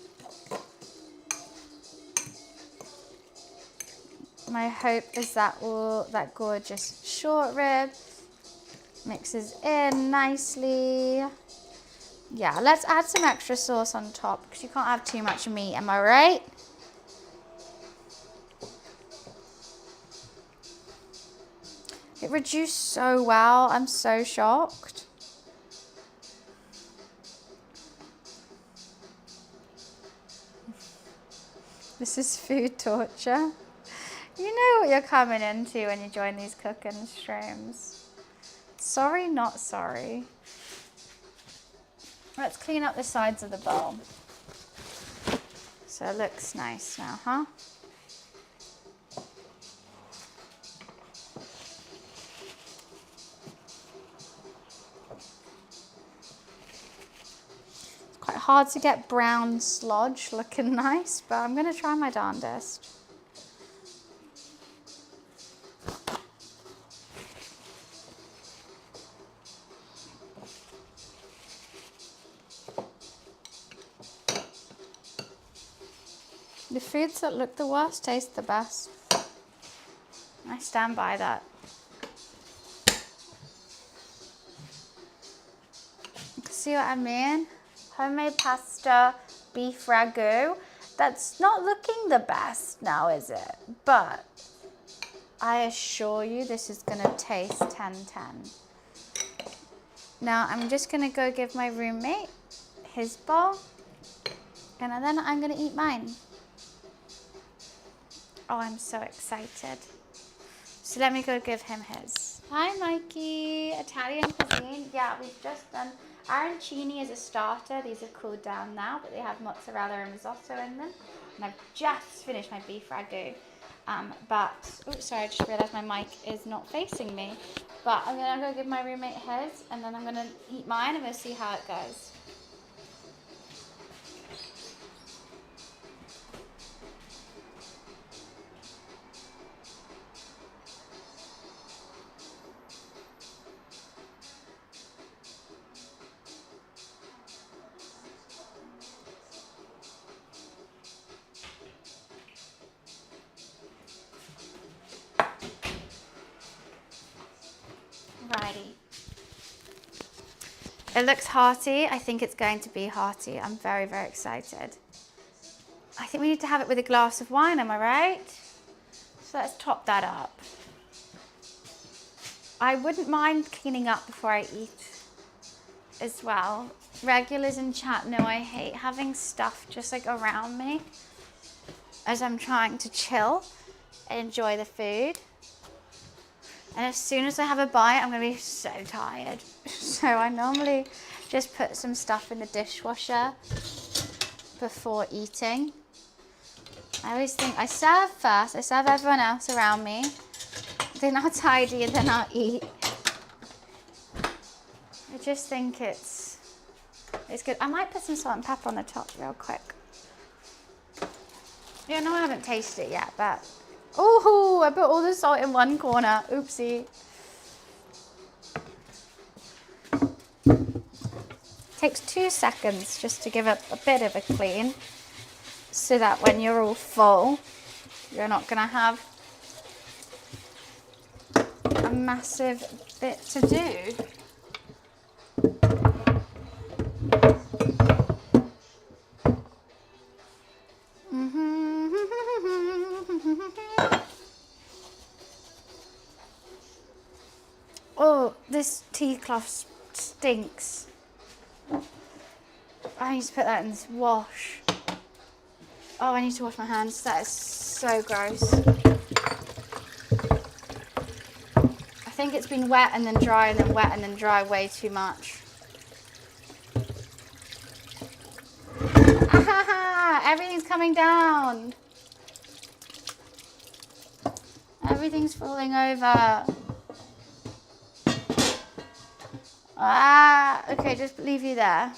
S1: My hope is that all that gorgeous short rib mixes in nicely. Yeah, let's add some extra sauce on top because you can't have too much meat, am I right? It reduced so well. I'm so shocked. This is food torture. You know what you're coming into when you join these cooking streams. Sorry, not sorry. Let's clean up the sides of the bowl. So it looks nice now, huh? Quite hard to get brown sludge looking nice, but I'm going to try my darndest. The foods that look the worst taste the best. I stand by that. See what I mean? Homemade pasta, beef ragu. That's not looking the best now, is it? But I assure you this is going to taste 10-10. Now I'm just going to go give my roommate his bowl. And then I'm going to eat mine. Oh, I'm so excited. So let me go give him his. Hi, Mikey. Italian cuisine. Yeah, we've just done arancini as a starter. These have cooled down now, but they have mozzarella and risotto in them. And I've just finished my beef ragu. Sorry, I just realised my mic is not facing me. But I'm going to go give my roommate his, and then I'm going to eat mine, and we'll see how it goes. Righty. It looks hearty. I think it's going to be hearty. I'm very, very excited. I think we need to have it with a glass of wine, am I right? So let's top that up. I wouldn't mind cleaning up before I eat as well. Regulars in chat know I hate having stuff just like around me as I'm trying to chill and enjoy the food. And as soon as I have a bite, I'm going to be so tired. So I normally just put some stuff in the dishwasher before eating. I always think I serve first. I serve everyone else around me. Then I'll tidy and then I'll eat. I just think it's good. I might put some salt and pepper on the top real quick. Yeah, no, I haven't tasted it yet, but... Oh, I put all the salt in one corner. Oopsie. Takes 2 seconds just to give it a bit of a clean, so that when you're all full, you're not going to have a massive bit to do. Oh, this tea cloth stinks. I need to put that in this wash. Oh, I need to wash my hands. That is so gross. I think it's been wet and then dry and then wet and then dry way too much. Ah, everything's coming down. Everything's falling over. Ah, okay, just leave you there.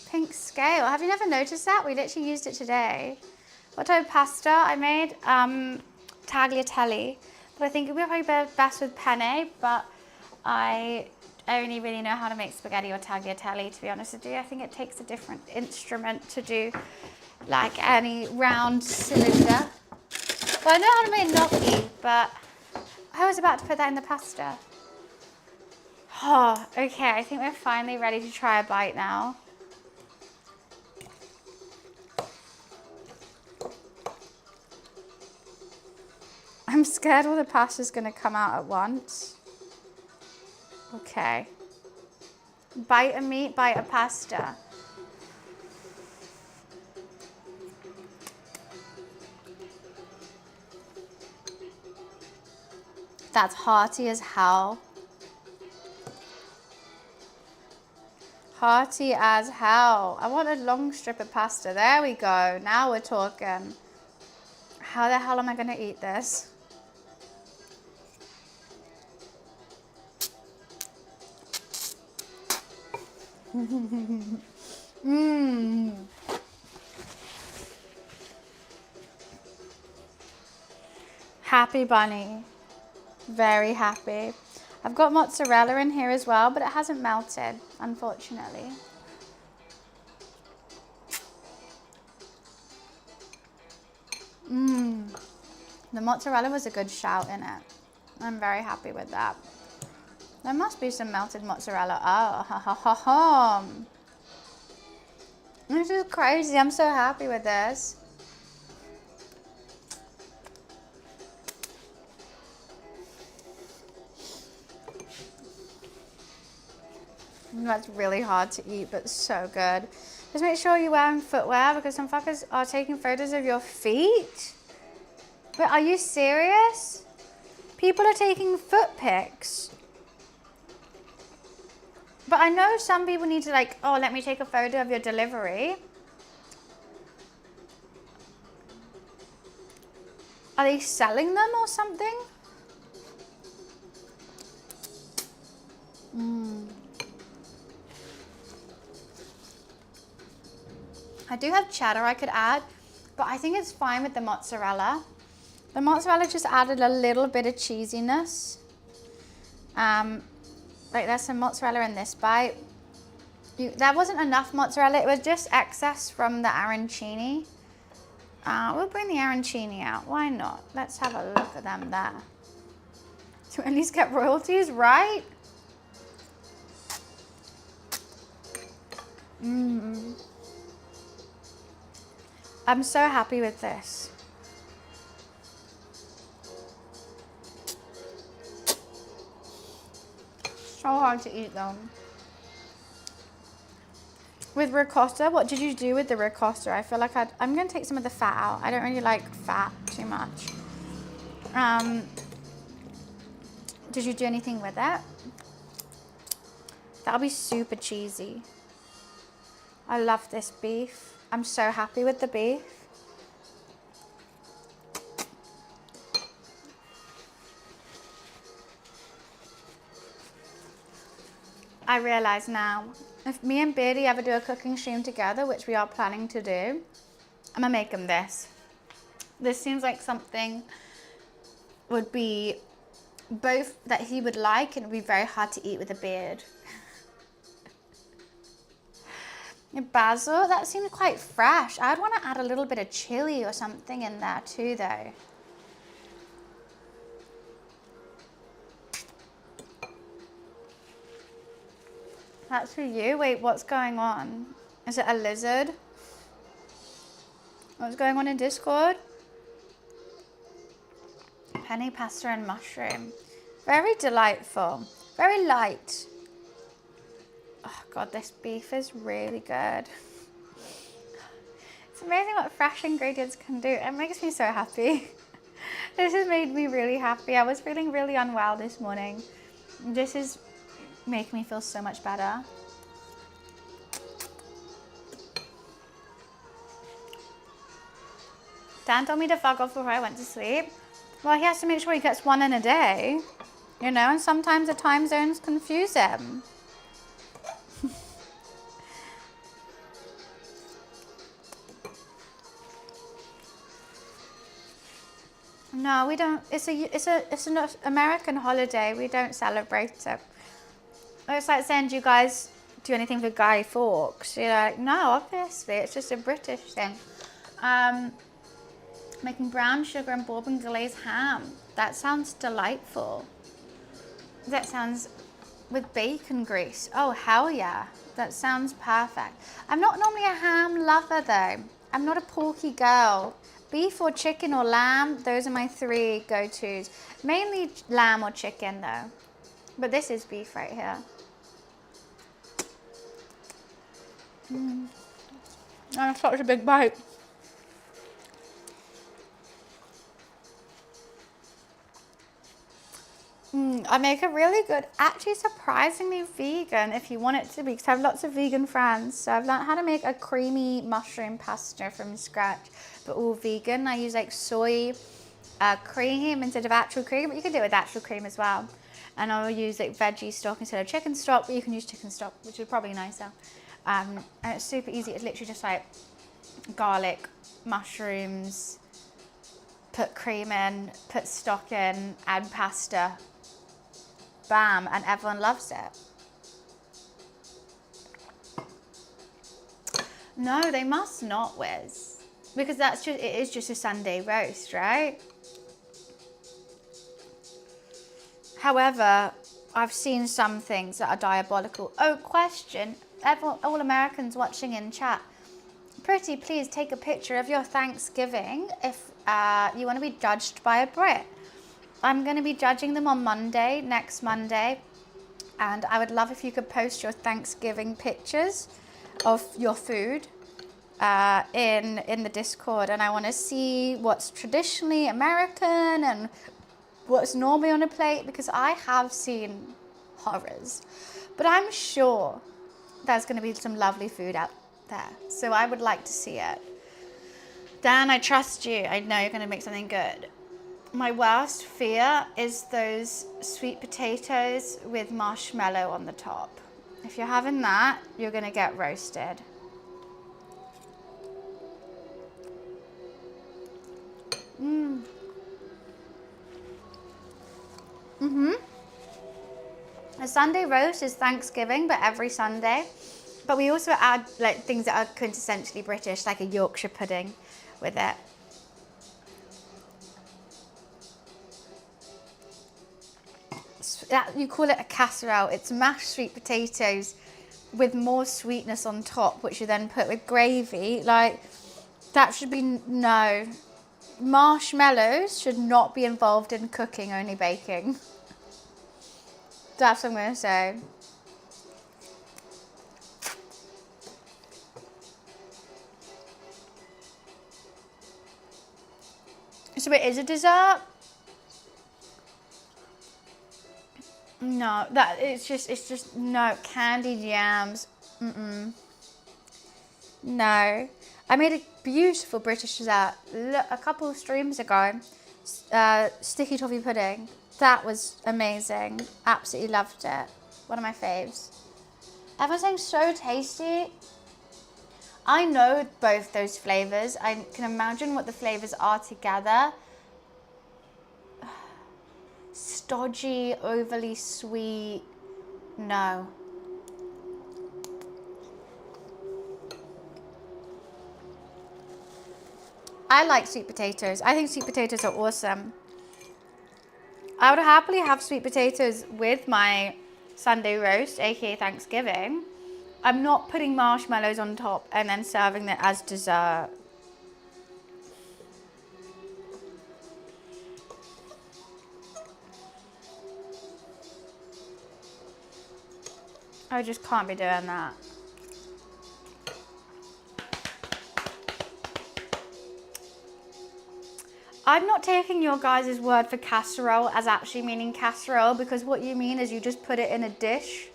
S1: Pink scale. Have you never noticed that? We literally used it today. What type of pasta I made? Tagliatelle. But I think it would probably be best with penne, but I only really know how to make spaghetti or tagliatelle, to be honest with you. I think it takes a different instrument to do like any round cylinder. But I know how to make gnocchi, but I was about to put that in the pasta. Oh, okay, I think we're finally ready to try a bite now. I'm scared all the pasta's gonna come out at once. Okay. Bite of meat, bite of pasta. That's hearty as hell. Hearty as hell. I want a long strip of pasta. There we go. Now we're talking. How the hell am I gonna eat this? Happy bunny. Very happy. I've got mozzarella in here as well, but it hasn't melted, unfortunately. The mozzarella was a good shout in it. I'm very happy with that. There must be some melted mozzarella. Oh, ha ha ha ha. This is crazy. I'm so happy with this. That's really hard to eat, but so good. Just make sure you're wearing footwear because some fuckers are taking photos of your feet. Wait, are you serious? People are taking foot pics. But I know some people need to like, oh, let me take a photo of your delivery. Are they selling them or something? I do have cheddar I could add, but I think it's fine with the mozzarella. The mozzarella just added a little bit of cheesiness. Like there's some mozzarella in this bite. There wasn't enough mozzarella, it was just excess from the arancini. We'll bring the arancini out, why not? Let's have a look at them there. To at least get royalties, right? I'm so happy with this. So hard to eat them. With ricotta, what did you do with the ricotta? I feel like I'm going to take some of the fat out. I don't really like fat too much. Did you do anything with it? That'll be super cheesy. I love this beef. I'm so happy with the beef. I realise now, if me and Beardy ever do a cooking stream together, which we are planning to do, I'm gonna make him this. This seems like something would be both that he would like and it would be very hard to eat with a beard. Basil, that seems quite fresh. I'd want to add a little bit of chili or something in there too though. That's for you. Wait, what's going on? Is it a lizard? What's going on in Discord? Penny pasta and mushroom. Very delightful. Very light. Oh God, this beef is really good. It's amazing what fresh ingredients can do. It makes me so happy. This has made me really happy. I was feeling really unwell this morning. This is making me feel so much better. Dan told me to fuck off before I went to sleep. Well, he has to make sure he gets one in a day, you know, and sometimes the time zones confuse him. No, we don't. It's an American holiday. We don't celebrate it. It's like saying, do you guys do anything for Guy Fawkes? You're like, no, obviously, it's just a British thing. Making brown sugar and bourbon glazed ham. That sounds delightful. That sounds with bacon grease. Oh, hell yeah. That sounds perfect. I'm not normally a ham lover though. I'm not a porky girl. Beef or chicken or lamb, those are my three go-tos. Mainly lamb or chicken though. But this is beef right here. That's such a big bite. I make a really good, actually surprisingly vegan if you want it to be, because I have lots of vegan friends. So I've learned how to make a creamy mushroom pasta from scratch, but all vegan. I use like soy cream instead of actual cream, but you can do it with actual cream as well. And I'll use like veggie stock instead of chicken stock, but you can use chicken stock, which is probably nicer. And it's super easy. It's literally just like garlic, mushrooms, put cream in, put stock in, add pasta. Bam, and everyone loves it. No, they must not, Wiz, because it is just a Sunday roast, right? However, I've seen some things that are diabolical. Oh, question, all Americans watching in chat, pretty please take a picture of your Thanksgiving if you want to be judged by a Brit. I'm going to be judging them on Monday, next Monday, and I would love if you could post your Thanksgiving pictures of your food in the Discord, and I want to see what's traditionally American and what's normally on a plate, because I have seen horrors, but I'm sure there's going to be some lovely food out there. So I would like to see it. Dan, I trust you. I know you're going to make something good. My worst fear is those sweet potatoes with marshmallow on the top. If you're having that, you're going to get roasted. A Sunday roast is Thanksgiving, but every Sunday. But we also add like things that are quintessentially British, like a Yorkshire pudding with it. You call it a casserole. It's mashed sweet potatoes with more sweetness on top, which you then put with gravy. Like, that should be, no. Marshmallows should not be involved in cooking, only baking. That's what I'm going to say. So it is a dessert? No, it's just no, candied yams. No. I made a beautiful British dessert a couple of streams ago. Sticky toffee pudding. That was amazing. Absolutely loved it. One of my faves. Everything's so tasty. I know both those flavors. I can imagine what the flavors are together. Stodgy, overly sweet. No. I like sweet potatoes. I think sweet potatoes are awesome. I would happily have sweet potatoes with my Sunday roast, aka Thanksgiving. I'm not putting marshmallows on top and then serving it as dessert. I just can't be doing that. I'm not taking your guys' word for casserole as actually meaning casserole, because what you mean is you just put it in a dish.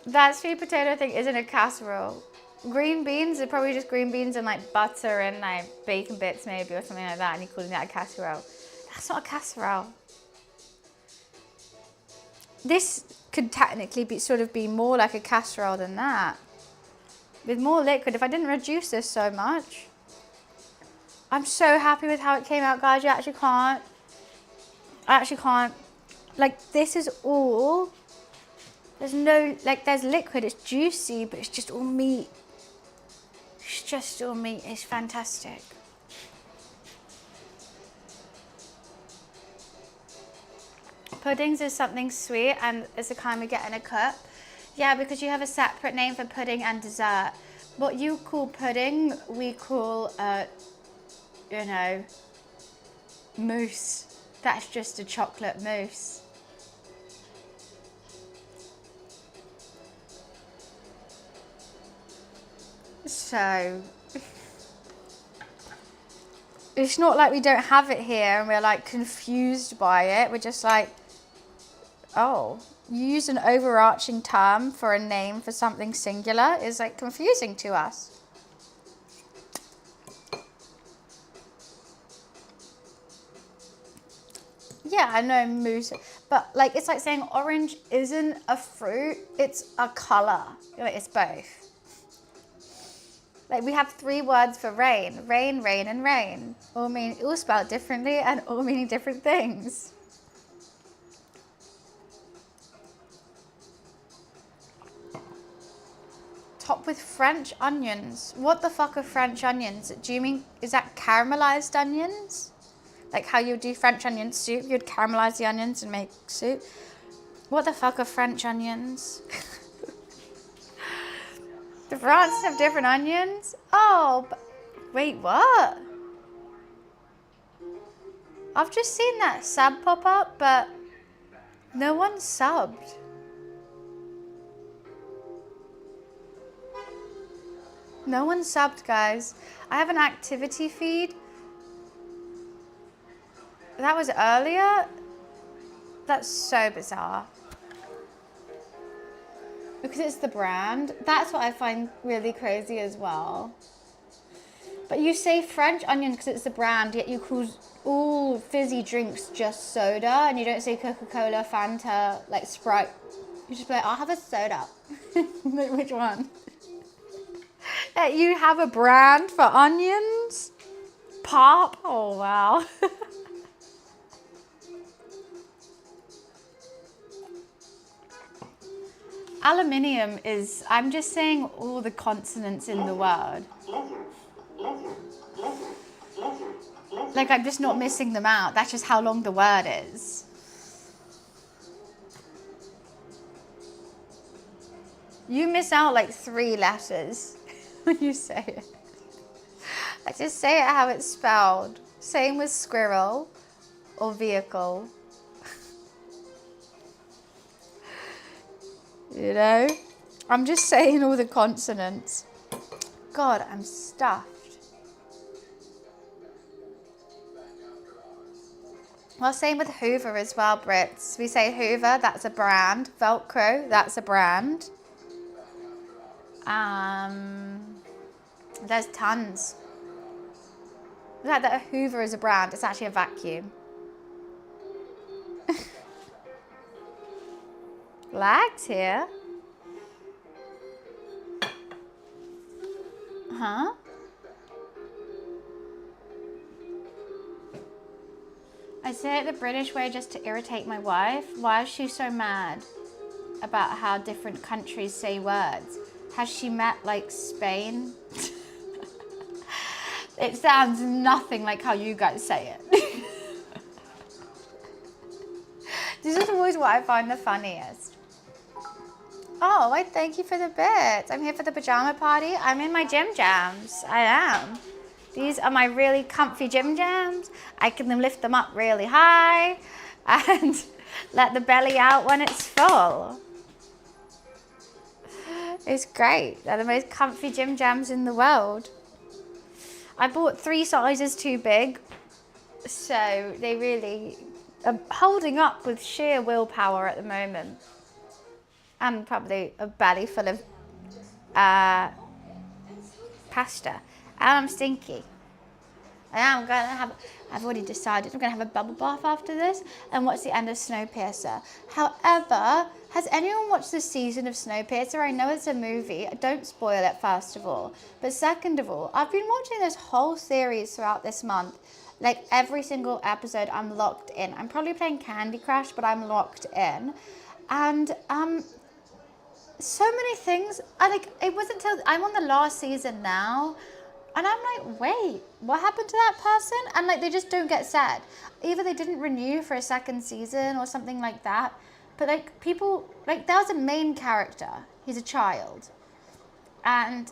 S1: That sweet potato thing isn't a casserole. Green beans are probably just green beans and like butter and like bacon bits maybe or something like that, and you're calling that a casserole. That's not a casserole. This could technically be more like a casserole than that. With more liquid, if I didn't reduce this so much. I'm so happy with how it came out, guys. I actually can't. Like, this is all, there's no, like, there's liquid, it's juicy, but it's just all meat. It's just all meat. It's fantastic. Puddings is something sweet, and it's the kind we get in a cup. Yeah, because you have a separate name for pudding and dessert. What you call pudding, we call, you know, mousse. That's just a chocolate mousse. So, it's not like we don't have it here and we're like confused by it. We're just like, oh, you use an overarching term for a name for something singular is like confusing to us. Yeah, I know mousse, but like it's like saying orange isn't a fruit, it's a color. It's both. Like we have 3 words for rain: rain, rain, and rain. All spelled differently and all meaning different things. Topped with French onions. What the fuck are French onions? Do you mean, is that caramelized onions? Like how you do French onion soup, you'd caramelize the onions and make soup. What the fuck are French onions? Do France have different onions? Oh, wait, what? I've just seen that sub pop up, but no one subbed. No one subbed, guys. I have an activity feed. That was earlier? That's so bizarre. Because it's the brand. That's what I find really crazy as well. But you say French onion because it's the brand, yet you call all fizzy drinks just soda, and you don't say Coca-Cola, Fanta, like Sprite. You just be like, I'll have a soda. Like, which one? You have a brand for onions? Pop? Oh, wow. Aluminium is, I'm just saying all the consonants in the word. Like, I'm just not missing them out. That's just how long the word is. You miss out like 3 letters when you say it. I just say it how it's spelled. Same with squirrel or vehicle. You know? I'm just saying all the consonants. God, I'm stuffed. Well, same with Hoover as well, Brits. We say Hoover, that's a brand. Velcro, that's a brand. There's tons. The fact that a Hoover is a brand, it's actually a vacuum. Lagged here. Huh? I say it the British way just to irritate my wife. Why is she so mad about how different countries say words? Has she met like Spain? It sounds nothing like how you guys say it. This is always what I find the funniest. Oh, I thank you for the bits. I'm here for the pajama party. I'm in my gym jams. I am. These are my really comfy gym jams. I can lift them up really high and let the belly out when it's full. It's great. They're the most comfy gym jams in the world. I bought 3 sizes too big, so they really are holding up with sheer willpower at the moment. And probably a belly full of pasta. And I'm stinky. I've already decided I'm going to have a bubble bath after this and watch the end of Snowpiercer. However, has anyone watched this season of Snowpiercer? I know it's a movie. Don't spoil it, first of all. But second of all, I've been watching this whole series throughout this month. Like every single episode, I'm locked in. I'm probably playing Candy Crush, but I'm locked in. And so many things. It wasn't till I'm on the last season now. And I'm like, wait, what happened to that person? And like, they just don't get said. Either they didn't renew for a second season or something like that. But like people, like there was a main character. He's a child. And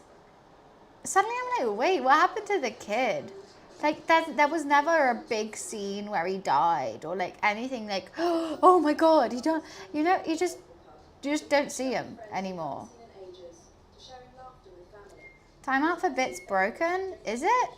S1: suddenly I'm like, wait, what happened to the kid? Like there was never a big scene where he died or like anything like, oh my God, he don't, you know, you just don't see him anymore. Time out for bits broken, is it?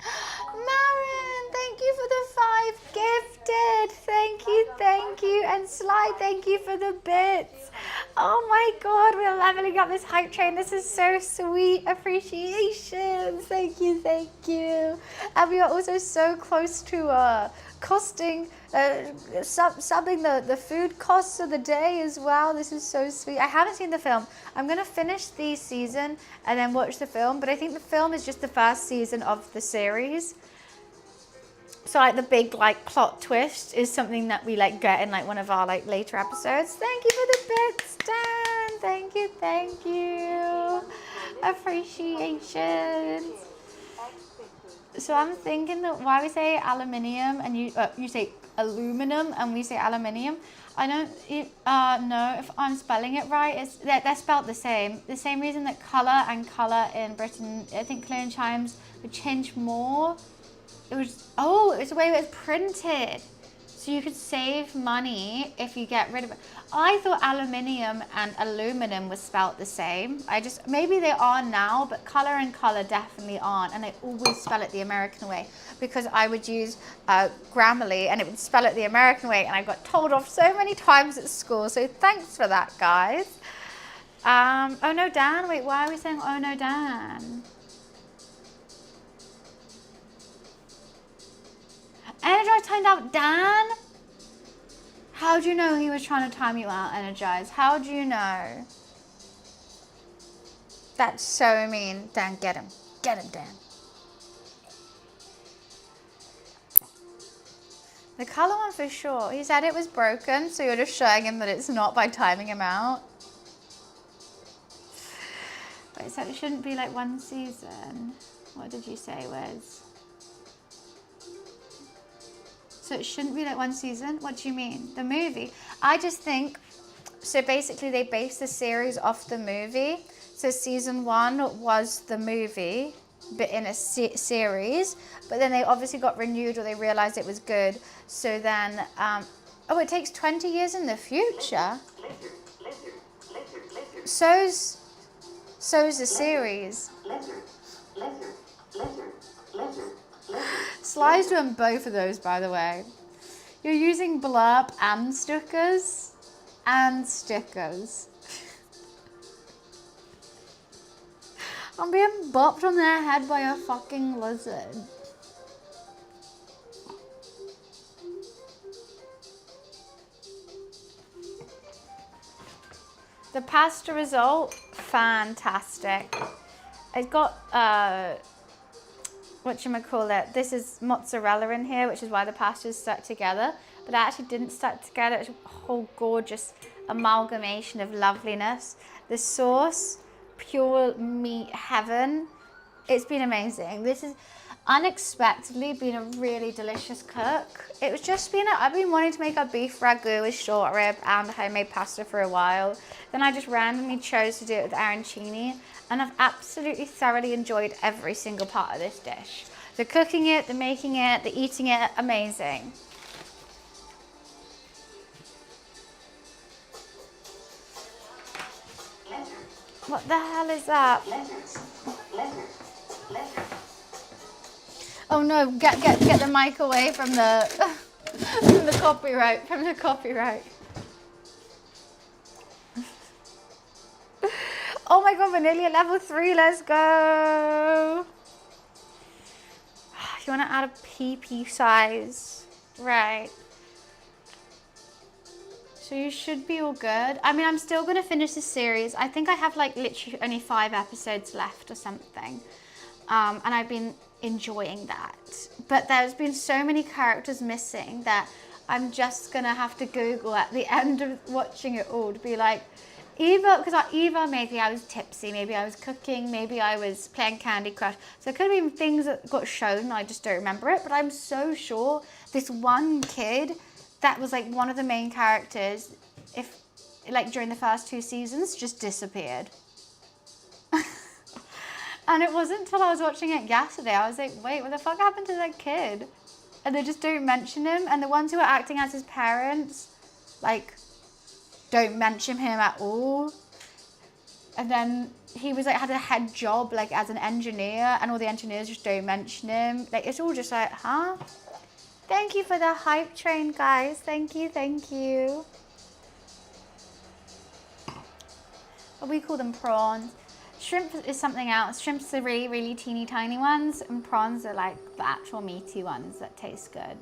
S1: Marin, thank you for the 5 gifted. Thank you. And Sly, thank you for the bits. Oh my God, we're leveling up this hype train. This is so sweet. Appreciation. Thank you. And we are also so close to costing, subbing the food costs of the day as well. This is so sweet. I haven't seen the film. I'm going to finish the season and then watch the film, but I think the film is just the first season of the series. So like the big like plot twist is something that we like get in like one of our like later episodes. Thank you for the bits, Dan. Thank you. Appreciation. So I'm thinking that why we say aluminium and you say aluminum and we say aluminium. I don't know if I'm spelling it right. They're spelled the same. The same reason that colour and colour in Britain, I think clear and chimes would change more. It was the way it was printed. So you could save money if you get rid of it. I thought aluminium and aluminum was spelt the same. Maybe they are now, but color and color definitely aren't. And I always spell it the American way because I would use Grammarly and it would spell it the American way. And I got told off so many times at school. So thanks for that, guys. Oh no, Dan. Wait, why are we saying oh no, Dan? Energize timed out Dan? How do you know he was trying to time you out, Energize? How do you know? That's so mean. Dan, get him. Get him, Dan. The color one for sure. He said it was broken, so you're just showing him that it's not by timing him out. Wait, so it shouldn't be like one season. What did you say, Wes? So it shouldn't be like one season? What do you mean? The movie? I just think, so basically they based the series off the movie. So season 1 was the movie, but in a series. But then they obviously got renewed or they realized it was good. So then, oh, it takes 20 years in the future. So's the series. Sly's doing both of those, by the way. You're using blurb and stickers. And stickers. I'm being bopped on their head by a fucking lizard. The pasta result, fantastic. It's got whatchamacallit, this is mozzarella in here, which is why the pasta is stuck together, but it actually didn't stuck together. It's a whole gorgeous amalgamation of loveliness. The sauce, pure meat heaven. It's been amazing. This is unexpectedly been a really delicious cook. It was just I've been wanting to make a beef ragu with short rib and homemade pasta for a while. Then I just randomly chose to do it with arancini, and I've absolutely thoroughly enjoyed every single part of this dish. The cooking it, the making it, the eating it, amazing. What the hell is that? Oh no, get the mic away from the from the copyright. Oh my god, vanilla level 3, let's go. You want to add a PP size, right? So you should be all good. I mean, I'm still going to finish this series. I think I have like literally only 5 episodes left or something. And I've been enjoying that. But there's been so many characters missing that I'm just going to have to Google at the end of watching it all to be like, either maybe I was tipsy, maybe I was cooking, maybe I was playing Candy Crush. So it could have been things that got shown and I just don't remember it. But I'm so sure this one kid that was like one of the main characters, if like during the first 2 seasons, just disappeared. And it wasn't until I was watching it yesterday, I was like, wait, what the fuck happened to that kid? And they just don't mention him. And the ones who are acting as his parents, like, don't mention him at all. And then he was like, had a head job, like as an engineer, and all the engineers just don't mention him. Like, it's all just like, huh? Thank you for the hype train, guys. Thank you, thank you. We call them prawns. Shrimp is something else. Shrimps are really, really teeny tiny ones, and prawns are like the actual meaty ones that taste good.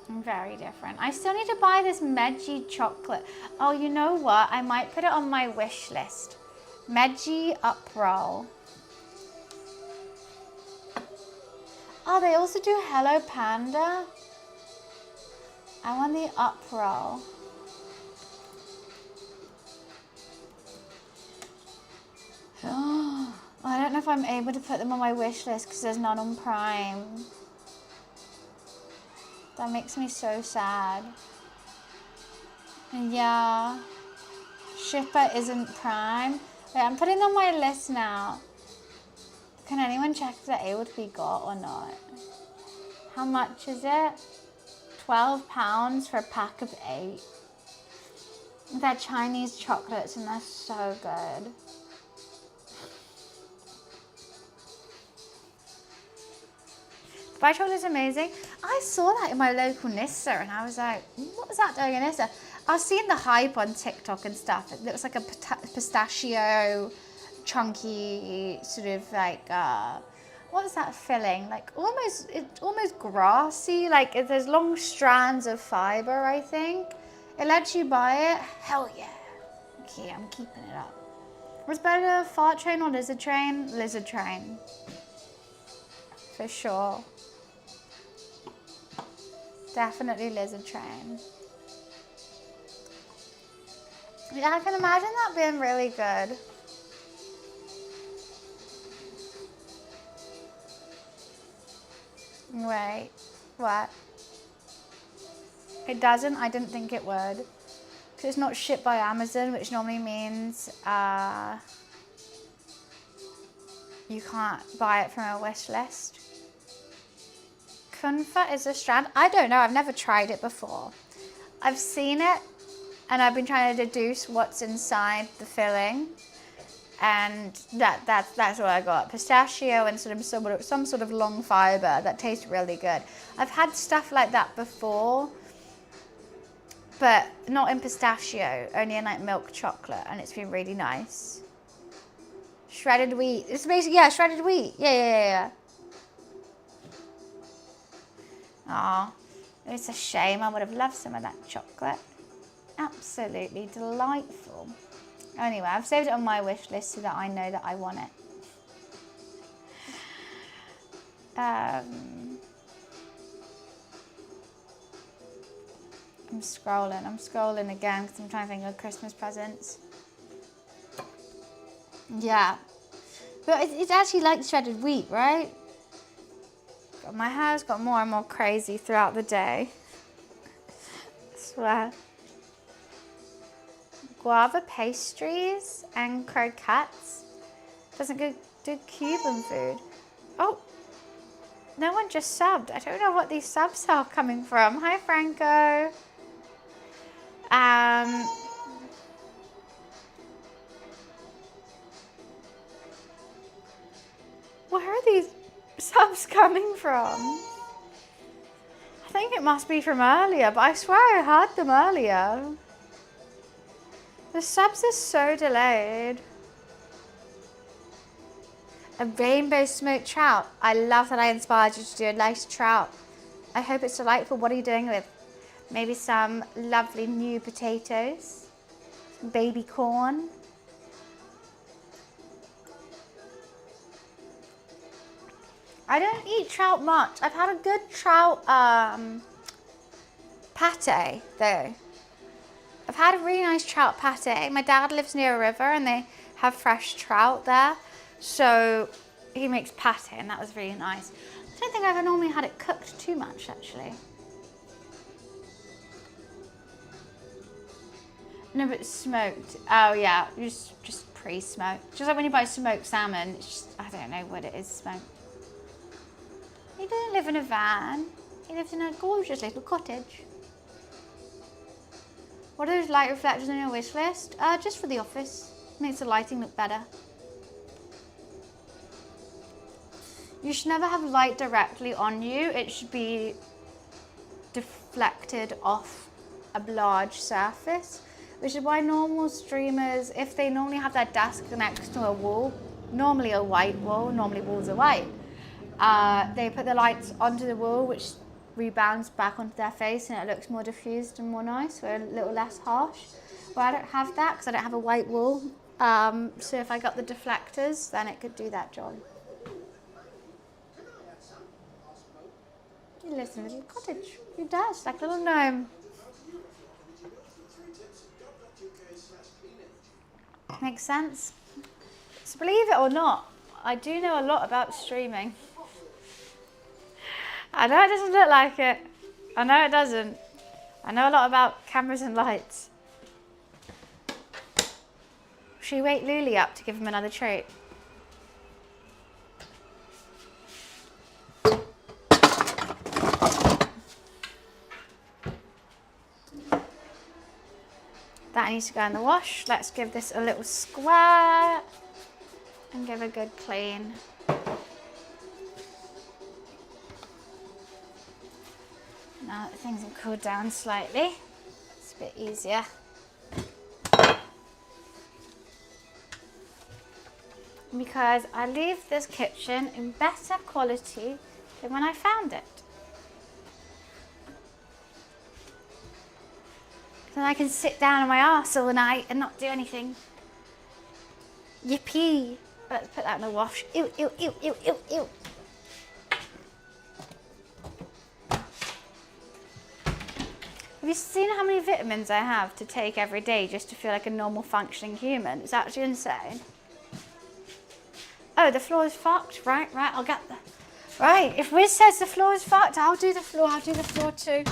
S1: Very different. I still need to buy this Meggie chocolate. Oh, you know what? I might put it on my wish list. Meggie up roll. Oh, they also do Hello Panda. I want the up roll. Oh, I don't know if I'm able to put them on my wish list because there's none on Prime. That makes me so sad. Yeah. Shipper isn't Prime. Wait, I'm putting them on my list now. Can anyone check if they're able to be got or not? How much is it? £12 for a pack of 8. They're Chinese chocolates and they're so good. Dubai chocolate is amazing. I saw that in my local Nissa and I was like, what was that doing in Nissa? I was seeing the hype on TikTok and stuff. It looks like a pistachio, chunky, sort of like, what is that filling? Like it's almost grassy. Like there's long strands of fiber, I think. It lets you buy it. Hell yeah. Okay, I'm keeping it up. What's better, fart train or lizard train? Lizard train. For sure. Definitely lizard train. Yeah, I can imagine that being really good. Wait, what? It doesn't? I didn't think it would. Because it's not shipped by Amazon, which normally means you can't buy it from a wish list. Kunfa is a strand. I don't know. I've never tried it before. I've seen it and I've been trying to deduce what's inside the filling. And that's what I got. Pistachio and some sort of long fiber that tastes really good. I've had stuff like that before, but not in pistachio, only in like milk chocolate, and it's been really nice. Shredded wheat. It's basically, yeah, shredded wheat. Yeah. Aw, it's a shame. I would have loved some of that chocolate. Absolutely delightful. Anyway, I've saved it on my wish list so that I know that I want it. I'm scrolling again because I'm trying to think of Christmas presents. Yeah, but it's actually like shredded wheat, right? My hair's got more and more crazy throughout the day. I swear. Guava pastries and croquettes. Doesn't do Cuban food. Oh, no one just subbed. I don't know what these subs are coming from. Hi, Franco. Where are these subs coming from? I think it must be from earlier, but I swear I heard them earlier. The subs are so delayed. A rainbow smoked trout. I love that I inspired you to do a nice trout. I hope it's delightful. What are you doing with? Maybe some lovely new potatoes, some baby corn. I don't eat trout much. I've had a good trout pate though. I've had a really nice trout pate. My dad lives near a river and they have fresh trout there. So he makes pate and that was really nice. I don't think I've ever normally had it cooked too much actually. No, but smoked. Oh yeah, just pre-smoked. Just like when you buy smoked salmon, it's just, I don't know what it is smoked. He doesn't live in a van. He lives in a gorgeous little cottage. What are those light reflectors on your wish list? Just for the office. Makes the lighting look better. You should never have light directly on you. It should be deflected off a large surface, which is why normal streamers, if they normally have their desk next to a wall, normally a white wall, normally walls are white, they put the lights onto the wall, which rebounds back onto their face and it looks more diffused and more nice, or a little less harsh. Well, I don't have that because I don't have a white wall. So if I got the deflectors, then it could do that job. He lives in a little cottage. He does, like a little gnome. Makes sense. So believe it or not, I do know a lot about streaming. I know it doesn't look like it. I know it doesn't. I know a lot about cameras and lights. Should we wake Luli up to give him another treat? That needs to go in the wash. Let's give this a little square and give a good clean. Now that things have cooled down slightly, it's a bit easier. Because I leave this kitchen in better quality than when I found it. Then I can sit down on my arse all night and not do anything. Yippee! Let's put that in the wash. Ew, ew, ew, ew, ew, ew. Have you seen how many vitamins I have to take every day just to feel like a normal functioning human? It's actually insane. Oh, the floor is fucked. Right, I'll get the... Right, if Wiz says the floor is fucked, I'll do the floor too.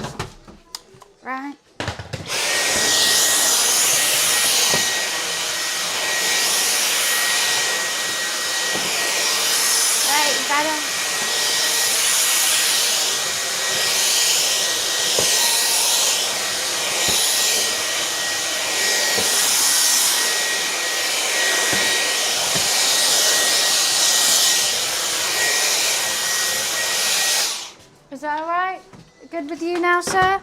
S1: Right. Right, better. Is that all right? Good with you now, sir?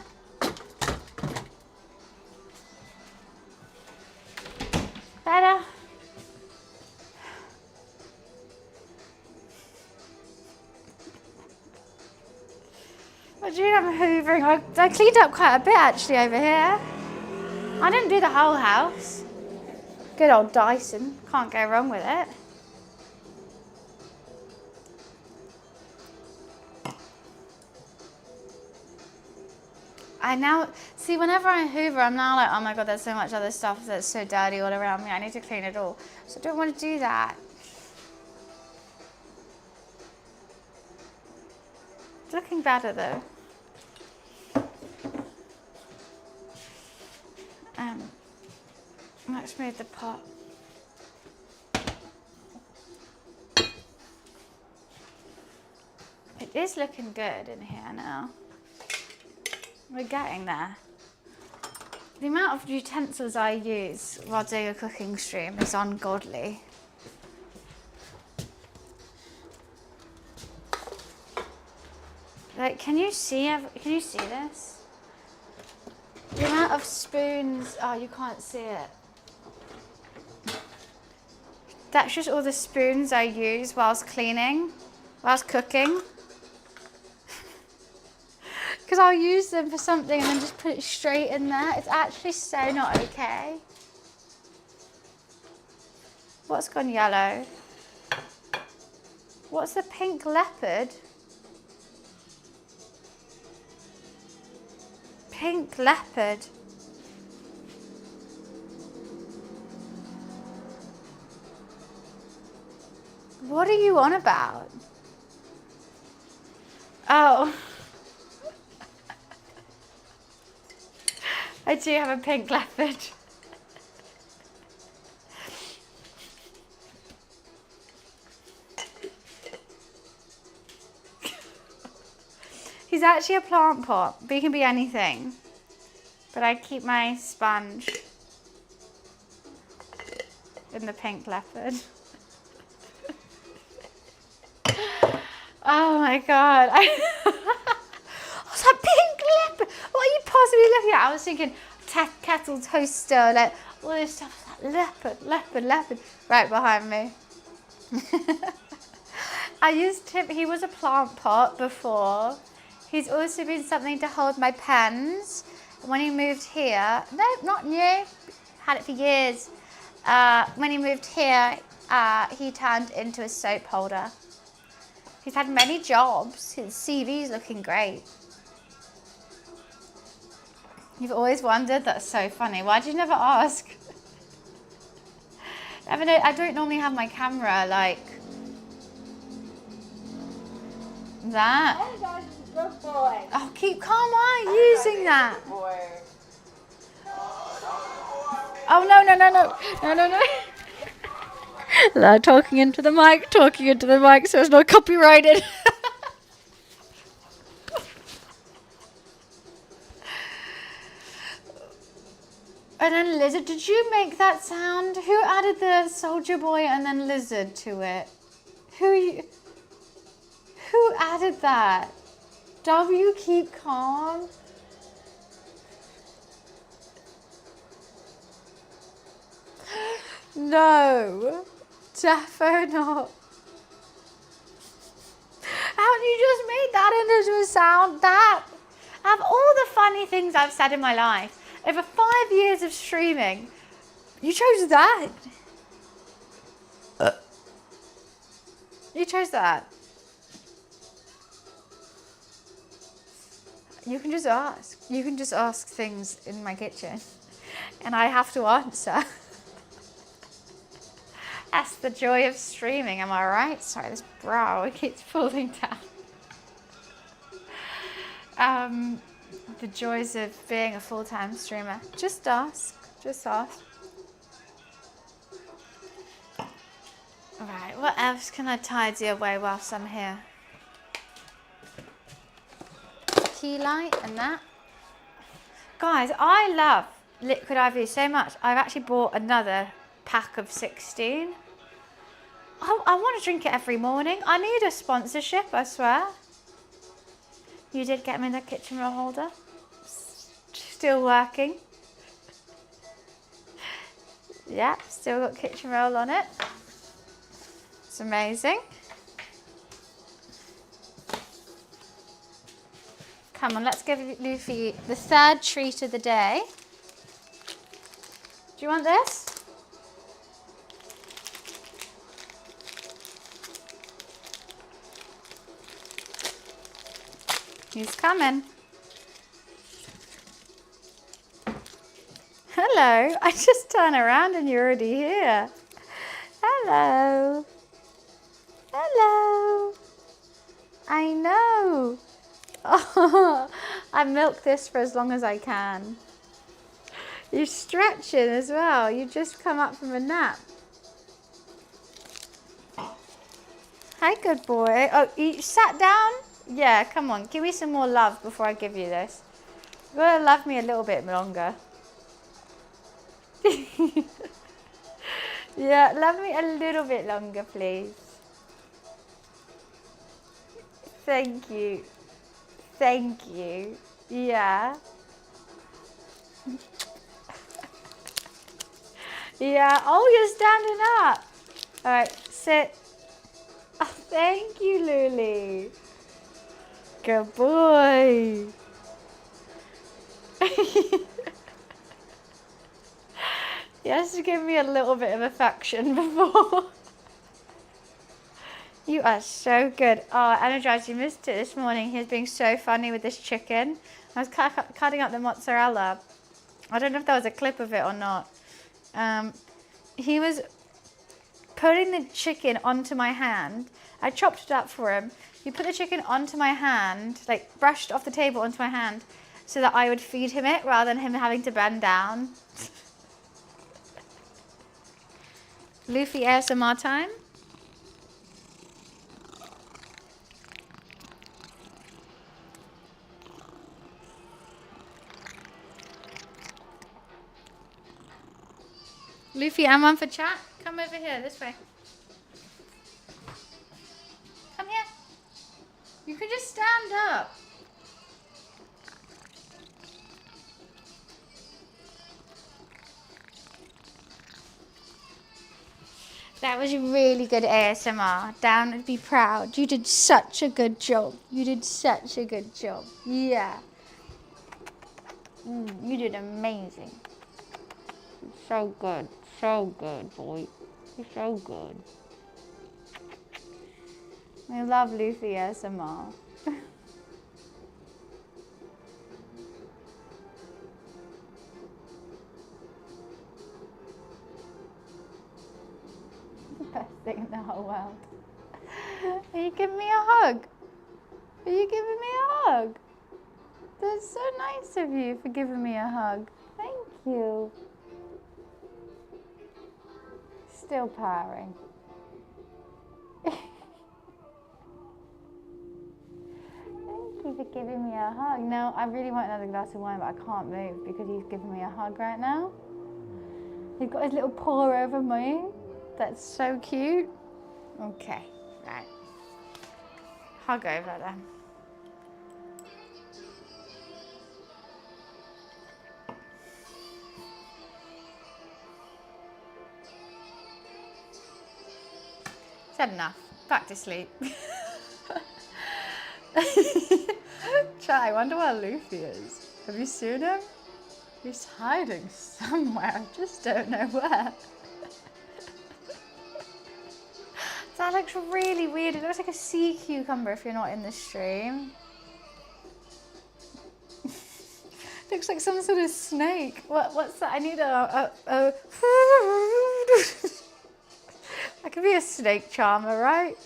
S1: Better? What do you mean I'm hoovering? I cleaned up quite a bit actually over here. I didn't do the whole house. Good old Dyson. Can't go wrong with it. I now, see, whenever I hoover, I'm now like, oh my God, there's so much other stuff that's so dirty all around me. I need to clean it all. So I don't want to do that. It's looking better though. Let's move the pot. It is looking good in here now. We're getting there. The amount of utensils I use while doing a cooking stream is ungodly. Like, can you see this? The amount of spoons, oh, you can't see it. That's just all the spoons I use whilst cleaning, whilst cooking. Because I'll use them for something and then just put it straight in there. It's actually so not okay. What's gone yellow? What's the pink leopard? Pink leopard. What are you on about? Oh. I do have a pink leopard. He's actually a plant pot, but he can be anything. But I keep my sponge in the pink leopard. Oh my God. I was like, pink leopard? What are you possibly looking at? I was thinking kettle toaster, like all this stuff. Like, leopard, right behind me. I used him, he was a plant pot before. He's also been something to hold my pens. When he moved here, no, not new, had it for years. When he moved here, he turned into a soap holder. He's had many jobs. His CV's looking great. You've always wondered? That's so funny. Why did you never ask? I don't normally have my camera like that.
S2: Hey guys, this is good boy.
S1: Oh, keep calm. Why are you using that? Oh, no. No, talking into the mic so it's not copyrighted. And then lizard. Did you make that sound? Who added the soldier boy and then lizard to it? Who added that? W, keep calm. No, defo not. Haven't you just made that into a sound? That, out of all the funny things I've said in my life, over 5 years of streaming, you chose that. You chose that. You can just ask. You can just ask things in my kitchen, and I have to answer. That's the joy of streaming, am I right? Sorry, this brow, it keeps falling down. The joys of being a full-time streamer. Just ask, just ask. All right, what else can I tidy away whilst I'm here? Key light and that. Guys, I love liquid IV so much. I've actually bought another pack of 16. I want to drink it every morning. I need a sponsorship, I swear. You did get me the kitchen roll holder. Still working. Yeah, still got kitchen roll on it. It's amazing. Come on, let's give Luffy the third treat of the day. Do you want this? He's coming. Hello. I just turn around and you're already here. Hello. Hello. I know. Oh, I milk this for as long as I can. You're stretching as well. You just come up from a nap. Hi, good boy. Oh, you sat down? Yeah, come on. Give me some more love before I give you this. You're going to love me a little bit longer. Yeah, love me a little bit longer, please. Thank you. Thank you. Yeah. Yeah. Oh, you're standing up. All right, sit. Oh, thank you, Luli. Good boy. He has to give me a little bit of affection before. You are so good. Oh, Energize, you missed it this morning. He was being so funny with this chicken. I was cutting up the mozzarella. I don't know if there was a clip of it or not. He was putting the chicken onto my hand. I chopped it up for him. He put the chicken onto my hand, like brushed off the table onto my hand, so that I would feed him it rather than him having to bend down. Luffy ASMR time. Luffy, I'm on for chat. Come over here, this way. Come here. You can just stand up. That was really good ASMR. Down and be proud. You did such a good job. You did such a good job. Yeah. You did amazing. So good. So good, boy. You're so good. I love Luffy ASMR. Best thing in the whole world. Are you giving me a hug? Are you giving me a hug? That's so nice of you for giving me a hug. Thank you. Still purring. Thank you for giving me a hug. No, I really want another glass of wine, but I can't move because he's giving me a hug right now. He's got his little paw over me. That's so cute. Okay, right. Hug over then. Said enough. Back to sleep. Chat, I wonder where Luffy is. Have you seen him? He's hiding somewhere. I just don't know where. That looks really weird. It looks like a sea cucumber if you're not in the stream. Looks like some sort of snake. What's that? I need a I could be a snake charmer, right?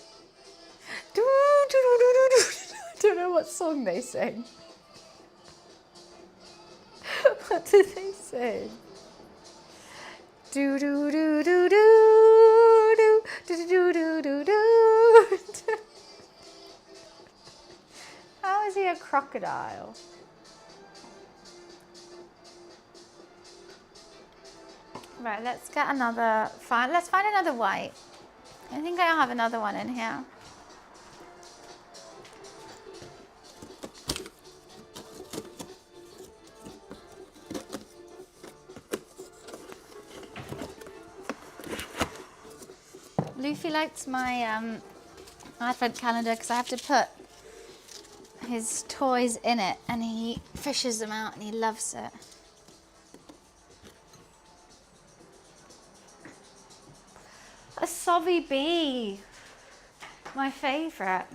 S1: I don't know what song they sing. What do they sing? Do do do do do do do do do do. How is he a crocodile? Right, let's get another. Let's find another white. I think I have another one in here. Luffy likes my advent calendar because I have to put his toys in it and he fishes them out and he loves it. A Sovy bee, my favourite.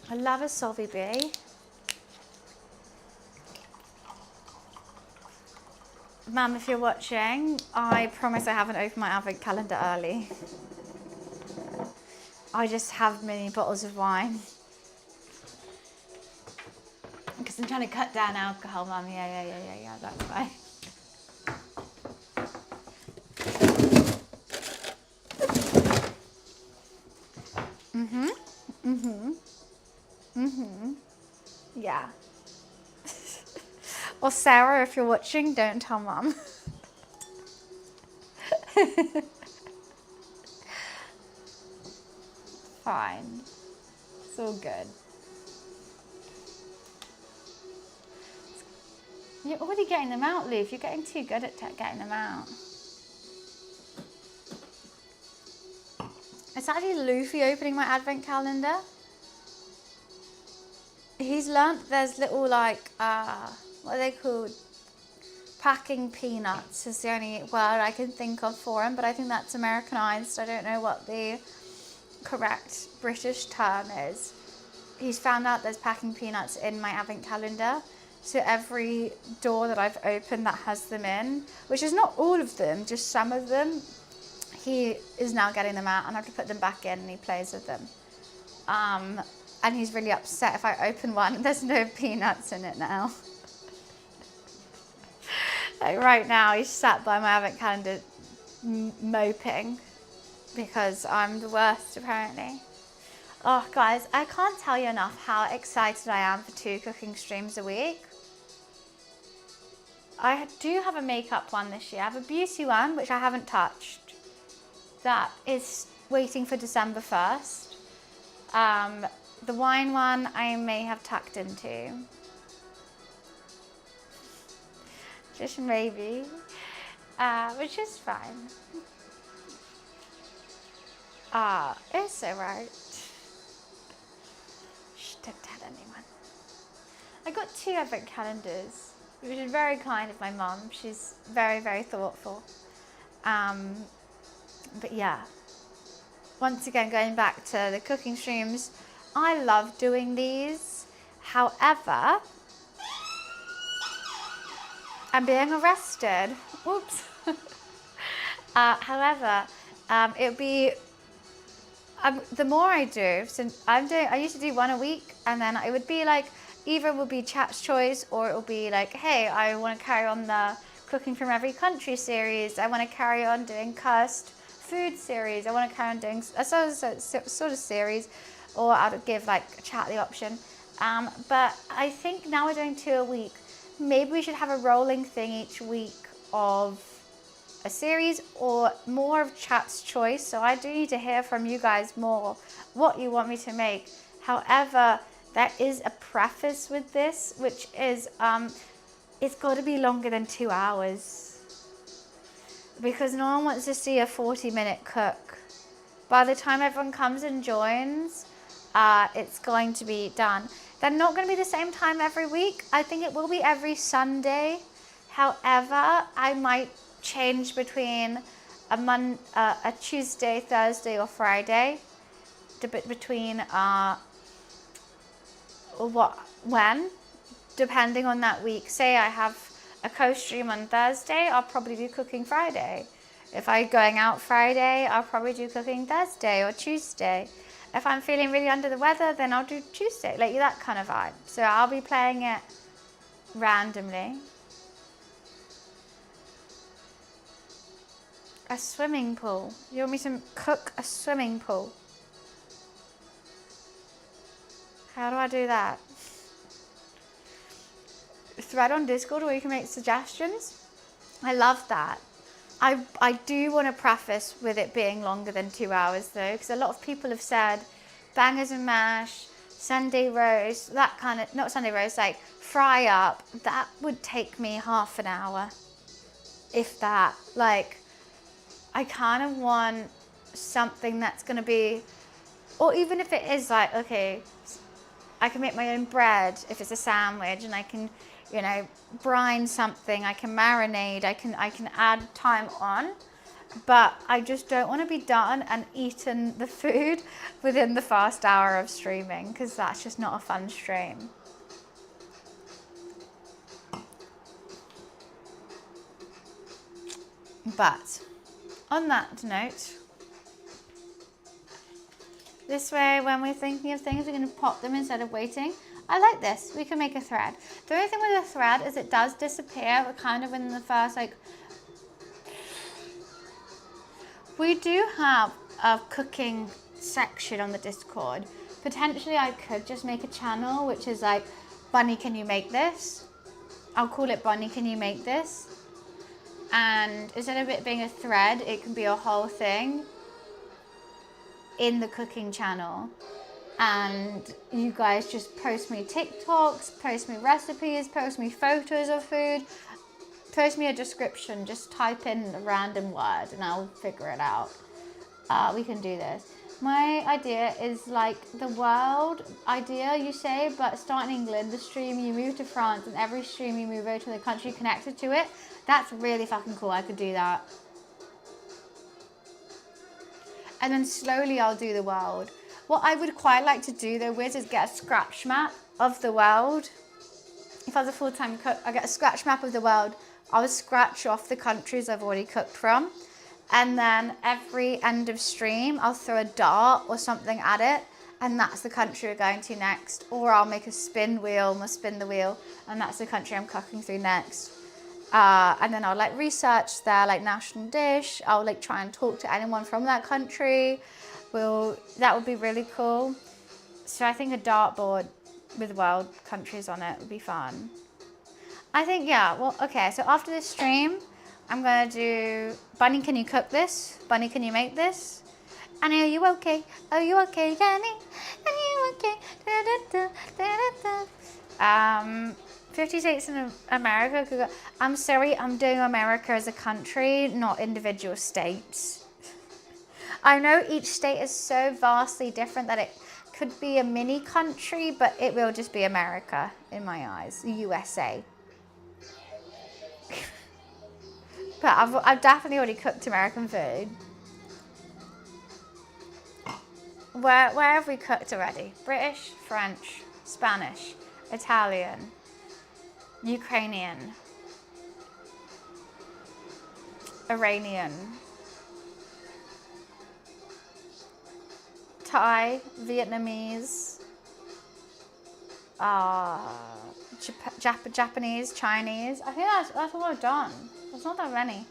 S1: I love a Sovy bee. Mum, if you're watching, I promise I haven't opened my advent calendar early. I just have mini bottles of wine. Because I'm trying to cut down alcohol, Mum. Yeah, that's why. Yeah. Or Sarah, if you're watching, don't tell Mum. Fine. It's all good. You're already getting them out, Luke. You're getting too good at getting them out. It's actually Luffy opening my advent calendar. He's learnt there's little like, what are they called? Packing peanuts is the only word I can think of for him, but I think that's Americanized. I don't know what the correct British term is. He's found out there's packing peanuts in my advent calendar. So every door that I've opened that has them in, which is not all of them, just some of them, he is now getting them out and I have to put them back in and he plays with them. And he's really upset if I open one and there's no peanuts in it now. Like right now he's sat by my advent calendar moping because I'm the worst apparently. Oh guys, I can't tell you enough how excited I am for 2 cooking streams a week. I do have a makeup one this year. I have a beauty one, which I haven't touched. That is waiting for December 1st. The wine one I may have tucked into. Just maybe, which is fine. It's alright. Shh, don't tell anyone. I got 2 advent calendars, which is very kind of my mum. She's very, very thoughtful. But yeah, once again, going back to the cooking streams, I love doing these. However, I'm being arrested. Oops. However, it'll be, the more I do, since I used to do 1 a week, and then it would be like, either it would be Chat's Choice, or it will be like, hey, I want to carry on the Cooking from Every Country series. I want to carry on doing Cursed Food series. I want to carry on doing a sort of series, or I'd give like Chat the option. But I think now we're doing 2 a week. Maybe we should have a rolling thing each week of a series or more of chat's choice. So I do need to hear from you guys more what you want me to make. However, there is a preface with this, which is it's got to be longer than 2 hours, because no one wants to see a 40-minute cook. By the time everyone comes and joins, it's going to be done. They're not going to be the same time every week. I think it will be every Sunday. However, I might change between a Tuesday, Thursday, or Friday, between when, depending on that week. Say I have a co-stream on Thursday, I'll probably do cooking Friday. If I'm going out Friday, I'll probably do cooking Thursday or Tuesday. If I'm feeling really under the weather, then I'll do Tuesday, like that kind of vibe. So I'll be playing it randomly. A swimming pool. You want me to cook a swimming pool? How do I do that? Thread on Discord where you can make suggestions. I love that. I do want to preface with it being longer than 2 hours though, because a lot of people have said bangers and mash, Sunday roast, that kind of, not Sunday roast, like fry up, that would take me half an hour, if that. Like, I kind of want something that's going to be, or even if it is like, okay, I can make my own bread if it's a sandwich, and I can, you know, brine something, I can marinate, I can add time on, but I just don't want to be done and eaten the food within the first hour of streaming, because that's just not a fun stream. But on that note, this way when we're thinking of things, we're going to pop them instead of waiting. I like this. We can make a thread. The only thing with a thread is it does disappear. We're kind of in the first, like, we do have a cooking section on the Discord. Potentially I could just make a channel which is like, Bunny, can you make this? I'll call it Bunny, can you make this? And instead of it being a thread, it can be a whole thing in the cooking channel. And you guys just post me TikToks, post me recipes, post me photos of food, post me a description, just type in a random word and I'll figure it out. We can do this. My idea is like the world idea, you say, but start in England, the stream, you move to France, and every stream you move over to the country connected to it. That's really fucking cool. I could do that. And then slowly I'll do the world. What I would quite like to do though, Wiz, is get a scratch map of the world. If I was a full-time cook, I get a scratch map of the world. I would scratch off the countries I've already cooked from. And then every end of stream, I'll throw a dart or something at it. And that's the country we're going to next. Or I'll make a spin wheel and we'll spin the wheel. And that's the country I'm cooking through next. And then I'll like research their like national dish. I'll like try and talk to anyone from that country. That would be really cool. So I think a dartboard with world countries on it would be fun. I think, yeah, well, okay, so after this stream, I'm gonna do, Bunny, can you cook this? Bunny, can you make this? Annie, are you okay? Are you okay, Annie? Are you okay? Da, da, da, da. 50 states in America. I'm sorry, I'm doing America as a country, not individual states. I know each state is so vastly different that it could be a mini country, but it will just be America in my eyes, the USA. But I've definitely already cooked American food. Where have we cooked already? British, French, Spanish, Italian, Ukrainian, Iranian, Thai, Vietnamese, Japanese, Chinese. I think that's all I've done. There's not that many.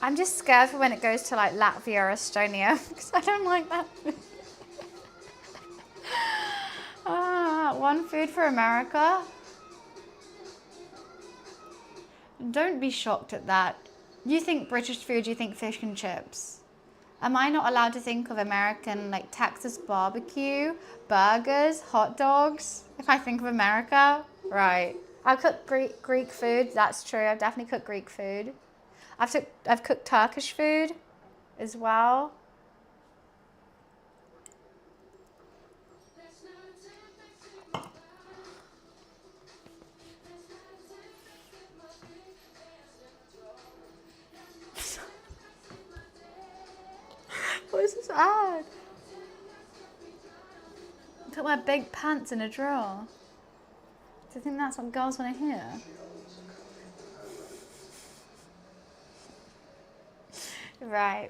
S1: I'm just scared for when it goes to like Latvia or Estonia because I don't like that. One food for America. Don't be shocked at that. You think British food, you think fish and chips. Am I not allowed to think of American, like Texas barbecue, burgers, hot dogs? If I think of America, right. I've cooked Greek food, that's true. I've definitely cooked Greek food. I've cooked Turkish food as well. What is this ad? Put my big pants in a drawer. Do you think that's what girls want to hear? Right.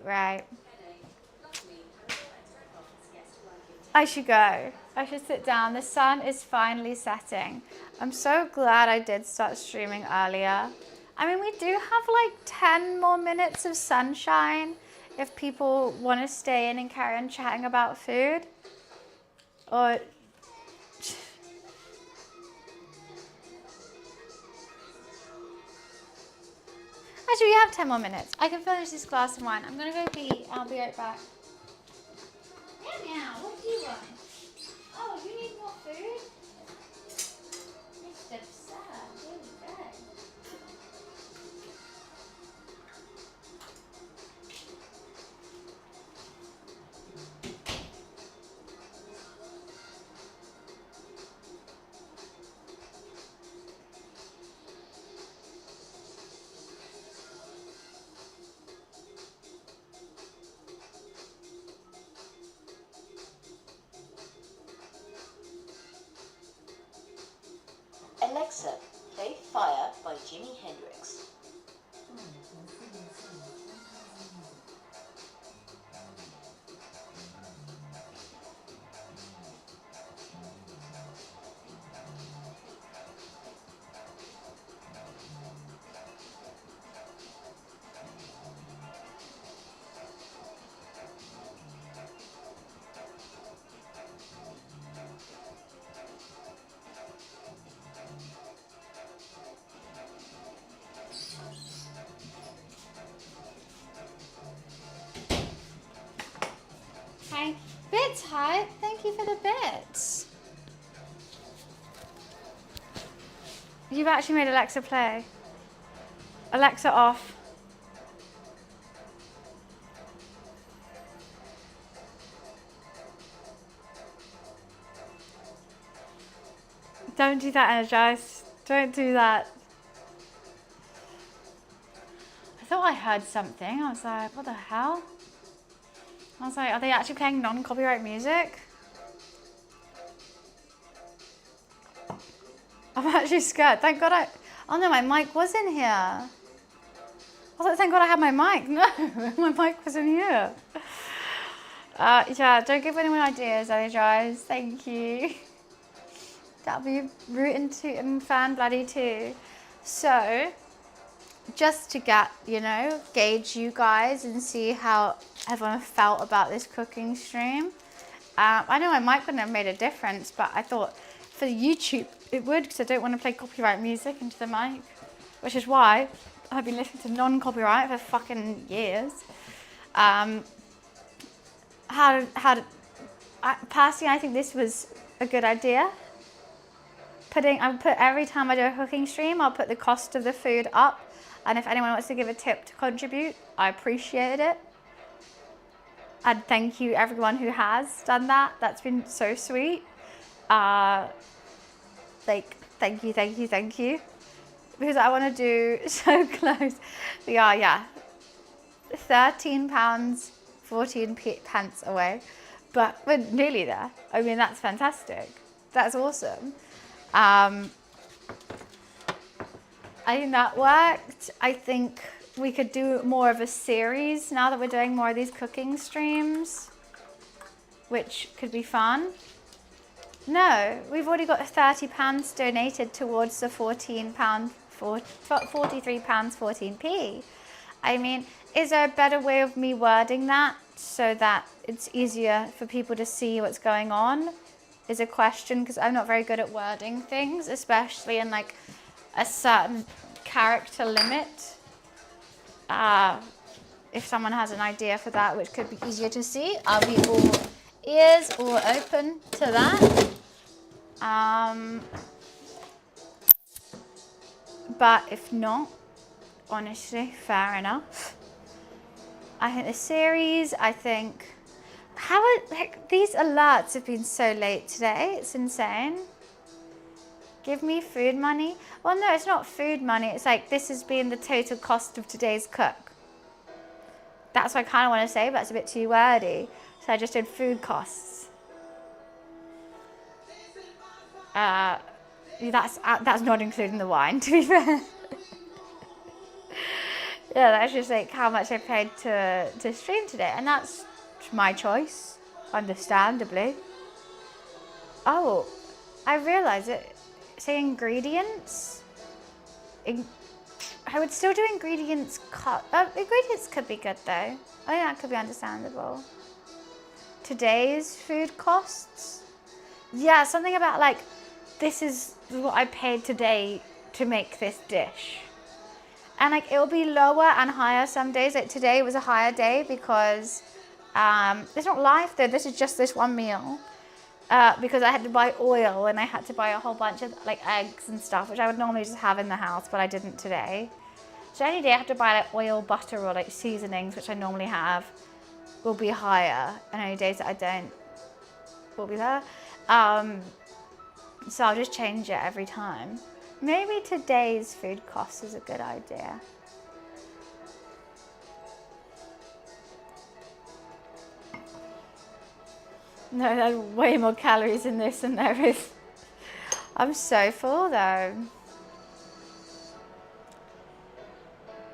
S1: I should go. I should sit down. The sun is finally setting. I'm so glad I did start streaming earlier. I mean, we do have like 10 more minutes of sunshine if people want to stay in and carry on chatting about food. Or actually, we have 10 more minutes. I can finish this glass of wine. I'm gonna go pee. I'll be right back. Meow, what do you want? Oh, you need more food? Mr. Sir, here we go.
S2: Alexa, play Fire by Jimi Hendrix.
S1: Hi. Bits, hi. Thank you for the bits. You've actually made Alexa play. Alexa off. Don't do that, Energize. Don't do that. I thought I heard something. I was like, what the hell? I was like, are they actually playing non-copyright music? I'm actually scared. Thank God oh no, my mic was in here. I was like, thank God I had my mic. No, my mic was in here. Yeah, don't give anyone ideas, Energize. Thank you. That'll be rootin' tootin' fan bloody too. So, just to get, gauge you guys and see how everyone felt about this cooking stream. I know my mic wouldn't have made a difference, but I thought for YouTube it would, because I don't want to play copyright music into the mic, which is why I've been listening to non-copyright for fucking years. Personally, I think this was a good idea. Every time I do a cooking stream, I'll put the cost of the food up. And if anyone wants to give a tip to contribute, I appreciate it. And thank you everyone who has done that. That's been so sweet. Thank you. Because I want to do so close. We are, £13, 14 pence away. But we're nearly there. I mean, that's fantastic. That's awesome. I think that worked. I think we could do more of a series now that we're doing more of these cooking streams, which could be fun. No, we've already got £30 donated towards the £43 14p. I mean, is there a better way of me wording that so that it's easier for people to see what's going on? Is a question, because I'm not very good at wording things, especially in like a certain character limit. If someone has an idea for that, which could be easier to see, I'll be all ears, all open to that. But if not, honestly, fair enough. I think the series, these alerts have been so late today, it's insane. Give me food money. Well, no, it's not food money. It's like, this has been the total cost of today's cook. That's what I kind of want to say, but it's a bit too wordy. So I just did food costs. That's not including the wine, to be fair. Yeah, that's just like how much I paid to stream today. And that's my choice, understandably. Oh, I realised it. Say ingredients. I would still do ingredients. Ingredients could be good though. I think that could be understandable. Today's food costs. Yeah, something about like, this is what I paid today to make this dish. And like, it'll be lower and higher some days. Like today was a higher day because it's not live though. This is just this one meal. Because I had to buy oil and I had to buy a whole bunch of like eggs and stuff, which I would normally just have in the house, but I didn't today. So any day I have to buy like oil, butter, or like seasonings, which I normally have, will be higher. And any days that I don't will be there. So I'll just change it every time. Maybe today's food cost is a good idea. No, there's way more calories in this than there is. I'm so full though.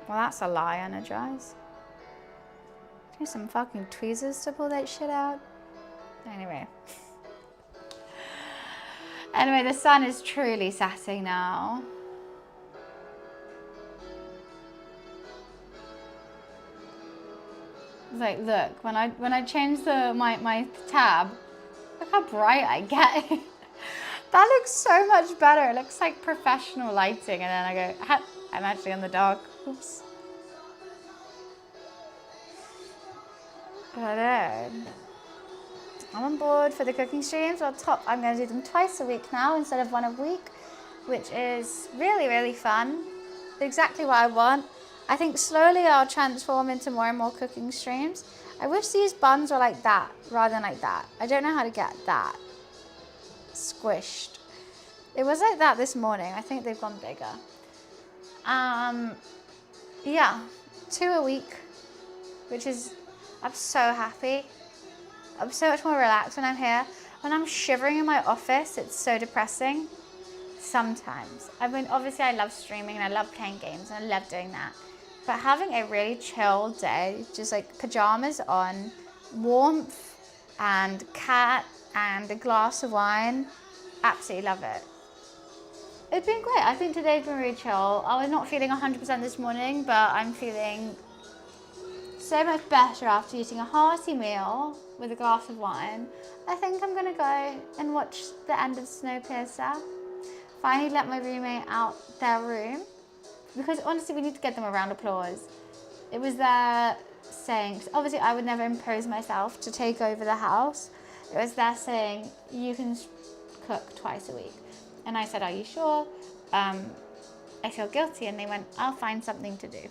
S1: Well, that's a lie, Energize. Need some fucking tweezers to pull that shit out. Anyway. Anyway, the sun is truly setting now. Like, look, when I change my tab, look how bright I get. That looks so much better. It looks like professional lighting. And then I go, I'm actually in the dark. Oops. I'm on board for the cooking streams. I'm going to do them twice a week now instead of one a week, which is really, really fun. Exactly what I want. I think slowly I'll transform into more and more cooking streams. I wish these buns were like that rather than like that. I don't know how to get that squished. It was like that this morning. I think they've gone bigger. Yeah, 2 a week, which is, I'm so happy. I'm so much more relaxed when I'm here. When I'm shivering in my office, it's so depressing. Sometimes. I mean, obviously I love streaming and I love playing games and I love doing that. But having a really chill day, just like pajamas on, warmth and cat and a glass of wine, absolutely love it. It's been great. I think today's been really chill. I was not feeling 100% this morning, but I'm feeling so much better after eating a hearty meal with a glass of wine. I think I'm gonna go and watch the end of Snowpiercer. Finally let my roommate out their room. Because honestly, we need to get them a round of applause. It was their saying, obviously I would never impose myself to take over the house. It was their saying, you can cook twice a week. And I said, are you sure? I feel guilty. And they went, I'll find something to do.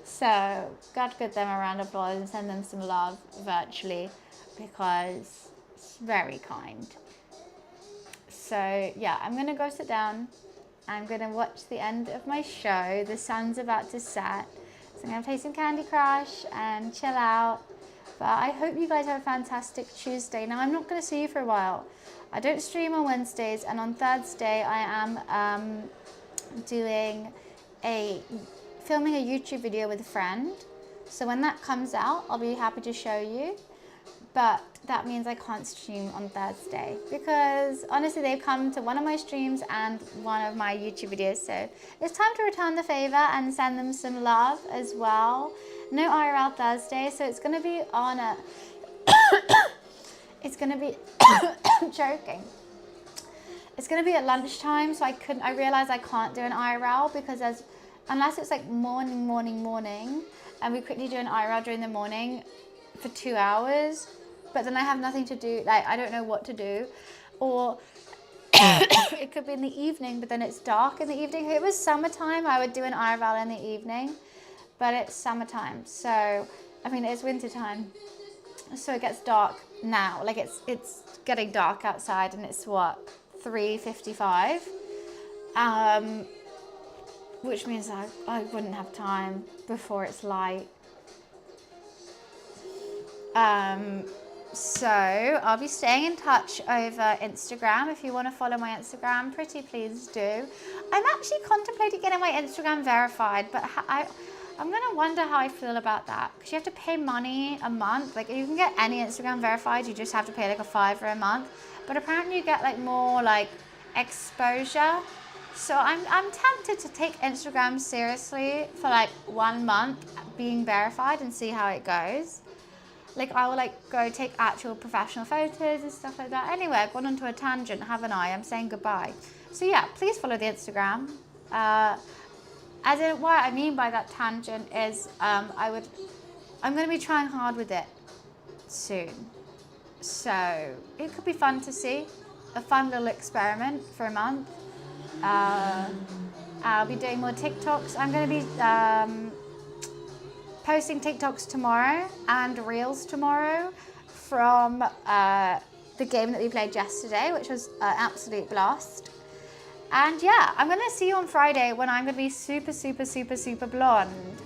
S1: So, got to give them a round of applause and send them some love virtually because it's very kind. So, yeah, I'm going to go sit down. I'm going to watch the end of my show. The sun's about to set. So I'm going to play some Candy Crush and chill out. But I hope you guys have a fantastic Tuesday. Now, I'm not going to see you for a while. I don't stream on Wednesdays. And on Thursday, I am filming a YouTube video with a friend. So when that comes out, I'll be happy to show you. But that means I can't stream on Thursday because honestly they've come to one of my streams and one of my YouTube videos, so it's time to return the favor and send them some love as well. No IRL Thursday, so it's going to be on a it's going to be joking. it's going to be at lunchtime, so I realized I can't do an IRL because unless it's like morning, and we quickly do an IRL during the morning for 2 hours, but then I have nothing to do, like I don't know what to do, or it could be in the evening, but then it's dark in the evening. If it was summertime, I would do an IRL in the evening, but it's summertime, so I mean it's winter time, so it gets dark now. Like it's getting dark outside, and it's what, 3:55, which means I wouldn't have time before it's light. So I'll be staying in touch over Instagram. If you want to follow my Instagram, pretty please do. I'm actually contemplating getting my Instagram verified, but I'm going to wonder how I feel about that, because you have to pay money a month. Like you can get any Instagram verified, you just have to pay like a $5 a month, but apparently you get like more like exposure. So I'm tempted to take Instagram seriously for like 1 month being verified and see how it goes. Like I will like go take actual professional photos and stuff like that. Anyway, I've gone onto a tangent, haven't I? I'm saying goodbye. So yeah, please follow the Instagram. As in, what I mean by that tangent is I'm going to be trying hard with it soon. So it could be fun to see. A fun little experiment for a month. I'll be doing more TikToks. I'm going to be posting TikToks tomorrow and Reels tomorrow from the game that we played yesterday, which was an absolute blast. And yeah, I'm going to see you on Friday when I'm going to be super blonde.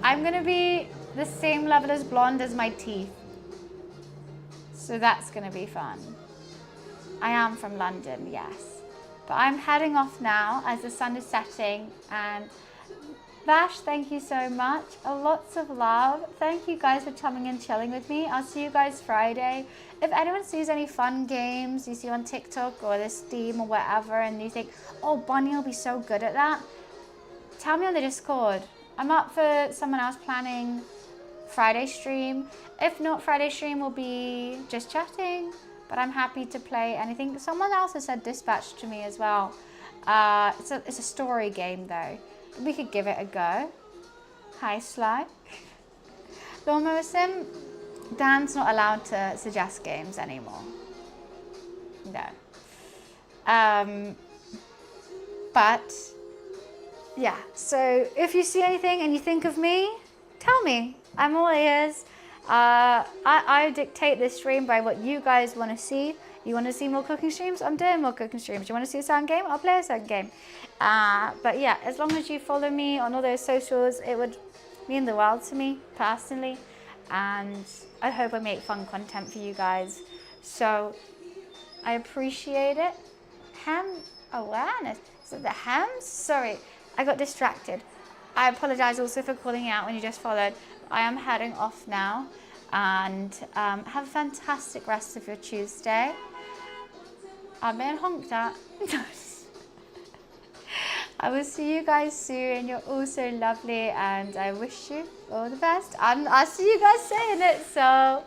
S1: I'm going to be the same level as blonde as my teeth. So that's going to be fun. I am from London, yes. But I'm heading off now as the sun is setting. And Vash, thank you so much. Lots of love. Thank you guys for coming and chilling with me. I'll see you guys Friday. If anyone sees any fun games you see on TikTok or this Steam or whatever, and you think, oh, Bonnie will be so good at that, tell me on the Discord. I'm up for someone else planning Friday stream. If not, Friday stream will be just chatting, but I'm happy to play anything. Someone else has said Dispatch to me as well. It's a story game though. We could give it a go. Hi, Sly. Lawnmower Sim, Dan's not allowed to suggest games anymore. No. But, yeah. So, if you see anything and you think of me, tell me. I'm all ears. I dictate this stream by what you guys want to see. You want to see more cooking streams? I'm doing more cooking streams. You want to see a sound game? I'll play a sound game. But yeah, as long as you follow me on all those socials, it would mean the world to me personally. And I hope I make fun content for you guys. So I appreciate it. Ham awareness. Is it the hams? Sorry, I got distracted. I apologize also for calling you out when you just followed. I am heading off now. And have a fantastic rest of your Tuesday. I'm being honked at. I will see you guys soon. You're all so lovely, and I wish you all the best. And I'll see you guys saying it. So